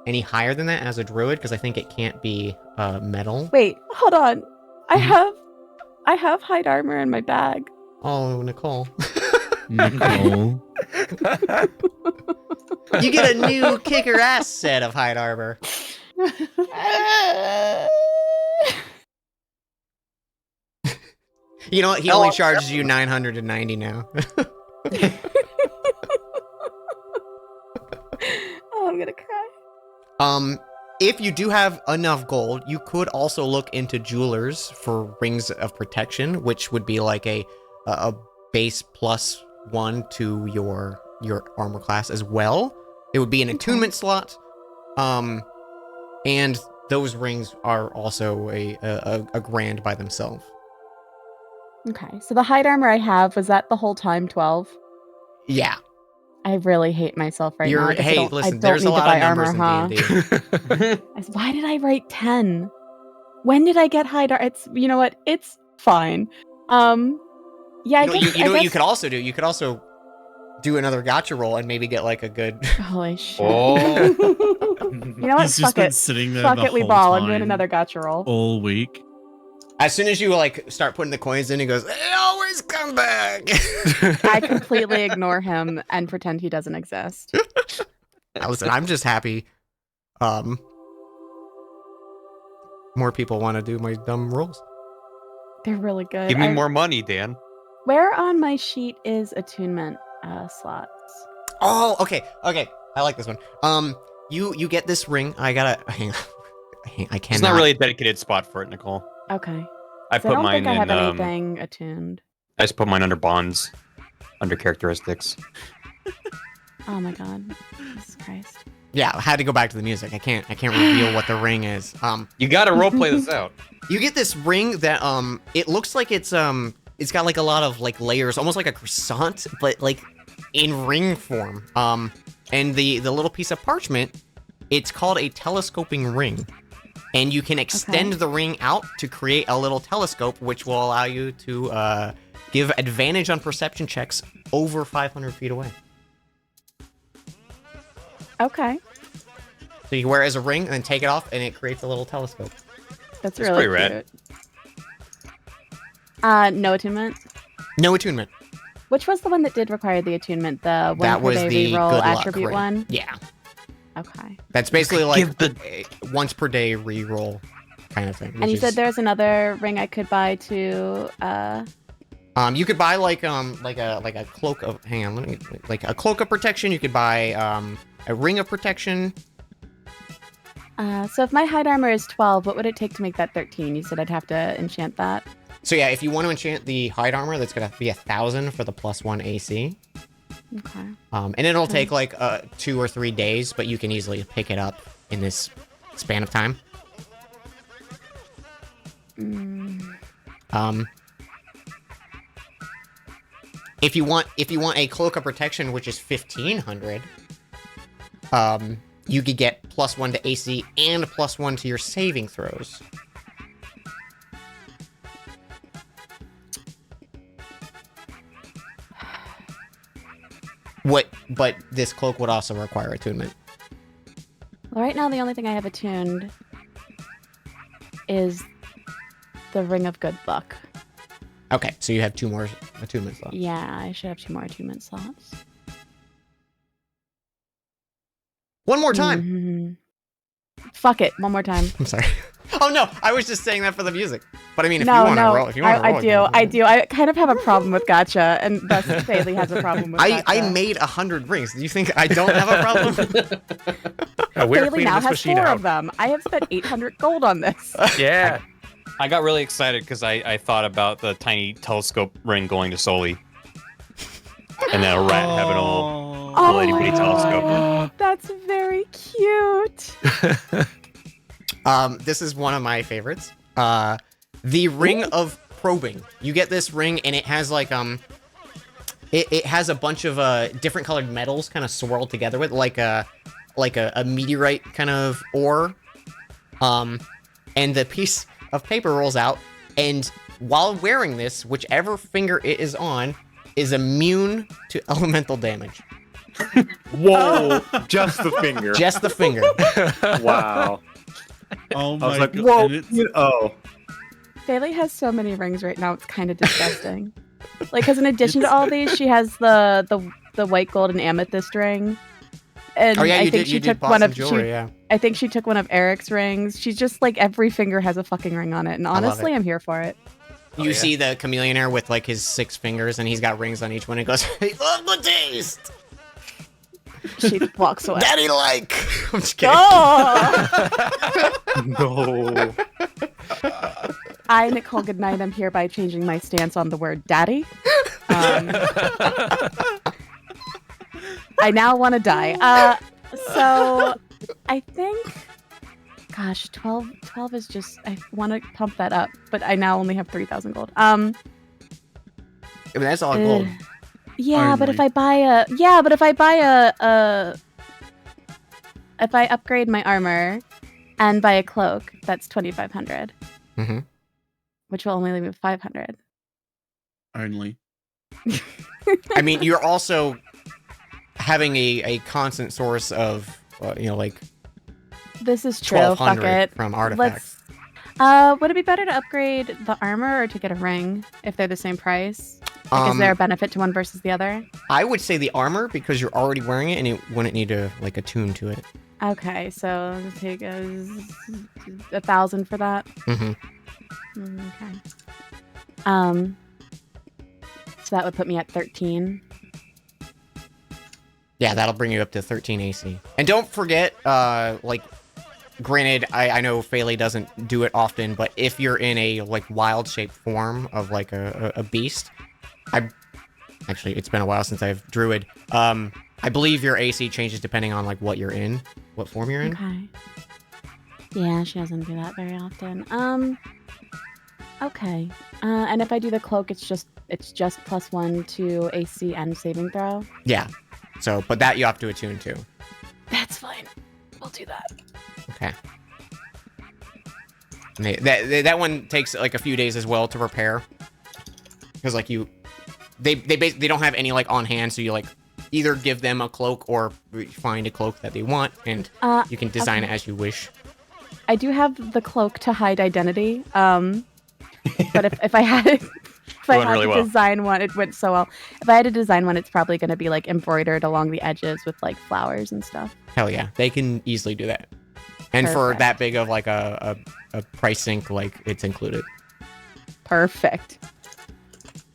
[SPEAKER 1] any higher than that as a druid because I think it can't be metal.
[SPEAKER 2] Wait, hold on. I
[SPEAKER 1] Mm-hmm.
[SPEAKER 2] have hide armor in my bag.
[SPEAKER 1] Oh, Nicole.
[SPEAKER 5] Nicole.
[SPEAKER 1] You get a new kicker ass set of hide armor. You know what? He only charges you 990 now.
[SPEAKER 2] Oh, I'm gonna cry.
[SPEAKER 1] If you do have enough gold, you could also look into jewelers for rings of protection, which would be like a base +1 to your armor class as well. It would be an attunement slot, and those rings are also a grand by themselves.
[SPEAKER 2] Okay, so the hide armor I have, was that the whole time 12?
[SPEAKER 1] Yeah.
[SPEAKER 2] I really hate myself right now. I guess
[SPEAKER 1] Hey,
[SPEAKER 2] I don't
[SPEAKER 1] listen,
[SPEAKER 2] need
[SPEAKER 1] there's
[SPEAKER 2] to
[SPEAKER 1] a lot
[SPEAKER 2] buy
[SPEAKER 1] of numbers
[SPEAKER 2] armor,
[SPEAKER 1] in D&D.
[SPEAKER 2] Why did I write 10? When did I get hide armor? It's, you know what? It's fine. Yeah, I guess,
[SPEAKER 1] You know what you could also do? You could also do another gotcha roll and maybe get like a good...
[SPEAKER 2] Holy shit.
[SPEAKER 4] Oh.
[SPEAKER 2] You know what?
[SPEAKER 5] He's just
[SPEAKER 2] Fuck
[SPEAKER 5] been
[SPEAKER 2] it.
[SPEAKER 5] sitting there
[SPEAKER 2] Fuck
[SPEAKER 5] the
[SPEAKER 2] it, we
[SPEAKER 5] whole
[SPEAKER 2] ball. I'm doing
[SPEAKER 5] time,
[SPEAKER 2] another gotcha roll.
[SPEAKER 5] all week.
[SPEAKER 1] As soon as you like start putting the coins in, he goes, "They always come back."
[SPEAKER 2] I completely ignore him and pretend he doesn't exist.
[SPEAKER 1] Listen, I'm just happy. More people want to do my dumb rolls.
[SPEAKER 2] They're really good.
[SPEAKER 4] Give me more money, Dan.
[SPEAKER 2] Where on my sheet is attunement slots?
[SPEAKER 1] Oh, okay. I like this one. You get this ring. I gotta hang on. I cannot.
[SPEAKER 4] It's not really a dedicated spot for it, Nicole.
[SPEAKER 2] Okay.
[SPEAKER 4] I
[SPEAKER 2] 'Cause I
[SPEAKER 4] put
[SPEAKER 2] don't
[SPEAKER 4] mine
[SPEAKER 2] think I have
[SPEAKER 4] in.
[SPEAKER 2] anything attuned.
[SPEAKER 4] I just put mine under bonds, under characteristics.
[SPEAKER 2] Oh my god. Jesus Christ.
[SPEAKER 1] Yeah, I had to go back to the music. I can't reveal what the ring is.
[SPEAKER 4] You gotta roleplay this out.
[SPEAKER 1] You get this ring that it looks like it's got like a lot of like layers, almost like a croissant, but like in ring form. And the little piece of parchment, it's called a telescoping ring. And you can extend the ring out to create a little telescope, which will allow you to give advantage on perception checks over 500 feet away.
[SPEAKER 2] Okay.
[SPEAKER 1] So you wear it as a ring and then take it off, and it creates a little telescope.
[SPEAKER 2] That's
[SPEAKER 4] That's
[SPEAKER 2] really
[SPEAKER 4] pretty
[SPEAKER 2] cute.
[SPEAKER 4] rad.
[SPEAKER 2] No attunement.
[SPEAKER 1] No attunement.
[SPEAKER 2] Which was the one that did require the attunement? The one
[SPEAKER 1] That
[SPEAKER 2] per
[SPEAKER 1] was
[SPEAKER 2] day
[SPEAKER 1] the
[SPEAKER 2] reroll
[SPEAKER 1] good luck
[SPEAKER 2] attribute
[SPEAKER 1] ring.
[SPEAKER 2] one?
[SPEAKER 1] Yeah.
[SPEAKER 2] Okay.
[SPEAKER 1] That's basically like
[SPEAKER 4] Give the-
[SPEAKER 1] a once per day reroll kind of thing.
[SPEAKER 2] And you
[SPEAKER 1] which
[SPEAKER 2] said
[SPEAKER 1] is-
[SPEAKER 2] there's another ring I could buy to
[SPEAKER 1] you could buy like a cloak of like a cloak of protection. You could buy a ring of protection.
[SPEAKER 2] so if my hide armor is 12, what would it take to make that 13? You said I'd have to enchant that.
[SPEAKER 1] So yeah, if you want to enchant the hide armor, that's gonna be 1,000 for the +1 AC.
[SPEAKER 2] Okay.
[SPEAKER 1] And it'll take like 2 or 3 days, but you can easily pick it up in this span of time. If you want a cloak of protection, which is 1,500, you could get +1 to AC and +1 to your saving throws. But this cloak would also require attunement.
[SPEAKER 2] Well, right now the only thing I have attuned is the Ring of Good Luck.
[SPEAKER 1] Okay, so you have 2 more attunement slots.
[SPEAKER 2] Yeah, I should have 2 more attunement slots.
[SPEAKER 1] One more time.
[SPEAKER 2] Fuck it, one more time.
[SPEAKER 1] I'm sorry. Oh no, I was just saying that for the music. But I mean, if you
[SPEAKER 2] No,
[SPEAKER 1] want to
[SPEAKER 2] no,
[SPEAKER 1] roll, if you want to roll,
[SPEAKER 2] I do. I kind of have a problem with gacha, and thus Bailey has a problem with gacha.
[SPEAKER 1] I made 100 rings. Do you think I don't have a problem?
[SPEAKER 6] We're
[SPEAKER 2] Bailey
[SPEAKER 6] cleaning
[SPEAKER 2] now
[SPEAKER 6] this
[SPEAKER 2] has
[SPEAKER 6] machine
[SPEAKER 2] 4
[SPEAKER 6] out.
[SPEAKER 2] of them. I have spent 800 gold on this.
[SPEAKER 6] Yeah.
[SPEAKER 4] I got really excited because I thought about the tiny telescope ring going to Soli. And then a rat having a little itty bitty telescope.
[SPEAKER 2] That's very cute.
[SPEAKER 1] This is one of my favorites. The Ring of probing. You get this ring, and it has like it has a bunch of different colored metals kind of swirled together with like a meteorite kind of ore. And the piece of paper rolls out, and while wearing this, whichever finger it is on is immune to elemental damage.
[SPEAKER 7] Whoa! Just the finger.
[SPEAKER 1] Just the finger.
[SPEAKER 7] Wow.
[SPEAKER 5] Oh
[SPEAKER 7] I was
[SPEAKER 5] my
[SPEAKER 7] like,
[SPEAKER 5] god.
[SPEAKER 7] whoa!
[SPEAKER 5] And it's-
[SPEAKER 7] Oh.
[SPEAKER 2] Bailey has so many rings right now, it's kind of disgusting. Like, because in addition to all these, she has the white gold and amethyst ring. And
[SPEAKER 1] Oh yeah,
[SPEAKER 2] I
[SPEAKER 1] you
[SPEAKER 2] think
[SPEAKER 1] did.
[SPEAKER 2] she
[SPEAKER 1] You
[SPEAKER 2] took
[SPEAKER 1] did bought
[SPEAKER 2] one
[SPEAKER 1] some
[SPEAKER 2] of
[SPEAKER 1] jewelry. Yeah.
[SPEAKER 2] I think she took one of Eric's rings. She's just like every finger has a fucking ring on it, and
[SPEAKER 1] love
[SPEAKER 2] honestly,
[SPEAKER 1] it.
[SPEAKER 2] I'm here for it.
[SPEAKER 1] You see the chameleonaire with like his 6 fingers, and he's got rings on each one. And goes, "I love the taste."
[SPEAKER 2] She walks away.
[SPEAKER 1] Daddy like. I'm just kidding.
[SPEAKER 2] Oh!
[SPEAKER 7] No.
[SPEAKER 2] I, Nicole Goodnight, am hereby changing my stance on the word daddy. I now want to die. So I think, gosh, 12 is just, I want to pump that up, but I now only have 3,000 gold.
[SPEAKER 1] I mean, that's all gold.
[SPEAKER 2] Yeah, but if
[SPEAKER 5] Only.
[SPEAKER 2] I buy if I upgrade my armor and buy a cloak, that's 2,500,
[SPEAKER 1] Mm-hmm.
[SPEAKER 2] which will only leave me with 500.
[SPEAKER 5] Only.
[SPEAKER 1] I mean, you're also having a constant source of, like
[SPEAKER 2] This is true. Fuck
[SPEAKER 1] 1,200
[SPEAKER 2] it.
[SPEAKER 1] from artifacts.
[SPEAKER 2] Would it be better to upgrade the armor or to get a ring if they're the same price? Like, is there a benefit to one versus the other?
[SPEAKER 1] I would say the armor because you're already wearing it and it wouldn't need to like attune to it.
[SPEAKER 2] Okay, so let's take 1,000 for that.
[SPEAKER 1] Mm-hmm.
[SPEAKER 2] Okay. So that would put me at 13.
[SPEAKER 1] Yeah, that'll bring you up to 13 AC. And don't forget, granted, I know Phaley doesn't do it often, but if you're in a like wild shape form of like a beast, actually it's been a while since I've druid. I believe your AC changes depending on like what you're in, what form you're in.
[SPEAKER 2] Okay. Yeah, she doesn't do that very often. Okay. And if I do the cloak, it's just +1 to AC and saving throw.
[SPEAKER 1] Yeah. So, but that you have to attune to. That's
[SPEAKER 2] fine. We'll do that.
[SPEAKER 1] Okay. That one takes like a few days as well to repair, because like they don't have any like on hand, so you like either give them a cloak or find a cloak that they want, and you can design it as you wish.
[SPEAKER 2] I do have the cloak to hide identity. But if I had it, if I
[SPEAKER 4] Going
[SPEAKER 2] had
[SPEAKER 4] really
[SPEAKER 2] to
[SPEAKER 4] well.
[SPEAKER 2] design one, it went so well. If I had to design one, it's probably going to be like embroidered along the edges with like flowers and stuff.
[SPEAKER 1] Hell yeah, they can easily do that. And for
[SPEAKER 2] Perfect.
[SPEAKER 1] that big of like a price sync, like it's included.
[SPEAKER 2] Perfect.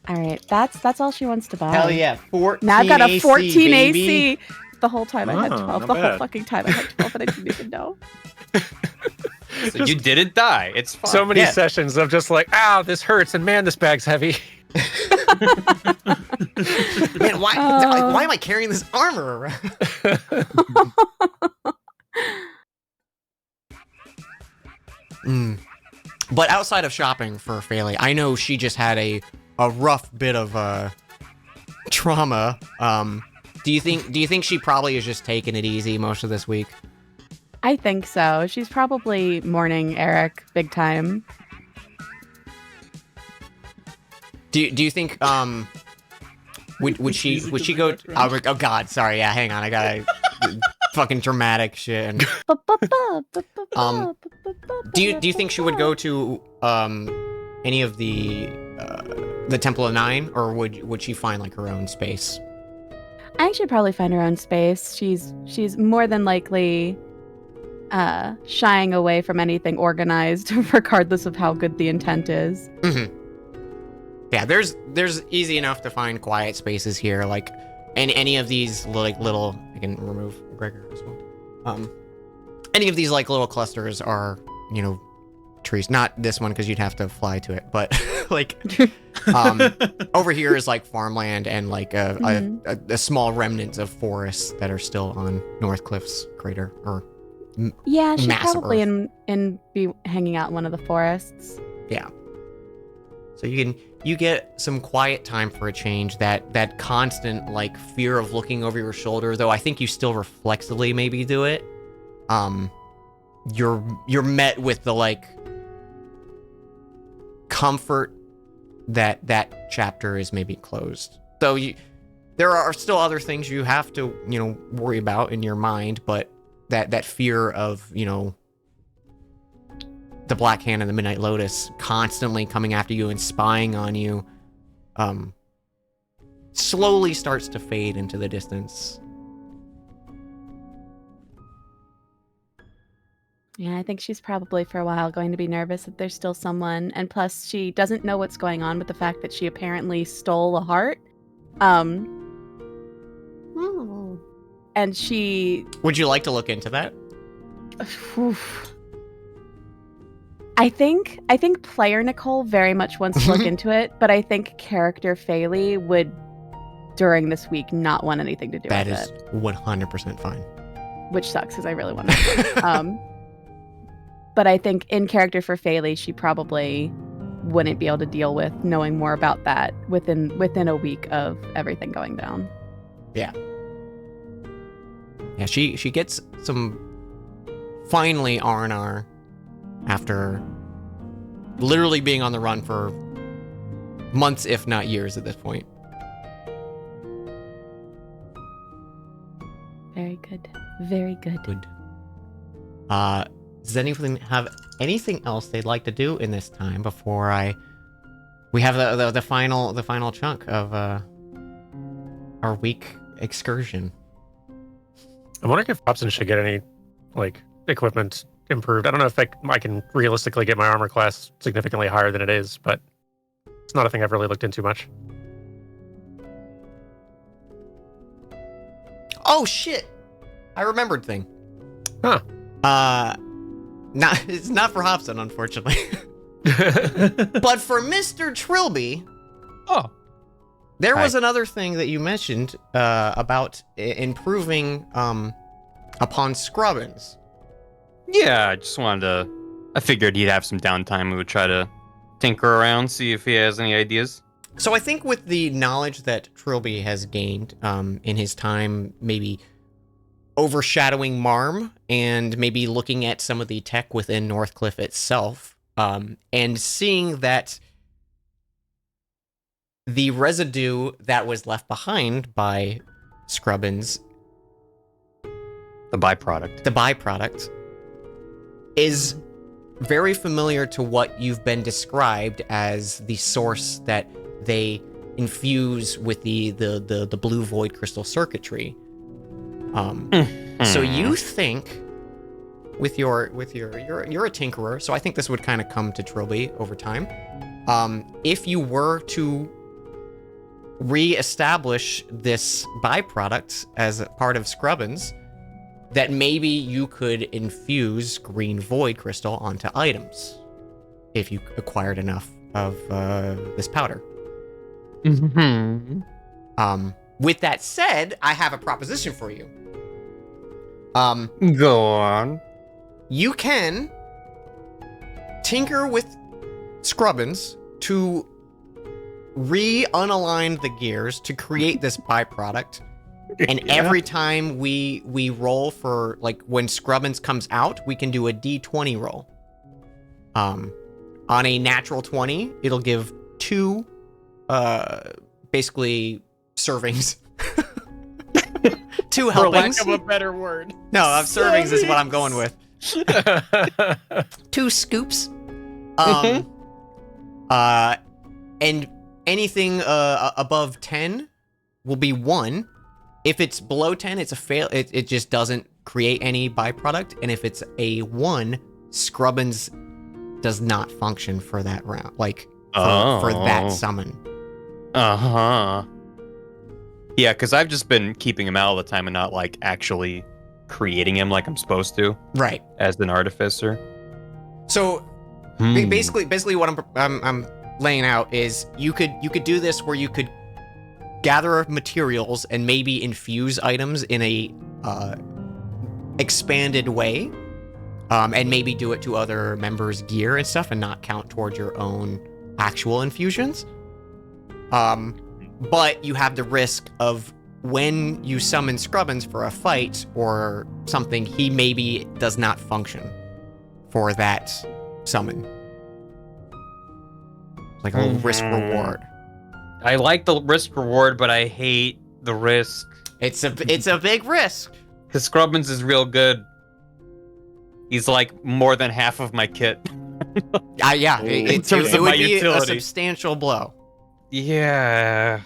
[SPEAKER 2] All right, that's all she wants to buy.
[SPEAKER 1] Hell yeah, 14
[SPEAKER 2] Now I've got a
[SPEAKER 1] AC,
[SPEAKER 2] 14
[SPEAKER 1] baby.
[SPEAKER 2] AC. The whole time I had
[SPEAKER 7] Oh,
[SPEAKER 2] 12.
[SPEAKER 7] not
[SPEAKER 2] The whole
[SPEAKER 7] bad.
[SPEAKER 2] fucking time I had 12, and I didn't even know.
[SPEAKER 4] So you didn't die. It's fine.
[SPEAKER 6] So many
[SPEAKER 1] Yeah.
[SPEAKER 6] sessions of just like, ow, this hurts, and man, this bag's heavy.
[SPEAKER 1] Man, why
[SPEAKER 2] Oh.
[SPEAKER 1] why am I carrying this armor around? But outside of shopping for Phaley, I know she just had a rough bit of trauma. Do you think she probably is just taking it easy most of this week?
[SPEAKER 2] I think so. She's probably mourning Eric big time.
[SPEAKER 1] Do you think would she go? Oh God, sorry. Yeah, hang on. I gotta fucking dramatic shit. And, do you think she would go to any of the Temple of Nine, or would she find like her own space?
[SPEAKER 2] I think she'd probably find her own space. She's more than likely shying away from anything organized, regardless of how good the intent is.
[SPEAKER 1] Mm-hmm. Yeah, there's easy enough to find quiet spaces here, like any of these like little. I can remove Gregor as well. Any of these like little clusters are, trees. Not this one because you'd have to fly to it, but like over here is like farmland and like a small remnants of forests that are still on Northcliffe's crater. Or
[SPEAKER 2] Yeah, she's
[SPEAKER 1] Massive
[SPEAKER 2] probably
[SPEAKER 1] Earth.
[SPEAKER 2] in be hanging out in one of the forests.
[SPEAKER 1] yeah. So you get some quiet time for a change. That constant like fear of looking over your shoulder, though I think you still reflexively maybe do it. You're met with the like comfort that chapter is maybe closed. So there are still other things you have to, worry about in your mind, but that fear of, the Black Hand and the Midnight Lotus constantly coming after you and spying on you, slowly starts to fade into the distance.
[SPEAKER 2] Yeah, I think she's probably for a while going to be nervous that there's still someone, and plus she doesn't know what's going on with the fact that she apparently stole a heart. And she...
[SPEAKER 1] Would you like to look into that?
[SPEAKER 2] I think player Nicole very much wants to look into it, but I think character Faylee would, during this week, not want anything to do
[SPEAKER 1] That
[SPEAKER 2] with
[SPEAKER 1] is
[SPEAKER 2] it.
[SPEAKER 1] 100% fine.
[SPEAKER 2] Which sucks, because I really want to. But I think in character for Faylee, she probably wouldn't be able to deal with knowing more about that within a week of everything going down.
[SPEAKER 1] Yeah. Yeah, she gets some finally R&R after literally being on the run for months, if not years at this point.
[SPEAKER 2] Very good. Very good.
[SPEAKER 1] Good. Does anyone have anything else they'd like to do in this time before we have the final chunk of our week excursion?
[SPEAKER 6] I'm wondering if Hobson should get any like equipment improved. I don't know if I can realistically get my armor class significantly higher than it is, but it's not a thing I've really looked into much.
[SPEAKER 1] Oh shit! I remembered thing.
[SPEAKER 6] Huh.
[SPEAKER 1] It's not for Hobson, unfortunately. But for Mr. Trilby, there was another thing that you mentioned about improving upon Scrubbins.
[SPEAKER 4] Yeah, I figured he'd have some downtime. We would try to tinker around, see if he has any ideas.
[SPEAKER 1] So I think with the knowledge that Trilby has gained in his time, maybe overshadowing Marm and maybe looking at some of the tech within Northcliffe itself, and seeing that the residue that was left behind by Scrubbins,
[SPEAKER 4] The byproduct, is very familiar to what you've been described as the source that they infuse with the blue void crystal circuitry. So you think with you're a tinkerer, so I think this would kind of come to Trilby over time. If you were to re-establish this byproduct as a part of Scrubbins, that maybe you could infuse green void crystal onto items if you acquired enough of this powder. With that said, I have a proposition for you. Go on.
[SPEAKER 1] You can tinker with Scrubbins to re-unalign the gears to create this byproduct. And every time we roll for, like, when Scrubbins comes out, we can do a D20 roll. On a natural 20, it'll give 2, basically, servings. 2 helpings.
[SPEAKER 5] For lack of a better word.
[SPEAKER 1] No, servings is what I'm going with. 2 scoops. And anything above 10 will be 1. If it's below 10, it's a fail. It just doesn't create any byproduct. And if it's a 1, Scrubbins does not function for that round. Like, for that summon.
[SPEAKER 4] Uh-huh. Yeah, because I've just been keeping him out all the time and not, like, actually creating him like I'm supposed to.
[SPEAKER 1] Right.
[SPEAKER 4] As an artificer.
[SPEAKER 1] So, basically what I'm laying out is you could do this where you could gather materials and maybe infuse items in a expanded way, and maybe do it to other members' gear and stuff and not count towards your own actual infusions. But you have the risk of when you summon Scrubbins for a fight or something, he maybe does not function for that summon. Like a little risk reward.
[SPEAKER 4] I like the risk reward, but I hate the risk.
[SPEAKER 1] It's a big risk.
[SPEAKER 4] Because Scrubbins is real good. He's like more than half of my kit.
[SPEAKER 1] Yeah,
[SPEAKER 4] In terms of
[SPEAKER 1] would
[SPEAKER 4] my
[SPEAKER 1] be a
[SPEAKER 4] utility.
[SPEAKER 1] substantial blow.
[SPEAKER 4] Yeah.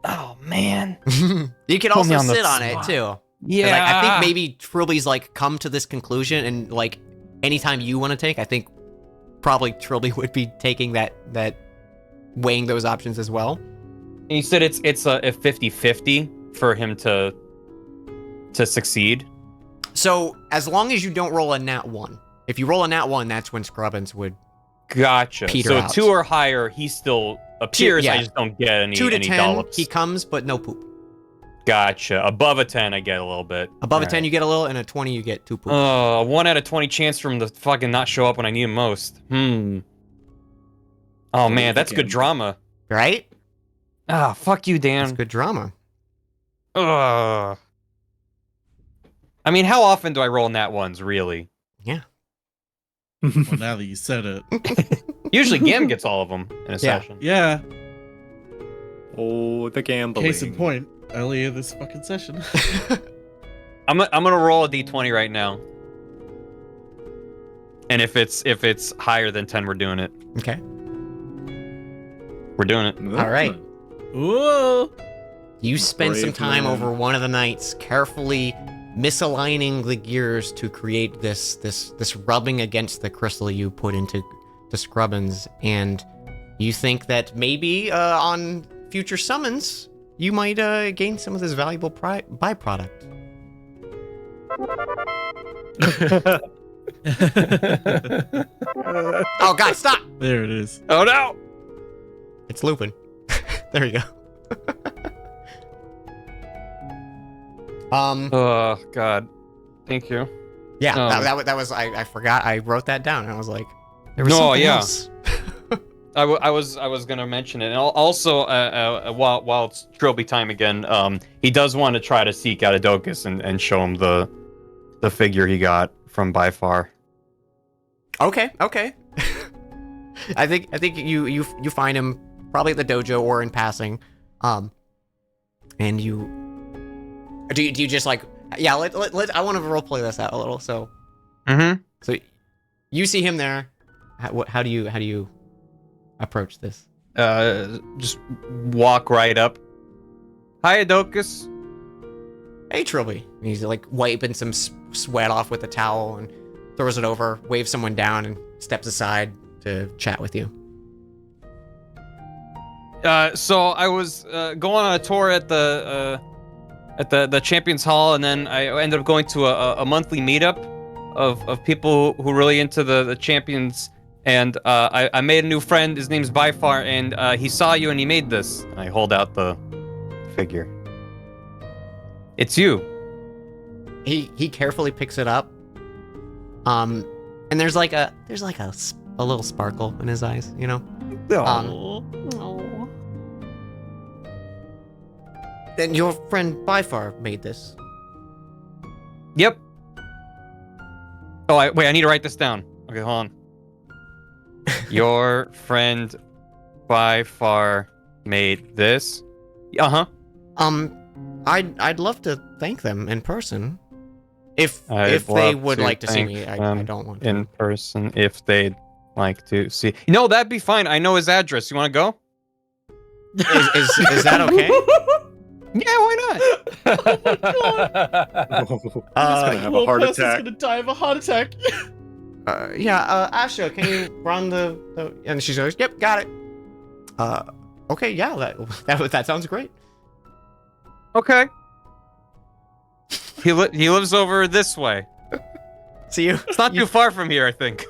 [SPEAKER 4] Oh man.
[SPEAKER 1] You can
[SPEAKER 4] Put
[SPEAKER 1] also
[SPEAKER 4] me on the
[SPEAKER 1] sit on it
[SPEAKER 4] spot.
[SPEAKER 1] too.
[SPEAKER 4] Yeah.
[SPEAKER 1] Like, I think maybe Trilby's like come to this conclusion, and like anytime you want to take, I think probably Trilby would be taking that weighing those options as well.
[SPEAKER 4] And you said it's a 50-50 for him to succeed.
[SPEAKER 1] So as long as you don't roll a nat 1. If you roll a nat 1, that's when Scrubbins would
[SPEAKER 4] Gotcha.
[SPEAKER 1] peter
[SPEAKER 4] So
[SPEAKER 1] out.
[SPEAKER 4] 2 or higher, he still appears.
[SPEAKER 1] yeah.
[SPEAKER 4] I just don't get any
[SPEAKER 1] 2 to
[SPEAKER 4] any
[SPEAKER 1] 10,
[SPEAKER 4] dollops.
[SPEAKER 1] he comes, but no poop.
[SPEAKER 4] Gotcha. Above a 10, I get a little bit.
[SPEAKER 1] Above a
[SPEAKER 4] All
[SPEAKER 1] 10,
[SPEAKER 4] right.
[SPEAKER 1] you get a little, and a 20, you get 2 poop.
[SPEAKER 4] A 1 out of 20 chance for him to fucking not show up when I need him most. Oh man, that's good drama.
[SPEAKER 1] Right?
[SPEAKER 4] Ah, fuck you,
[SPEAKER 1] That's
[SPEAKER 4] Dan.
[SPEAKER 1] good drama.
[SPEAKER 4] Ugh. I mean, how often do I roll nat ones, really?
[SPEAKER 1] Yeah.
[SPEAKER 5] Well, now that you said it.
[SPEAKER 4] Usually Gam gets all of them in a
[SPEAKER 1] Yeah.
[SPEAKER 4] session.
[SPEAKER 5] Yeah.
[SPEAKER 7] Oh, the gambling.
[SPEAKER 5] Case in point, earlier this fucking session.
[SPEAKER 4] I'm gonna roll a d20 right now. And if it's higher than 10, we're doing it.
[SPEAKER 1] Okay.
[SPEAKER 4] We're doing it.
[SPEAKER 1] All right.
[SPEAKER 5] Whoa!
[SPEAKER 1] You spend some
[SPEAKER 9] Brave
[SPEAKER 1] time
[SPEAKER 9] man.
[SPEAKER 1] over one of the nights carefully misaligning the gears to create this rubbing against the crystal you put into the Scrubbins, and you think that maybe on future summons you might gain some of this valuable byproduct. Oh God, stop!
[SPEAKER 5] There it is.
[SPEAKER 4] Oh no!
[SPEAKER 1] It's Lupin. There you go.
[SPEAKER 4] Oh god. Thank you.
[SPEAKER 1] Yeah,
[SPEAKER 4] Um,
[SPEAKER 1] that was I forgot. I wrote that down, and I was like, there was
[SPEAKER 4] No,
[SPEAKER 1] something
[SPEAKER 4] yeah.
[SPEAKER 1] else.
[SPEAKER 4] I was gonna mention it, and also while it's Trilby time again, he does want to try to seek out Adokus and show him the figure he got from by far.
[SPEAKER 1] Okay. I think you find him probably at the dojo or in passing, and you do you just like let I want to roleplay this out a little. So so you see him there. How do you approach this?
[SPEAKER 4] Just walk right up. Hi, Adokus.
[SPEAKER 1] Hey, Trilby. And he's like wiping some sweat off with a towel and throws it over, waves someone down, and steps aside to chat with you.
[SPEAKER 4] So I was going on a tour at the Champions Hall, and then I ended up going to a monthly meetup of people who are really into the Champions. And I made a new friend. His name's Byfar, and he saw you and he made this. I hold out the figure. It's you.
[SPEAKER 1] He carefully picks it up. And there's like a little sparkle in his eyes, you know.
[SPEAKER 8] Oh.
[SPEAKER 1] Then your friend Byfar made this.
[SPEAKER 4] Yep. Oh, wait, I need to write this down. Okay, hold on. Your friend Byfar made this. Uh-huh.
[SPEAKER 1] I'd love to thank them in person. If
[SPEAKER 4] I'd
[SPEAKER 1] they
[SPEAKER 4] love
[SPEAKER 1] would
[SPEAKER 4] to
[SPEAKER 1] like to see
[SPEAKER 4] thank
[SPEAKER 1] me, I
[SPEAKER 4] them
[SPEAKER 1] don't want to.
[SPEAKER 4] in person if they'd like to see. No, that'd be fine. I know his address. You want to go?
[SPEAKER 1] Is that okay?
[SPEAKER 4] Yeah, why not?
[SPEAKER 9] He's gonna have a heart attack.
[SPEAKER 5] gonna die of a heart attack.
[SPEAKER 1] Asha, can you run the and she goes, yep, got it. Okay, yeah, that sounds great.
[SPEAKER 4] Okay. He lives over this way.
[SPEAKER 1] So you
[SPEAKER 4] It's not too far from here, I think.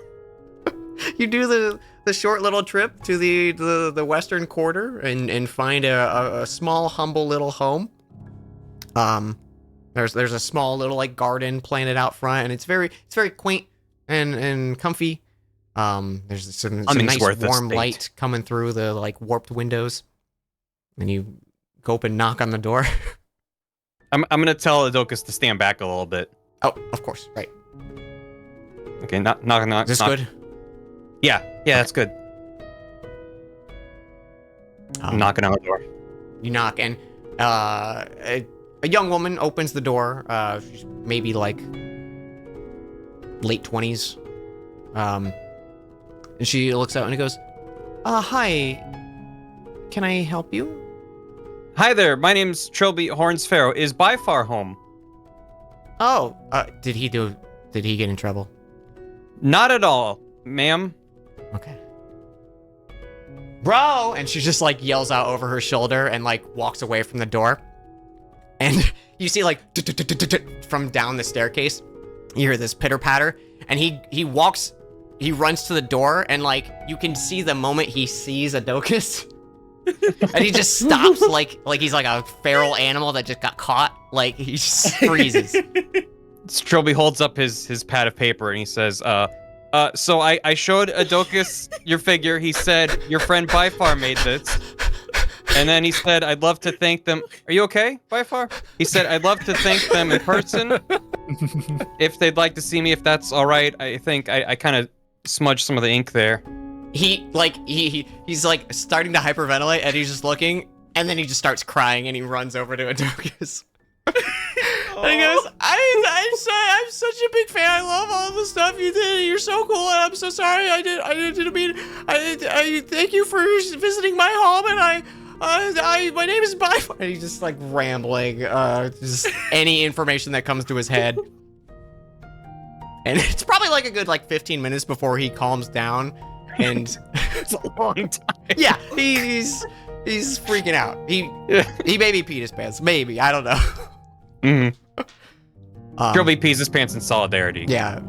[SPEAKER 1] you do the short little trip to the western quarter and find a small humble little home. There's a small little like garden planted out front, and it's very quaint and comfy. There's some
[SPEAKER 4] Humming's
[SPEAKER 1] nice
[SPEAKER 4] worth a
[SPEAKER 1] warm
[SPEAKER 4] state.
[SPEAKER 1] light coming through the like warped windows. And you go up and knock on the door.
[SPEAKER 4] I'm gonna tell Adokus to stand back a little bit.
[SPEAKER 1] Oh, of course, right.
[SPEAKER 4] Okay, knock.
[SPEAKER 1] Is this good?
[SPEAKER 4] Yeah, that's good. I'm knocking on the door.
[SPEAKER 1] You knock, and a young woman opens the door. She's maybe like late 20s. And she looks out and goes, "Hi. Can I help you?"
[SPEAKER 4] Hi there, my name's Trilby Horns Pharaoh. Is Byfar home?
[SPEAKER 1] Oh, did he get in trouble?
[SPEAKER 4] Not at all, ma'am.
[SPEAKER 1] Okay. Bro! And she just like yells out over her shoulder and like walks away from the door. And you see like from down the staircase, you hear this pitter patter, and he runs to the door, and like you can see the moment he sees Adokus. And he just stops like he's like a feral animal that just got caught. Like he just freezes.
[SPEAKER 4] Trilby holds up his pad of paper and he says, so I showed Adokus your figure. He said your friend Byfar made this. And then he said, I'd love to thank them. Are you okay, Byfar? He said, I'd love to thank them in person. If they'd like to see me, if that's all right. I think I kind of smudged some of the ink there.
[SPEAKER 1] He's like starting to hyperventilate, and he's just looking, and then he just starts crying, and he runs over to Adokus. And he goes, I'm such a big fan. I love all the stuff you did. You're so cool, and I'm so sorry. I didn't mean. I thank you for visiting my home, and my name is Byfar. And he's just like rambling, just any information that comes to his head. And it's probably like a good 15 minutes before he calms down. And
[SPEAKER 4] It's a long time.
[SPEAKER 1] yeah, he's freaking out. He maybe peed his pants. Maybe, I don't know.
[SPEAKER 4] Mm-hmm. Trilby pees his pants in solidarity.
[SPEAKER 1] Yeah,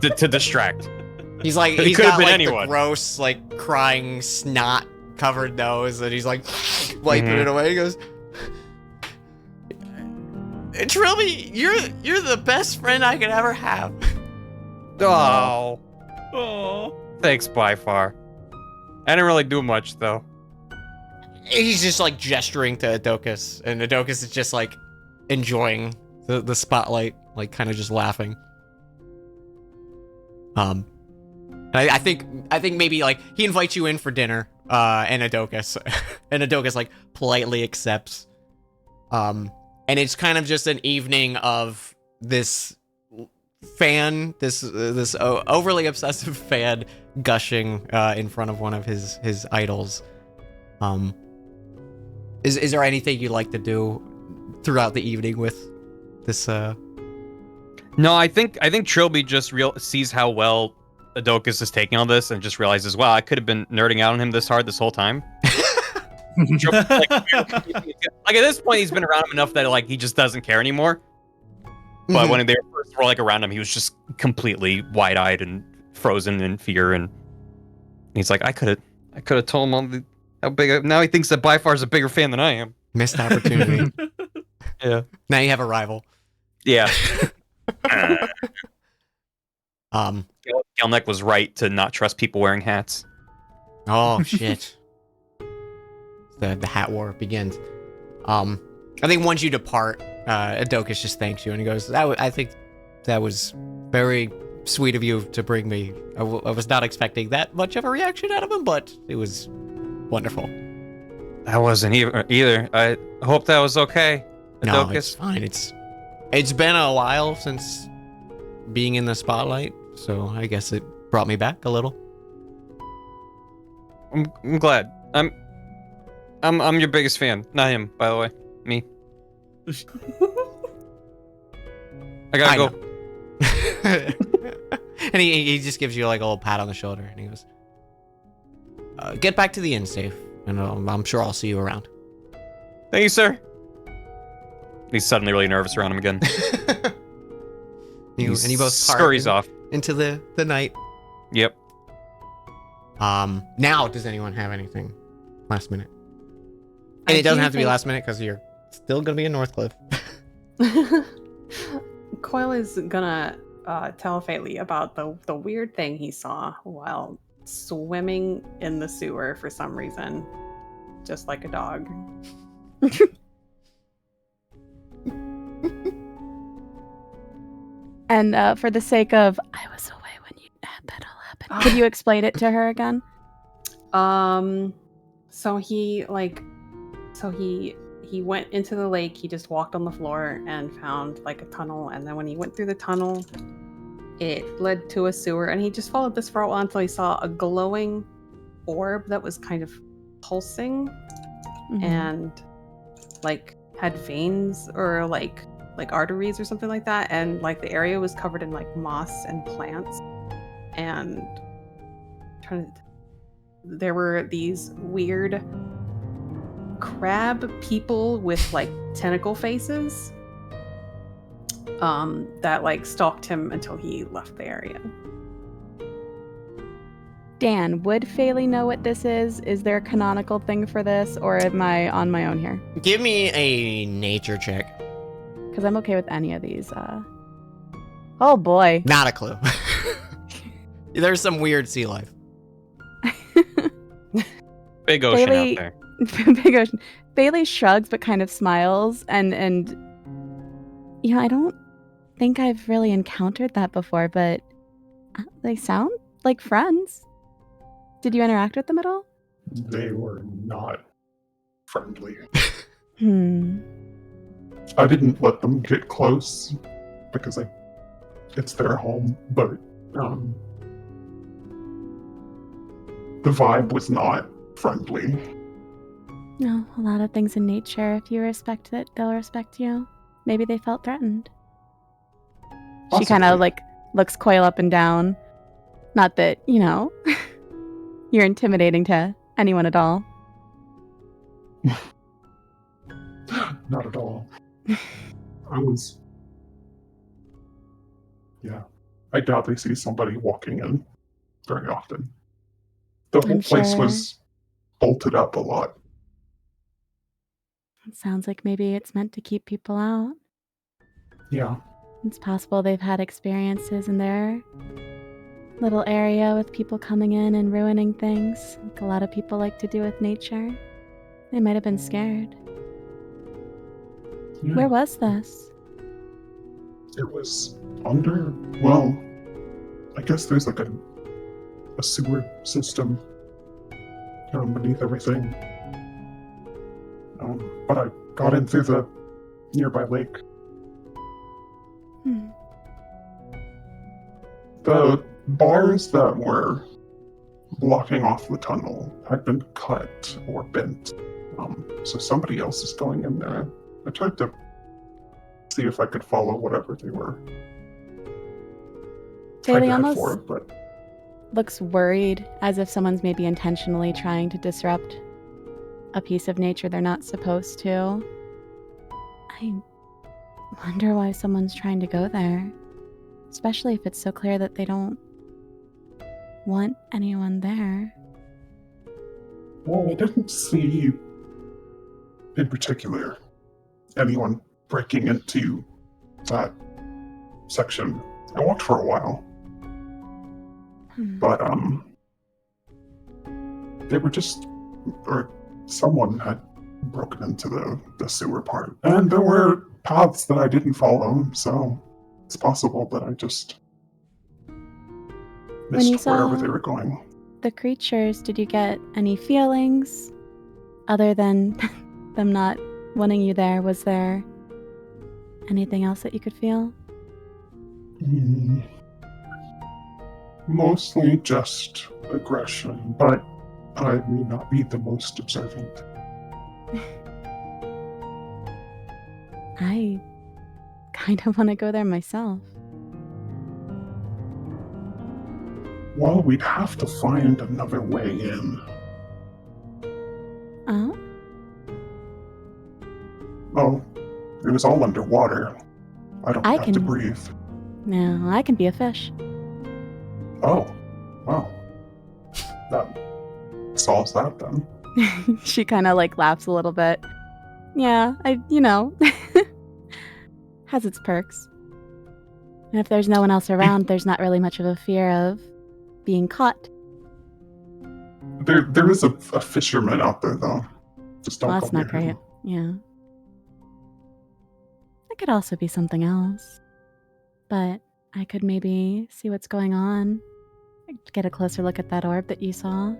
[SPEAKER 4] to distract.
[SPEAKER 1] he's like
[SPEAKER 4] It
[SPEAKER 1] he's
[SPEAKER 4] could have
[SPEAKER 1] got
[SPEAKER 4] been
[SPEAKER 1] like
[SPEAKER 4] anyone.
[SPEAKER 1] the gross crying snot covered nose, and he's like wiping
[SPEAKER 4] Mhm.
[SPEAKER 1] it away. He goes, Trilby, you're the best friend I could ever have.
[SPEAKER 4] Oh.
[SPEAKER 5] Oh.
[SPEAKER 4] Thanks, Byfar. I didn't really do much, though.
[SPEAKER 1] He's just like gesturing to Adokus, and Adokus is just like enjoying the spotlight, like kind of just laughing. I think maybe like he invites you in for dinner, and Adokus like politely accepts. And it's kind of just an evening of this fan, this overly obsessive fan gushing in front of one of his idols. Is there anything you like to do throughout the evening with this?
[SPEAKER 4] No, I think Trilby just sees how well Adokus is taking all this and just realizes, wow, I could have been nerding out on him this hard this whole time. like at this point, he's been around him enough that he just doesn't care anymore. But when they first were around him, he was just completely wide-eyed and frozen in fear. And he's like, I could have told him all how big. Now he thinks that Byfar's a bigger fan than I am.
[SPEAKER 1] Missed opportunity.
[SPEAKER 4] Yeah.
[SPEAKER 1] Now you have a rival.
[SPEAKER 4] Yeah.
[SPEAKER 1] Um.
[SPEAKER 4] Gelnek was right to not trust people wearing hats.
[SPEAKER 1] Oh shit. The hat war begins. I think once you depart, Adokus just thanks you and he goes, I think that was very sweet of you to bring me. I was not expecting that much of a reaction out of him, but it was wonderful.
[SPEAKER 4] I wasn't either. I hope that was okay,
[SPEAKER 1] No,
[SPEAKER 4] Adokus.
[SPEAKER 1] it's fine. It's been a while since being in the spotlight, so I guess it brought me back a little.
[SPEAKER 4] I'm glad. I'm your biggest fan, not him, by the way. Me. I gotta go.
[SPEAKER 1] And he just gives you a little pat on the shoulder, and he goes, "Get back to the inn safe, and I'm sure I'll see you around."
[SPEAKER 4] Thank you, sir. He's suddenly really nervous around him again.
[SPEAKER 1] You both
[SPEAKER 4] scurries off
[SPEAKER 1] into the night.
[SPEAKER 4] Yep.
[SPEAKER 1] Now, does anyone have anything last minute? And it doesn't have to be last minute because you're still gonna be in Northcliff.
[SPEAKER 8] Coil is gonna tell Feli about the weird thing he saw while swimming in the sewer for some reason, just like a dog.
[SPEAKER 2] And for the sake of, I was away when you had that all happen. Could you explain it to her again?
[SPEAKER 8] So he went into the lake. He just walked on the floor and found like a tunnel. And then when he went through the tunnel, it led to a sewer. And he just followed this for a while until he saw a glowing orb that was kind of pulsing
[SPEAKER 2] Mhm.
[SPEAKER 8] and like had veins or like arteries or something like that. And like the area was covered in like moss and plants. And there were these weird crab people with like tentacle faces that like stalked him until he left the area.
[SPEAKER 2] Dan, would Feli know what this is? Is there a canonical thing for this, or am I on my own here?
[SPEAKER 1] Give me a nature check.
[SPEAKER 2] Because I'm okay with any of these. Oh boy.
[SPEAKER 1] Not a clue. There's some weird sea life.
[SPEAKER 4] Big ocean
[SPEAKER 2] Bailey-
[SPEAKER 4] out there.
[SPEAKER 2] Big ocean. Bailey shrugs but kind of smiles, and you know, I don't think I've really encountered that before, but they sound like friends. Did you interact with them at all?
[SPEAKER 9] They were not friendly.
[SPEAKER 2] Hmm.
[SPEAKER 9] I didn't let them get close because it's their home, but the vibe was not friendly.
[SPEAKER 2] No, a lot of things in nature. If you respect it, they'll respect you. Maybe they felt threatened. She kind of
[SPEAKER 9] Possibly.
[SPEAKER 2] like looks Coil up and down. Not that, you know, you're intimidating to anyone at all.
[SPEAKER 9] Not at all. I doubt they see somebody walking in very often. The whole
[SPEAKER 2] I'm
[SPEAKER 9] place
[SPEAKER 2] sure.
[SPEAKER 9] was bolted up a lot.
[SPEAKER 2] It sounds like maybe it's meant to keep people out.
[SPEAKER 9] Yeah.
[SPEAKER 2] It's possible they've had experiences in their little area with people coming in and ruining things, like a lot of people like to do with nature. They might have been scared.
[SPEAKER 9] Yeah.
[SPEAKER 2] Where was this?
[SPEAKER 9] It was under, well, I guess there's like a sewer system beneath everything. But I got in through the nearby lake.
[SPEAKER 2] Hmm.
[SPEAKER 9] The bars that were blocking off the tunnel had been cut or bent. So somebody else is going in there. I tried to see if I could follow whatever they were trying
[SPEAKER 2] Bailey
[SPEAKER 9] to head
[SPEAKER 2] almost
[SPEAKER 9] for, but
[SPEAKER 2] looks worried, as if someone's maybe intentionally trying to disrupt a piece of nature they're not supposed to. I wonder why someone's trying to go there, especially if it's so clear that they don't want anyone there.
[SPEAKER 9] well, I didn't see in particular anyone breaking into that section. I walked for a while,
[SPEAKER 2] Hmm.
[SPEAKER 9] but they were just, or someone had broken into the sewer part, and there were paths that I didn't follow, so it's possible that I just
[SPEAKER 2] When you
[SPEAKER 9] missed wherever
[SPEAKER 2] saw-
[SPEAKER 9] they were going.
[SPEAKER 2] The creatures, did you get any feelings other than them not wanting you there? Was there anything else that you could feel?
[SPEAKER 9] Mostly just aggression, but I may not be the most observant.
[SPEAKER 2] I kind of want to go there myself.
[SPEAKER 9] Well, we'd have to find another way in.
[SPEAKER 2] Oh?
[SPEAKER 9] Oh, it was all underwater. I don't
[SPEAKER 2] I
[SPEAKER 9] have to
[SPEAKER 2] can-
[SPEAKER 9] breathe.
[SPEAKER 2] No, I can be a fish.
[SPEAKER 9] Oh, wow. That solves that then.
[SPEAKER 2] She kind of like laughs a little bit. Yeah, you know, has its perks. And if there's no one else around, there's not really much of a fear of being caught.
[SPEAKER 9] There is a fisherman out there, though. Just don't
[SPEAKER 2] Well,
[SPEAKER 9] go
[SPEAKER 2] that's not
[SPEAKER 9] near
[SPEAKER 2] great.
[SPEAKER 9] him.
[SPEAKER 2] Yeah. It could also be something else. But I could maybe see what's going on. Get a closer look at that orb that you saw.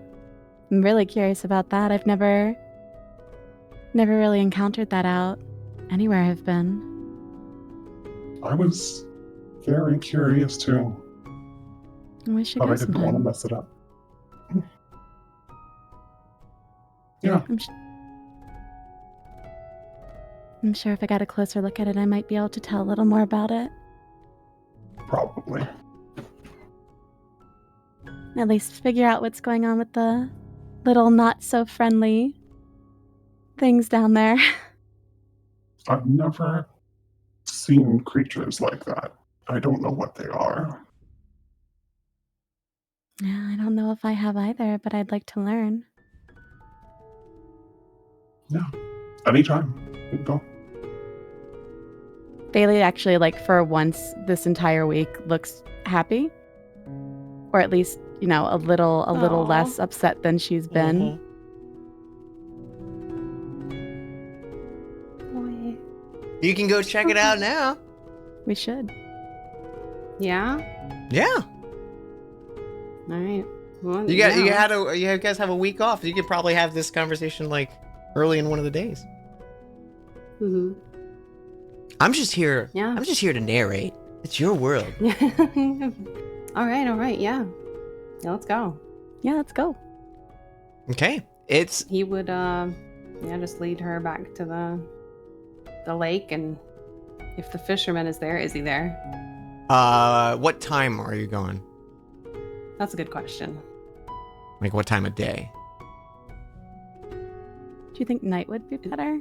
[SPEAKER 2] I'm really curious about that. I've never really encountered that out anywhere I've been.
[SPEAKER 9] I was very curious too,
[SPEAKER 2] We should
[SPEAKER 9] but
[SPEAKER 2] go
[SPEAKER 9] I didn't want to
[SPEAKER 2] sometime.
[SPEAKER 9] mess it up. Yeah,
[SPEAKER 2] I'm sure if I got a closer look at it, I might be able to tell a little more about it.
[SPEAKER 9] probably.
[SPEAKER 2] At least figure out what's going on with the little not so friendly things down there.
[SPEAKER 9] I've never seen creatures like that. I don't know what they are.
[SPEAKER 2] Yeah, I don't know if I have either, but I'd like to learn.
[SPEAKER 9] Anytime. We can go.
[SPEAKER 2] Bailey actually, like, for once this entire week looks happy. Or at least, you know, a little
[SPEAKER 8] Aw.
[SPEAKER 2] less upset than she's been.
[SPEAKER 8] Boy.
[SPEAKER 1] You can go check it out now.
[SPEAKER 2] We should.
[SPEAKER 8] Yeah.
[SPEAKER 1] Yeah.
[SPEAKER 8] All right. Well,
[SPEAKER 1] You
[SPEAKER 8] yeah.
[SPEAKER 1] guys have a week off. You could probably have this conversation like early in one of the days.
[SPEAKER 8] Mhm.
[SPEAKER 1] I'm just here.
[SPEAKER 8] Yeah.
[SPEAKER 1] I'm just here to narrate. It's your world.
[SPEAKER 8] All right. Yeah. Yeah. Let's go.
[SPEAKER 2] Yeah, let's go.
[SPEAKER 1] Okay. It's
[SPEAKER 8] He would, just lead her back to the lake, and if the fisherman is there, is he there?
[SPEAKER 1] what time are you going?
[SPEAKER 8] That's a good question.
[SPEAKER 1] Like what time of day?
[SPEAKER 2] Do you think night would be better?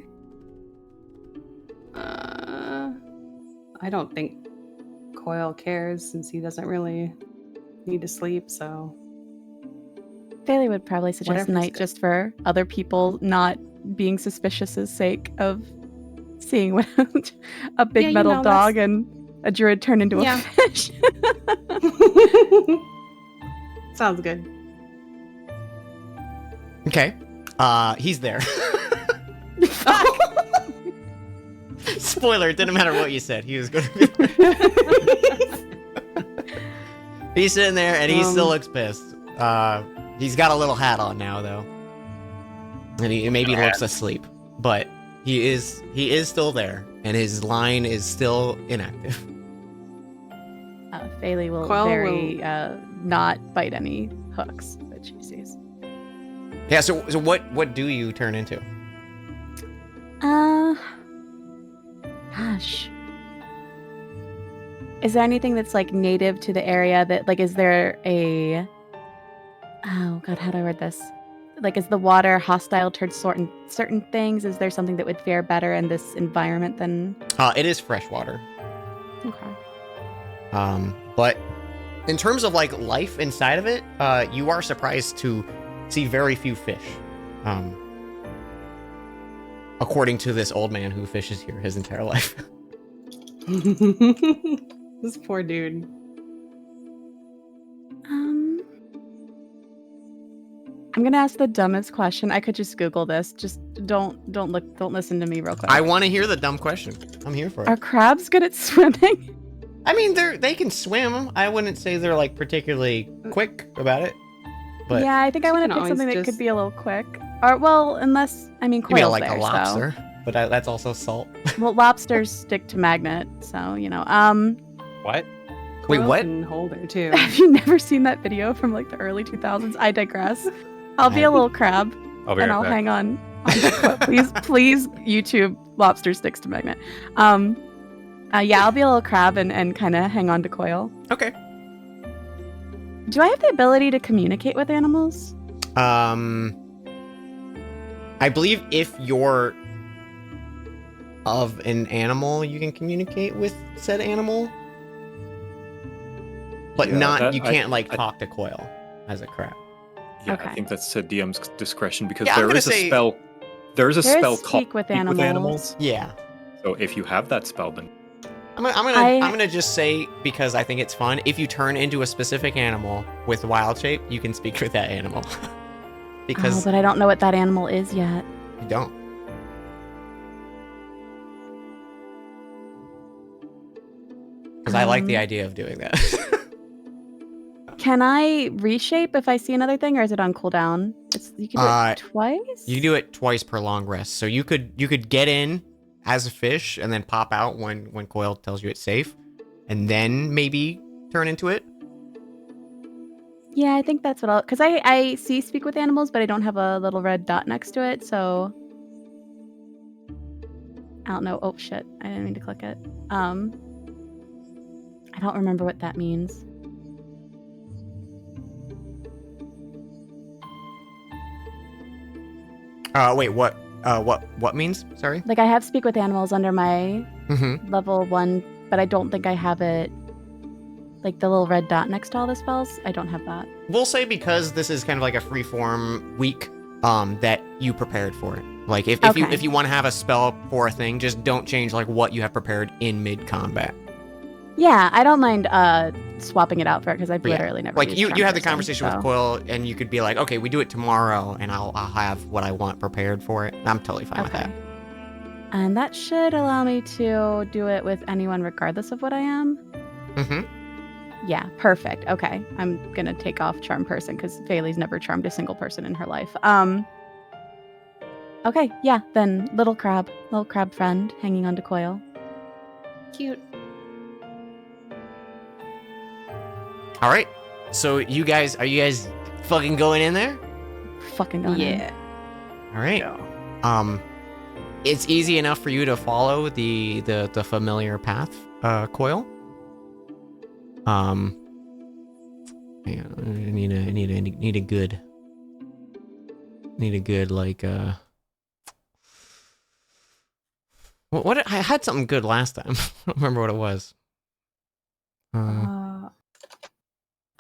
[SPEAKER 8] I don't think Coil cares since he doesn't really need to sleep. So
[SPEAKER 2] Bailey would probably suggest
[SPEAKER 8] Whatever's
[SPEAKER 2] night
[SPEAKER 8] good.
[SPEAKER 2] just for other people not being suspicious' sake of seeing what a big
[SPEAKER 8] Yeah, you
[SPEAKER 2] metal
[SPEAKER 8] know,
[SPEAKER 2] dog and a druid turn into
[SPEAKER 8] Yeah.
[SPEAKER 2] a fish.
[SPEAKER 8] sounds good.
[SPEAKER 1] Okay. He's there. Spoiler, it didn't matter what you said. He was going to be He's sitting there and he still looks pissed. He's got a little hat on now though. And he maybe looks asleep, but he is still there and his line is still inactive.
[SPEAKER 2] Bailey will
[SPEAKER 8] Coil
[SPEAKER 2] not bite any hooks that she sees.
[SPEAKER 1] Yeah, so what do you turn into?
[SPEAKER 2] Gosh. Is there anything that's like native to the area that like is there a oh god, how do I word this? Like is the water hostile towards certain things? Is there something that would fare better in this environment than
[SPEAKER 1] It is fresh water.
[SPEAKER 2] okay.
[SPEAKER 1] But in terms of like life inside of it, you are surprised to see very few fish. According to this old man who fishes here his entire life.
[SPEAKER 8] This poor dude.
[SPEAKER 2] I'm gonna ask the dumbest question. I could just Google this. Just don't listen to me real quick.
[SPEAKER 1] I want to hear the dumb question. I'm here for
[SPEAKER 2] Are
[SPEAKER 1] it.
[SPEAKER 2] crabs good at swimming?
[SPEAKER 1] I mean, they can swim. I wouldn't say they're like particularly quick about it. But
[SPEAKER 2] yeah, I think I want
[SPEAKER 8] can
[SPEAKER 2] to pick
[SPEAKER 8] always
[SPEAKER 2] something that
[SPEAKER 8] just-
[SPEAKER 2] could be a little quick. Or well, unless I mean
[SPEAKER 1] maybe
[SPEAKER 2] quail's
[SPEAKER 1] like
[SPEAKER 2] there,
[SPEAKER 1] a lobster, but that's also salt.
[SPEAKER 2] So. Well, lobsters stick to magnet, so you know.
[SPEAKER 4] What?
[SPEAKER 1] Wait,
[SPEAKER 8] Coil
[SPEAKER 1] what?
[SPEAKER 8] can hold her too.
[SPEAKER 2] Have you never seen that video from like the early 2000s? I digress. I'll be a little crab
[SPEAKER 4] I'll be
[SPEAKER 2] and
[SPEAKER 4] right
[SPEAKER 2] I'll
[SPEAKER 4] back.
[SPEAKER 2] hang on. Please, YouTube lobster sticks to magnet. Yeah, I'll be a little crab and kind of hang on to Coil.
[SPEAKER 1] Okay.
[SPEAKER 2] Do I have the ability to communicate with animals?
[SPEAKER 1] I believe if you're of an animal, you can communicate with said animal. But
[SPEAKER 7] Yeah,
[SPEAKER 1] not,
[SPEAKER 7] that-
[SPEAKER 1] you can't like
[SPEAKER 7] I-
[SPEAKER 1] talk to Coil as a crab.
[SPEAKER 7] Yeah,
[SPEAKER 2] Okay.
[SPEAKER 7] I think that's at DM's discretion because
[SPEAKER 1] Yeah, I'm
[SPEAKER 7] there
[SPEAKER 1] gonna
[SPEAKER 7] is a
[SPEAKER 1] say-
[SPEAKER 7] spell. There is a
[SPEAKER 2] There is
[SPEAKER 7] spell
[SPEAKER 2] speak
[SPEAKER 7] called
[SPEAKER 2] with
[SPEAKER 7] Speak with
[SPEAKER 2] animals.
[SPEAKER 7] Animals.
[SPEAKER 1] Yeah.
[SPEAKER 7] So if you have that spell, then
[SPEAKER 1] I'm gonna just say, because I think it's fun, if you turn into a specific animal with wild shape, you can speak with that animal. Because
[SPEAKER 2] but I don't know what that animal is yet.
[SPEAKER 1] you don't. Because I like the idea of doing that.
[SPEAKER 2] Can I reshape if I see another thing, or is it on cooldown? You can do it twice.
[SPEAKER 1] You do it twice per long rest. So you could get in as a fish and then pop out when Coil tells you it's safe, and then maybe turn into it.
[SPEAKER 2] Yeah, I think that's what I'll... Because I see speak with animals, but I don't have a little red dot next to it, so... I don't know. Oh, shit. I didn't mean to click it. I don't remember what that means.
[SPEAKER 1] Wait, what means? Sorry?
[SPEAKER 2] Like, I have speak with animals under my
[SPEAKER 1] Mm-hmm.
[SPEAKER 2] level 1, but I don't think I have it... Like, the little red dot next to all the spells? I don't have that.
[SPEAKER 1] We'll say because this is kind of like a freeform week, that you prepared for it. Like, if you want to have a spell for a thing, just don't change, like, what you have prepared in mid-combat.
[SPEAKER 2] Yeah, I don't mind swapping it out for it, because I've
[SPEAKER 1] But yeah,
[SPEAKER 2] literally never
[SPEAKER 1] like,
[SPEAKER 2] used
[SPEAKER 1] you
[SPEAKER 2] Charm
[SPEAKER 1] had the
[SPEAKER 2] Person,
[SPEAKER 1] conversation with
[SPEAKER 2] so-
[SPEAKER 1] Coil, and you could be like, okay, we do it tomorrow, and I'll have what I want prepared for it. I'm totally fine with that.
[SPEAKER 2] And that should allow me to do it with anyone regardless of what I am.
[SPEAKER 1] Mm-hmm.
[SPEAKER 2] Yeah, perfect. Okay, I'm gonna take off Charm Person because Bailey's never charmed a single person in her life. Okay, yeah, then little crab friend hanging onto Coil.
[SPEAKER 8] Cute.
[SPEAKER 1] All right. So are you guys fucking going in there?
[SPEAKER 2] Fucking going in.
[SPEAKER 8] Yeah.
[SPEAKER 1] All right. It's easy enough for you to follow the familiar path, Coil. Hang on, I need a good like what I had something good last time. I don't remember what it was. I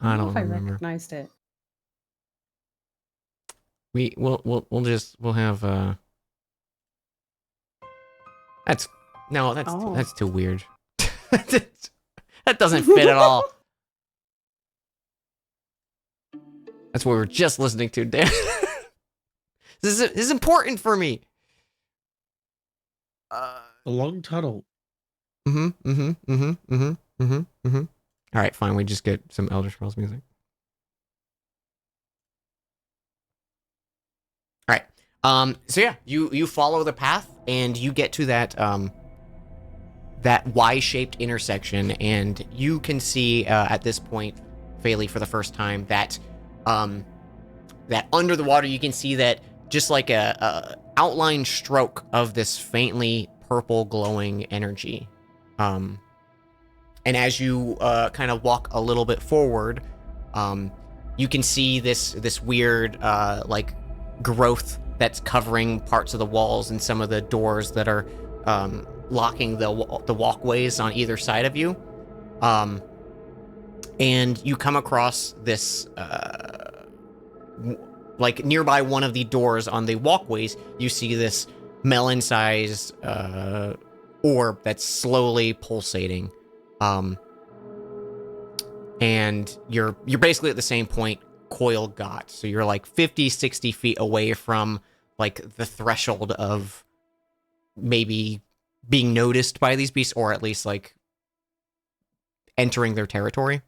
[SPEAKER 8] I don't know
[SPEAKER 1] don't
[SPEAKER 8] if I
[SPEAKER 1] remember.
[SPEAKER 8] recognized it.
[SPEAKER 1] We'll have that's too weird. That doesn't fit at all. That's what we were just listening to, Dan. This is important for me.
[SPEAKER 5] The long tunnel.
[SPEAKER 1] All right, fine. We just get some Elder Scrolls music. All right. So yeah, you follow the path and you get to that that Y-shaped intersection, and you can see at this point, Phaley, for the first time, that that under the water you can see that just like a outline stroke of this faintly purple glowing energy. And as you kind of walk a little bit forward, you can see this weird like growth that's covering parts of the walls and some of the doors that are locking the walkways on either side of you. And you come across this like nearby one of the doors on the walkways, you see this melon-sized orb that's slowly pulsating. And you're basically at the same point Coil got. So you're like 50, 60 feet away from like the threshold of maybe being noticed by these beasts, or at least like entering their territory.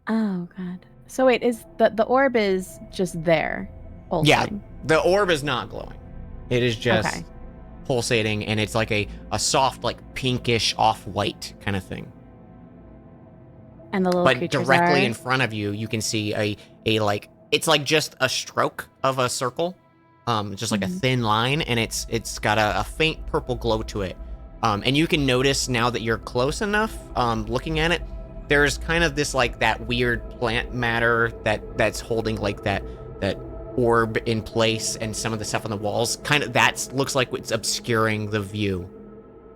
[SPEAKER 2] Oh god. So wait, is the orb is just there? Pulsing.
[SPEAKER 1] Yeah, the orb is not glowing. It is just
[SPEAKER 2] Okay.
[SPEAKER 1] pulsating, and it's like a soft, like pinkish off-white kind of thing.
[SPEAKER 2] And the little
[SPEAKER 1] But
[SPEAKER 2] creatures
[SPEAKER 1] directly
[SPEAKER 2] are...
[SPEAKER 1] in front of you, you can see a like, it's like just a stroke of a circle, just like a thin line, and it's got a faint purple glow to it. And you can notice now that you're close enough, looking at it, there's kind of this like that weird plant matter that's holding like that orb in place, and some of the stuff on the walls kind of looks like it's obscuring the view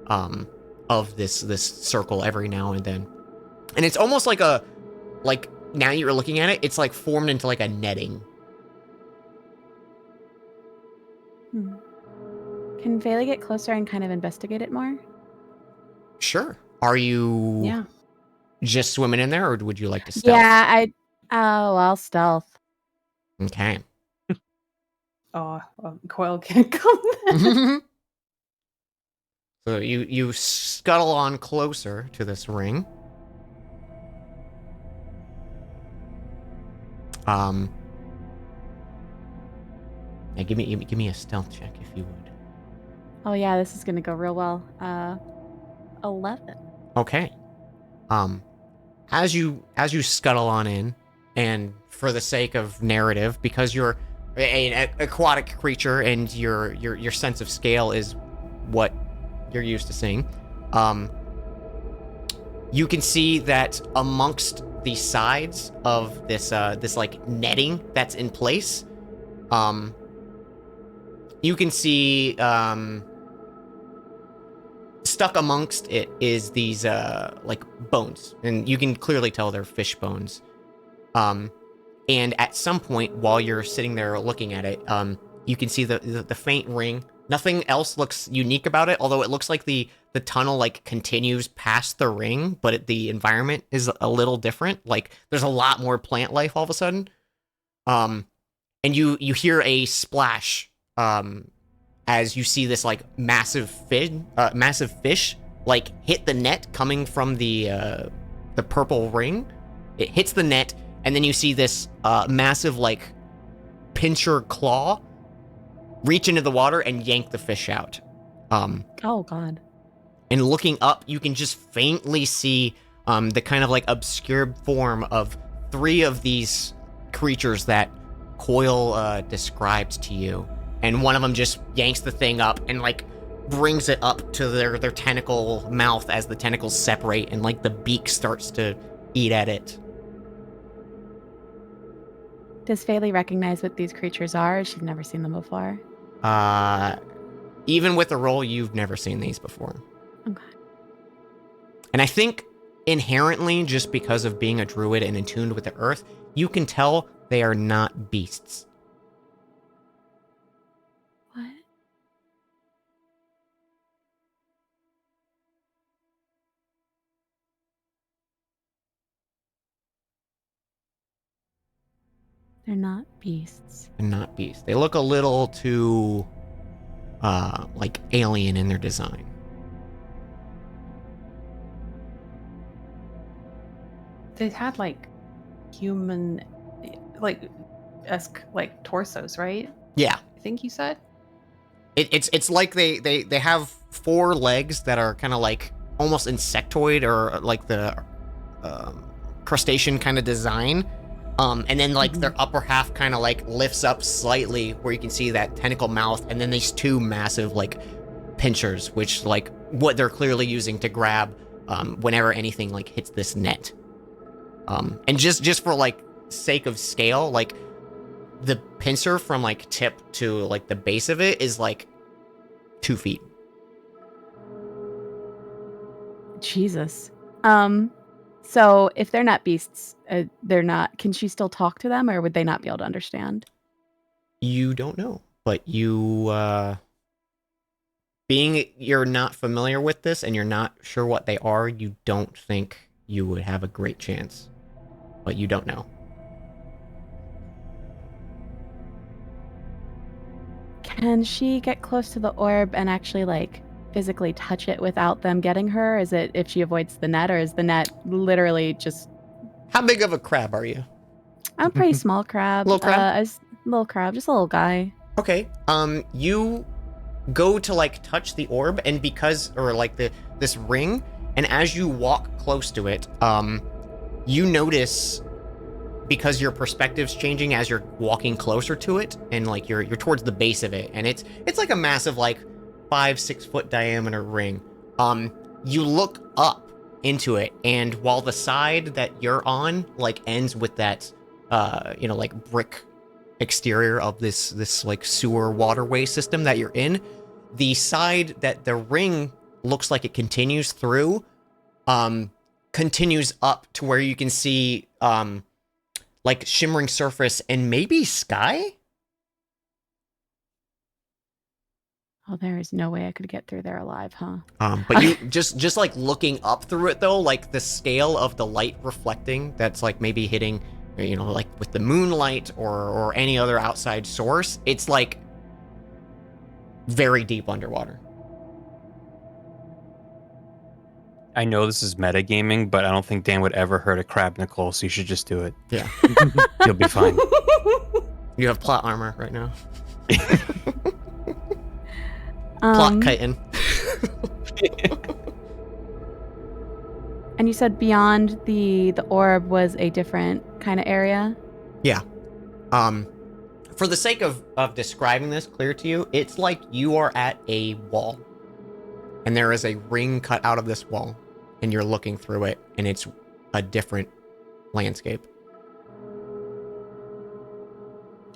[SPEAKER 1] of this circle every now and then. And it's almost like now you're looking at it, it's like formed into like a netting.
[SPEAKER 2] Can Can Vayla get closer and kind of investigate it more?
[SPEAKER 1] Sure. Are you
[SPEAKER 8] Yeah.
[SPEAKER 1] just swimming in there, or would you like to stealth?
[SPEAKER 2] Yeah, I'll stealth.
[SPEAKER 1] Okay.
[SPEAKER 8] Oh, Coil can't come.
[SPEAKER 1] So you scuttle on closer to this ring. Yeah, give me a stealth check if you would.
[SPEAKER 2] Oh yeah, this is gonna go real well. 11.
[SPEAKER 1] Okay. As you scuttle on in, and for the sake of narrative, because you're an aquatic creature and your sense of scale is what you're used to seeing, you can see that amongst the sides of this this like netting that's in place, you can see stuck amongst it is these like bones, and you can clearly tell they're fish bones. And at some point while you're sitting there looking at it, you can see the faint ring. Nothing else looks unique about it, although it looks like the tunnel like continues past the ring, but the environment is a little different. Like there's a lot more plant life all of a sudden. And you hear a splash as you see this like massive fish like hit the net coming from the purple ring. It hits the net, and then you see this massive like pincher claw reach into the water and yank the fish out.
[SPEAKER 2] Oh god.
[SPEAKER 1] And looking up, you can just faintly see the kind of like obscure form of 3 of these creatures that Coil described to you. And one of them just yanks the thing up and like brings it up to their tentacle mouth as the tentacles separate and like the beak starts to eat at it.
[SPEAKER 2] Does Faylee recognize what these creatures are? She's never seen them before.
[SPEAKER 1] Even with the roll, you've never seen these before.
[SPEAKER 2] Okay.
[SPEAKER 1] And I think inherently, just because of being a druid and attuned with the earth, you can tell they are not beasts.
[SPEAKER 2] What? They're not beasts.
[SPEAKER 1] And not beasts. They look a little too, like alien in their design.
[SPEAKER 8] They had like human, like esque like torsos, right?
[SPEAKER 1] Yeah.
[SPEAKER 8] I think you said.
[SPEAKER 1] It's like they have 4 legs that are kind of like almost insectoid or like the crustacean kind of design. And then like their upper half kind of like lifts up slightly where you can see that tentacle mouth, and then these 2 massive like pinchers, which like what they're clearly using to grab whenever anything like hits this net. And just for like sake of scale, like the pincer from like tip to like the base of it is like 2 feet.
[SPEAKER 2] Jesus. So if they're not beasts, they're not. Can she still talk to them, or would they not be able to understand?
[SPEAKER 1] You don't know, but you, being you're not familiar with this and you're not sure what they are, you don't think you would have a great chance, but you don't know.
[SPEAKER 2] Can she get close to the orb and actually like physically touch it without them getting her? Is it if she avoids the net, or is the net literally just...
[SPEAKER 1] How big of a crab are you?
[SPEAKER 2] I'm a pretty small crab.
[SPEAKER 1] Little crab?
[SPEAKER 2] Little crab, just a little guy.
[SPEAKER 1] Okay. You go to like touch the orb, and because, or like this ring, and as you walk close to it, you notice, because your perspective's changing as you're walking closer to it, and like you're towards the base of it, and it's like a massive like 5-6 foot diameter ring. You look up into it, and while the side that you're on like ends with that like brick exterior of this like sewer waterway system that you're in, the side that the ring looks like it continues through continues up to where you can see like shimmering surface and maybe sky.
[SPEAKER 2] Oh, there is no way I could get through there alive, huh?
[SPEAKER 1] But you just like looking up through it though, like the scale of the light reflecting, that's like maybe hitting, you know, like with the moonlight or any other outside source, it's like very deep underwater.
[SPEAKER 4] I know this is metagaming, but I don't think Dan would ever hurt a crab, Nicole, so you should just do it.
[SPEAKER 1] Yeah.
[SPEAKER 4] You'll be fine.
[SPEAKER 1] You have plot armor right now. Plot chitin.
[SPEAKER 2] And you said beyond the orb was a different kind of area?
[SPEAKER 1] Yeah. For the sake of describing this clear to you, it's like you are at a wall. And there is a ring cut out of this wall. And you're looking through it, and it's a different landscape.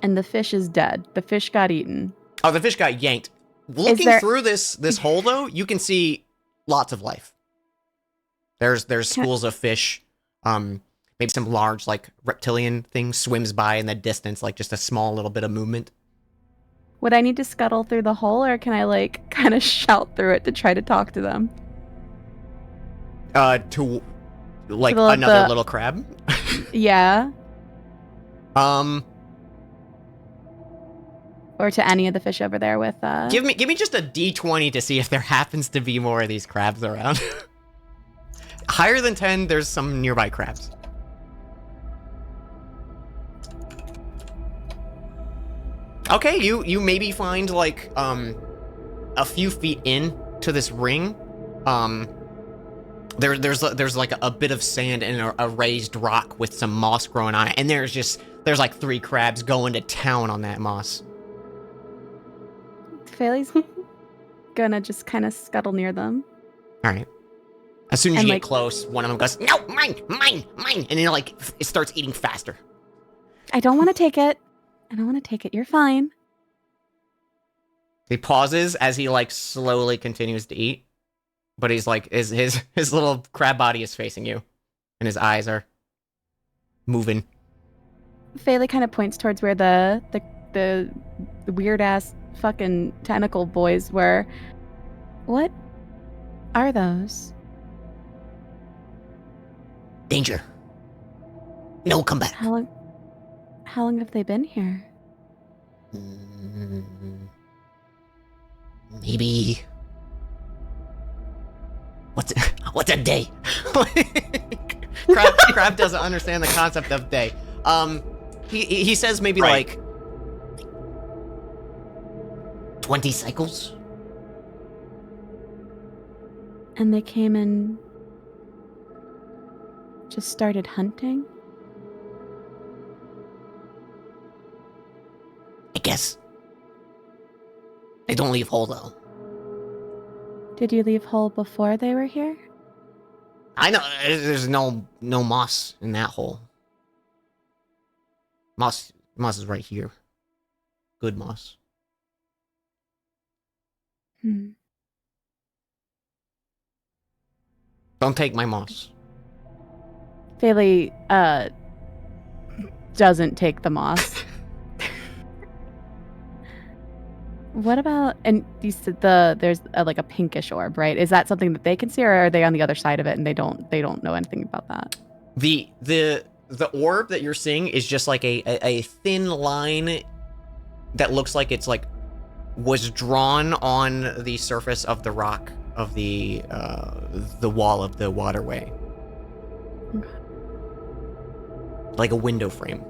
[SPEAKER 2] And the fish is dead. The fish got eaten.
[SPEAKER 1] Oh, the fish got yanked. Looking through this hole, though, you can see lots of life. There's schools of fish. Maybe some large, like, reptilian thing swims by in the distance, like just a small little bit of movement.
[SPEAKER 2] Would I need to scuttle through the hole, or can I, like, kind of shout through it to try to talk to them?
[SPEAKER 1] To like another little crab?
[SPEAKER 2] Yeah.
[SPEAKER 1] Or
[SPEAKER 2] to any of the fish over there with
[SPEAKER 1] Give me just a D20 to see if there happens to be more of these crabs around. Higher than 10, there's some nearby crabs. Okay, you maybe find like a few feet in to this ring. There's like a bit of sand and a raised rock with some moss growing on it, and there's like 3 crabs going to town on that moss.
[SPEAKER 2] Faylee's gonna just kind of scuttle near them.
[SPEAKER 1] All right. As soon as
[SPEAKER 2] And,
[SPEAKER 1] you
[SPEAKER 2] like,
[SPEAKER 1] get close, one of them goes, "No, mine," and then like it starts eating faster.
[SPEAKER 2] I don't want to take it. I don't want to take it. You're fine.
[SPEAKER 1] He pauses as he like slowly continues to eat, but he's like his little crab body is facing you, and his eyes are moving.
[SPEAKER 2] Faylee kind of points towards where the weird ass fucking tentacle boys were. What are those?
[SPEAKER 1] Danger. No, come back.
[SPEAKER 2] How long have they been here?
[SPEAKER 1] Maybe. What's a day? Crab doesn't understand the concept of day. He says maybe like 20 cycles.
[SPEAKER 2] And they came and just started hunting?
[SPEAKER 1] I guess. They don't leave whole though.
[SPEAKER 2] Did you leave hole before they were here?
[SPEAKER 1] I know there's no moss in that hole. Moss is right here. Good moss. Don't take my moss.
[SPEAKER 2] Faylee doesn't take the moss. What about, and you said there's like a pinkish orb, right? Is that something that they can see, or are they on the other side of it and they don't know anything about that?
[SPEAKER 1] The orb that you're seeing is just like a thin line that looks like it's like was drawn on the surface of the rock of the wall of the waterway.
[SPEAKER 2] Okay.
[SPEAKER 1] Like a window frame.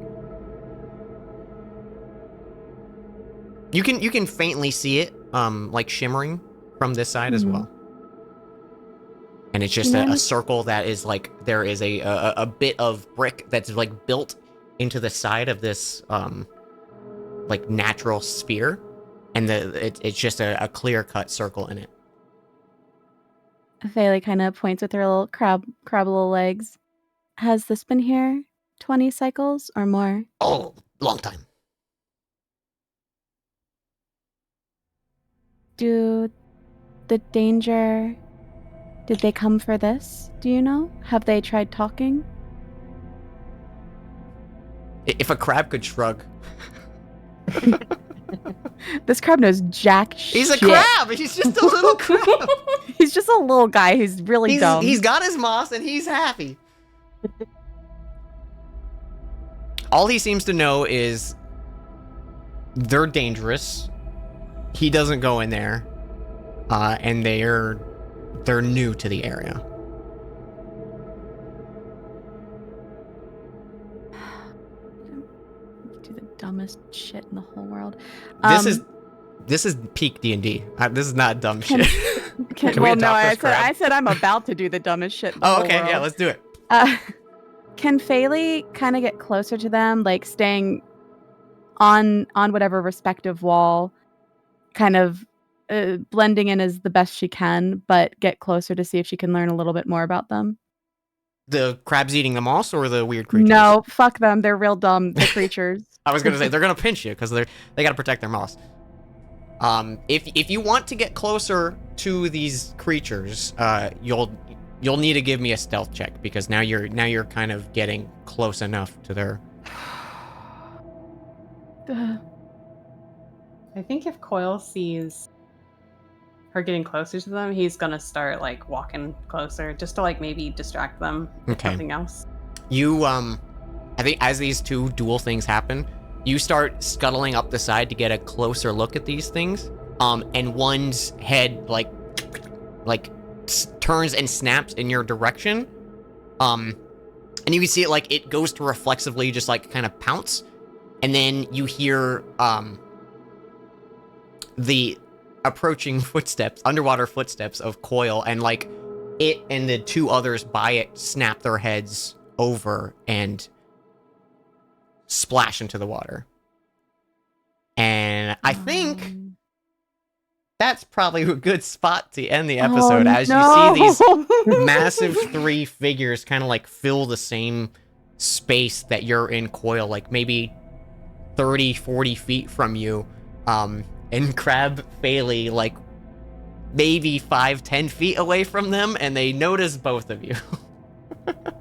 [SPEAKER 1] You can faintly see it, like shimmering from this side as well. And it's just a circle that is like there is a bit of brick that's like built into the side of this like natural sphere, and it's just a clear cut circle in it.
[SPEAKER 2] Faylee kind of points with her little crab little legs. Has this been here 20 cycles or more?
[SPEAKER 1] Oh, long time.
[SPEAKER 2] Do the danger... Did they come for this? Do you know? Have they tried talking?
[SPEAKER 1] If a crab could shrug.
[SPEAKER 2] This crab knows jack
[SPEAKER 1] He's
[SPEAKER 2] shit.
[SPEAKER 1] a crab. He's just a little crab.
[SPEAKER 2] He's just a little guy who's really dumb.
[SPEAKER 1] He's got his moss and he's happy. All he seems to know is they're dangerous. He doesn't go in there, and they're new to the area.
[SPEAKER 2] Do the dumbest shit in the whole world.
[SPEAKER 1] This is peak D&D. This is not dumb
[SPEAKER 2] Can-
[SPEAKER 1] shit.
[SPEAKER 6] Can we
[SPEAKER 2] well, no,
[SPEAKER 6] adopt this crab?
[SPEAKER 2] I said I'm about to do the dumbest shit in the
[SPEAKER 1] Oh,
[SPEAKER 2] whole
[SPEAKER 1] okay, yeah,
[SPEAKER 2] world.
[SPEAKER 1] let's do it.
[SPEAKER 2] Can Faley kind of get closer to them, like staying on whatever respective wall, kind of blending in as the best she can, but get closer to see if she can learn a little bit more about them?
[SPEAKER 1] The crabs eating the moss or the weird creatures?
[SPEAKER 2] No, fuck them. They're real dumb. The creatures.
[SPEAKER 1] I was gonna say they're gonna pinch you because they gotta protect their moss. If you want to get closer to these creatures, you'll need to give me a stealth check because now you're kind of getting close enough to their.
[SPEAKER 8] I think if Coil sees her getting closer to them, he's gonna start like walking closer just to like maybe distract them. If
[SPEAKER 1] Okay.
[SPEAKER 8] nothing else.
[SPEAKER 1] You I think as these two dual things happen, you start scuttling up the side to get a closer look at these things. And one's head like turns and snaps in your direction. And you can see it like it goes to reflexively just like kind of pounce. And then you hear the approaching footsteps, underwater footsteps of Coil, and like it and the two others by it snap their heads over and splash into the water. And I think that's probably a good spot to end the episode as you see these massive three figures kind of like fill the same space that you're in, Coil, like maybe 30, 40 feet from you. And Crab Faley like maybe 5-10 feet away from them, and they notice both of you.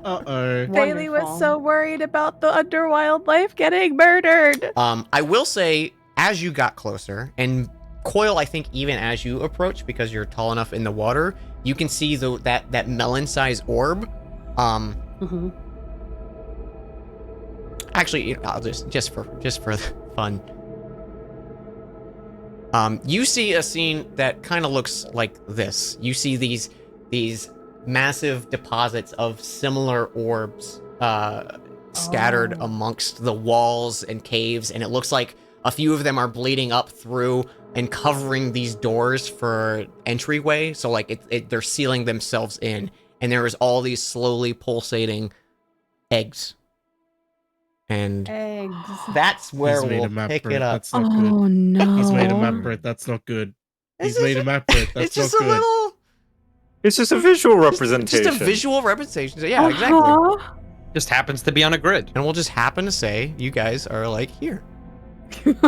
[SPEAKER 5] Uh-oh.
[SPEAKER 2] Bailey was
[SPEAKER 8] Wonderful.
[SPEAKER 2] so worried about the underwild life getting murdered.
[SPEAKER 1] I will say, as you got closer, and Coil, I think even as you approach, because you're tall enough in the water, you can see that melon-sized orb.
[SPEAKER 8] Mm-hmm.
[SPEAKER 1] Actually, I'll just for fun. You see a scene that kind of looks like this. You see these massive deposits of similar orbs scattered amongst the walls and caves, and it looks like a few of them are bleeding up through and covering these doors for entryway. So like they're sealing themselves in, and there is all these slowly pulsating eggs. And
[SPEAKER 8] Eggs.
[SPEAKER 1] that's where
[SPEAKER 5] He's made a
[SPEAKER 1] we'll
[SPEAKER 5] map
[SPEAKER 1] pick
[SPEAKER 5] for
[SPEAKER 1] it up.
[SPEAKER 5] That's not good.
[SPEAKER 2] Oh no.
[SPEAKER 5] He's made a map for it. That's not good.
[SPEAKER 1] It's
[SPEAKER 5] He's made a map for it. That's
[SPEAKER 1] It's just
[SPEAKER 5] not
[SPEAKER 1] a
[SPEAKER 5] good.
[SPEAKER 1] little,
[SPEAKER 7] It's just a visual representation.
[SPEAKER 1] just a visual representation. Yeah, exactly.
[SPEAKER 2] Uh-huh.
[SPEAKER 4] Just happens to be on a grid.
[SPEAKER 1] And we'll just happen to say you guys are like here,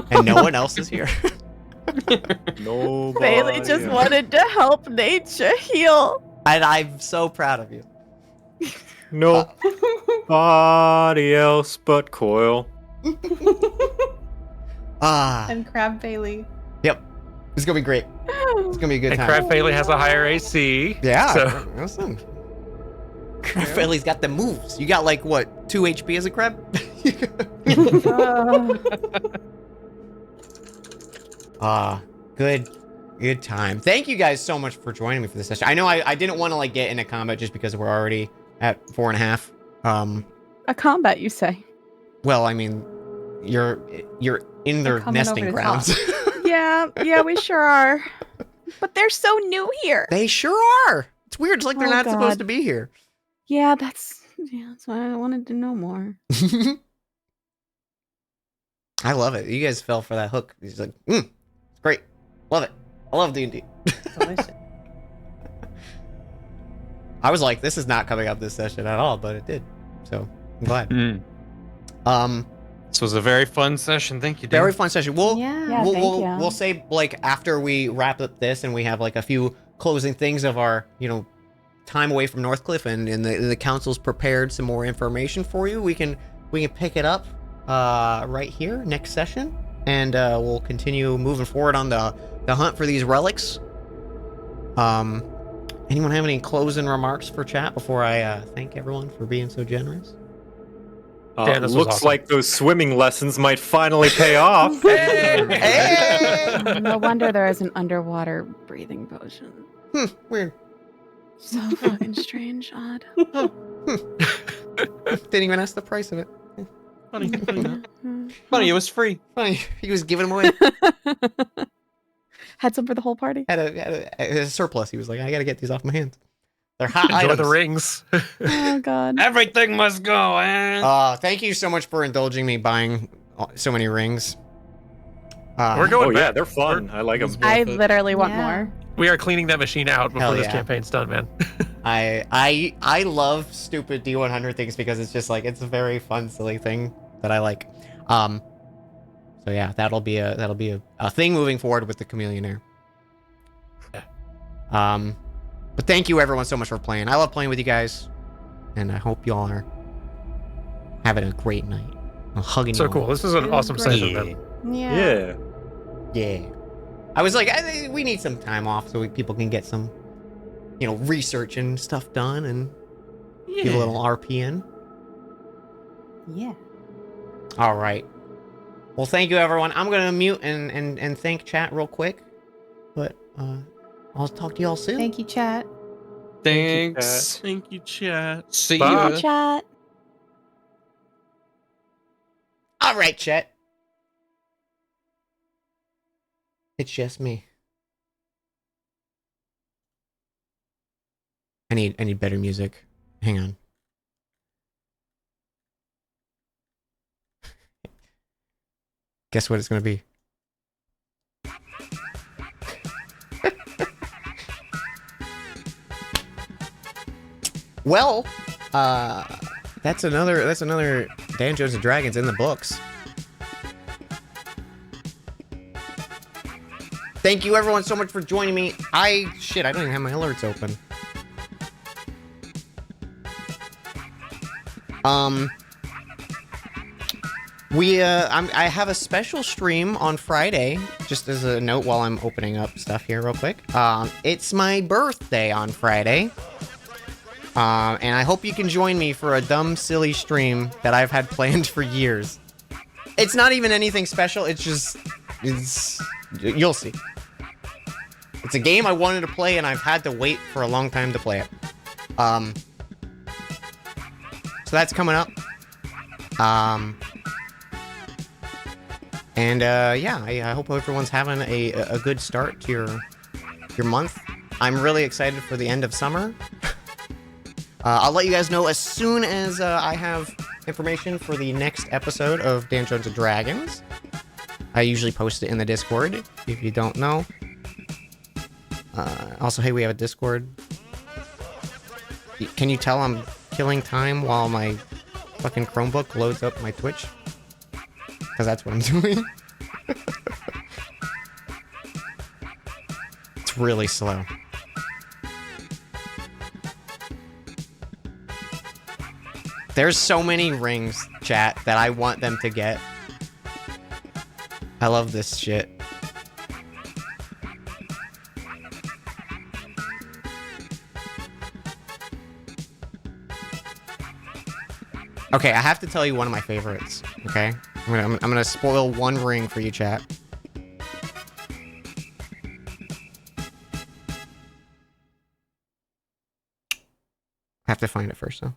[SPEAKER 1] and no one else is here.
[SPEAKER 7] Nobody
[SPEAKER 2] Bailey just
[SPEAKER 7] else.
[SPEAKER 2] wanted to help nature heal.
[SPEAKER 1] And I'm so proud of you.
[SPEAKER 7] Nobody else but Coil.
[SPEAKER 8] And Crab Bailey.
[SPEAKER 1] Yep. It's gonna be great. It's gonna be a good
[SPEAKER 6] And
[SPEAKER 1] time.
[SPEAKER 6] Crab Bailey has a higher AC.
[SPEAKER 1] Yeah.
[SPEAKER 6] So
[SPEAKER 1] Listen. Crab Bailey's got the moves. You got like what, 2 HP as a crab? Good time. Thank you guys so much for joining me for this session. I know I didn't want to like get into combat just because we're already at 4.5.
[SPEAKER 2] A combat, you say?
[SPEAKER 1] Well, I mean, you're in their
[SPEAKER 8] coming
[SPEAKER 1] nesting
[SPEAKER 8] over the
[SPEAKER 1] grounds.
[SPEAKER 2] Yeah, we sure are. But they're so new here.
[SPEAKER 1] They sure are. It's weird. It's like they're
[SPEAKER 2] Oh,
[SPEAKER 1] not supposed
[SPEAKER 2] God.
[SPEAKER 1] to be here.
[SPEAKER 2] Yeah, that's why I wanted to know more.
[SPEAKER 1] I love it. You guys fell for that hook. He's like, it's great. Love it. I love D&D.
[SPEAKER 8] Delicious.
[SPEAKER 1] I was like, this is not coming up this session at all, but it did. So I'm glad.
[SPEAKER 4] This was a very fun session. Thank you, Dan.
[SPEAKER 1] Very fun session. We'll
[SPEAKER 2] Yeah,
[SPEAKER 1] we'll,
[SPEAKER 2] thank
[SPEAKER 1] we'll,
[SPEAKER 2] you.
[SPEAKER 1] we'll say like after we wrap up this and we have like a few closing things of our time away from Northcliffe and the council's prepared some more information for you. We can pick it up right here next session. and we'll continue moving forward on the hunt for these relics. Anyone have any closing remarks for chat before I thank everyone for being so generous?
[SPEAKER 6] Dan, this was
[SPEAKER 7] Looks
[SPEAKER 6] awesome.
[SPEAKER 7] like those swimming lessons might finally pay off.
[SPEAKER 1] Hey!
[SPEAKER 2] No wonder there is an underwater breathing potion.
[SPEAKER 1] Weird.
[SPEAKER 2] So fucking strange, odd.
[SPEAKER 1] Didn't even ask the price of it.
[SPEAKER 5] Funny.
[SPEAKER 4] Funny, it was free.
[SPEAKER 1] Funny, he was giving them away.
[SPEAKER 2] Had some for the whole party.
[SPEAKER 1] Had a surplus. He was like, I gotta get these off my hands. They're hot
[SPEAKER 6] Enjoy
[SPEAKER 1] items.
[SPEAKER 6] the rings.
[SPEAKER 2] Oh god.
[SPEAKER 3] Everything must go, eh?
[SPEAKER 1] Thank you so much for indulging me buying so many rings.
[SPEAKER 6] We're going
[SPEAKER 7] Oh yeah,
[SPEAKER 6] back.
[SPEAKER 7] they're fun. I like them.
[SPEAKER 2] I literally want
[SPEAKER 8] Yeah.
[SPEAKER 2] more.
[SPEAKER 6] We are cleaning that machine out before
[SPEAKER 1] Hell
[SPEAKER 6] this
[SPEAKER 1] yeah.
[SPEAKER 6] campaign's done, man.
[SPEAKER 1] I love stupid D100 things because it's just like it's a very fun, silly thing that I like. So yeah, that'll be a thing moving forward with the Chameleonaire. But thank you everyone so much for playing. I love playing with you guys, and I hope y'all are having a great night. I'm hugging
[SPEAKER 6] So
[SPEAKER 1] you all.
[SPEAKER 6] cool. This is an awesome session, man.
[SPEAKER 8] Yeah.
[SPEAKER 1] Yeah. I was like, we need some time off so people can get some, research and stuff done and do a little RPN.
[SPEAKER 8] Yeah.
[SPEAKER 1] All right. Well, thank you, everyone. I'm going to mute and thank chat real quick. But I'll talk to y'all soon.
[SPEAKER 8] Thank you, chat.
[SPEAKER 4] Thanks.
[SPEAKER 5] Thank you, chat.
[SPEAKER 4] See
[SPEAKER 6] Bye.
[SPEAKER 4] ya.
[SPEAKER 2] Chat.
[SPEAKER 1] All right, chat. It's just me. I need better music. Hang on. Guess what it's gonna be? Well, that's another Dan Jones and Dragons in the books. Thank you everyone so much for joining me. I don't even have my alerts open. I have a special stream on Friday, just as a note while I'm opening up stuff here real quick. It's my birthday on Friday. And I hope you can join me for a dumb, silly stream that I've had planned for years. It's not even anything special, you'll see. It's a game I wanted to play and I've had to wait for a long time to play it. So that's coming up. I hope everyone's having a good start to your month. I'm really excited for the end of summer. I'll let you guys know as soon as I have information for the next episode of Dan Jones and Dragons. I usually post it in the Discord, if you don't know. Also, hey, we have a Discord. Can you tell I'm killing time while my fucking Chromebook loads up my Twitch? Because that's what I'm doing. It's really slow. There's so many rings, chat, that I want them to get. I love this shit. Okay, I have to tell you one of my favorites, okay? I'm gonna spoil one ring for you, chat. I have to find it first, though.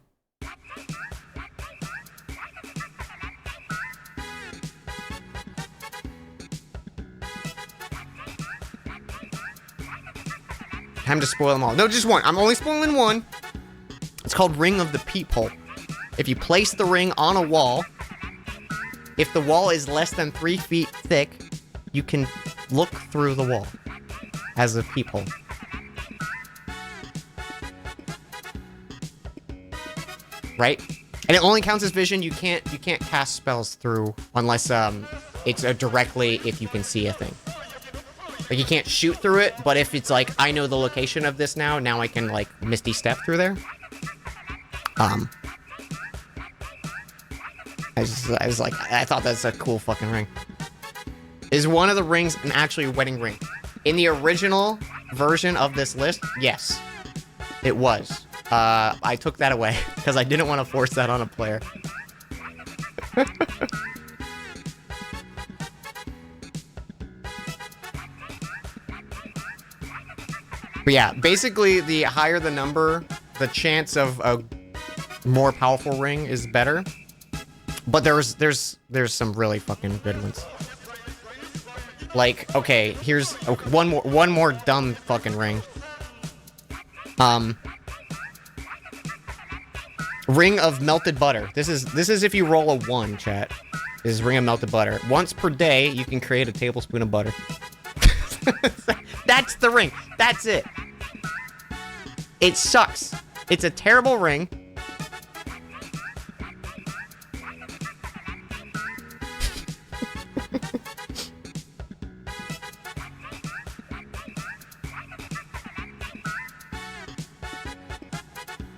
[SPEAKER 1] Time to spoil them all. No, just one. I'm only spoiling one. It's called Ring of the Peephole. If you place the ring on a wall, if the wall is less than 3 feet thick, you can look through the wall as a peephole. Right? And it only counts as vision. You can't cast spells through unless it's directly if you can see a thing. Like, you can't shoot through it, but if it's like, I know the location of this now I can, like, Misty Step through there. I thought that's a cool fucking ring. Is one of the rings an actually wedding ring? In the original version of this list, yes, it was. I took that away because I didn't want to force that on a player. But yeah, basically, the higher the number, the chance of a more powerful ring is better. But there's some really fucking good ones. Like, okay, here's one more dumb fucking ring. Ring of melted butter. This is if you roll a 1, chat. This is ring of melted butter. Once per day, you can create a tablespoon of butter. That's the ring. That's it. It sucks. It's a terrible ring.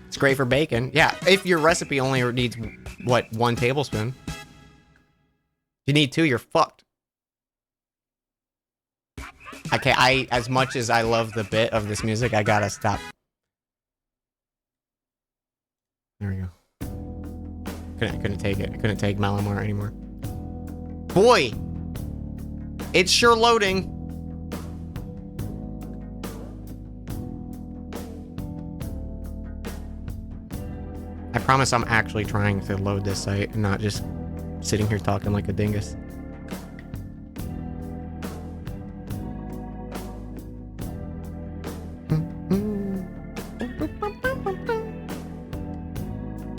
[SPEAKER 1] It's great for bacon. Yeah, if your recipe only needs, what, 1 tablespoon? If you need 2, you're fucked. Okay, as much as I love the bit of this music, I gotta stop. There we go. Couldn't take it. I couldn't take Malamar anymore. Boy! It's sure loading. I promise I'm actually trying to load this site and not just sitting here talking like a dingus.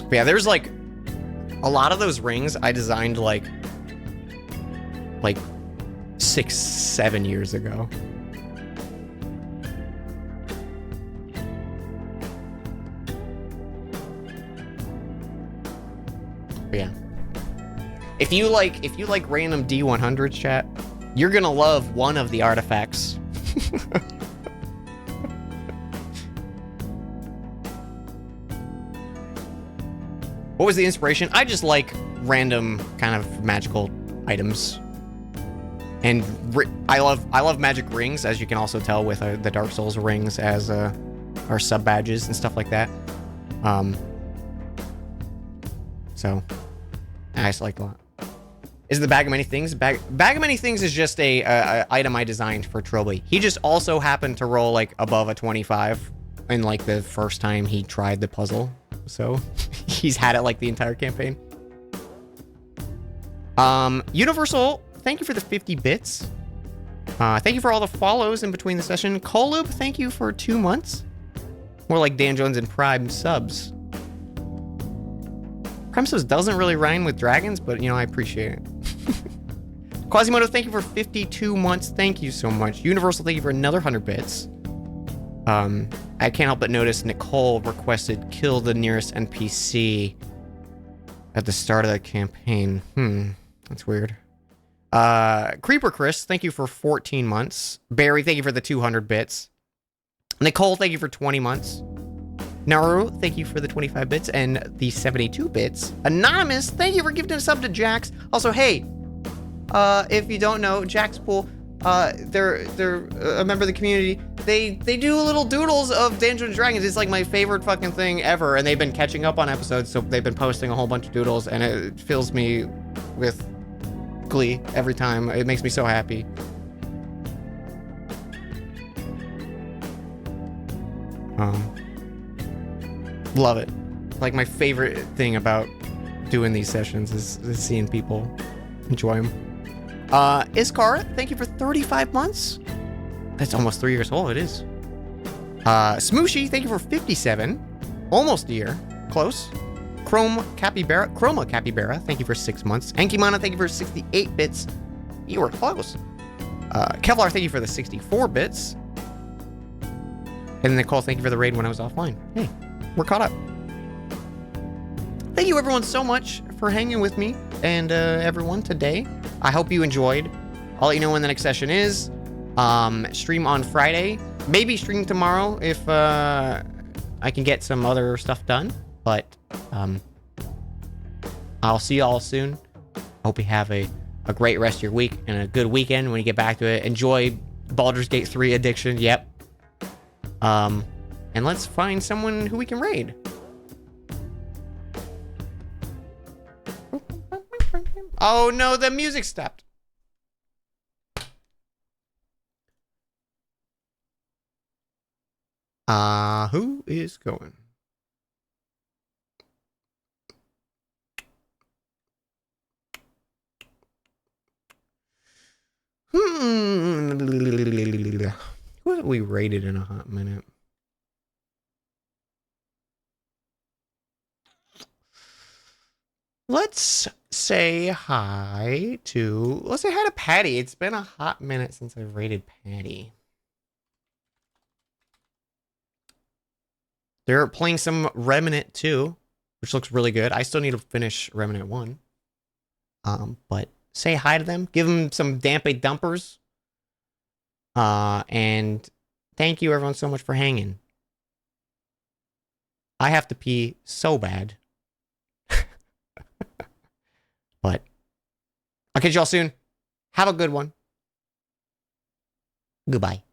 [SPEAKER 1] But yeah, there's like a lot of those rings I designed like 6-7 years ago. But yeah. If you like random D100s, chat, you're gonna love one of the artifacts. What was the inspiration? I just like random kind of magical items. And I love magic rings, as you can also tell with the Dark Souls rings as our sub badges and stuff like that. So I just like a lot. Is the Bag of Many Things? Bag of Many Things is just a item I designed for Trilby. He just also happened to roll like above a 25 in like the first time he tried the puzzle. So he's had it like the entire campaign. Universal, thank you for the 50 bits. Thank you for all the follows in between the session. Kolub, thank you for 2 months. More like Dan Jones and Prime subs. Prime subs doesn't really rhyme with dragons, but you know, I appreciate it. Quasimodo, thank you for 52 months. Thank you so much. Universal, thank you for another 100 bits. I can't help but notice Nicole requested kill the nearest NPC at the start of the campaign. That's weird. Creeper Chris, thank you for 14 months. Barry, thank you for the 200 bits. Nicole, thank you for 20 months. Naru, thank you for the 25 bits and the 72 bits. Anonymous, thank you for giving a sub to Jax. Also, hey, if you don't know, Jax Pool, they're a member of the community. They do little doodles of Dungeons & Dragons. It's like my favorite fucking thing ever, and they've been catching up on episodes, so they've been posting a whole bunch of doodles, and it fills me with glee every time. It makes me so happy. Love it. Like, my favorite thing about doing these sessions is seeing people enjoy them. Iskar, thank you for 35 months. That's almost 3 years old. It is. Smooshy, thank you for 57. Almost a year. Close. Chroma Capybara, thank you for 6 months. Ankimana, thank you for 68 bits. You were close. Kevlar, thank you for the 64 bits. And Nicole, thank you for the raid when I was offline. Hey, we're caught up. Thank you everyone so much for hanging with me and everyone today. I hope you enjoyed. I'll let you know when the next session is. Stream on Friday. Maybe stream tomorrow if I can get some other stuff done. But I'll see you all soon. Hope you have a a great rest of your week and a good weekend when you get back to it. Enjoy Baldur's Gate 3 Addiction. Yep. And let's find someone who we can raid. Oh no, the music stopped. Who is going? Who have we rated in a hot minute? Let's say hi to... Let's say hi to Patty. It's been a hot minute since I've rated Patty. They're playing some Remnant 2, which looks really good. I still need to finish Remnant 1. But say hi to them. Give them some Dampé Dumpers. And thank you everyone so much for hanging. I have to pee so bad. But I'll catch y'all soon. Have a good one. Goodbye.